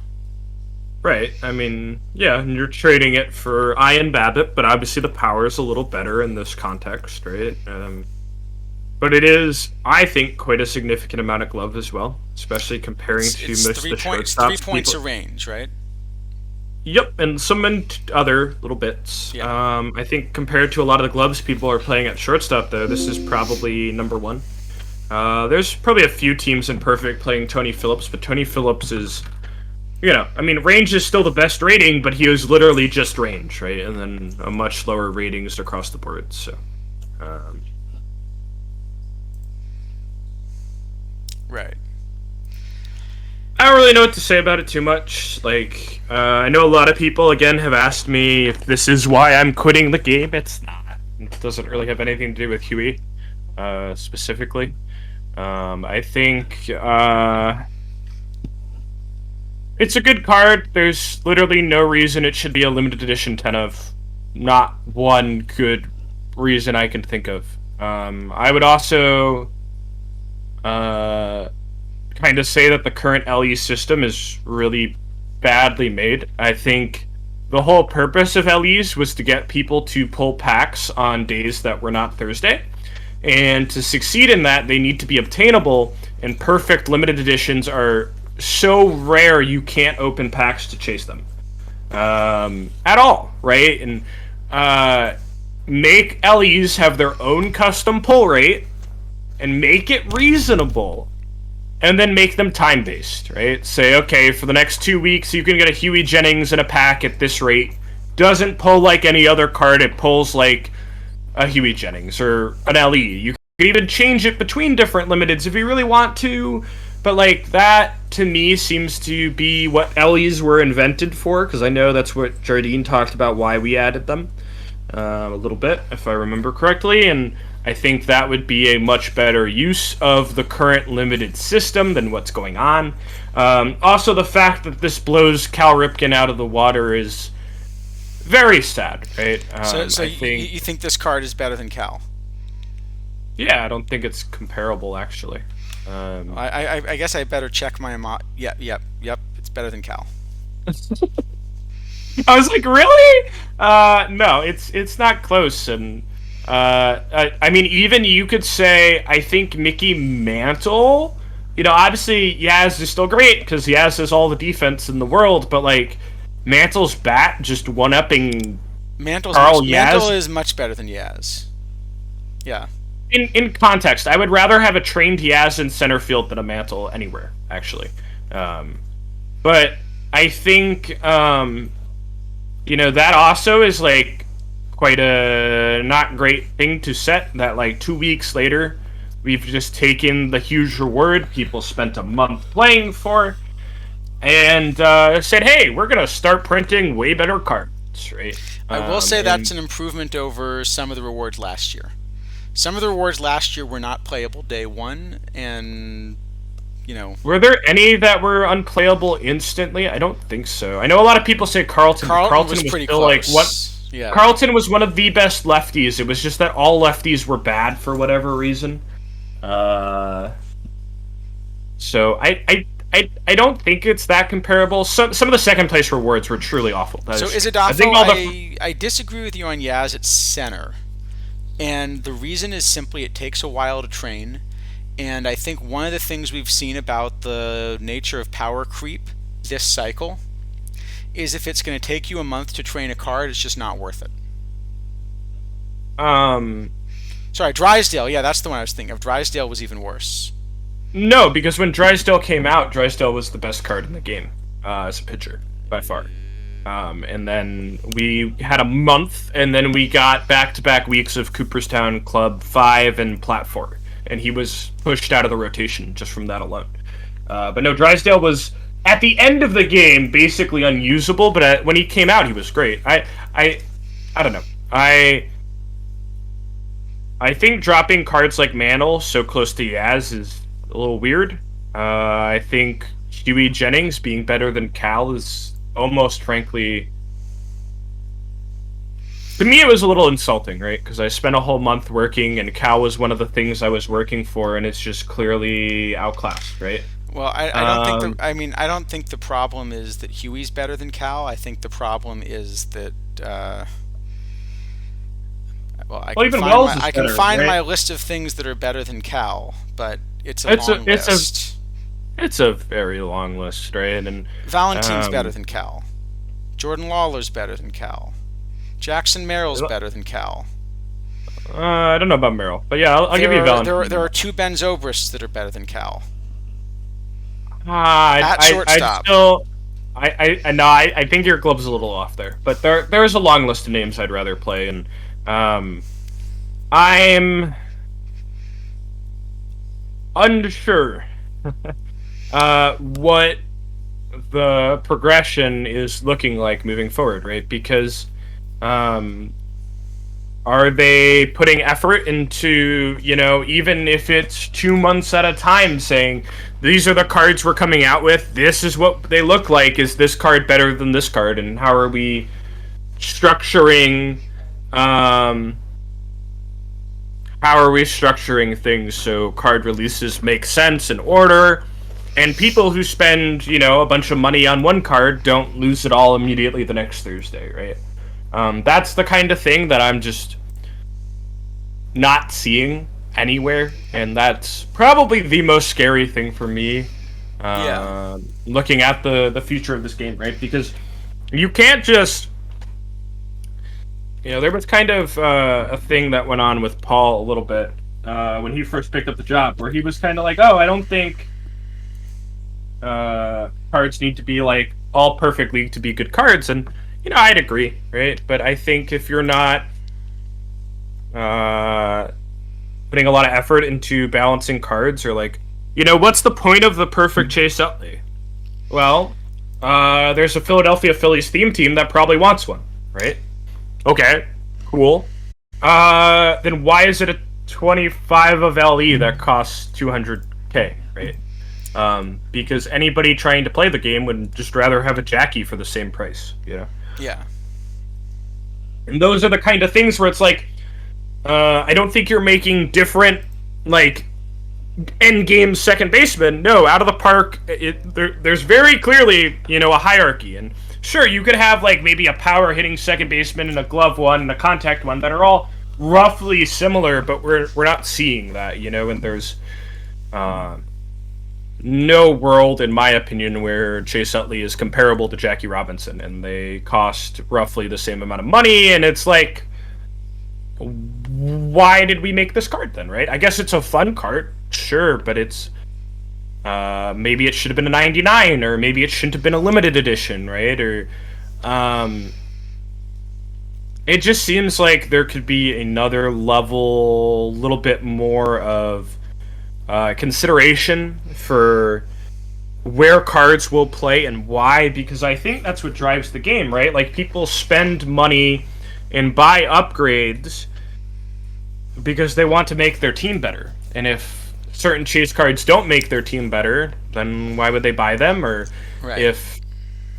S2: Right. I mean, yeah, and you're trading it for Ian Babbitt, but obviously the power is a little better in this context, right? But it is, I think, quite a significant amount of glove as well, especially comparing to most of the shortstops.
S1: 3 points of range, right?
S2: Yep, and some other little bits.
S1: Yeah.
S2: I think compared to a lot of the gloves people are playing at shortstop, though, this is probably number one. There's probably a few teams in Perfect playing Tony Phillips, but Tony Phillips is, I mean, range is still the best rating, but he is literally just range, right? And then a much lower ratings across the board, so.
S1: Right.
S2: I don't really know what to say about it too much. Like, I know a lot of people, again, have asked me if this is why I'm quitting the game. It's not. It doesn't really have anything to do with Huey, specifically. I think, it's a good card. There's literally no reason it should be a limited edition 10 of. Not one good reason I can think of. I would also, kind of say that the current LE system is really badly made. I think the whole purpose of LEs was to get people to pull packs on days that were not Thursday. And to succeed in that, they need to be obtainable, and Perfect limited editions are so rare you can't open packs to chase them. At all, right? And make LEs have their own custom pull rate, and make it reasonable. And then make them time-based, right? Say, okay, for the next 2 weeks, you can get a Huey Jennings in a pack at this rate. Doesn't pull like any other card, it pulls like a Huey Jennings or an LE. You can even change it between different limiteds if you really want to. But, like, that, to me, seems to be what LEs were invented for, because I know that's what Jardine talked about why we added them a little bit, if I remember correctly, and I think that would be a much better use of the current limited system than what's going on. Also, the fact that this blows Cal Ripken out of the water is very sad, right?
S1: So you think this card is better than Cal?
S2: Yeah, I don't think it's comparable, actually.
S1: I guess I better check my Yep. It's better than Cal.
S2: I was like, really? No, it's not close. And I mean, even you could say, I think Mickey Mantle. You know, obviously Yaz is still great because Yaz has all the defense in the world, but like Mantle's bat just one upping Carl
S1: Mantle
S2: Yaz.
S1: is much better than Yaz. Yeah.
S2: In context, I would rather have a trained Yaz in center field than a Mantle anywhere, actually. Um, but I think that also is like quite a not great thing to set. That like 2 weeks later, we've just taken the huge reward people spent a month playing for, and said, "Hey, we're gonna start printing way better cards." Right?
S1: I will say that's
S2: And
S1: an improvement over some of the rewards last year. Some of the rewards last year were not playable day one, and you know,
S2: were there any that were unplayable instantly? I don't think so. I know a lot of people say Carlton. But
S1: Carlton
S2: Carlton
S1: was
S2: was
S1: pretty
S2: still like what?
S1: close. Yeah.
S2: Carlton was one of the best lefties. It was just that all lefties were bad for whatever reason. Uh, so I don't think it's that comparable. Some of the second place rewards were truly awful. That
S1: So
S2: is true. I think
S1: Isadapo,
S2: all the
S1: I disagree with you on Yaz at center, and the reason is simply it takes a while to train. And I think one of the things we've seen about the nature of power creep this cycle is if it's going to take you a month to train a card, it's just not worth it.
S2: um
S1: Sorry, Drysdale. Yeah, that's the one I was thinking of. Drysdale was even worse.
S2: no, because when Drysdale came out, Drysdale was the best card in the game as a pitcher by far. And then we had a month, and then we got back-to-back weeks of Cooperstown Club 5 and Plat 4, and he was pushed out of the rotation just from that alone. But no, Drysdale was, at the end of the game, basically unusable, but when he came out, he was great. I don't know. I think dropping cards like Mantle so close to Yaz is a little weird. I think Huey Jennings being better than Cal is almost, frankly, to me, it was a little insulting, right? Because I spent a whole month working, and Cal was one of the things I was working for, and it's just clearly outclassed, right?
S1: Well, I don't think I don't think the problem is that Huey's better than Cal. I think the problem is that well,
S2: Well, even Wells is
S1: I can
S2: better,
S1: find
S2: right?
S1: my list of things that are better than Cal, but it's a
S2: It's a
S1: long
S2: it's a
S1: list.
S2: it's a very long list, right? And
S1: Valentine's better
S2: um,
S1: than Cal. Jordan Lawler's better than Cal. Jackson Merrill's better than Cal.
S2: I don't know about Merrill, but yeah, I'll give you Valentine.
S1: There are two Ben Zobrists that are better than Cal.
S2: Ah,
S1: At
S2: I'd
S1: shortstop.
S2: still, I no, I think your club's a little off there, but there's a long list of names I'd rather play, and um, I'm unsure what the progression is looking like moving forward, right? Because um, are they putting effort into, even if it's 2 months at a time, saying these are the cards we're coming out with, this is what they look like, is this card better than this card, and how are we structuring things so card releases make sense and order, and people who spend, a bunch of money on one card don't lose it all immediately the next Thursday, right? That's the kind of thing that I'm just not seeing anywhere, and that's probably the most scary thing for me.
S1: Yeah.
S2: Looking at the future of this game, right? Because you can't just, there was kind of a thing that went on with Paul a little bit when he first picked up the job, where he was kind of like, "Oh, I don't think cards need to be like all perfect league to be good cards," and I'd agree, right? But I think if you're not putting a lot of effort into balancing cards, or like, what's the point of the perfect chase outlay? Well, there's a Philadelphia Phillies theme team that probably wants one, right? Okay, cool. Then why is it a 25 of LE that costs 200K, right? Because anybody trying to play the game would just rather have a Jackie for the same price,
S1: Yeah.
S2: And those are the kind of things where it's like, I don't think you're making different, like, end game second baseman. No, out of the park. There's very clearly, a hierarchy. And sure, you could have like maybe a power hitting second baseman and a glove one and a contact one that are all roughly similar, but we're not seeing that, And there's uh, no world, in my opinion, where Chase Utley is comparable to Jackie Robinson, and they cost roughly the same amount of money, and it's like, why did we make this card then, right? I guess it's a fun card, sure, but it's maybe it should have been a 99, or maybe it shouldn't have been a limited edition, right? Or um, it just seems like there could be another level, a little bit more of consideration for where cards will play and why, because I think that's what drives the game, right? Like, people spend money and buy upgrades because they want to make their team better. And if certain chase cards don't make their team better, then why would they buy them? Or
S1: Right.
S2: if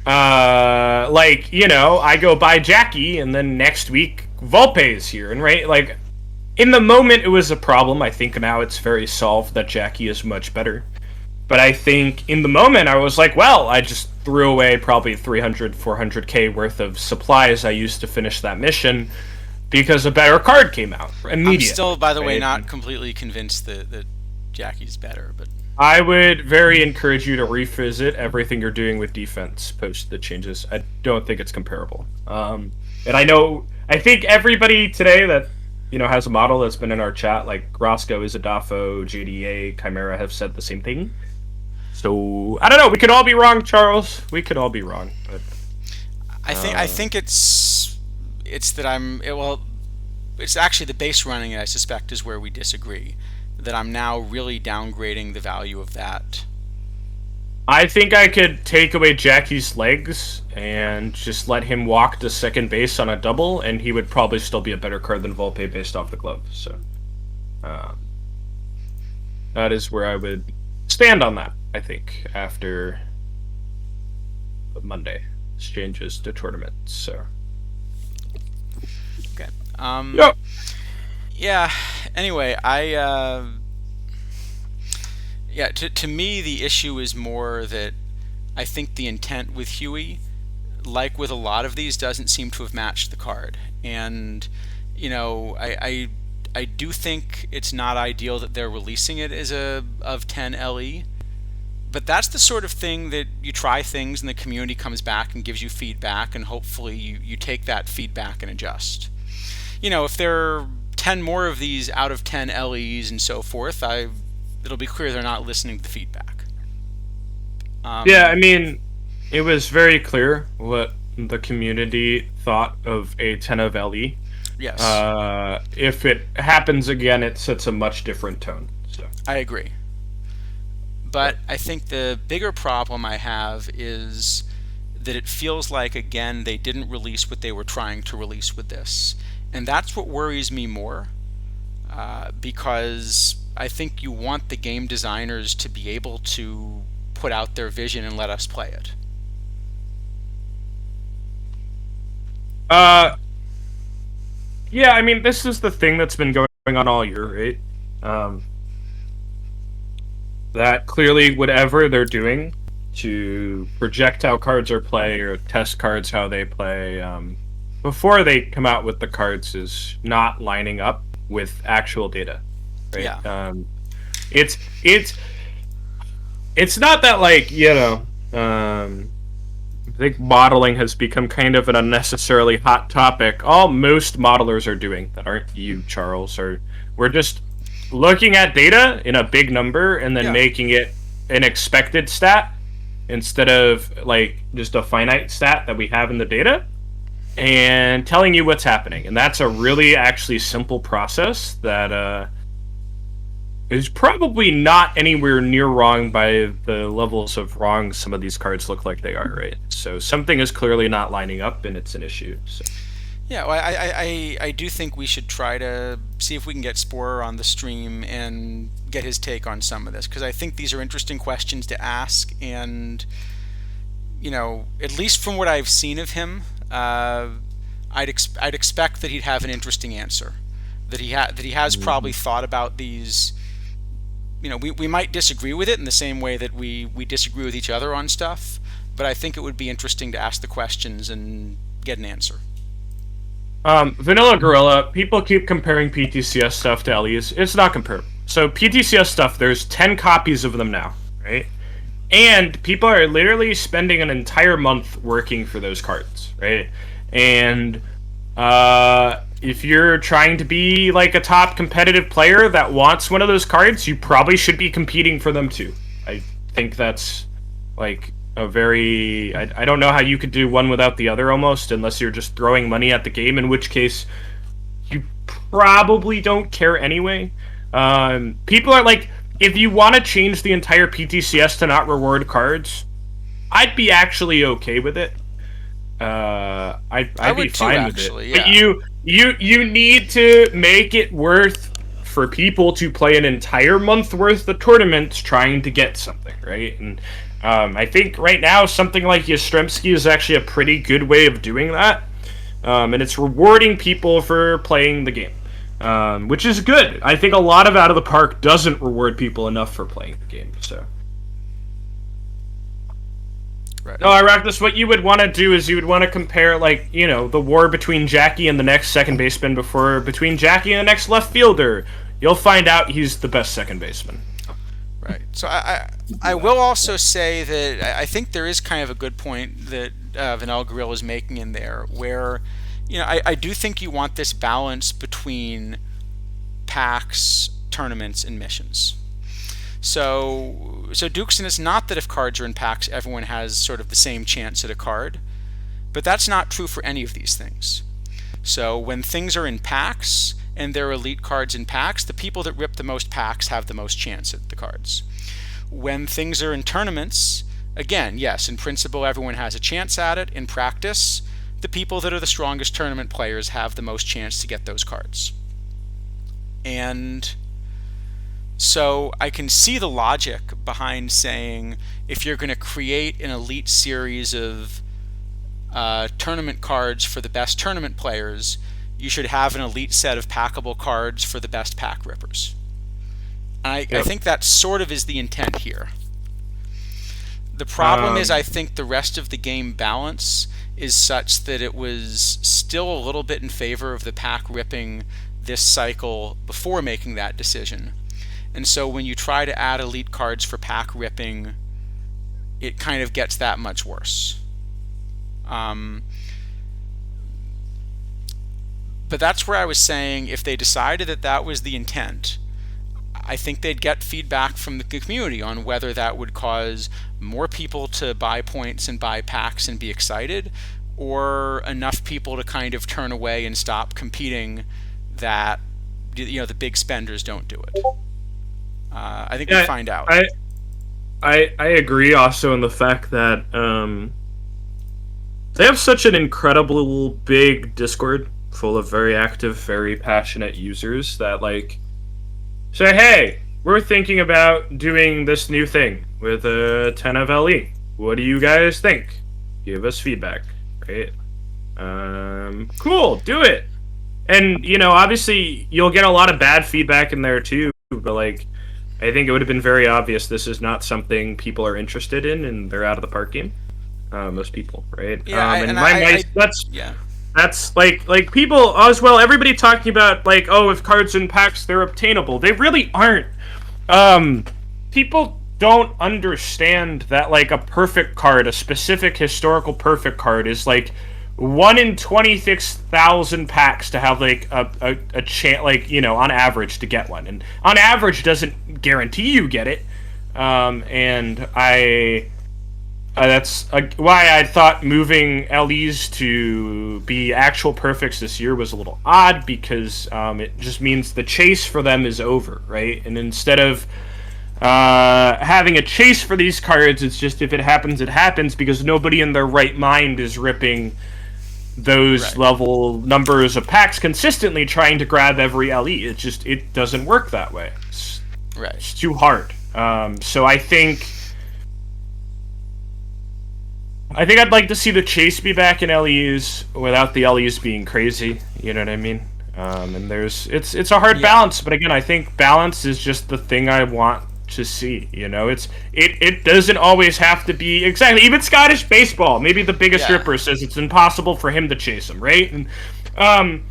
S2: I go buy Jackie and then next week Volpe is here, and right, like, in the moment it was a problem. I think now it's very solved that Jackie is much better. But I think in the moment I was like, well, I just threw away probably 300, 400k worth of supplies I used to finish that mission because a better card came out
S1: I'm
S2: immediately.
S1: still, by the way,
S2: Right?
S1: not completely convinced that Jackie's better, but
S2: I would very encourage you to revisit everything you're doing with defense post the changes. I don't think it's comparable. And I think everybody today that has a model that's been in our chat, like Roscoe, Isadafo, JDA, Chimera, have said the same thing. So I don't know. We could all be wrong, Charles. We could all be wrong. But
S1: I think it's that well, it's actually the base running, I suspect, is where we disagree. That I'm now really downgrading the value of that.
S2: I think I could take away Jackie's legs and just let him walk to second base on a double, and he would probably still be a better card than Volpe based off the glove. So um, that is where I would stand on that, I think, after Monday changes to tournaments. So
S1: Okay.
S2: yep.
S1: Yeah. Anyway, yeah. To me, the issue is more that I think the intent with Huey, like with a lot of these, doesn't seem to have matched the card. And I do think it's not ideal that they're releasing it as a of 10 LE. But that's the sort of thing that you try things and the community comes back and gives you feedback, and hopefully you take that feedback and adjust. If there are 10 more of these out of 10 LEs and so forth, it'll be clear they're not listening to the feedback.
S2: Yeah, I mean, it was very clear what the community thought of a 10 of LE.
S1: Yes,
S2: If it happens again, it sets a much different tone. So
S1: I agree. But I think the bigger problem I have is that it feels like, again, they didn't release what they were trying to release with this. And that's what worries me more, because I think you want the game designers to be able to put out their vision and let us play it.
S2: Uh, yeah, I mean, this is the thing that's been going on all year, right? Um, that clearly whatever they're doing to project how cards are played or test cards how they play, before they come out with the cards, is not lining up with actual data, right?
S1: Yeah.
S2: It's it's not that, like, I think modeling has become kind of an unnecessarily hot topic. All most modelers are doing, that aren't you, Charles, or we're just looking at data in a big number and then
S1: Yeah.
S2: making it an expected stat instead of like just a finite stat that we have in the data and telling you what's happening. And that's a really actually simple process that is probably not anywhere near wrong by the levels of wrong some of these cards look like they are, right? So something is clearly not lining up, and it's an issue. So.
S1: Yeah, well, I do think we should try to see if we can get Sporer on the stream and get his take on some of this, because I think these are interesting questions to ask, and at least from what I've seen of him, I'd expect that he'd have an interesting answer, that he has probably thought about these we might disagree with it in the same way that we disagree with each other on stuff, but I think it would be interesting to ask the questions and get an answer.
S2: Vanilla Gorilla, people keep comparing PTCS stuff to LEs. It's not comparable. So PTCS stuff, there's 10 copies of them now, right? And people are literally spending an entire month working for those cards, right? And if you're trying to be like a top competitive player that wants one of those cards, you probably should be competing for them too. I think that's like a very I don't know how you could do one without the other almost, unless you're just throwing money at the game, in which case you probably don't care anyway. People are like, if you want to change the entire PTCS to not reward cards, I'd be actually okay with it. I'd be fine with it.
S1: Yeah.
S2: But you need to make it worth for people to play an entire month worth of tournaments trying to get something, right? And I think right now something like Yastrzemski is actually a pretty good way of doing that, and it's rewarding people for playing the game, which is good. I think a lot of Out of the Park doesn't reward people enough for playing the game, so.
S1: Right.
S2: No, Arachnis, what you would want to do is you would want to compare, like, the war between Jackie and the next second baseman between Jackie and the next left fielder. You'll find out he's the best second baseman.
S1: Right. So I will also say that I think there is kind of a good point that Vanilla Gorilla is making in there, where I do think you want this balance between packs, tournaments, and missions. So Dukes, and it's not that if cards are in packs, everyone has sort of the same chance at a card, but that's not true for any of these things. So when things are in packs and there are elite cards in packs, the people that rip the most packs have the most chance at the cards. When things are in tournaments, again, yes, in principle everyone has a chance at it. In practice, the people that are the strongest tournament players have the most chance to get those cards. And so I can see the logic behind saying, if you're going to create an elite series of tournament cards for the best tournament players, you should have an elite set of packable cards for the best pack rippers. I think that sort of is the intent here. The problem is, I think the rest of the game balance is such that it was still a little bit in favor of the pack ripping this cycle before making that decision. And so when you try to add elite cards for pack ripping, it kind of gets that much worse. But that's where I was saying, if they decided that that was the intent, I think they'd get feedback from the community on whether that would cause more people to buy points and buy packs and be excited, or enough people to kind of turn away and stop competing that the big spenders don't do it. I think we'll find out.
S2: I agree also in the fact that they have such an incredible big Discord full of very active, very passionate users that say, hey, we're thinking about doing this new thing with a 10 of LE. What do you guys think? Give us feedback, right? Cool, do it. And, obviously you'll get a lot of bad feedback in there too, but I think it would have been very obvious this is not something people are interested in, and they're out of the park game. Most people, right?
S1: Yeah,
S2: that's like people as well. Everybody talking about if cards in packs they're obtainable. They really aren't. People don't understand that a perfect card, a specific historical perfect card, is 1 in 26,000 packs to have a chance, on average to get one, and on average doesn't guarantee you get it. And that's why I thought moving LEs to be actual perfects this year was a little odd, because it just means the chase for them is over, right? And instead of having a chase for these cards, it's just, if it happens, it happens, because nobody in their right mind is ripping those level numbers of packs consistently trying to grab every LE. It doesn't work that way. It's too hard. So I think I'd like to see the chase be back in LEs without the LEs being crazy. You know what I mean? And it's a hard balance, but again, I think balance is just the thing I want to see. It doesn't always have to be exactly. Even Scottish baseball, maybe the biggest
S1: Yeah.
S2: ripper says it's impossible for him to chase him, right? And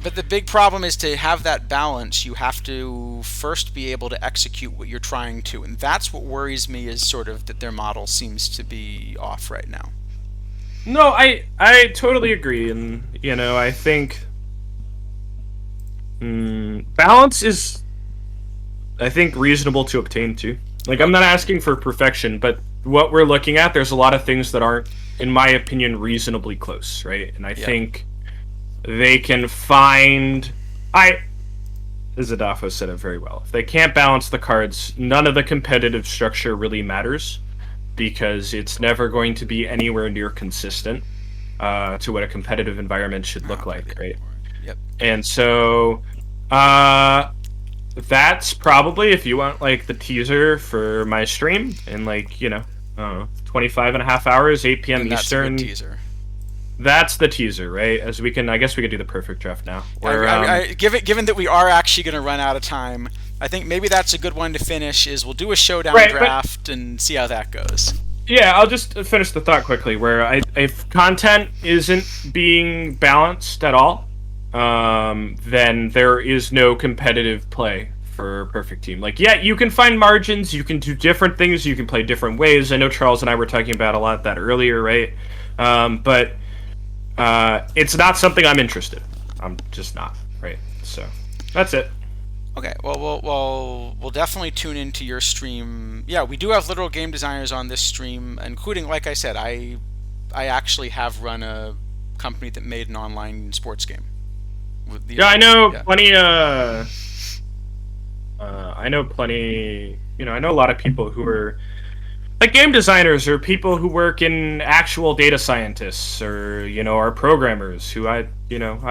S1: But the big problem is to have that balance, you have to first be able to execute what you're trying to. And that's what worries me is sort of that their model seems to be off right now.
S2: no, I totally agree, and I think balance is, I think, reasonable to obtain too. Like, I'm not asking for perfection, but what we're looking at, there's a lot of things that aren't, in my opinion, reasonably close, right? And I
S1: Yeah.
S2: think they can find. Zadafo said it very well. If they can't balance the cards, none of the competitive structure really matters because it's never going to be anywhere near consistent to what a competitive environment should look like, right?
S1: Yep.
S2: And so that's probably, if you want like the teaser for my stream in like, I don't know, 25 and a half hours, 8 p.m.
S1: And that's a
S2: Eastern.
S1: good teaser.
S2: That's the teaser, right? I guess we could do the perfect draft now.
S1: Given that we are actually going to run out of time, I think maybe that's a good one to finish. Is we'll do a showdown
S2: Right,
S1: draft and see how that goes.
S2: Yeah, I'll just finish the thought quickly. If content isn't being balanced at all, then there is no competitive play for a perfect team. Like, yeah, you can find margins, you can do different things, you can play different ways. I know Charles and I were talking about a lot of that earlier, right? But it's not something I'm interested in. I'm just not, right? So that's it.
S1: Okay, well, we'll definitely tune into your stream. Yeah, we do have literal game designers on this stream, including, like I said, I actually have run a company that made an online sports game.
S2: Yeah, I know plenty. I know plenty. I know a lot of people who are like game designers or people who work in actual data scientists or are programmers who I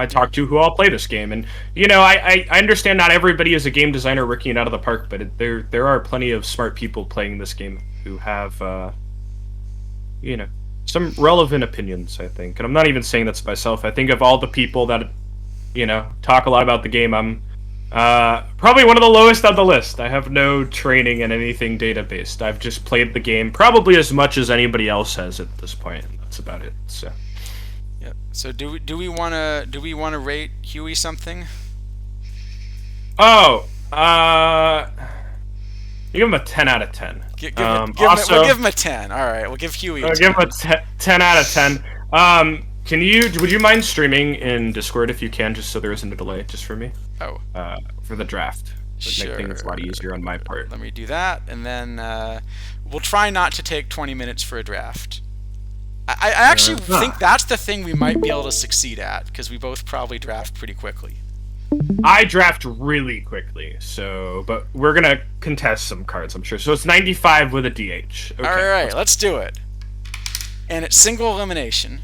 S2: talk to who all play this game. And I understand not everybody is a game designer working it out of the park, but there are plenty of smart people playing this game who have some relevant opinions, I think. And I'm not even saying that's myself. I think of all the people that talk a lot about the game, I'm probably one of the lowest on the list. I have no training in anything data-based. I've just played the game probably as much as anybody else has at this point, and that's about it. So,
S1: yeah. So do we want to rate Huey something?
S2: Oh, you give him a 10 out of 10.
S1: We'll give him a 10. All right, we'll give Huey a 10.
S2: Give him a 10 out of 10. Would you mind streaming in Discord if you can, just so there isn't a delay, just for me?
S1: Oh.
S2: For the draft.
S1: Sure.
S2: Make things a lot easier on my part.
S1: Let me do that, and then we'll try not to take 20 minutes for a draft. I actually think that's the thing we might be able to succeed at, because we both probably draft pretty quickly.
S2: I draft really quickly, but we're gonna contest some cards, I'm sure. So it's 95 with a DH. Okay.
S1: All right, let's do it. And it's single elimination.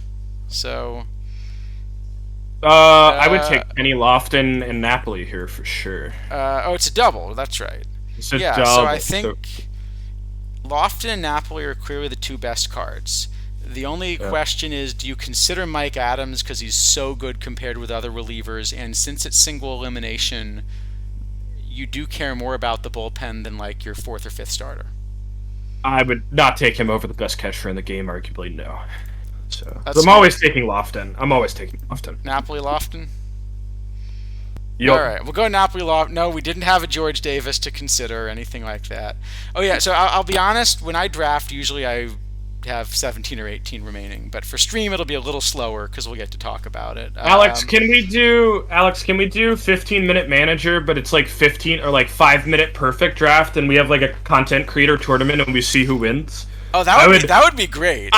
S1: So
S2: I would take Penny Lofton and Napoli here for sure.
S1: It's a double. That's right.
S2: It's a
S1: double. So I think
S2: so...
S1: Lofton and Napoli are clearly the two best cards. The only question is, do you consider Mike Adams because he's so good compared with other relievers? And since it's single elimination, you do care more about the bullpen than like your fourth or fifth starter.
S2: I would not take him over the best catcher in the game, arguably, no. So I'm always taking Lofton.
S1: Napoli, Lofton?
S2: Yep.
S1: All right, we'll go Napoli, Lofton. No, we didn't have a George Davis to consider or anything like that. Oh, yeah, so I'll be honest. When I draft, usually I have 17 or 18 remaining. But for stream, it'll be a little slower because we'll get to talk about it.
S2: Alex, can we do 15-minute manager, but it's like 15 or like 5-minute perfect draft, and we have like a content creator tournament and we see who wins?
S1: Oh, that would be great.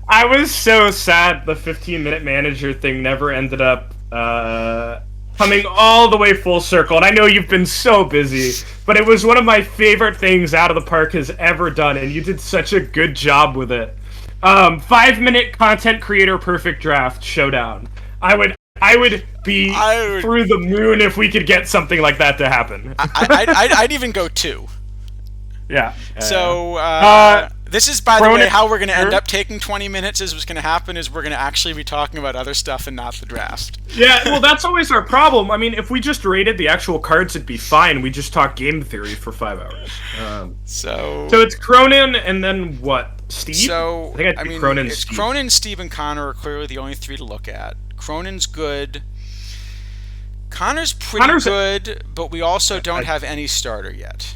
S2: I was so sad the 15-minute manager thing never ended up coming all the way full circle. And I know you've been so busy, but it was one of my favorite things Out of the Park has ever done, and you did such a good job with it. 5-minute content creator perfect draft showdown. I would be through the moon if we could get something like that to happen.
S1: I'd even go 2.
S2: Yeah.
S1: So This is, by the way,
S2: Cronin.
S1: how we're going to end up taking 20 minutes. Is what's going to happen is we're going to actually be talking about other stuff and not the draft.
S2: Yeah, well, that's always our problem. I mean, if we just rated the actual cards, it'd be fine. We just talk game theory for 5 hours.
S1: So
S2: it's Cronin, and then what? Steve?
S1: So
S2: I think I'd do Cronin,
S1: it's
S2: Steve.
S1: Cronin, Steve, and Connor are clearly the only three to look at. Cronin's good. Connor's pretty good, but we also don't have any starter yet.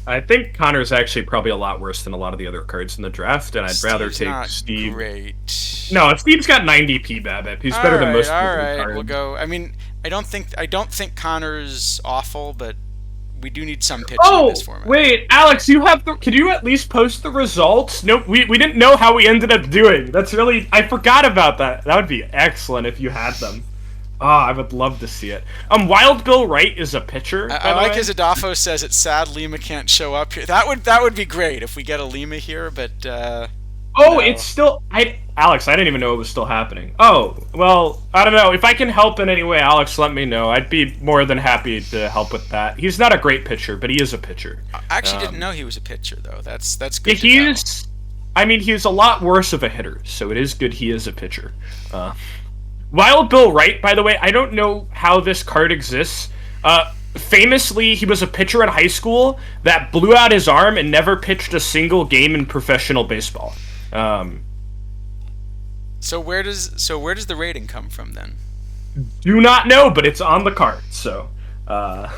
S2: I think Connor's actually probably a lot worse than a lot of the other cards in the draft, and I'd rather take
S1: not
S2: Steve.
S1: Great.
S2: No, Steve's got 90 PBABIP. He's better than most of the
S1: cards.
S2: cards.
S1: We'll go. I mean, I don't think Connor's awful, but we do need some pitching in this format.
S2: Wait, Alex, could you at least post the results? No, we didn't know how we ended up doing. That's really, I forgot about that. That would be excellent if you had them. I would love to see it. Wild Bill Wright is a pitcher.
S1: I like as Adolfo says, it's sad Lima can't show up here. That would be great if we get a Lima here, but no.
S2: It's still Alex, I didn't even know it was still happening. Oh, well, I don't know. If I can help in any way, Alex, let me know. I'd be more than happy to help with that. He's not a great pitcher, but he is a pitcher.
S1: I actually didn't know he was a pitcher though. That's good.
S2: I mean, he's a lot worse of a hitter, so it is good he is a pitcher. Wild Bill Wright, by the way, I don't know how this card exists. Famously, he was a pitcher in high school that blew out his arm and never pitched a single game in professional baseball.
S1: So where does the rating come from then?
S2: Do not know, but it's on the card. So,
S1: Nomar's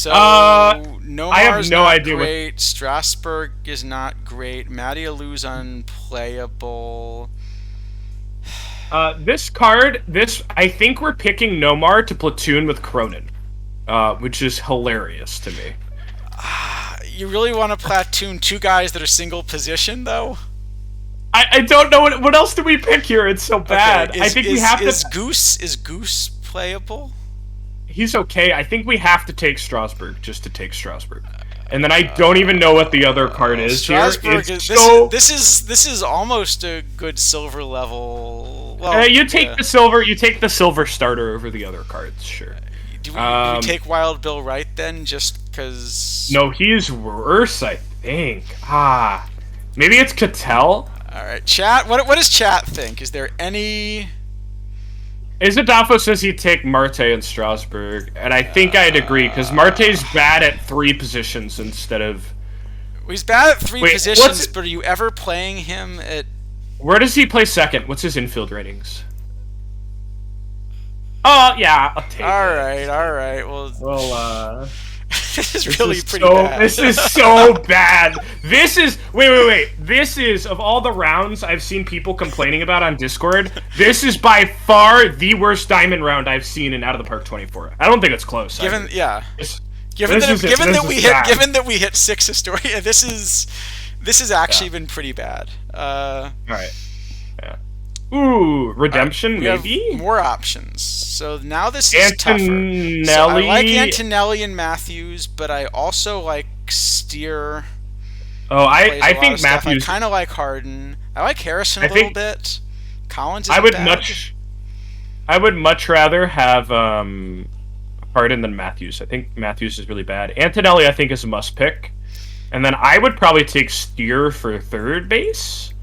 S2: I have no idea.
S1: Great. Strasburg is not great. Matty Alou's unplayable.
S2: This card, I think we're picking Nomar to platoon with Cronin, which is hilarious to me.
S1: You really want to platoon two guys that are single position, though?
S2: I don't know what else do we pick here. It's so bad.
S1: Okay.
S2: I think we have to.
S1: Is Goose playable?
S2: He's okay. I think we have to take Strasburg just to take Strasburg. And then I don't even know what the other card is here.
S1: This is almost a good silver level. Well,
S2: you take the silver. You take the silver starter over the other cards. Sure.
S1: Do we take Wild Bill Wright then, just because?
S2: No, he's worse. I think. Maybe it's Cattell.
S1: All right, chat. What does chat think? Is there any?
S2: Isadafo says he'd take Marte and Strasburg, and I think I'd agree, because Marte's bad at 3 positions instead of...
S1: He's bad at 3 positions, but are you ever playing him at...
S2: Where does he play second? What's his infield ratings? Oh, yeah, I'll take it.
S1: All right, well... This is really pretty bad.
S2: This is so bad. This is... Wait. This is, of all the rounds I've seen people complaining about on Discord, this is by far the worst diamond round I've seen in Out of the Park 24. I don't think it's close.
S1: Given that we hit 6 Historia, this has actually been pretty bad.
S2: All right. Yeah. Ooh, redemption,
S1: we
S2: maybe?
S1: have more options. So now this is tougher. So I like Antonelli and Matthews, but I also like Steer.
S2: Oh, I think Matthews.
S1: I kind of like Harden. I like Harrison a little bit. Collins is
S2: I would much rather have Harden than Matthews. I think Matthews is really bad. Antonelli, I think, is a must pick. And then I would probably take Steer for third base.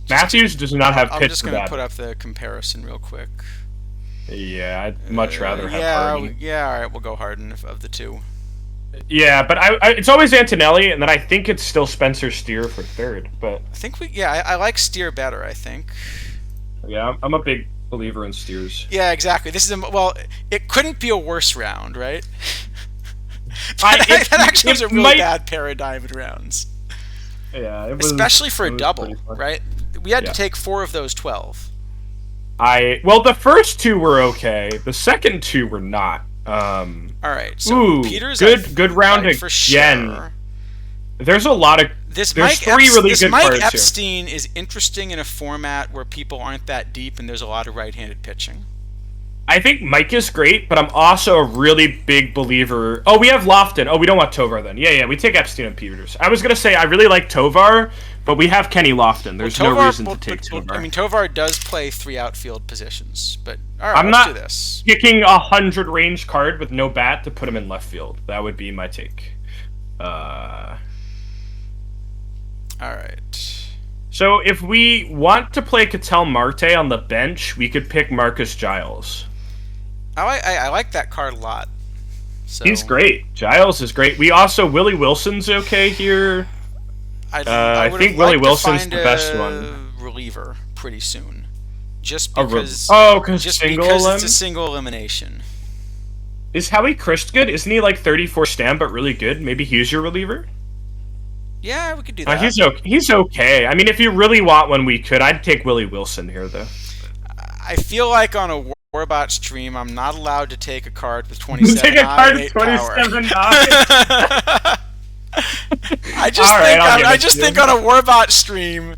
S2: Matthews does not have pitch for that.
S1: I'm just going to put up the comparison real quick.
S2: Yeah, I'd much rather have Harden.
S1: Yeah, all right, we'll go Harden of the two.
S2: Yeah, but it's always Antonelli, and then I think it's still Spencer Steer for third. But
S1: I think I like Steer better, I think.
S2: Yeah, I'm a big believer in Steers.
S1: Yeah, exactly. It couldn't be a worse round, right? That actually was a really bad pair of diamond rounds.
S2: Yeah, it was,
S1: especially for a double, right? We had to take 4 of those 12.
S2: Well, the first 2 were okay. The second 2 were not.
S1: All right. So Peter's
S2: good round again.
S1: For sure.
S2: There's a lot of there's 3 really good cards here.
S1: Mike Epstein is interesting in a format where people aren't that deep and there's a lot of right-handed pitching.
S2: I think Mike is great, but I'm also a really big believer. Oh, we have Lofton. Oh, we don't want Tovar then. Yeah, we take Epstein and Peters. I was going to say I really like Tovar, but we have Kenny Lofton. There's no reason to take Tovar.
S1: I mean, Tovar does play 3 outfield positions, but all right, let's do this.
S2: I'm not picking a 100 range card with no bat to put him in left field. That would be my take.
S1: All right.
S2: So if we want to play Cattell Marte on the bench, we could pick Marcus Giles.
S1: I like that card a lot.
S2: He's
S1: So
S2: great. Giles is great. We also Willie Wilson's okay here.
S1: I
S2: I
S1: would have
S2: think Willie
S1: liked to
S2: Wilson's
S1: find
S2: the best one.
S1: a reliever pretty soon, just
S2: A
S1: because
S2: because
S1: just
S2: single
S1: because
S2: elim?
S1: it's a single elimination.
S2: Is Howie Christ good? Isn't he like 34 stamp but really good? Maybe he's your reliever?
S1: Yeah, we could do that.
S2: He's okay. He's okay. I mean, if you really want one, we could. I'd take Willie Wilson here, though.
S1: I feel like on a Warbot stream, I'm not allowed to take a card with 27
S2: Take a card with
S1: power.
S2: 27
S1: I just think on a Warbot stream,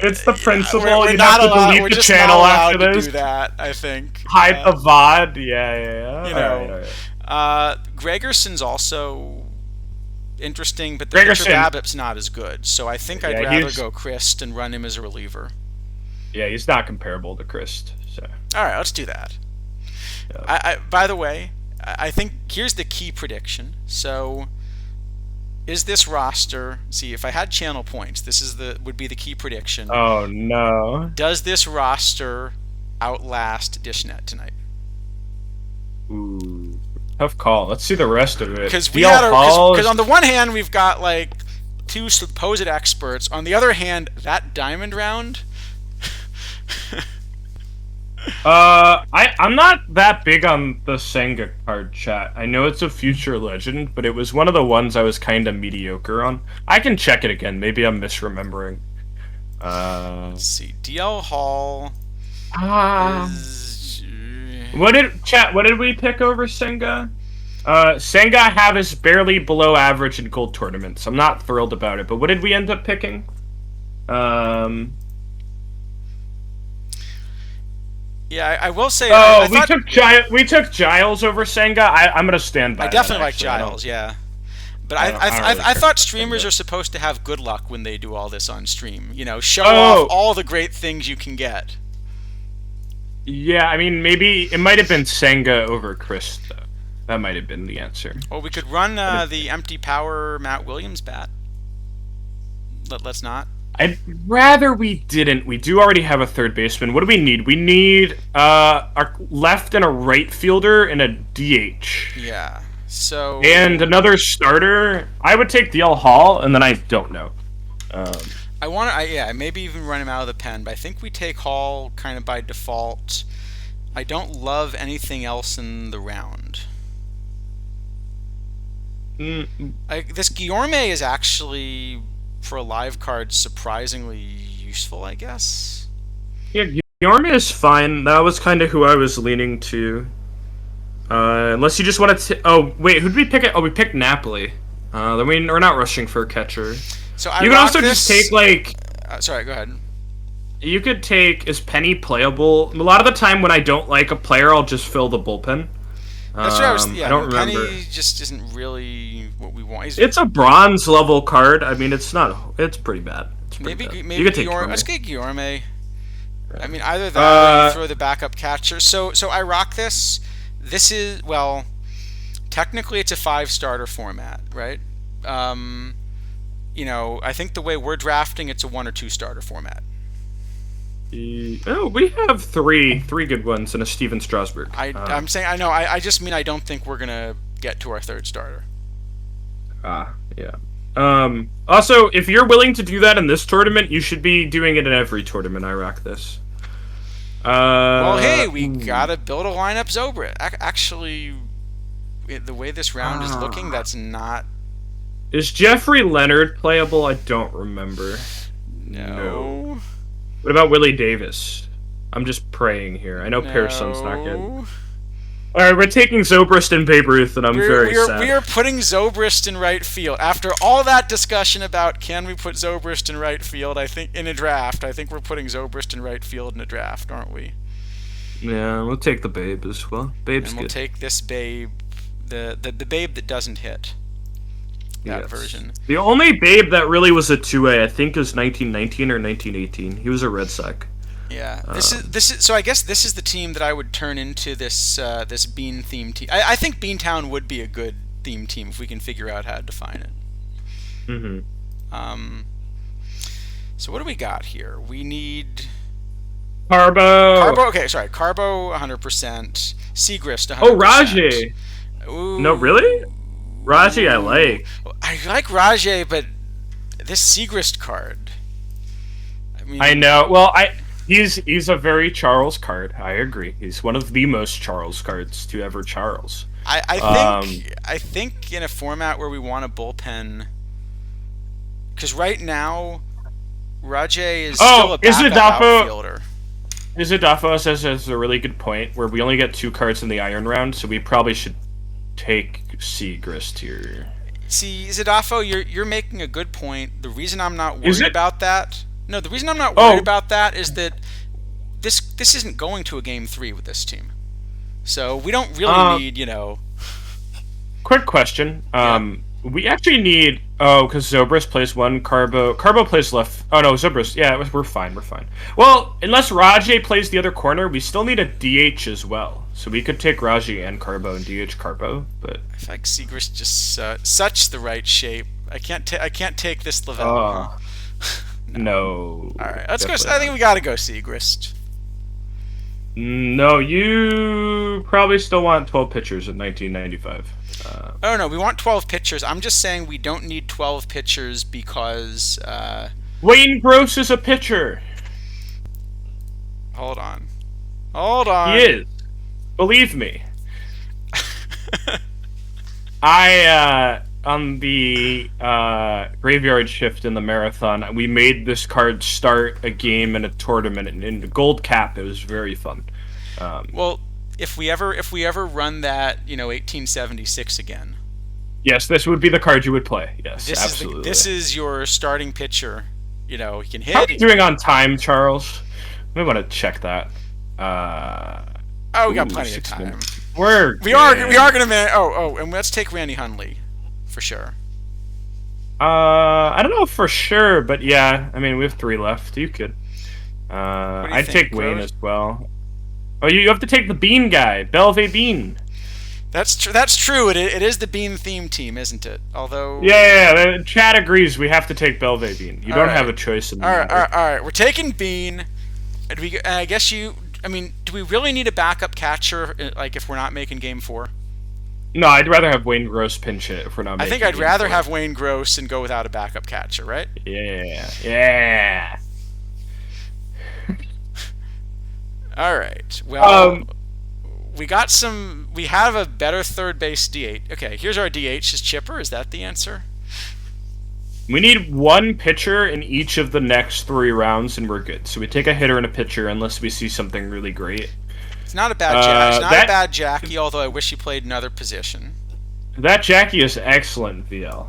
S2: it's the principle.
S1: We're
S2: You'd
S1: not
S2: have to
S1: allowed.
S2: delete
S1: We're
S2: the
S1: just
S2: channel
S1: not allowed
S2: after
S1: to
S2: this.
S1: do that. I think.
S2: Hide the VOD. Yeah.
S1: You
S2: All
S1: know,
S2: right.
S1: Gregerson's also interesting, but the pitcher BABIP's not as good. So I think I'd rather go Christ and run him as a reliever.
S2: Yeah, he's not comparable to Christ. So.
S1: All right, let's do that.
S2: Yeah.
S1: By the way, I think here's the key prediction. So, is this roster? See, if I had channel points, would be the key prediction.
S2: Oh no!
S1: Does this roster outlast DishNet tonight?
S2: Ooh, tough call. Let's see the rest of it.
S1: Because on the one hand we've got like two supposed experts. On the other hand, that diamond round.
S2: I'm not that big on the Senga card, chat. I know it's a future legend, but it was one of the ones I was kind of mediocre on. I can check it again. Maybe I'm misremembering.
S1: Let's see. DL Hall.
S2: What did we pick over Senga? Senga I have is barely below average in gold tournaments. I'm not thrilled about it, but what did we end up picking?
S1: Yeah, I will say.
S2: We took Giles over Senga. I'm gonna stand by.
S1: I definitely like
S2: actually.
S1: Giles. Yeah, but I thought streamers are supposed to have good luck when they do all this on stream. You know, show off all the great things you can get.
S2: Yeah, I mean, maybe it might have been Senga over Chris, though. That might have been the answer.
S1: Well, we could run the empty power Matt Williams bat. Let's not.
S2: I'd rather we didn't. We do already have a third baseman. What do we need? We need a left and a right fielder and a DH.
S1: Yeah. So.
S2: And another starter. I would take DL Hall, and then I don't know.
S1: Maybe even run him out of the pen, but I think we take Hall kind of by default. I don't love anything else in the round. This Guillorme is actually, for a live card, surprisingly useful, I guess.
S2: Yeah, Guillorme is fine. That was kind of who I was leaning to. Unless you just want to... Oh, wait, who did we pick? We picked Napoli. Then we're not rushing for a catcher.
S1: So
S2: you can also just take, like...
S1: sorry, go ahead.
S2: You could take... Is Penny playable? A lot of the time when I don't like a player, I'll just fill the bullpen.
S1: That's what I was... Yeah,
S2: I don't remember.
S1: Penny just isn't really what we want.
S2: It's a bronze level card. I mean, it's not... It's pretty bad.
S1: Maybe
S2: you could take
S1: Guillorme. Let's get Guillorme. I mean, either that or you throw the backup catcher. So I rock this. This is... Well, technically it's a 5-starter format, right? You know, I think the way we're drafting, it's a 1 or 2 starter format.
S2: Oh, we have three good ones and a Steven Strasburg.
S1: I'm saying I know. I just mean I don't think we're gonna get to our 3rd starter.
S2: Yeah. Also, if you're willing to do that in this tournament, you should be doing it in every tournament. I rock this.
S1: Well, hey, we gotta build a lineup Zobrit. Actually, the way this round is looking, that's not.
S2: Is Jeffrey Leonard playable? I don't remember.
S1: No.
S2: What about Willie Davis? I'm just praying here. I know Pearson's not good. Alright, we're taking Zobrist and Babe Ruth, and I'm very sad.
S1: We are putting Zobrist in right field. After all that discussion about can we put Zobrist in right field, I think in a draft, I think we're putting Zobrist in right field in a draft, aren't we?
S2: Yeah, we'll take the Babe as well. Babe's
S1: and we'll
S2: good.
S1: take this Babe, the Babe that doesn't hit. That version.
S2: The only Babe that really was a 2A, I think, is 1919 or 1918. He was a Red Sox.
S1: Yeah, this is. So I guess this is the team that I would turn into this this Bean theme team. I think Beantown would be a good theme team if we can figure out how to define it. So what do we got here? We need
S2: Carbo.
S1: Carbo. Okay, sorry. Carbo 100%. Seagrist
S2: Oh,
S1: 100%.
S2: Rajay. No, really?
S1: Ooh.
S2: Rajay, I like.
S1: I like Rajay, but this Seagrist card. I
S2: I
S1: mean,
S2: know. Well, he's a very Charles card. I agree. He's one of the most Charles cards to ever Charles. Um,
S1: I think in a format where we want a bullpen, because right now Rajay is still
S2: oh,
S1: a backup outfielder.
S2: Izadafo says has a really good point where we only get 2 cards in the Iron Round, so we probably should take Seagrist here.
S1: See, Zadafo, you're making a good point. The reason I'm not
S2: Is
S1: worried
S2: it?
S1: about that, no, the reason I'm not worried
S2: Oh,
S1: about that is that this isn't going to a game 3 with this team. So we don't really
S2: um,
S1: need,
S2: quick question.
S1: yeah.
S2: We actually need because Zobrist plays one, Carbo plays left. Oh no, Zobrist. Yeah, we're fine. We're fine. Well, unless Rajay plays the other corner, we still need a DH as well. So we could take Rajay and Carbo and DH Carbo, but
S1: I feel like Seagrist just such the right shape. I can't take this Lavelle, huh?
S2: uh no,
S1: All right, let's go.
S2: definitely
S1: I
S2: not.
S1: think we got to go Seagrist.
S2: No, you probably still want 12 pitchers in 1995.
S1: Oh no, we want 12 pitchers. I'm just saying we don't need 12 pitchers because
S2: Wayne Gross is a pitcher.
S1: hold on. Hold
S2: He
S1: on.
S2: is. Believe me. I on the graveyard shift in the marathon, we made this card start a game in a tournament in the Gold Cap. It was very fun.
S1: Well, if we ever run that, 1876 again.
S2: Yes, this would be the card you would play. Yes,
S1: This
S2: absolutely.
S1: this is your starting pitcher. He can
S2: How are
S1: hit.
S2: we doing on time, Charles? We want to check that.
S1: Oh, we got
S2: Ooh,
S1: plenty of
S2: 6
S1: time.
S2: minutes. We're
S1: We are
S2: good.
S1: going to man. And let's take Randy Hundley for sure.
S2: I don't know for sure, but yeah. I mean, we have 3 left. You could.
S1: What do you
S2: I'd
S1: think,
S2: take Wayne
S1: Rose?
S2: as well. Oh, you have to take the Bean guy, Belvey Bean.
S1: That's true. That's true. It is the Bean theme team, isn't it? Although.
S2: Yeah. Chad agrees. We have to take Belvey Bean. You
S1: All
S2: don't
S1: right.
S2: have a choice in the
S1: All right,
S2: matter.
S1: all right. We're taking Bean. And I guess you. I mean, do we really need a backup catcher? Like, if we're not making Game 4?
S2: No, I'd rather have Wayne Gross pinch it if we're not
S1: I
S2: making
S1: think I'd
S2: game
S1: rather
S2: four.
S1: have Wayne Gross and go without a backup catcher, right?
S2: Yeah.
S1: All right. Well,
S2: Um,
S1: we have a better third base DH. Okay, here's our DH. Is Chipper? Is that the answer?
S2: we need 1 pitcher in each of the next 3 rounds, and we're good. So we take a hitter and a pitcher unless we see something really great.
S1: It's not a bad Jack. It's not
S2: that-
S1: a bad Jackie. Although I wish he played another position.
S2: That Jackie is excellent, VL.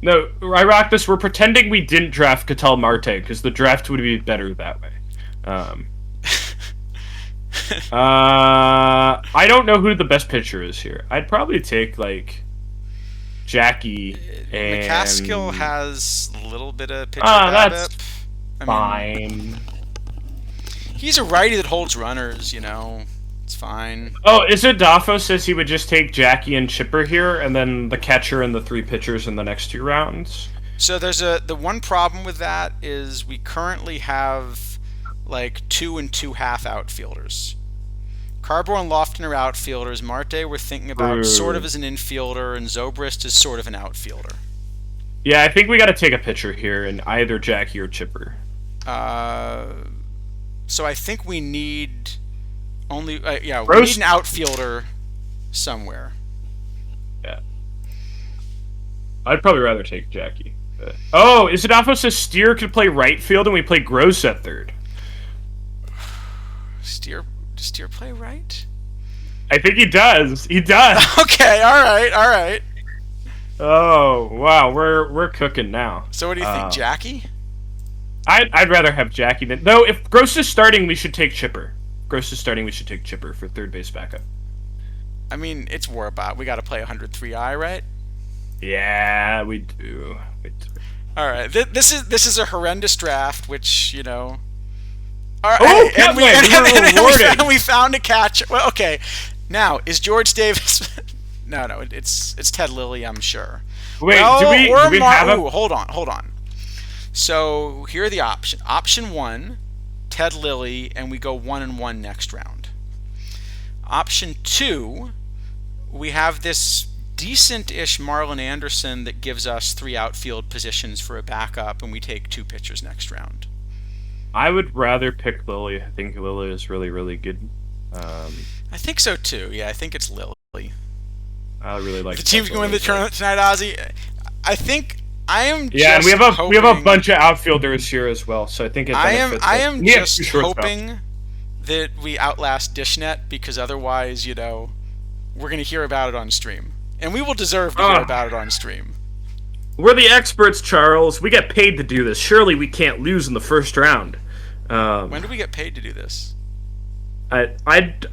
S2: No, I rock this. We're pretending we didn't draft Ketel Marte because the draft would be better that way. I don't know who the best pitcher is here. I'd probably take like Jackie and
S1: McCaskill has a little bit of pitcher
S2: that's
S1: BABIP. I mean,
S2: fine.
S1: he's a righty that holds runners. It's fine.
S2: Oh, Izadafo says he would just take Jackie and Chipper here, and then the catcher and the 3 pitchers in the next 2 rounds.
S1: So the one problem with that is we currently have like 2 and 2.5 outfielders. Carbo and Lofton are outfielders. Marte we're thinking about sort of as an infielder, and Zobrist is sort of an outfielder.
S2: Yeah, I think we got to take a pitcher here, in either Jackie or Chipper.
S1: So I think we need only we
S2: Rose-
S1: need an outfielder somewhere.
S2: Yeah. I'd probably rather take Jackie. Oh, Izadafo says Steer could play right field and we play Gross at third.
S1: Does Steer play right?
S2: I think he does. He does.
S1: Okay, all right.
S2: Oh, wow, we're cooking now.
S1: So what do you think, Jackie?
S2: I'd rather have Jackie than though. If Gross is starting, we should take Chipper. Gross is starting, we should take Chipper for third base backup.
S1: I mean, it's Warbot. We got to play 103I, right?
S2: Yeah, we do.
S1: All right. This is a horrendous draft, which All right,
S2: Oh,
S1: and
S2: Ketley, we were rewarded.
S1: we found a catcher. Well, okay. Now is George Davis? No, it's Ted Lilly, I'm sure.
S2: Wait,
S1: well,
S2: do we have a?
S1: Hold on. So here are the options. Option 1, Ted Lilly, and we go 1-1 next round. Option 2, we have this decent-ish Marlon Anderson that gives us 3 outfield positions for a backup, and we take 2 pitchers next round.
S2: I would rather pick Lily. I think Lily is really, really good.
S1: I think so too. Yeah, I think it's Lily.
S2: I really like
S1: The team's
S2: Ted
S1: going to win
S2: Lilly,
S1: the tournament tonight, Ozzy. I think I am.
S2: yeah,
S1: just
S2: and we have a
S1: hoping,
S2: bunch of outfielders here as well, so I think it benefits
S1: I
S2: us.
S1: am
S2: We have
S1: just
S2: 2 shortstops.
S1: hoping that we outlast Dishnet, because otherwise, we're going to hear about it on stream, and we will deserve to hear about it on stream.
S2: We're the experts, Charles. We get paid to do this. Surely we can't lose in the first round.
S1: When do we get paid to do this?
S2: I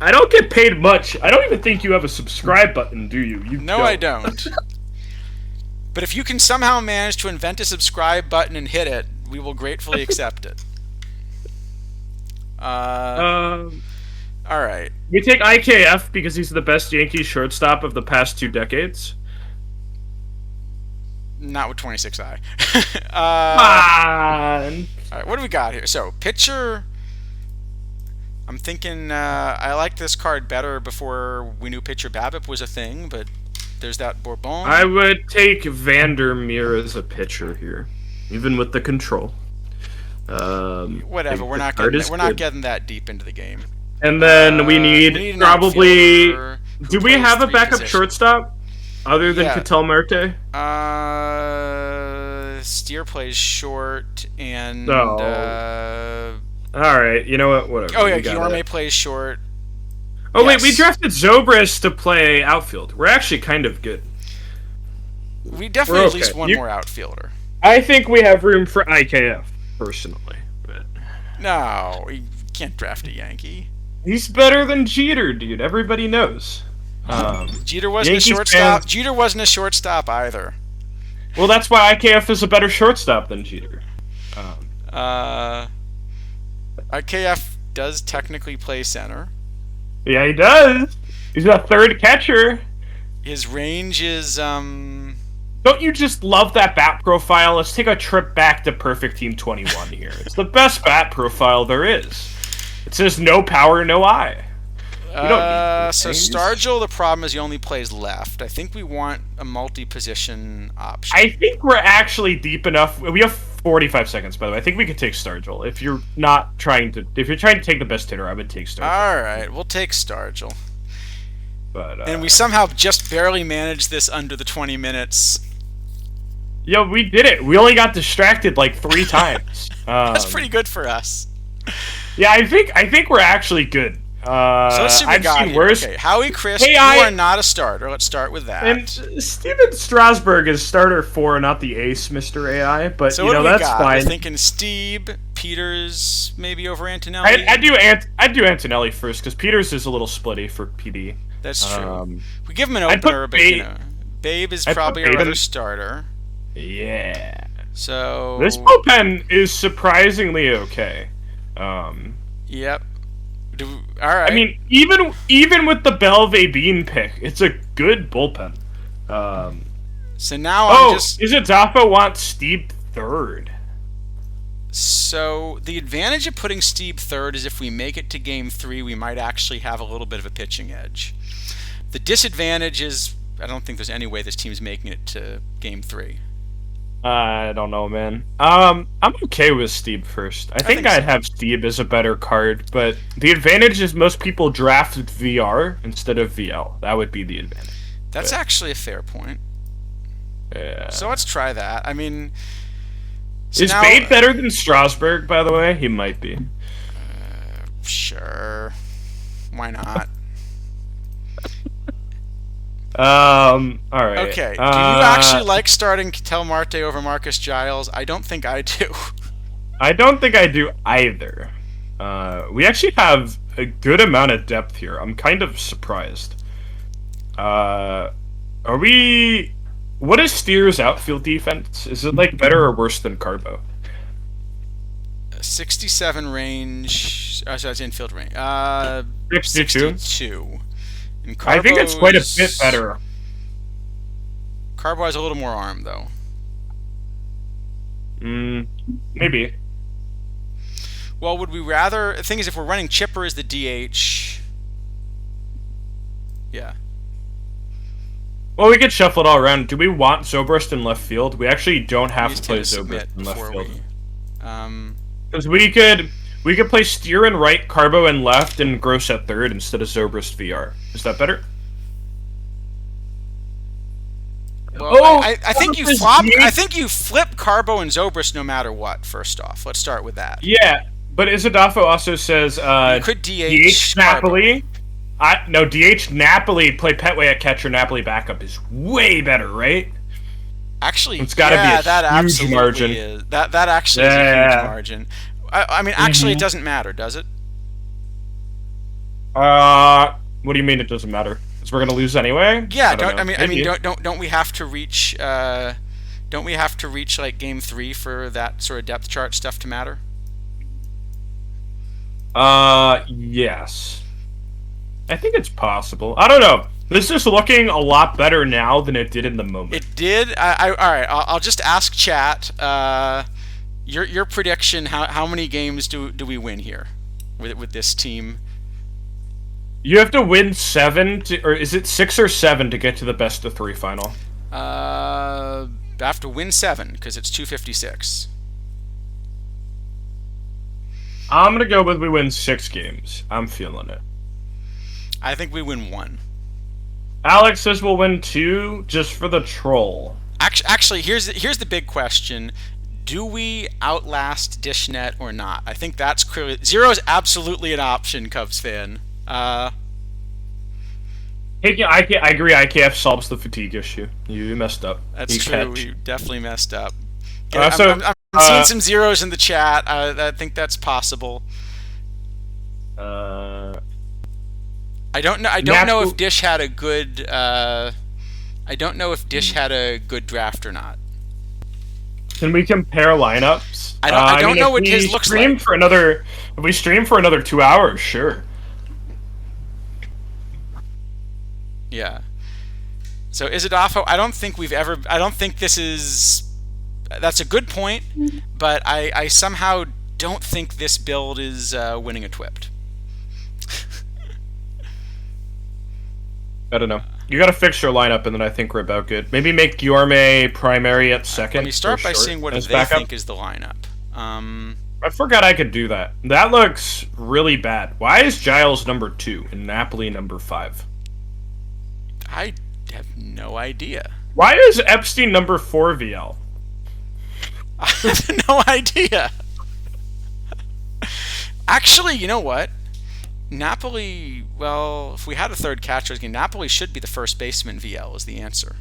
S2: don't get paid much. I don't even think you have a subscribe button, do you?
S1: No, I don't. But if you can somehow manage to invent a subscribe button and hit it, we will gratefully accept it. All right.
S2: We take IKF because he's the best Yankees shortstop of the past 2 decades.
S1: Not with 26i.
S2: Come on.
S1: All right, what do we got here? So, pitcher. I'm thinking I liked this card better before we knew pitcher BABIP was a thing, but there's that Bourbon.
S2: I would take Vandermeer as a pitcher here, even with the control.
S1: Whatever, we're not getting that deep into the game.
S2: And then we need probably. Do we have a backup shortstop other than Ketel Marte?
S1: Steer plays short, and
S2: all right, you know what? Whatever.
S1: Oh yeah, Guillorme plays short.
S2: Oh wait, we drafted Zobrist to play outfield. We're actually kind of good.
S1: We definitely at least one more outfielder.
S2: I think we have room for IKF, personally. But
S1: no, you can't draft a Yankee.
S2: He's better than Jeter, dude. Everybody knows.
S1: Jeter wasn't a shortstop. Jeter wasn't a shortstop either.
S2: Well, that's why IKF is a better shortstop than Jeter.
S1: IKF does technically play center.
S2: Yeah, he does. He's a third catcher.
S1: His range is
S2: Don't you just love that bat profile? Let's take a trip back to Perfect Team 21 here. It's the best bat profile there is. It says no power, no eye.
S1: So Stargell, the problem is he only plays left. I think we want a multi-position option.
S2: I think we're actually deep enough. We have 45 seconds, by the way. I think we could take Stargell. If you're trying to take the best hitter, I would take Stargell.
S1: All right, we'll take Stargell.
S2: But
S1: and we somehow just barely managed this under the 20 minutes.
S2: Yo, we did it. We only got distracted like 3 times.
S1: That's pretty good for us.
S2: Yeah, I think we're actually good.
S1: So let's see what we got here.
S2: Worse.
S1: Okay, Howie Chris, you are not a starter. Let's start with that.
S2: And Steven Strasburg is starter 4, not the ace, Mr. AI. But
S1: so that's fine. We're thinking Steve, Peters, maybe over Antonelli.
S2: I'd do Antonelli first because Peters is a little splitty for PD.
S1: That's true. We give him an opener, but Babe is probably our other starter.
S2: Yeah.
S1: So
S2: this bullpen is surprisingly okay.
S1: Yep. All right.
S2: I mean, even with the Belve Bean pick, it's a good bullpen.
S1: So now
S2: Izazapa wants Steve third.
S1: So the advantage of putting Steve third is if we make it to Game 3, we might actually have a little bit of a pitching edge. The disadvantage is I don't think there's any way this team's making it to Game 3.
S2: I don't know, man. I'm okay with Steve first. I think I'd have Steve as a better card, but the advantage is most people draft VR instead of VL. That would be the advantage.
S1: That's actually a fair point.
S2: Yeah.
S1: So let's try that. I mean,
S2: is Bade better than Strasburg, by the way? He might be.
S1: Sure. Why not?
S2: All right.
S1: Okay. Do you actually like starting Ketel Marte over Marcus Giles? I don't think I do.
S2: I don't think I do either. We actually have a good amount of depth here. I'm kind of surprised. Are we? What is Steer's outfield defense? Is it like better or worse than Carbo?
S1: 67 range. Oh, so it's infield range.
S2: 62.
S1: And
S2: I think it's quite a bit better.
S1: Carbo has a little more arm, though.
S2: Maybe.
S1: Well, would we rather? The thing is, if we're running Chipper as the DH, yeah.
S2: Well, we could shuffle it all around. Do we want Zobrist in left field? We actually don't
S1: We
S2: have
S1: just
S2: to play
S1: hit a
S2: Zobrist
S1: submit
S2: in left
S1: before
S2: field.
S1: we.
S2: Because we could play Steer in right, Carbo in left, and Gross at third instead of Zobrist VR. Is that better?
S1: Well, I think you flop. I think you flip Carbo and Zobrist no matter what. First off, let's start with that.
S2: Yeah, but Isadafo also says
S1: You could DH
S2: Napoli. No, DH Napoli, play Petway at catcher, Napoli backup is way better, right?
S1: Actually,
S2: it's got to be a
S1: that
S2: huge
S1: absolutely
S2: margin.
S1: Is. That actually is a huge margin. I mean, actually, it doesn't matter, does it?
S2: What do you mean it doesn't matter? Because we're gonna lose anyway?
S1: Yeah. Don't we have to reach? Don't we have to reach like game 3 for that sort of depth chart stuff to matter?
S2: Yes. I think it's possible. I don't know. This is looking a lot better now than it did in the moment.
S1: It did. All right. I'll just ask chat. Your prediction. How many games do we win here with this team?
S2: You have to win 7 or is it 6 or 7 to get to the best of 3 final?
S1: I have to win 7 because it's 256.
S2: I'm gonna go with we win 6 games. I'm feeling it.
S1: I think we win 1.
S2: Alex says we'll win 2 just for the troll.
S1: Actually, here's the big question: do we outlast Dishnet or not? I think that's clearly 0 is absolutely an option, Cubs fan.
S2: I agree. IKF solves the fatigue issue. You messed up.
S1: That's true. We definitely messed up.
S2: I'm
S1: seeing some 0s in the chat. I think that's possible. I don't know. I don't know if Dish had a good. I don't know if Dish had a good draft or not.
S2: Can we compare lineups?
S1: I don't know what his looks like.
S2: If we stream for another 2 hours, sure.
S1: Yeah. So Isadafo, I don't think we've ever. I don't think this is. That's a good point, but I somehow don't think this build is winning a Twipt.
S2: I don't know. You got to fix your lineup, and then I think we're about good. Maybe make Guillorme primary at second.
S1: Let me start by seeing what they think is the lineup.
S2: I forgot I could do that. That looks really bad. Why is Giles number 2 and Napoli number 5?
S1: I have no idea.
S2: Why is Epstein number 4 VL?
S1: I have no idea. Actually, you know what? Napoli, well, if we had a third catcher, Napoli should be the first baseman VL is the answer.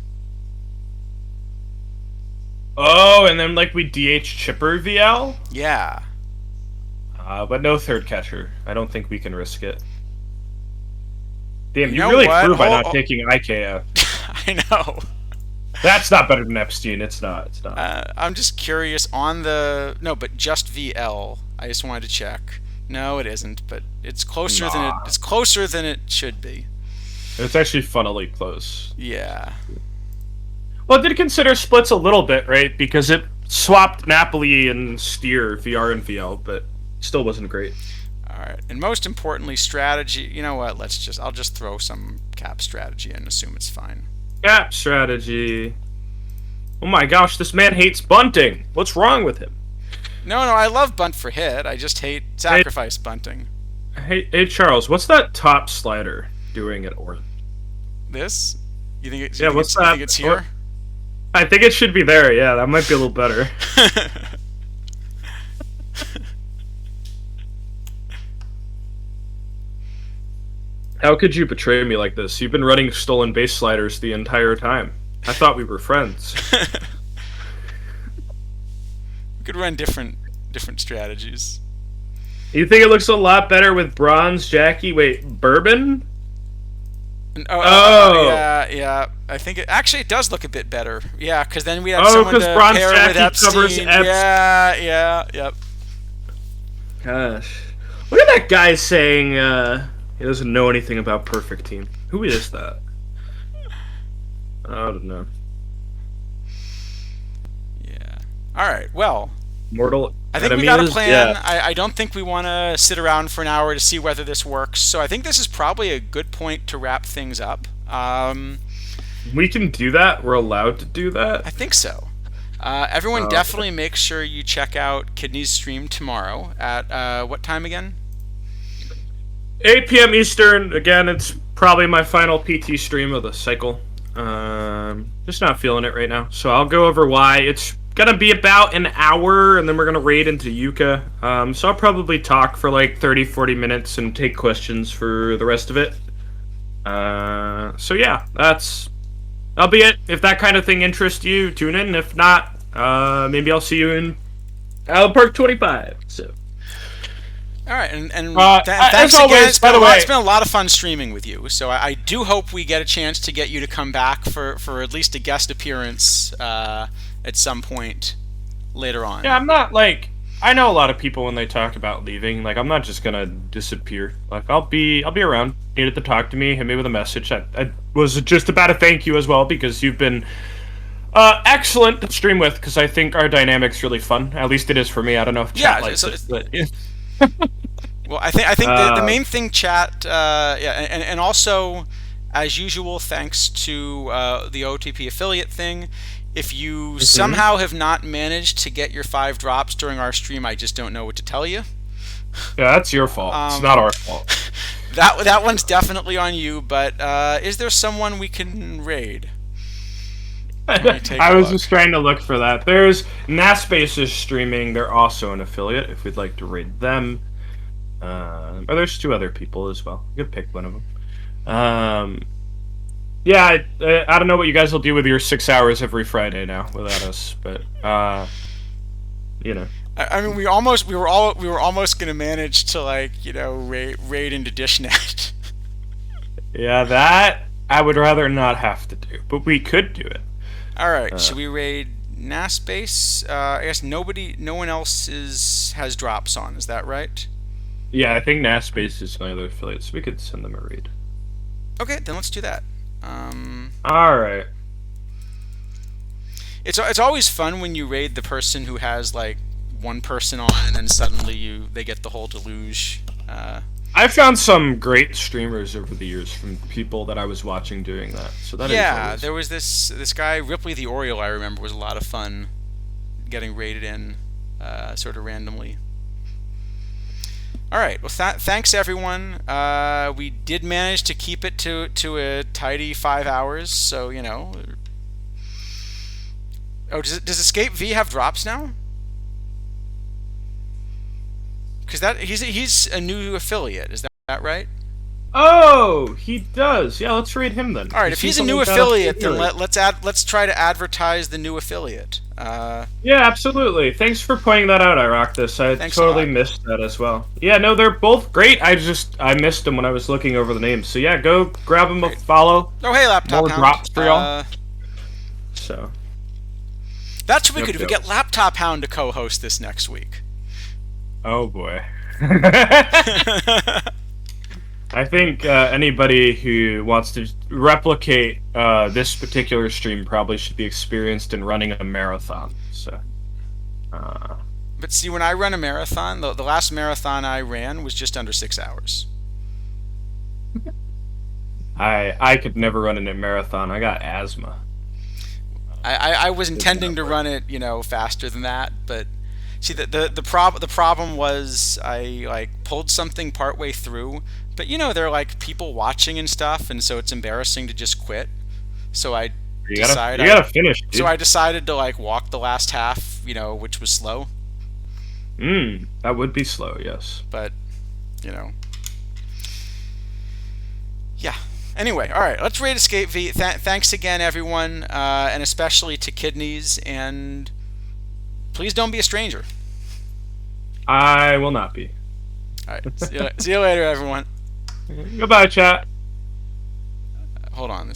S2: Oh, and then like we DH Chipper VL?
S1: Yeah.
S2: But no third catcher. I don't think we can risk it. Damn, you
S1: know
S2: really
S1: what?
S2: threw by not taking IKF.
S1: I know.
S2: That's not better than Epstein. It's not. It's not.
S1: I'm just curious on the but just VL. I just wanted to check. No, it isn't, but it's closer than it should be.
S2: It's actually funnily close.
S1: Yeah.
S2: Well, it did consider splits a little bit, right? Because it swapped Napoli and Steer VR and VL, but still wasn't great.
S1: All right, and most importantly, strategy. You know what? I'll just throw some cap strategy and assume it's fine.
S2: Cap strategy. Oh my gosh, this man hates bunting. What's wrong with him?
S1: No, I love bunt for hit. I just hate sacrifice bunting.
S2: Hey, Charles, what's that top slider doing at Orange?
S1: This? You think it's?
S2: Yeah, what's that?
S1: You think it's here?
S2: I think it should be there. Yeah, that might be a little better. How could you betray me like this? You've been running stolen base sliders the entire time. I thought we were friends.
S1: We could run different strategies.
S2: You think it looks a lot better with bronze, Jackie? Wait, bourbon?
S1: Yeah. I think it does look a bit better. Yeah, because then we have someone to
S2: bronze
S1: pair
S2: Jackie
S1: with Epstein.
S2: Covers Epstein.
S1: Yep.
S2: Gosh, look at that guy saying he doesn't know anything about Perfect Team. Who is that? I don't know.
S1: Yeah. All right. Well,
S2: Mortal
S1: I think we got a
S2: enemies. Yeah,
S1: plan. I don't think we want to sit around for an hour to see whether this works. So I think this is probably a good point to wrap things up.
S2: we can do that. We're allowed to do that.
S1: I think so. Everyone
S2: Okay.
S1: definitely make sure you check out Kidney's stream tomorrow at what time again?
S2: 8 p.m. Eastern. Again, it's probably my final PT stream of the cycle. Just not feeling it right now. So I'll go over why. It's gonna be about an hour, and then we're gonna raid into Yuka. So I'll probably talk for like 30, 40 minutes and take questions for the rest of it. So yeah, that'll be it. If that kind of thing interests you, tune in. If not, maybe I'll see you in Allen Park 25. So.
S1: All right, and
S2: As
S1: thanks again.
S2: always, by the way,
S1: It's been a lot of fun streaming with you. So I do hope we get a chance to get you to come back for at least a guest appearance at some point later on.
S2: yeah, I'm not like I know a lot of people when they talk about leaving. Like I'm not just gonna disappear. Like I'll be around. Needed to talk to me, hit me with a message. I was just about to thank you as well because you've been excellent to stream with because I think our dynamic's really fun. At least it is for me. I don't know if chat
S1: Yeah.
S2: likes
S1: So,
S2: it, but yeah.
S1: well, I think the
S2: Uh,
S1: main thing, chat, yeah, and also, as usual, thanks to the OTP affiliate thing. If you
S2: mhm.
S1: somehow have not managed to get your 5 drops during our stream, I just don't know what to tell you.
S2: Yeah, that's your fault. It's not
S1: Um,
S2: our fault.
S1: that one's definitely on you. But is there someone we can raid? Let me take
S2: I
S1: a
S2: was
S1: look.
S2: just trying to look for that. There's Naspace is streaming. They're also an affiliate. If we'd like to raid them, or there's 2 other people as well. You could pick one of them. Yeah, I don't know what you guys will do with your 6 hours every Friday now without us, but you know,
S1: I mean, we were almost gonna manage to like raid into Dishnet.
S2: yeah, that I would rather not have to do, but we could do it.
S1: All right,
S2: Uh,
S1: should we raid Naspace? I guess no one else has drops on. Is that right?
S2: yeah, I think Naspace is my other affiliate, so we could send them a raid.
S1: Okay, then let's do that. Um,
S2: All right.
S1: it's always fun when you raid the person who has like one person on, and then suddenly they get the whole deluge.
S2: I've found some great streamers over the years from people that I was watching doing that, so that is
S1: Yeah,
S2: always.
S1: there was this guy Ripley the Oriole. I remember was a lot of fun getting raided in, sort of randomly. All right. Well, thanks everyone. We did manage to keep it to a tidy 5 hours. So Oh, does Escape V have drops now? Because he's a new affiliate. Is that right?
S2: Oh, he does. Yeah, let's raid him then.
S1: All right.
S2: You
S1: If
S2: see
S1: he's a
S2: something
S1: new
S2: like that, I'll see
S1: affiliate, then
S2: it.
S1: let's try to advertise the new affiliate.
S2: Yeah, absolutely. Thanks for pointing that out. I rock this. I
S1: Thanks a
S2: totally
S1: lot.
S2: missed that as well. Yeah, no, they're both great. I missed them when I was looking over the names. So yeah, go grab them a
S1: Great.
S2: follow.
S1: Oh, hey, Laptop
S2: More
S1: Hound.
S2: drops for y'all. So
S1: That's what we
S2: yep,
S1: could do. We
S2: yep.
S1: get Laptop Hound to co-host this next week.
S2: Oh boy. I think anybody who wants to replicate this particular stream probably should be experienced in running a marathon. So, uh,
S1: But see, when I run a marathon, the last marathon I ran was just under 6 hours.
S2: I could never run in a marathon. I got asthma.
S1: I was
S2: It's
S1: intending
S2: not
S1: to
S2: worth
S1: run it, faster than that, but see the problem was I like pulled something partway through, but there are like people watching and stuff, and so it's embarrassing to just quit. So I
S2: it.
S1: decide
S2: You
S1: I
S2: gotta finish,
S1: so
S2: dude.
S1: I decided to like walk the last half, which was slow,
S2: That would be slow. Yes.
S1: but you know, yeah. Anyway, all right, let's rate Escape V. Thanks again, everyone, and especially to Kidneys, and please don't be a stranger.
S2: I will not be.
S1: All right, see you later, everyone.
S2: Goodbye, chat.
S1: Hold on,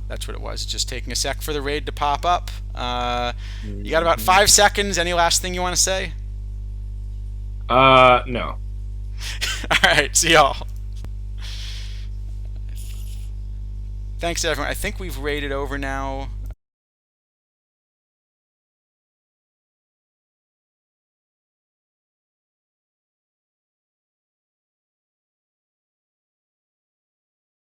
S1: that's what it was. It's just taking a sec for the raid to pop up. You got about 5 seconds. Any last thing you want to say?
S2: No.
S1: All right, see y'all. Thanks, everyone. I think we've raided over now.